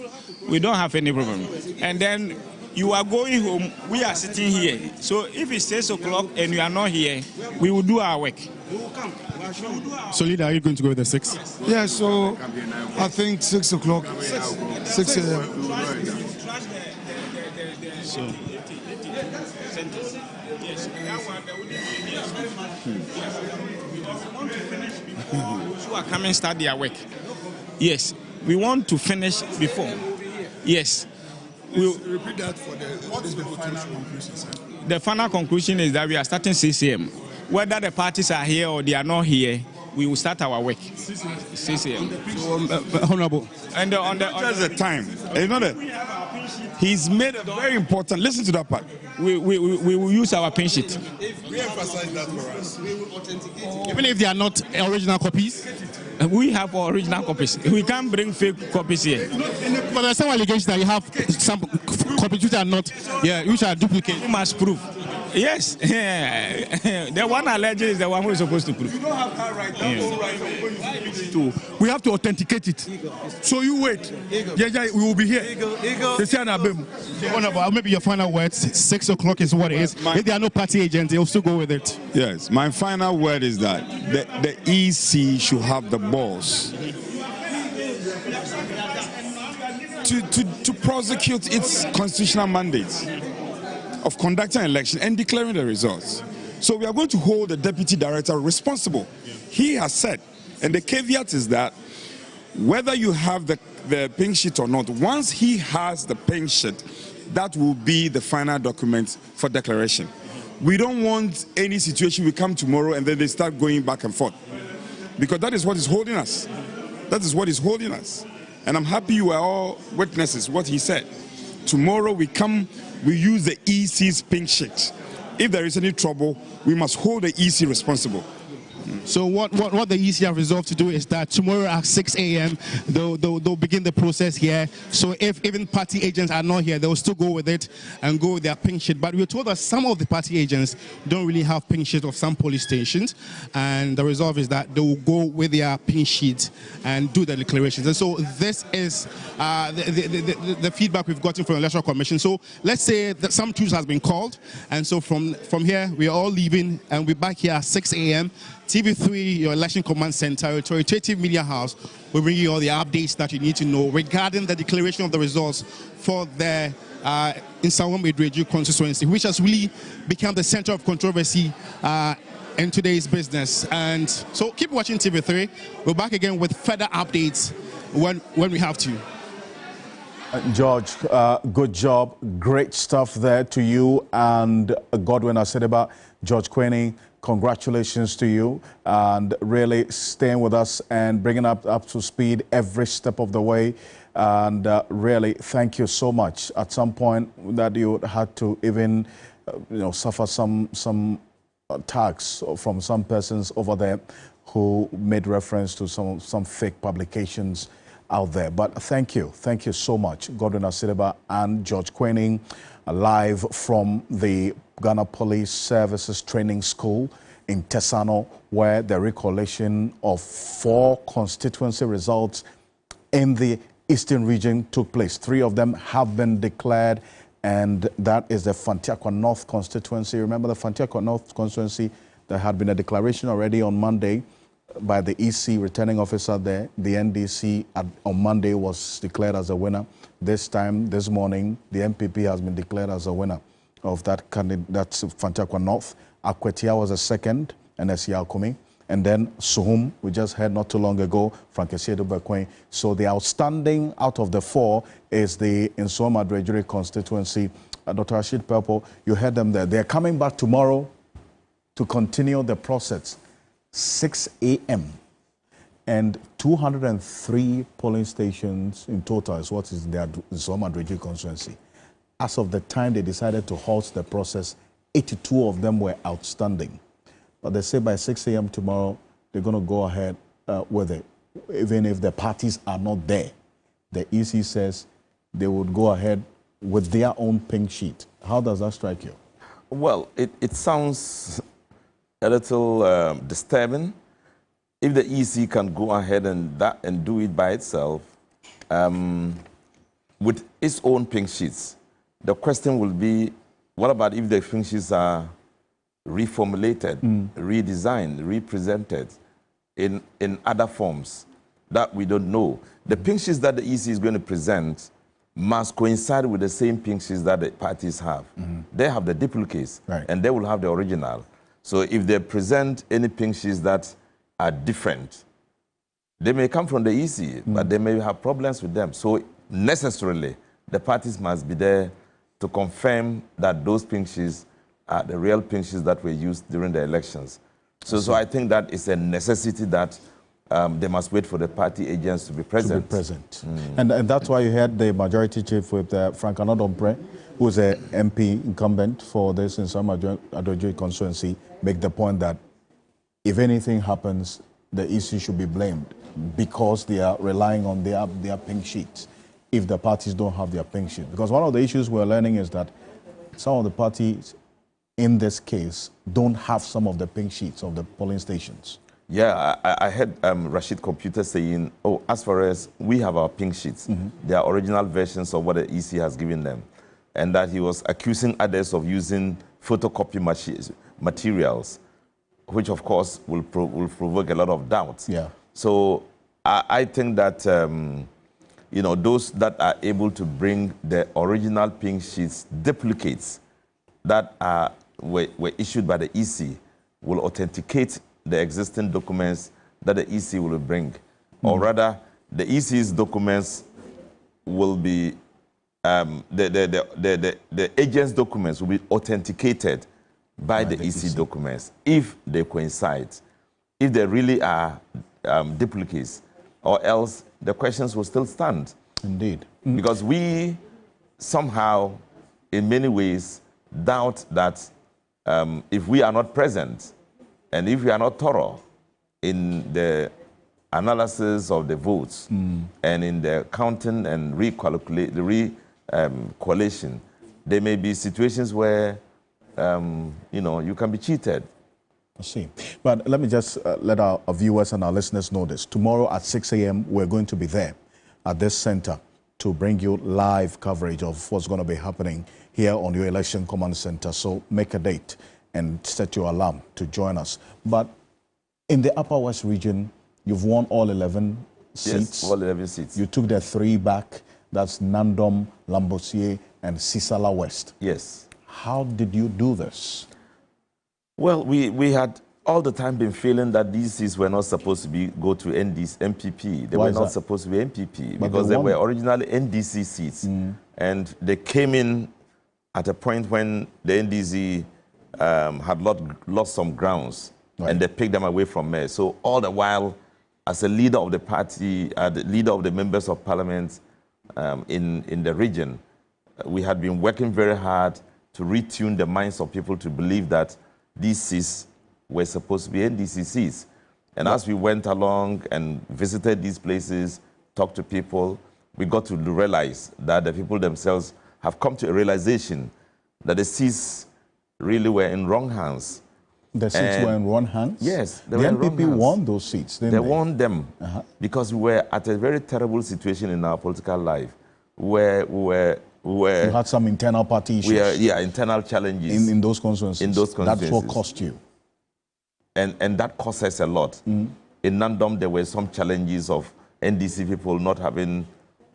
We don't have any problem. And then you are going home, we are sitting here. So if it's 6 o'clock and you are not here, we will do our work. We will come. So, leader, are you going to go with the 6? Yeah, so I think 6 o'clock, 6 a.m. So. Who are coming start their work? Yes, we want to finish before. Yes, repeat that for the what is the final conclusion, sir? The final conclusion is that we are starting 6 a.m. Whether the parties are here or they are not here, we will start our work. 6 a.m. Honorable. And just the time. You know that he's made a very important. Listen to that part. We will use our pin sheet. We emphasize that for us. Even if they are not original copies? We have original copies. We can't bring fake copies here. But there's some allegations that you have some copies which are not, which are duplicate. You must prove. Yes. The one alleged is the one who is supposed to prove. You don't have that right. We have to authenticate it. So you wait. Yeah, we will be here. Maybe your final words. 6 o'clock is what it is. If there are no party agents, they'll still go with it. Yes, my final word is that the EC should have the balls to prosecute its constitutional mandates of conducting an election and declaring the results. So we are going to hold the deputy director responsible. He has said, and the caveat is that whether you have the pink sheet or not, once he has the pink sheet, that will be the final document for declaration. We don't want any situation we come tomorrow and then they start going back and forth, because that is what is holding us. That is what is holding us. And I'm happy you are all witnesses what he said. Tomorrow we come, we use the EC's pink sheet. If there is any trouble, we must hold the EC responsible. So what the EC have resolved to do is that tomorrow at 6 a.m. they'll begin the process here. So if even party agents are not here, they'll still go with it and go with their pink sheet. But we're told that some of the party agents don't really have pink sheet of some police stations, and the resolve is that they will go with their pink sheet and do the declarations. And so this is the feedback we've gotten from the Electoral Commission. So let's say that some truce has been called, and so from here we are all leaving and we're back here at 6 a.m. TV3, your election command center, your authoritative media house, will bring you all the updates that you need to know regarding the declaration of the results for the Suhum constituency, which has really become the center of controversy in today's business. And so keep watching TV3. We're back again with further updates when we have to. George, good job. Great stuff there to you and Godwin Asedeba. George Quening, congratulations to you, and really staying with us and bringing up to speed every step of the way. And really, thank you so much. At some point that you had to even, suffer some attacks from some persons over there who made reference to some fake publications out there. But thank you so much, Godwin Asedeba and George Quening, live from the Ghana Police Services Training School in Tesano, where the recollation of 4 constituency results in the Eastern region took place. 3 of them have been declared, and that is the Fantia North constituency. Remember the Fantia North constituency, there had been a declaration already on Monday by the EC returning officer there. The NDC on Monday was declared as a winner. This time, this morning, the MPP has been declared as a winner of that candidate. That's Fantia North. Aquia was a second, and Esiakumi. And then Suhum, we just heard not too long ago, Frankesiedo Bekwen. So the outstanding out of the 4 is the Insuhum constituency. Dr. Rashid Purple, you heard them there. They're coming back tomorrow to continue the process. 6 a.m. And 203 polling stations in total is what is their Insuhum constituency. As of the time they decided to halt the process, 82 of them were outstanding. But they say by 6 a.m. tomorrow, they're going to go ahead with it. Even if the parties are not there, the EC says they would go ahead with their own pink sheet. How does that strike you? Well, it sounds a little disturbing. If the EC can go ahead and do it by itself with its own pink sheets, the question will be, what about if the pink sheets are reformulated, redesigned, represented in other forms that we don't know? The pink sheets that the EC is going to present must coincide with the same pink sheets that the parties have. They have the duplicates, and they will have the original. So if they present any pink sheets that are different, they may come from the EC, but they may have problems with them. So necessarily, the parties must be there to confirm that those pink sheets are the real pink sheets that were used during the elections. So I think that is a necessity that they must wait for the party agents to be present. And that's why you had the majority chief with Frank Anodombre, who is an MP incumbent for this in some Adojoy constituency, make the point that if anything happens, the EC should be blamed because they are relying on their pink sheets if the parties don't have their pink sheet. Because one of the issues we're learning is that some of the parties in this case don't have some of the pink sheets of the polling stations. Yeah, I heard Rashid Computer saying, oh, as far as we have our pink sheets, they are original versions of what the EC has given them. And that he was accusing others of using photocopy materials, which of course will provoke a lot of doubts. Yeah. So I think that, you know, those that are able to bring the original pink sheets, duplicates that were issued by the EC, will authenticate the existing documents that the EC will bring. Or rather, the EC's documents will be, the agent's documents will be authenticated by the EC documents if they coincide. If they really are duplicates, or else the questions will still stand. Indeed. Because we somehow, in many ways, doubt that if we are not present and if we are not thorough in the analysis of the votes and in the counting and collation, there may be situations where you know, you can be cheated. I see. But let me just let our viewers and our listeners know this. Tomorrow at 6 a.m., we're going to be there at this center to bring you live coverage of what's going to be happening here on your election command center. So make a date and set your alarm to join us. But in the Upper West region, you've won all 11 seats. Yes, all 11 seats. You took the 3 back. That's Nandom, Lambosier, and Sisala West. Yes. How did you do this? Well, we had all the time been feeling that these seats were not supposed to go to MPP. They were not supposed to be MPP because they were originally NDC seats. And they came in at a point when the NDC had lost some grounds, and they picked them away from me. So all the while, as a leader of the party, the leader of the members of parliament in the region, we had been working very hard to retune the minds of people to believe that these seats were supposed to be NDC seats. And as we went along and visited these places, talked to people, we got to realize that the people themselves have come to a realization that the seats really were in wrong hands. The seats were in wrong hands? Yes. The NPP won those seats, didn't they? They won them because we were at a very terrible situation in our political life where you had some internal party issues. Internal challenges. In those constituencies. In those constituencies. That's what cost you. And that cost us a lot. In Nandom, there were some challenges of NDC people not having,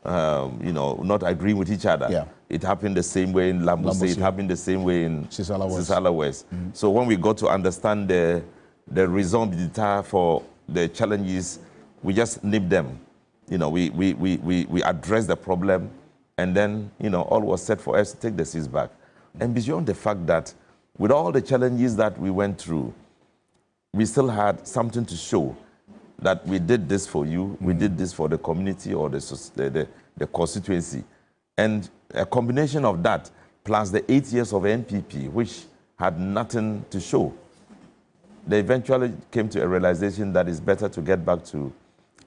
you know, not agreeing with each other. Yeah. It happened the same way in Lambose. It happened the same way in Sisala West. So when we got to understand the raison d'etat for the challenges, we just nipped them. You know, we addressed the problem, and then, you know, all was set for us to take the seats back. And beyond the fact that with all the challenges that we went through, we still had something to show that we did this for you, we did this for the community or the constituency. And a combination of that, plus the 8 years of NPP, which had nothing to show, they eventually came to a realization that it's better to get back to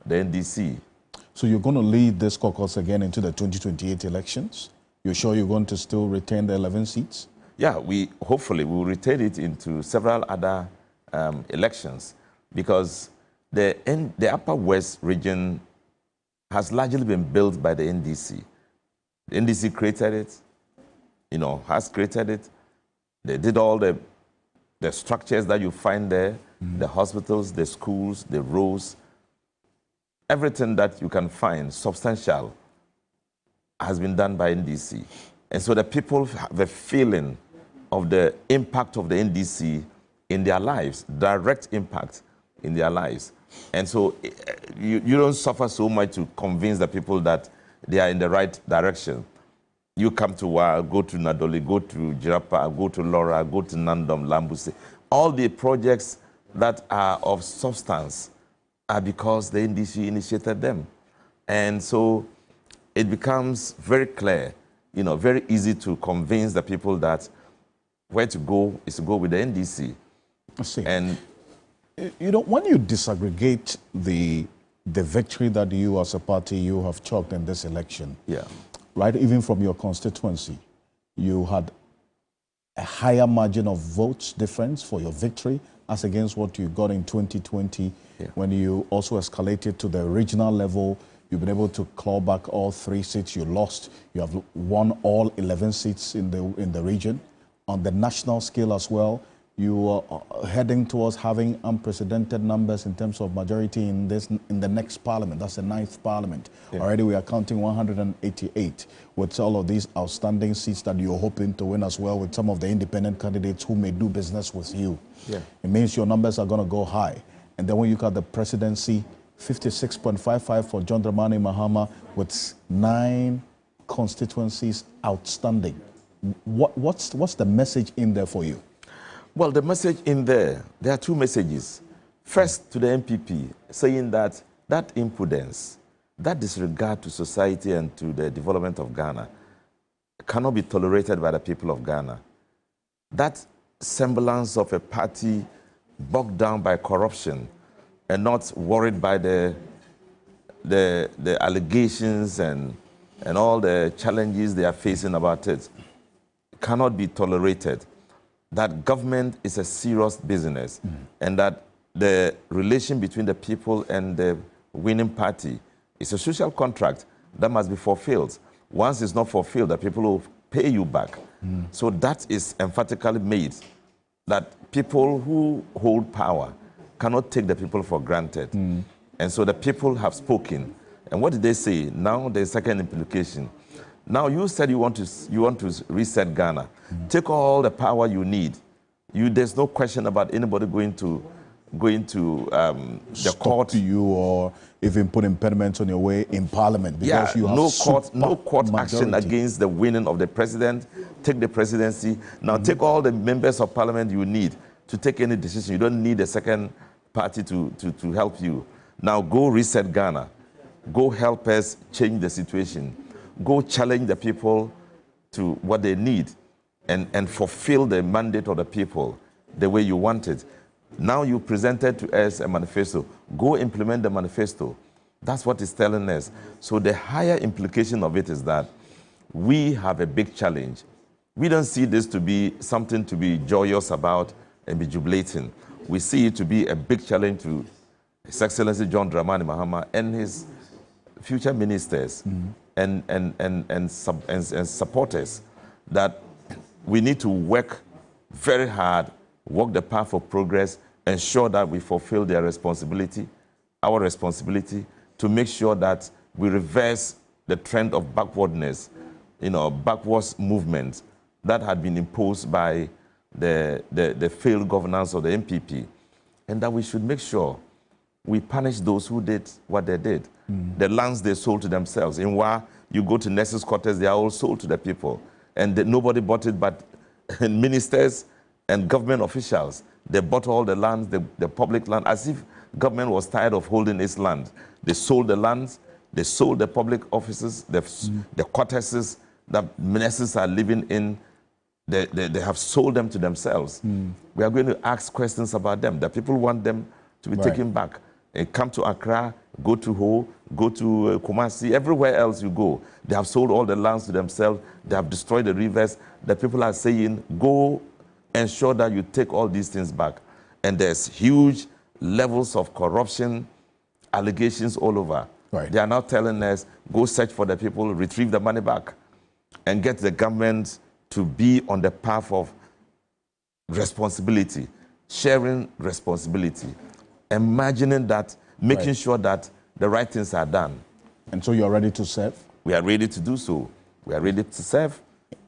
the NDC. So you're going to lead this caucus again into the 2028 elections? You're sure you're going to still retain the 11 seats? Yeah, hopefully we will retain it into several other elections, because the Upper West region has largely been built by the NDC. The NDC created it, you know, has created it. They did all the structures that you find there, the hospitals, the schools, the roads, everything that you can find substantial has been done by NDC. And so the people have a feeling of the impact of the NDC in their lives, direct impact in their lives. And so you don't suffer so much to convince the people that they are in the right direction. You come to Wa, go to Nadoli, go to Jirapa, go to Laura, go to Nandom, Lambuse. All the projects that are of substance are because the NDC initiated them. And so it becomes very clear, you know, very easy to convince the people that where to go is to go with the NDC. I see. And you know, when you disaggregate the victory that you as a party you have chalked in this election, yeah, right, even from your constituency, you had a higher margin of votes difference for your victory as against what you got in 2020, when you also escalated to the regional level. You've been able to claw back all 3 seats you lost. You have won all 11 seats in the region. On the national scale as well, you are heading towards having unprecedented numbers in terms of majority in the next parliament. That's the 9th parliament. Yeah. Already we are counting 188 with all of these outstanding seats that you're hoping to win as well with some of the independent candidates who may do business with you. Yeah. It means your numbers are going to go high. And then when you look at the presidency, 56.55 for John Dramani Mahama with 9 constituencies outstanding. What's the message in there for you? Well, the message in there are 2 messages. First, to the MPP, saying that that impudence, that disregard to society and to the development of Ghana cannot be tolerated by the people of Ghana. That semblance of a party bogged down by corruption and not worried by the allegations and all the challenges they are facing about it cannot be tolerated. That government is a serious business, and that the relation between the people and the winning party is a social contract that must be fulfilled. Once it's not fulfilled, the people will pay you back. So that is emphatically made, that people who hold power cannot take the people for granted. And so the people have spoken. And what did they say? Now the second implication. Now you said you want to reset Ghana. Take all the power you need. There's no question about anybody going to the court to you, or even put impediments on your way in Parliament, because you have no court action against the winning of the president. Take the presidency. Now take all the members of Parliament you need to take any decision. You don't need a second party to help you. Now go reset Ghana. Go help us change the situation. Go challenge the people to what they need and fulfill the mandate of the people the way you want it. Now you presented to us a manifesto. Go implement the manifesto. That's what it's telling us. So the higher implication of it is that we have a big challenge. We don't see this to be something to be joyous about and be jubilating. We see it to be a big challenge to His Excellency John Dramani Mahama and his future ministers and supporters, that we need to work very hard, walk the path of progress, ensure that we fulfill their responsibility, our responsibility, to make sure that we reverse the trend of backwardness, backwards movement that had been imposed by the failed governance of the MPP, and that we should make sure we punish those who did what they did. The lands they sold to themselves. In Wa, you go to nurses' quarters, they are all sold to the people. And nobody bought it but ministers and government officials. They bought all the lands, the public land, as if government was tired of holding its land. They sold the lands, they sold the public offices, the quarters that nurses are living in. They have sold them to themselves. We are going to ask questions about them. The people want them to be taken back. And come to Accra, go to Ho, go to Kumasi, everywhere else you go. They have sold all the lands to themselves. They have destroyed the rivers. The people are saying, go ensure that you take all these things back. And there's huge levels of corruption, allegations all over. They are now telling us, go search for the people, retrieve the money back, and get the government to be on the path of responsibility, sharing responsibility, imagining that, making sure that the right things are done. And so you're ready to serve? We are ready to do so. We are ready to serve.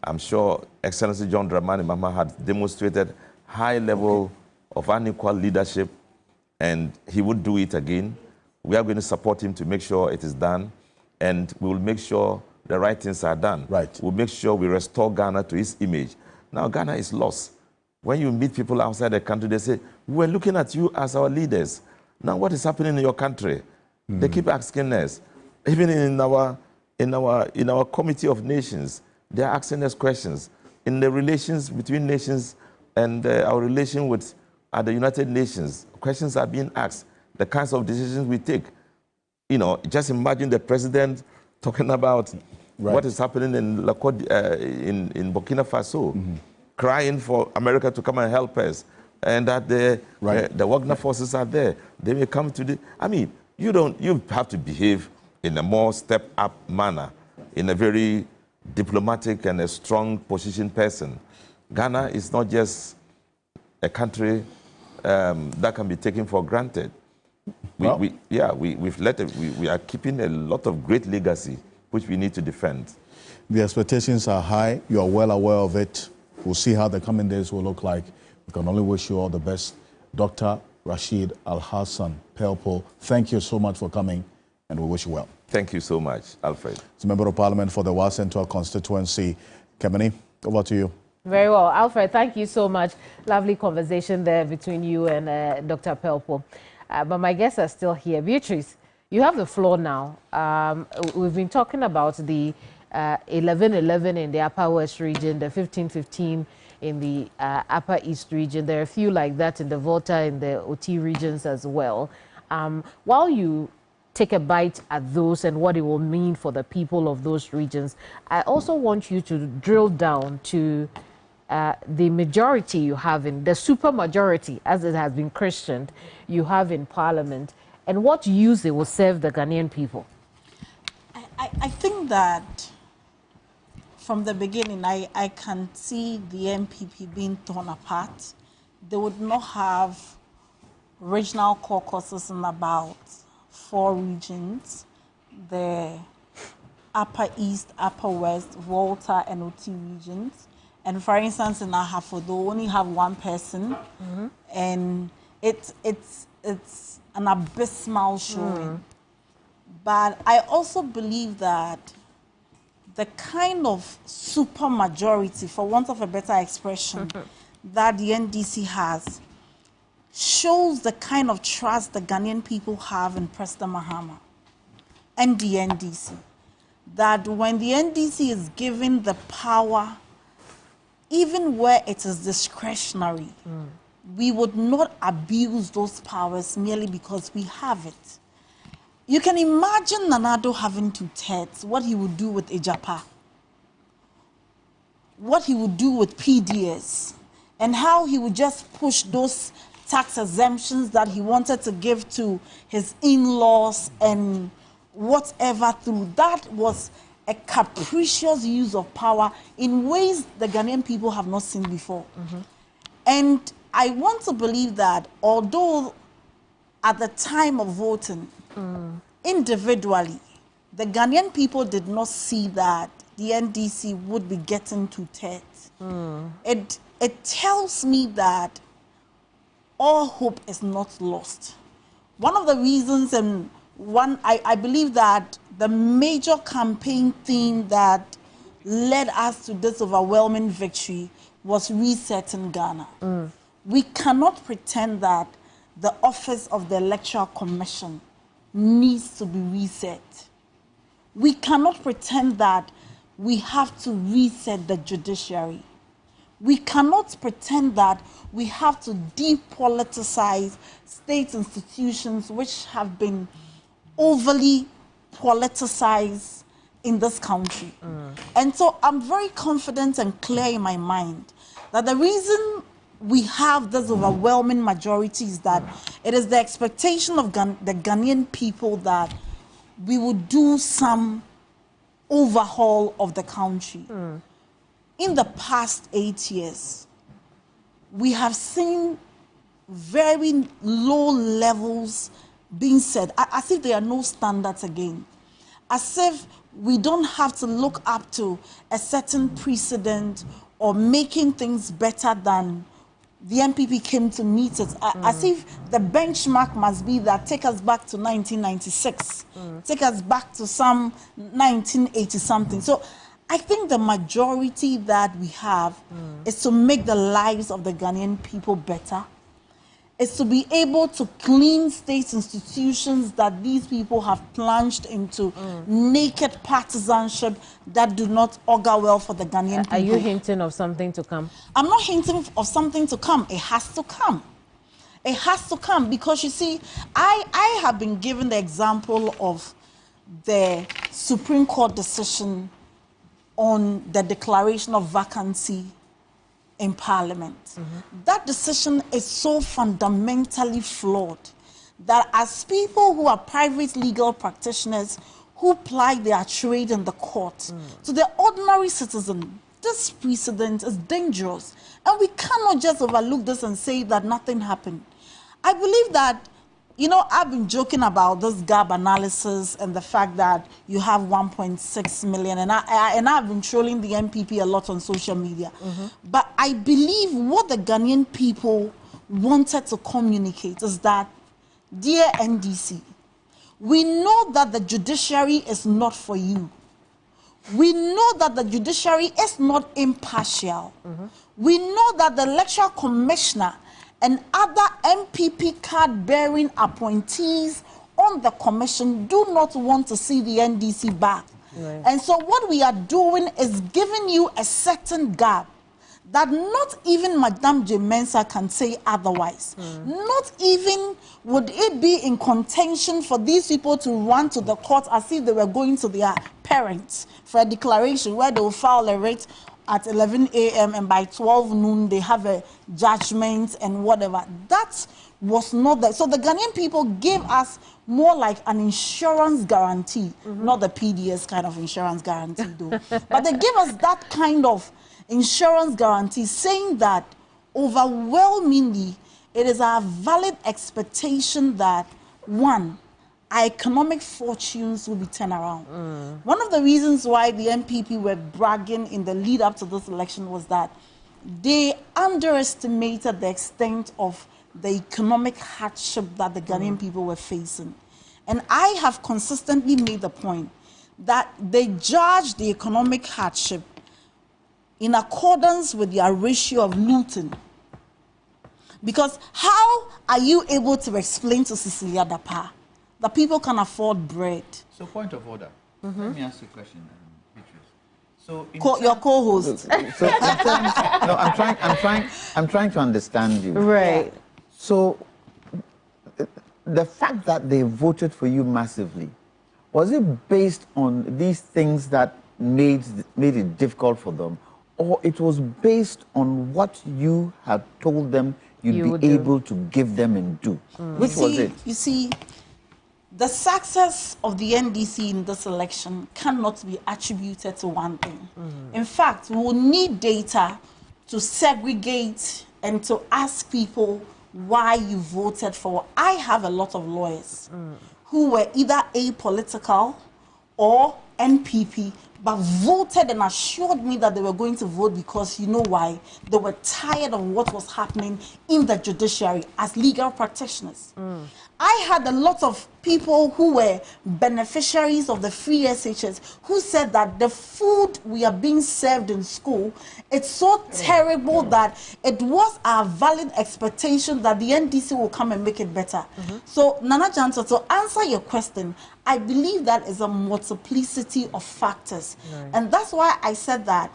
I'm sure Excellency John Dramani Mahama had demonstrated high level of unequal leadership, and he would do it again. We are going to support him to make sure it is done, and we will make sure the right things are done. Right. We'll make sure we restore Ghana to its image. Now, Ghana is lost. When you meet people outside the country, they say, we're looking at you as our leaders. Now, what is happening in your country? They keep asking us. Even in our Committee of Nations, they're asking us questions. In the relations between nations and our relation with the United Nations, questions are being asked. The kinds of decisions we take. You know, just imagine the president talking about what is happening in Burkina Faso, crying for America to come and help us, and that the Wagner forces are there. They may come to the... I mean, you have to behave in a more step-up manner, in a very diplomatic and a strong position person. Ghana is not just a country that can be taken for granted. We are keeping a lot of great legacy, which we need to defend. The expectations are high. You are well aware of it. We'll see how the coming days will look like. We can only wish you all the best. Dr. Rashid Al-Hassan Pelpo, thank you so much for coming, and we wish you well. Thank you so much, Alfred. It's a member of Parliament for the Wa Central constituency. Kemeni, over to you. Very well. Alfred, thank you so much. Lovely conversation there between you and Dr. Pelpo. But my guests are still here. Beatrice, you have the floor now. We've been talking about the 11-11 in the Upper West region, the 15-15 in the Upper East region. There are a few like that in the Volta and the OT regions as well. While you take a bite at those and what it will mean for the people of those regions, I also want you to drill down to the majority you have in, the super majority, as it has been christened, you have in Parliament, and what use it will serve the Ghanaian people. I think that from the beginning, I can see the MPP being torn apart. They would not have regional caucuses in about 4 regions, the Upper East, Upper West, Volta, and OT regions. And for instance, in Ahafo, they only have 1 person, and it's an abysmal showing. But I also believe that the kind of super majority, for want of a better expression, that the NDC has shows the kind of trust the Ghanaian people have in President Mahama and the NDC. That when the NDC is given the power, even where it is discretionary, we would not abuse those powers merely because we have it. You can imagine Nanado having 2 thirds, what he would do with Ejapa, what he would do with PDS, and how he would just push those tax exemptions that he wanted to give to his in-laws and whatever through. That was a capricious use of power in ways the Ghanaian people have not seen before. And I want to believe that although at the time of voting, individually, the Ghanaian people did not see that the NDC would be getting 2 thirds. It tells me that all hope is not lost. One of the reasons, and I believe that the major campaign theme that led us to this overwhelming victory was resetting Ghana. We cannot pretend that the office of the Electoral Commission needs to be reset. We cannot pretend that we have to reset the judiciary. We cannot pretend that we have to depoliticize state institutions which have been overly politicized in this country. And so I'm very confident and clear in my mind that the reason we have this overwhelming majority is that it is the expectation of the Ghanaian people that we would do some overhaul of the country. In the past 8 years, we have seen very low levels being set, as if there are no standards again, as if we don't have to look up to a certain precedent or making things better than the MPP came to meet it, as if the benchmark must be that take us back to 1996, take us back to some 1980-something. So I think the majority that we have is to make the lives of the Ghanaian people better, is to be able to clean state institutions that these people have plunged into naked partisanship that do not augur well for the Ghanaian people. Are you hinting of something to come? I'm not hinting of something to come. It has to come. It has to come because, you see, I have been given the example of the Supreme Court decision on the declaration of vacancy in Parliament. That decision is so fundamentally flawed that as people who are private legal practitioners who ply their trade in the court, to the ordinary citizen, this precedent is dangerous. And we cannot just overlook this and say that nothing happened. I believe that, you know, I've been joking about this gap analysis and the fact that you have 1.6 million, and I've been trolling the MPP a lot on social media. But I believe what the Ghanaian people wanted to communicate is that, dear NDC, we know that the judiciary is not for you. We know that the judiciary is not impartial. We know that the electoral commissioner and other MPP card-bearing appointees on the commission do not want to see the NDC back. Right. And so what we are doing is giving you a certain gap that not even Madame J. Mensah can say otherwise. Not even would it be in contention for these people to run to the court as if they were going to their parents for a declaration where they will file a writ at 11 a.m. and by 12 noon they have a judgment and whatever. That was not that. So the Ghanaian people gave us more like an insurance guarantee, not the PDS kind of insurance guarantee though. But they gave us that kind of insurance guarantee saying that overwhelmingly it is our valid expectation that, one, our economic fortunes will be turned around. One of the reasons why the MPP were bragging in the lead up to this election was that they underestimated the extent of the economic hardship that the Ghanaian people were facing. And I have consistently made the point that they judged the economic hardship in accordance with their ratio of looting. Because how are you able to explain to Cecilia Dapa that people can afford bread? So, point of order. Let me ask you a question, Beatrice. So, your co-host. So no, I'm trying to understand you. Right. So, the fact that they voted for you massively, was it based on these things that made it difficult for them, or it was based on what you had told them you'd be able to give them and do? Which was it? You see, the success of the NDC in this election cannot be attributed to one thing. In fact, we will need data to segregate and to ask people why you voted for. I have a lot of lawyers who were either apolitical or NPP, but voted and assured me that they were going to vote because, you know why? They were tired of what was happening in the judiciary as legal practitioners. I had a lot of people who were beneficiaries of the free SHS who said that the food we are being served in school, it's so terrible that it was our valid expectation that the NDC will come and make it better. So, Nana Janto, to answer your question, I believe that is a multiplicity of factors. And that's why I said that,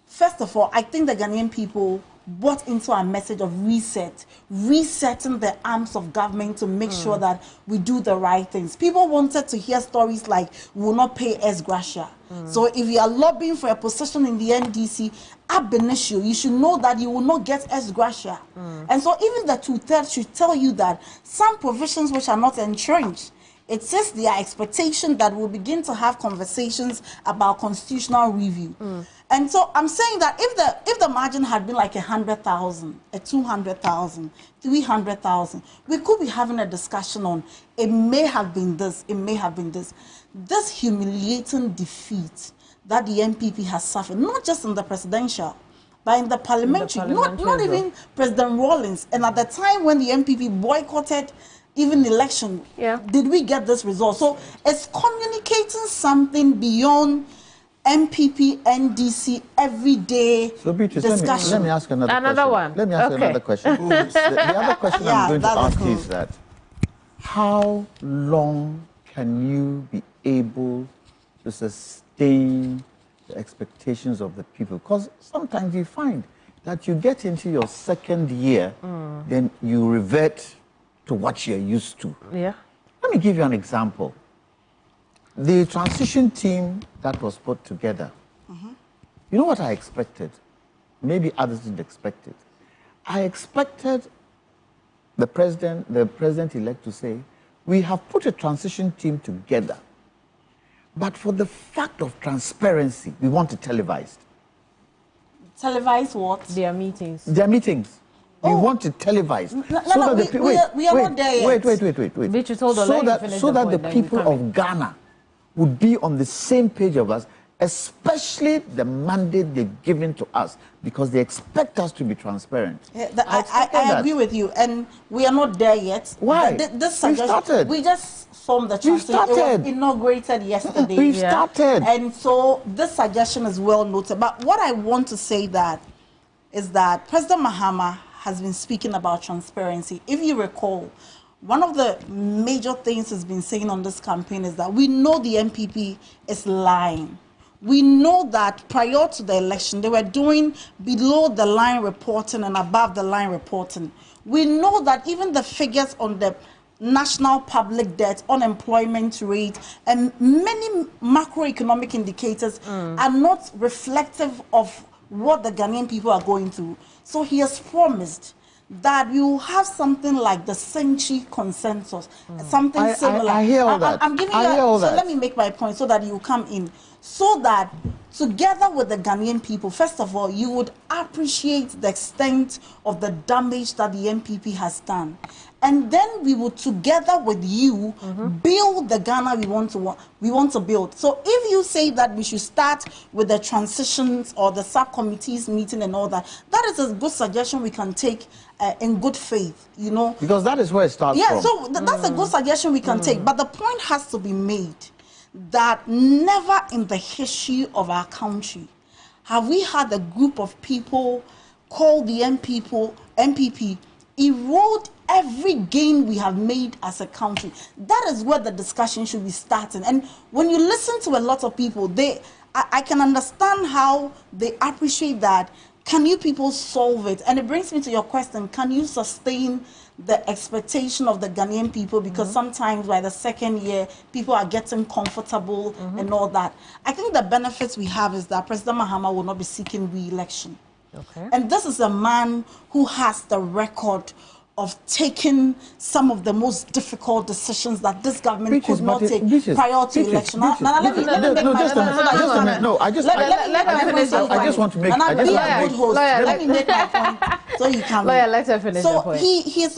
first of all, I think the Ghanaian people bought into a message of resetting the arms of government to make sure that we do the right things. People wanted to hear stories like, we will not pay ex gratia. So if you are lobbying for a position in the NDC, ab initio, you should know that you will not get ex gratia. And so even the two-thirds should tell you that some provisions which are not entrenched, it says their expectation that we'll begin to have conversations about constitutional review. And so I'm saying that if the margin had been like 100,000, 200,000, 300,000, we could be having a discussion on it may have been this, it may have been this. This humiliating defeat that the MPP has suffered, not just in the presidential, but in the parliamentary, not even President Rawlings. And at the time when the MPP boycotted even election, did we get this result? So it's communicating something beyond MPP, NDC, everyday discussion. Let me ask another question. Let me ask another question. The other question I'm going to ask you is that how long can you be able to sustain the expectations of the people? Because sometimes you find that you get into your second year, then you revert to what you're used to. Yeah. Let me give you an example. The transition team that was put together, you know what I expected? Maybe others didn't expect it. I expected the president-elect to say, we have put a transition team together, but for the fact of transparency, we want to televise. Televise what? Their meetings. Their meetings. We want to televise. We are not there yet. Wait. So that the people of Ghana would be on the same page of us, especially the mandate they've given to us, because they expect us to be transparent. Yeah, I agree with you, and we are not there yet. Why? We just formed the transition. It was inaugurated yesterday. We started. And so this suggestion is well noted. But what I want to say is that President Mahama has been speaking about transparency. If you recall, one of the major things he's been saying on this campaign is that we know the MPP is lying. We know that prior to the election, they were doing below the line reporting and above the line reporting. We know that even the figures on the national public debt, unemployment rate, and many macroeconomic indicators are not reflective of what the Ghanaian people are going through. So he has promised that we will have something like the Senchi consensus, something similar. I hear all that. I'm giving you so let me make my point so that you come in. So that together with the Ghanaian people, first of all, you would appreciate the extent of the damage that the MPP has done. And then we will, together with you, build the Ghana we want to build. So if you say that we should start with the transitions or the subcommittees meeting and all that, that is a good suggestion we can take in good faith, you know. Because that is where it starts from. Yeah, so that's a good suggestion we can take. But the point has to be made that never in the history of our country have we had a group of people called the MPP erode every gain we have made as a country. That is where the discussion should be starting. And when you listen to a lot of people, I can understand how they appreciate that. Can you people solve it? And it brings me to your question, can you sustain the expectation of the Ghanaian people? Because sometimes by the second year, people are getting comfortable and all that. I think the benefits we have is that President Mahama will not be seeking re-election. Okay. And this is a man who has the record of taking some of the most difficult decisions that this government could not take prior to election. Let me make my point. No, I just want to make my point so you can. Lawyer, let her finish. So he's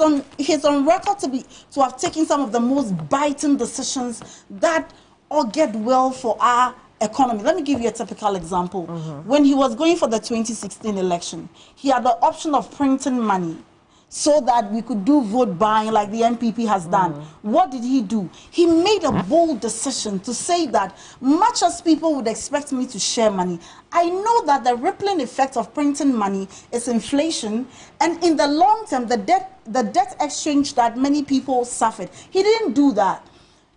on record to have taken some of the most biting decisions that augured well for our economy. Let me give you a typical example. When he was going for the 2016 election, he had the option of printing money so that we could do vote buying like the NPP has done. What did he do? He made a bold decision to say that much as people would expect me to share money, I know that the rippling effect of printing money is inflation, and in the long term, the debt exchange that many people suffered. He didn't do that.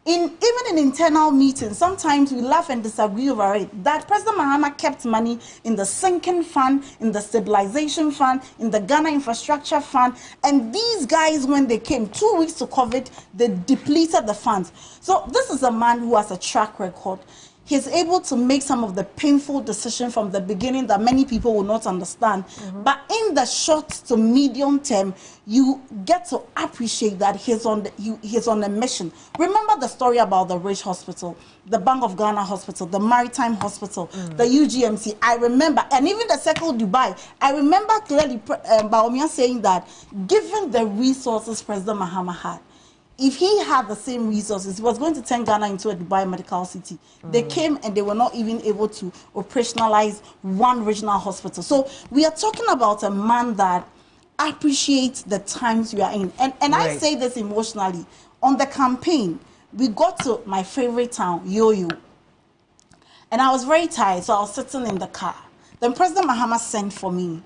Even in internal meetings, sometimes we laugh and disagree over it, that President Mahama kept money in the sinking fund, in the stabilization fund, in the Ghana infrastructure fund, and these guys, when they came 2 weeks to COVID, they depleted the funds. So this is a man who has a track record. He's able to make some of the painful decisions from the beginning that many people will not understand. But in the short to medium term, you get to appreciate that he's on a mission. Remember the story about the Rich Hospital, the Bank of Ghana Hospital, the Maritime Hospital, the UGMC. I remember, and even the Circle Dubai. I remember clearly Baumia saying that given the resources President Mahama had, if he had the same resources, he was going to turn Ghana into a Dubai medical city. They came and they were not even able to operationalize one regional hospital. So we are talking about a man that appreciates the times we are in. And I say this emotionally. On the campaign, we got to my favorite town, Yo-Yo. And I was very tired, so I was sitting in the car. Then President Mahama sent for me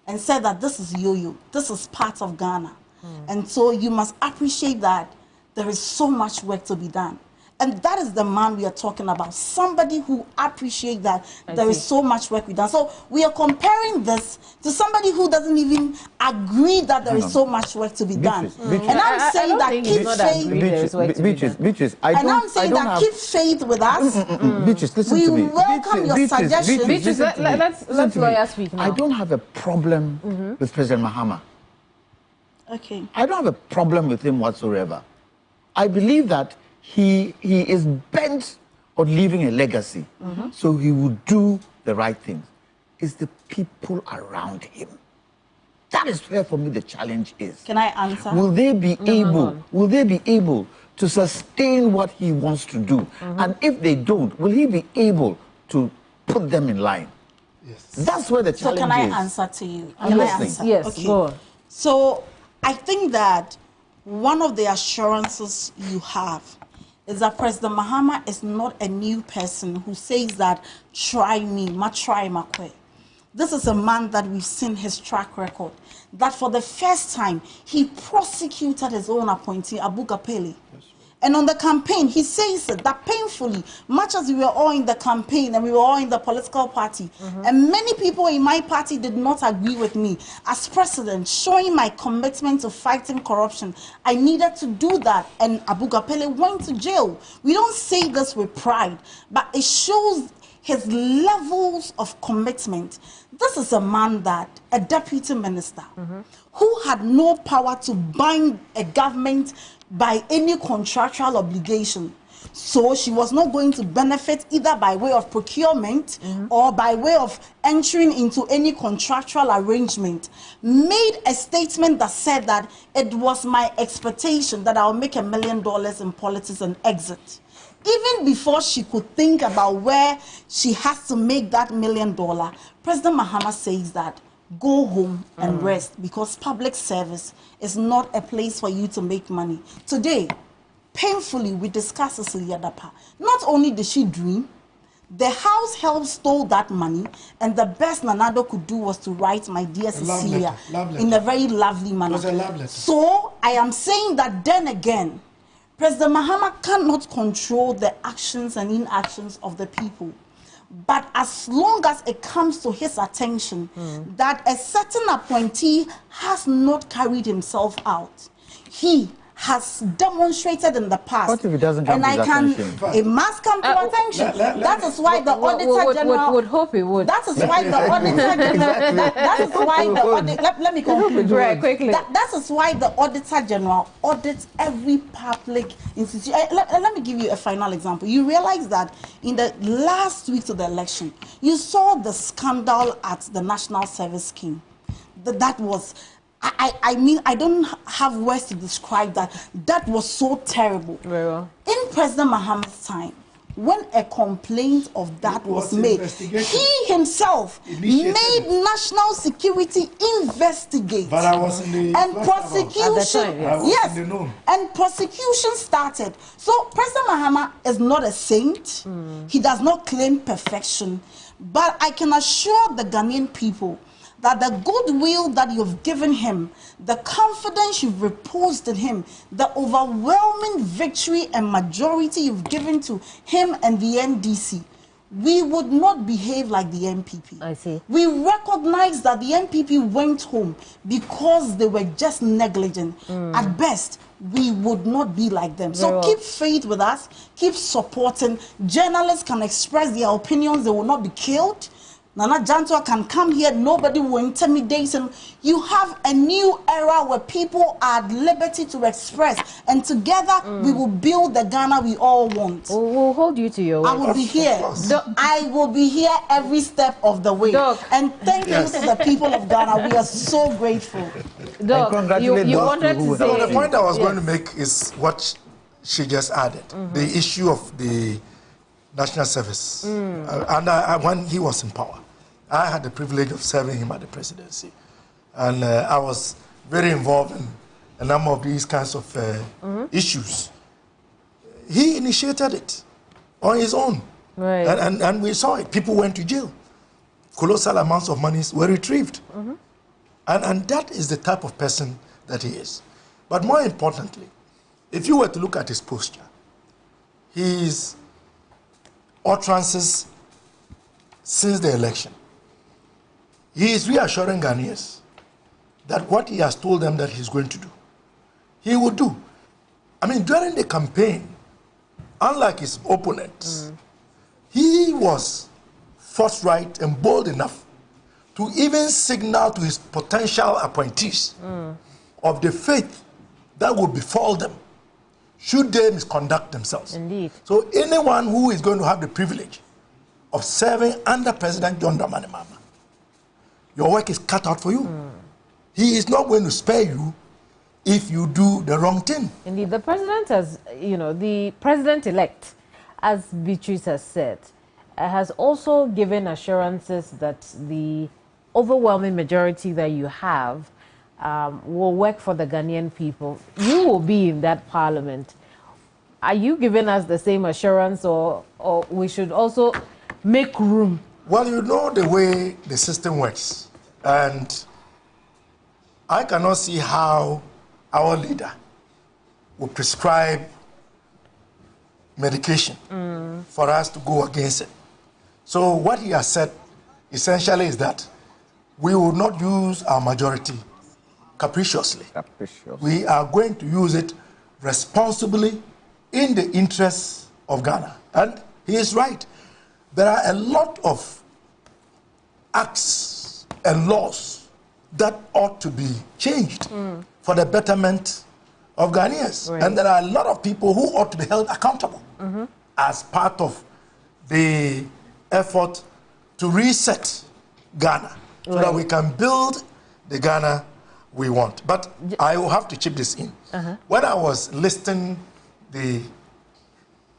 and said that this is Yo-Yo. This is part of Ghana. And so you must appreciate that there is so much work to be done. And that is the man we are talking about. Somebody who appreciates that there is so much work to be done. So we are comparing this to somebody who doesn't even agree that there is so much work to be done. And I'm saying that keep faith. Beatrice, and I'm saying that keep faith with us. Beatrice, listen to me. We welcome your suggestions. Beatrice, let's lawyer speak now. I don't have a problem with President Mahama. Okay. I don't have a problem with him whatsoever. I believe that he is bent on leaving a legacy, so he will do the right things. It's the people around him. That is where, for me, the challenge is. Can I answer? Will they be able? Will they be able to sustain what he wants to do? And if they don't, will he be able to put them in line? Yes. That's where the challenge is. So can I answer to you? I'm listening. Yes, okay. go on. So I think that one of the assurances you have is that President Mahama is not a new person who says that, try me, ma try ma kwe. This is a man that we've seen his track record, that for the first time, he prosecuted his own appointee, Abu Gapele. And on the campaign, he says that painfully, much as we were all in the campaign and we were all in the political party, and many people in my party did not agree with me, as president, showing my commitment to fighting corruption, I needed to do that, and Abu Gapele went to jail. We don't say this with pride, but it shows his levels of commitment. This is a man that, a deputy minister, who had no power to bind a government by any contractual obligation. So she was not going to benefit either by way of procurement or by way of entering into any contractual arrangement. Made a statement that said that it was my expectation that I'll make $1 million in politics and exit. Even before she could think about where she has to make that $1 million, President Mahama says that go home and rest, because public service is not a place for you to make money. Today, painfully, we discuss Cecilia Dapa. Not only did she dream, the house help stole that money, and the best Nanado could do was to write my dear Cecilia in a very lovely manner. So I am saying that then again, President Mahama cannot control the actions and inactions of the people. But as long as it comes to his attention that a certain appointee has not carried himself out, he has demonstrated in the past. What if it doesn't come to his attention? It must come to attention. That is why the Auditor General would hope he would. That is why the Auditor General. That is why the Auditor. Let me conclude very quickly. That is why the Auditor General audits every public institution. Let me give you a final example. You realize that in the last week of the election, you saw the scandal at the National Service Scheme. That was. I mean, I don't have words to describe that. That was so terrible. Very well. In President Mahama's time, when a complaint of that was made, he himself made national security investigate. But I was in the and prosecution. Yes, and prosecution started. So President Mahama is not a saint. He does not claim perfection. But I can assure the Ghanaian people that the goodwill that you've given him, the confidence you've reposed in him, the overwhelming victory and majority you've given to him and the NDC, we would not behave like the MPP. I see. We recognize that the MPP went home because they were just negligent. At best, we would not be like them. So keep faith with us, keep supporting. Journalists can express their opinions, they will not be killed. Nana Jantua can come here, nobody will intimidate him. You have a new era where people are at liberty to express, and together we will build the Ghana we all want. We'll hold you to your word. I will be here. I will be here every step of the way. And thank you to the people of Ghana. We are so grateful. You wanted to say... The point I was going to make is what she just added, the issue of the national service. And when he was in power, I had the privilege of serving him at the presidency. And I was very involved in a number of these kinds of issues. He initiated it on his own. Right. And we saw it. People went to jail. Colossal amounts of monies were retrieved. And that is the type of person that he is. But more importantly, if you were to look at his posture, his utterances since the election, he is reassuring Ghanaians that what he has told them that he's going to do, he will do. I mean, during the campaign, unlike his opponents, he was forthright and bold enough to even signal to his potential appointees of the fate that would befall them should they misconduct themselves. Indeed. So anyone who is going to have the privilege of serving under President John Dramani Mahama, your work is cut out for you. He is not going to spare you if you do the wrong thing. Indeed, the president has, the president-elect, as Beatrice has said, has also given assurances that the overwhelming majority that you have will work for the Ghanaian people. You will be in that parliament. Are you giving us the same assurance, or we should also make room? Well, you know the way the system works. And I cannot see how our leader will prescribe medication for us to go against it. So what he has said essentially is that we will not use our majority capriciously. We are going to use it responsibly in the interests of Ghana. And he is right. There are a lot of acts and laws that ought to be changed for the betterment of Ghanaians. Right. And there are a lot of people who ought to be held accountable as part of the effort to reset Ghana so that we can build the Ghana we want. But I will have to chip this in. When I was listing the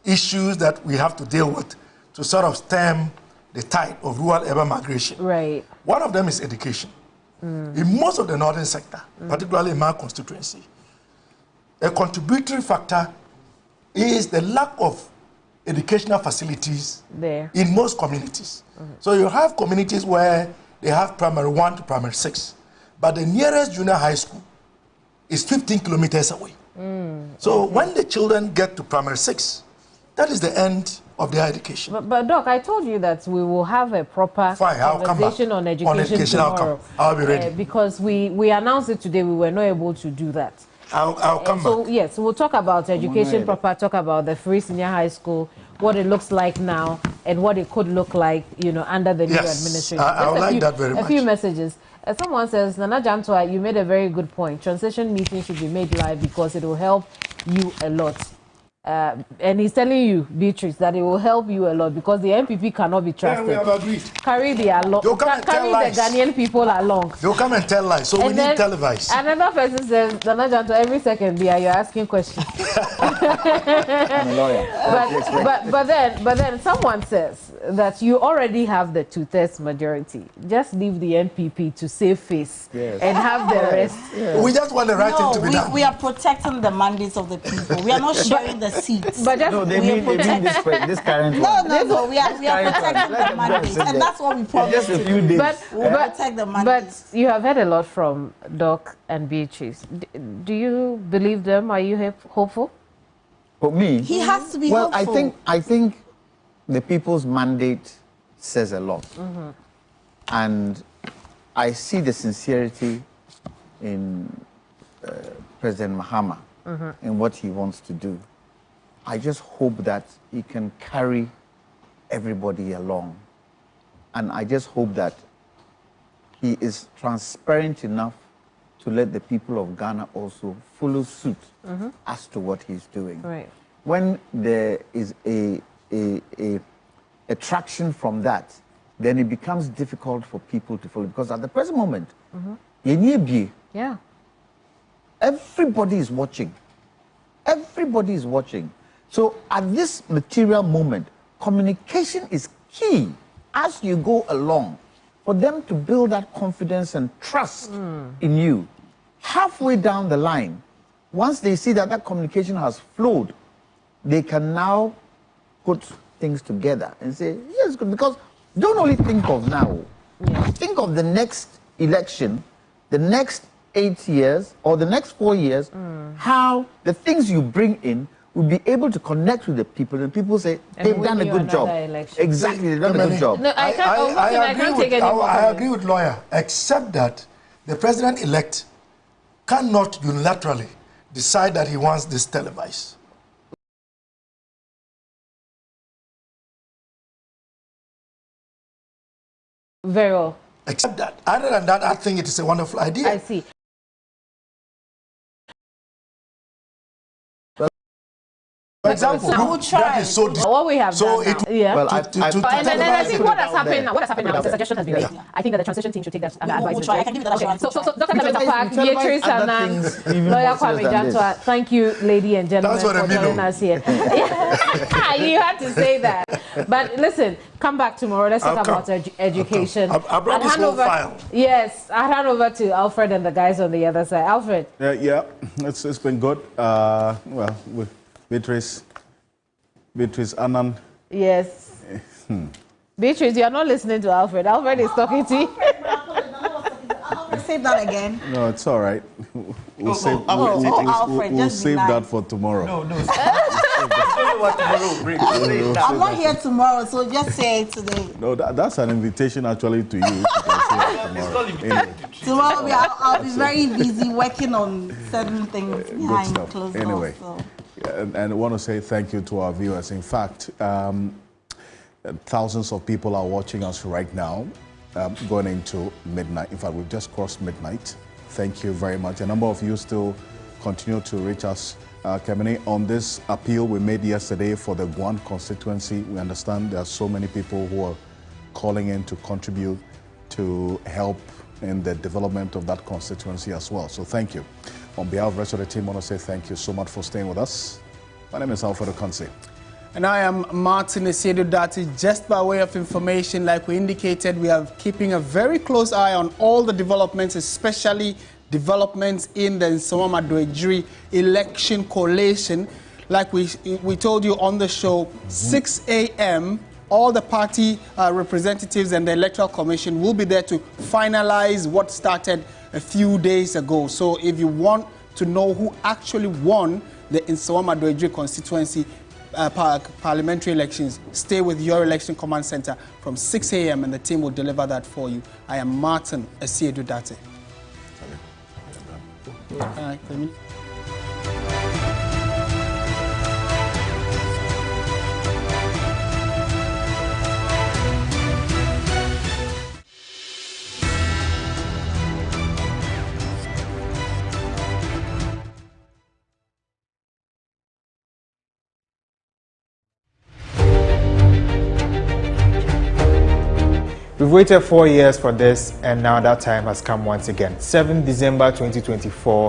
issues that we have to deal with to sort of stem the tide of rural urban migration, one of them is education. In most of the northern sector, particularly in my constituency, a contributory factor is the lack of educational facilities in most communities. So you have communities where they have primary 1 to primary 6, but the nearest junior high school is 15 kilometers away. So when the children get to primary 6, that is the end of their education. But Doc, I told you that we will have a proper conversation on education tomorrow. I'll be ready. Because we announced it today, we were not able to do that. I'll come back. So yes, we'll talk about education proper, talk about the free senior high school, what it looks like now, and what it could look like, under the new administration. I would like that very much. A few messages. Someone says, Nana Jantua, you made a very good point. Transition meetings should be made live because it will help you a lot. And he's telling you, Beatrice, that it will help you a lot because the MPP cannot be trusted. Yeah, we have agreed. Carry the Ghanaian people along. They'll come and tell lies, so we need televised. Another person says, Nana Jantua, every second you're asking questions. I'm a lawyer. But then someone says that you already have the 2/3 majority. Just leave the NPP to save face and have the rest. We just want the right thing to be done. We are protecting the mandates of the people. We are not sharing the seats. But just, no, they mean this current one. No, we are protecting the mandates, and that's what we promised. Just a few days. Protect the mandates. But you have heard a lot from Doc and Beatrice. Do you believe them? Are you hopeful? For me, he has to be hopeful. Well, I think the people's mandate says a lot, and I see the sincerity in President Mahama in what he wants to do. I just hope that he can carry everybody along And I just hope that he is transparent enough to let the people of Ghana also follow suit as to what he's doing. Right. When there is a traction from that, then it becomes difficult for people to follow. Because at the present moment, yeah, everybody is watching. Everybody is watching. So at this material moment, communication is key as you go along for them to build that confidence and trust in you. Halfway down the line, once they see that that communication has flowed, they can now put things together and say, yes, good. Because don't only think of now. Think of the next election, the next 8 years, or the next 4 years, how the things you bring in will be able to connect with the people, and people say, they've done a good job. Exactly, they've done a good job. No, I agree with lawyer, except that the president-elect cannot unilaterally decide that he wants this televised. Very well. Except that. Other than that, I think it is a wonderful idea. I see. For example, that is so what we have done now. Yeah. Well, and then I think what has happened now, the suggestion has been made. I think that the transition team should take that advice. I can give you that okay. So Dr. Tabitha Park, Beatrice Anand, lawyer Kwame Jantua, thank you, lady and gentlemen, for joining us here. You had to say that. But listen, come back tomorrow. Let's talk about education. I brought this whole file. Yes, I'll hand over to Alfred and the guys on the other side. Alfred. Yeah, it's been good. Well, with Beatrice Anand. Yes. Beatrice, you are not listening to Alfred. Alfred is talking to you. Say that again. No, it's all right. We'll save that for tomorrow. No. I'm not here tomorrow, so just say it today. No, that's an invitation actually to you. Tomorrow. Tomorrow I'll be very busy working on certain things behind closed doors. Anyway. And I want to say thank you to our viewers. In fact, thousands of people are watching us right now, going into midnight. In fact, we've just crossed midnight. Thank you very much. A number of you still continue to reach us. Kemini, on this appeal we made yesterday for the Guan constituency, we understand there are so many people who are calling in to contribute to help in the development of that constituency as well. So thank you. On behalf of the rest of the team, I want to say thank you so much for staying with us. My name is Afenyo-Markin. And I am Martin Esiedudati. Just by way of information, like we indicated, we are keeping a very close eye on all the developments, especially developments in the Nsawam Adwejiri election collation. Like we told you on the show, 6 a.m., all the party representatives and the Electoral Commission will be there to finalize what started a few days ago. So if you want to know who actually won the Nsawam Adwejiri constituency parliamentary elections, stay with your election command center from 6 a.m. and the team will deliver that for you. I am Martin Esiedudati. We've waited 4 years for this, and now that time has come once again. 7 December 2024.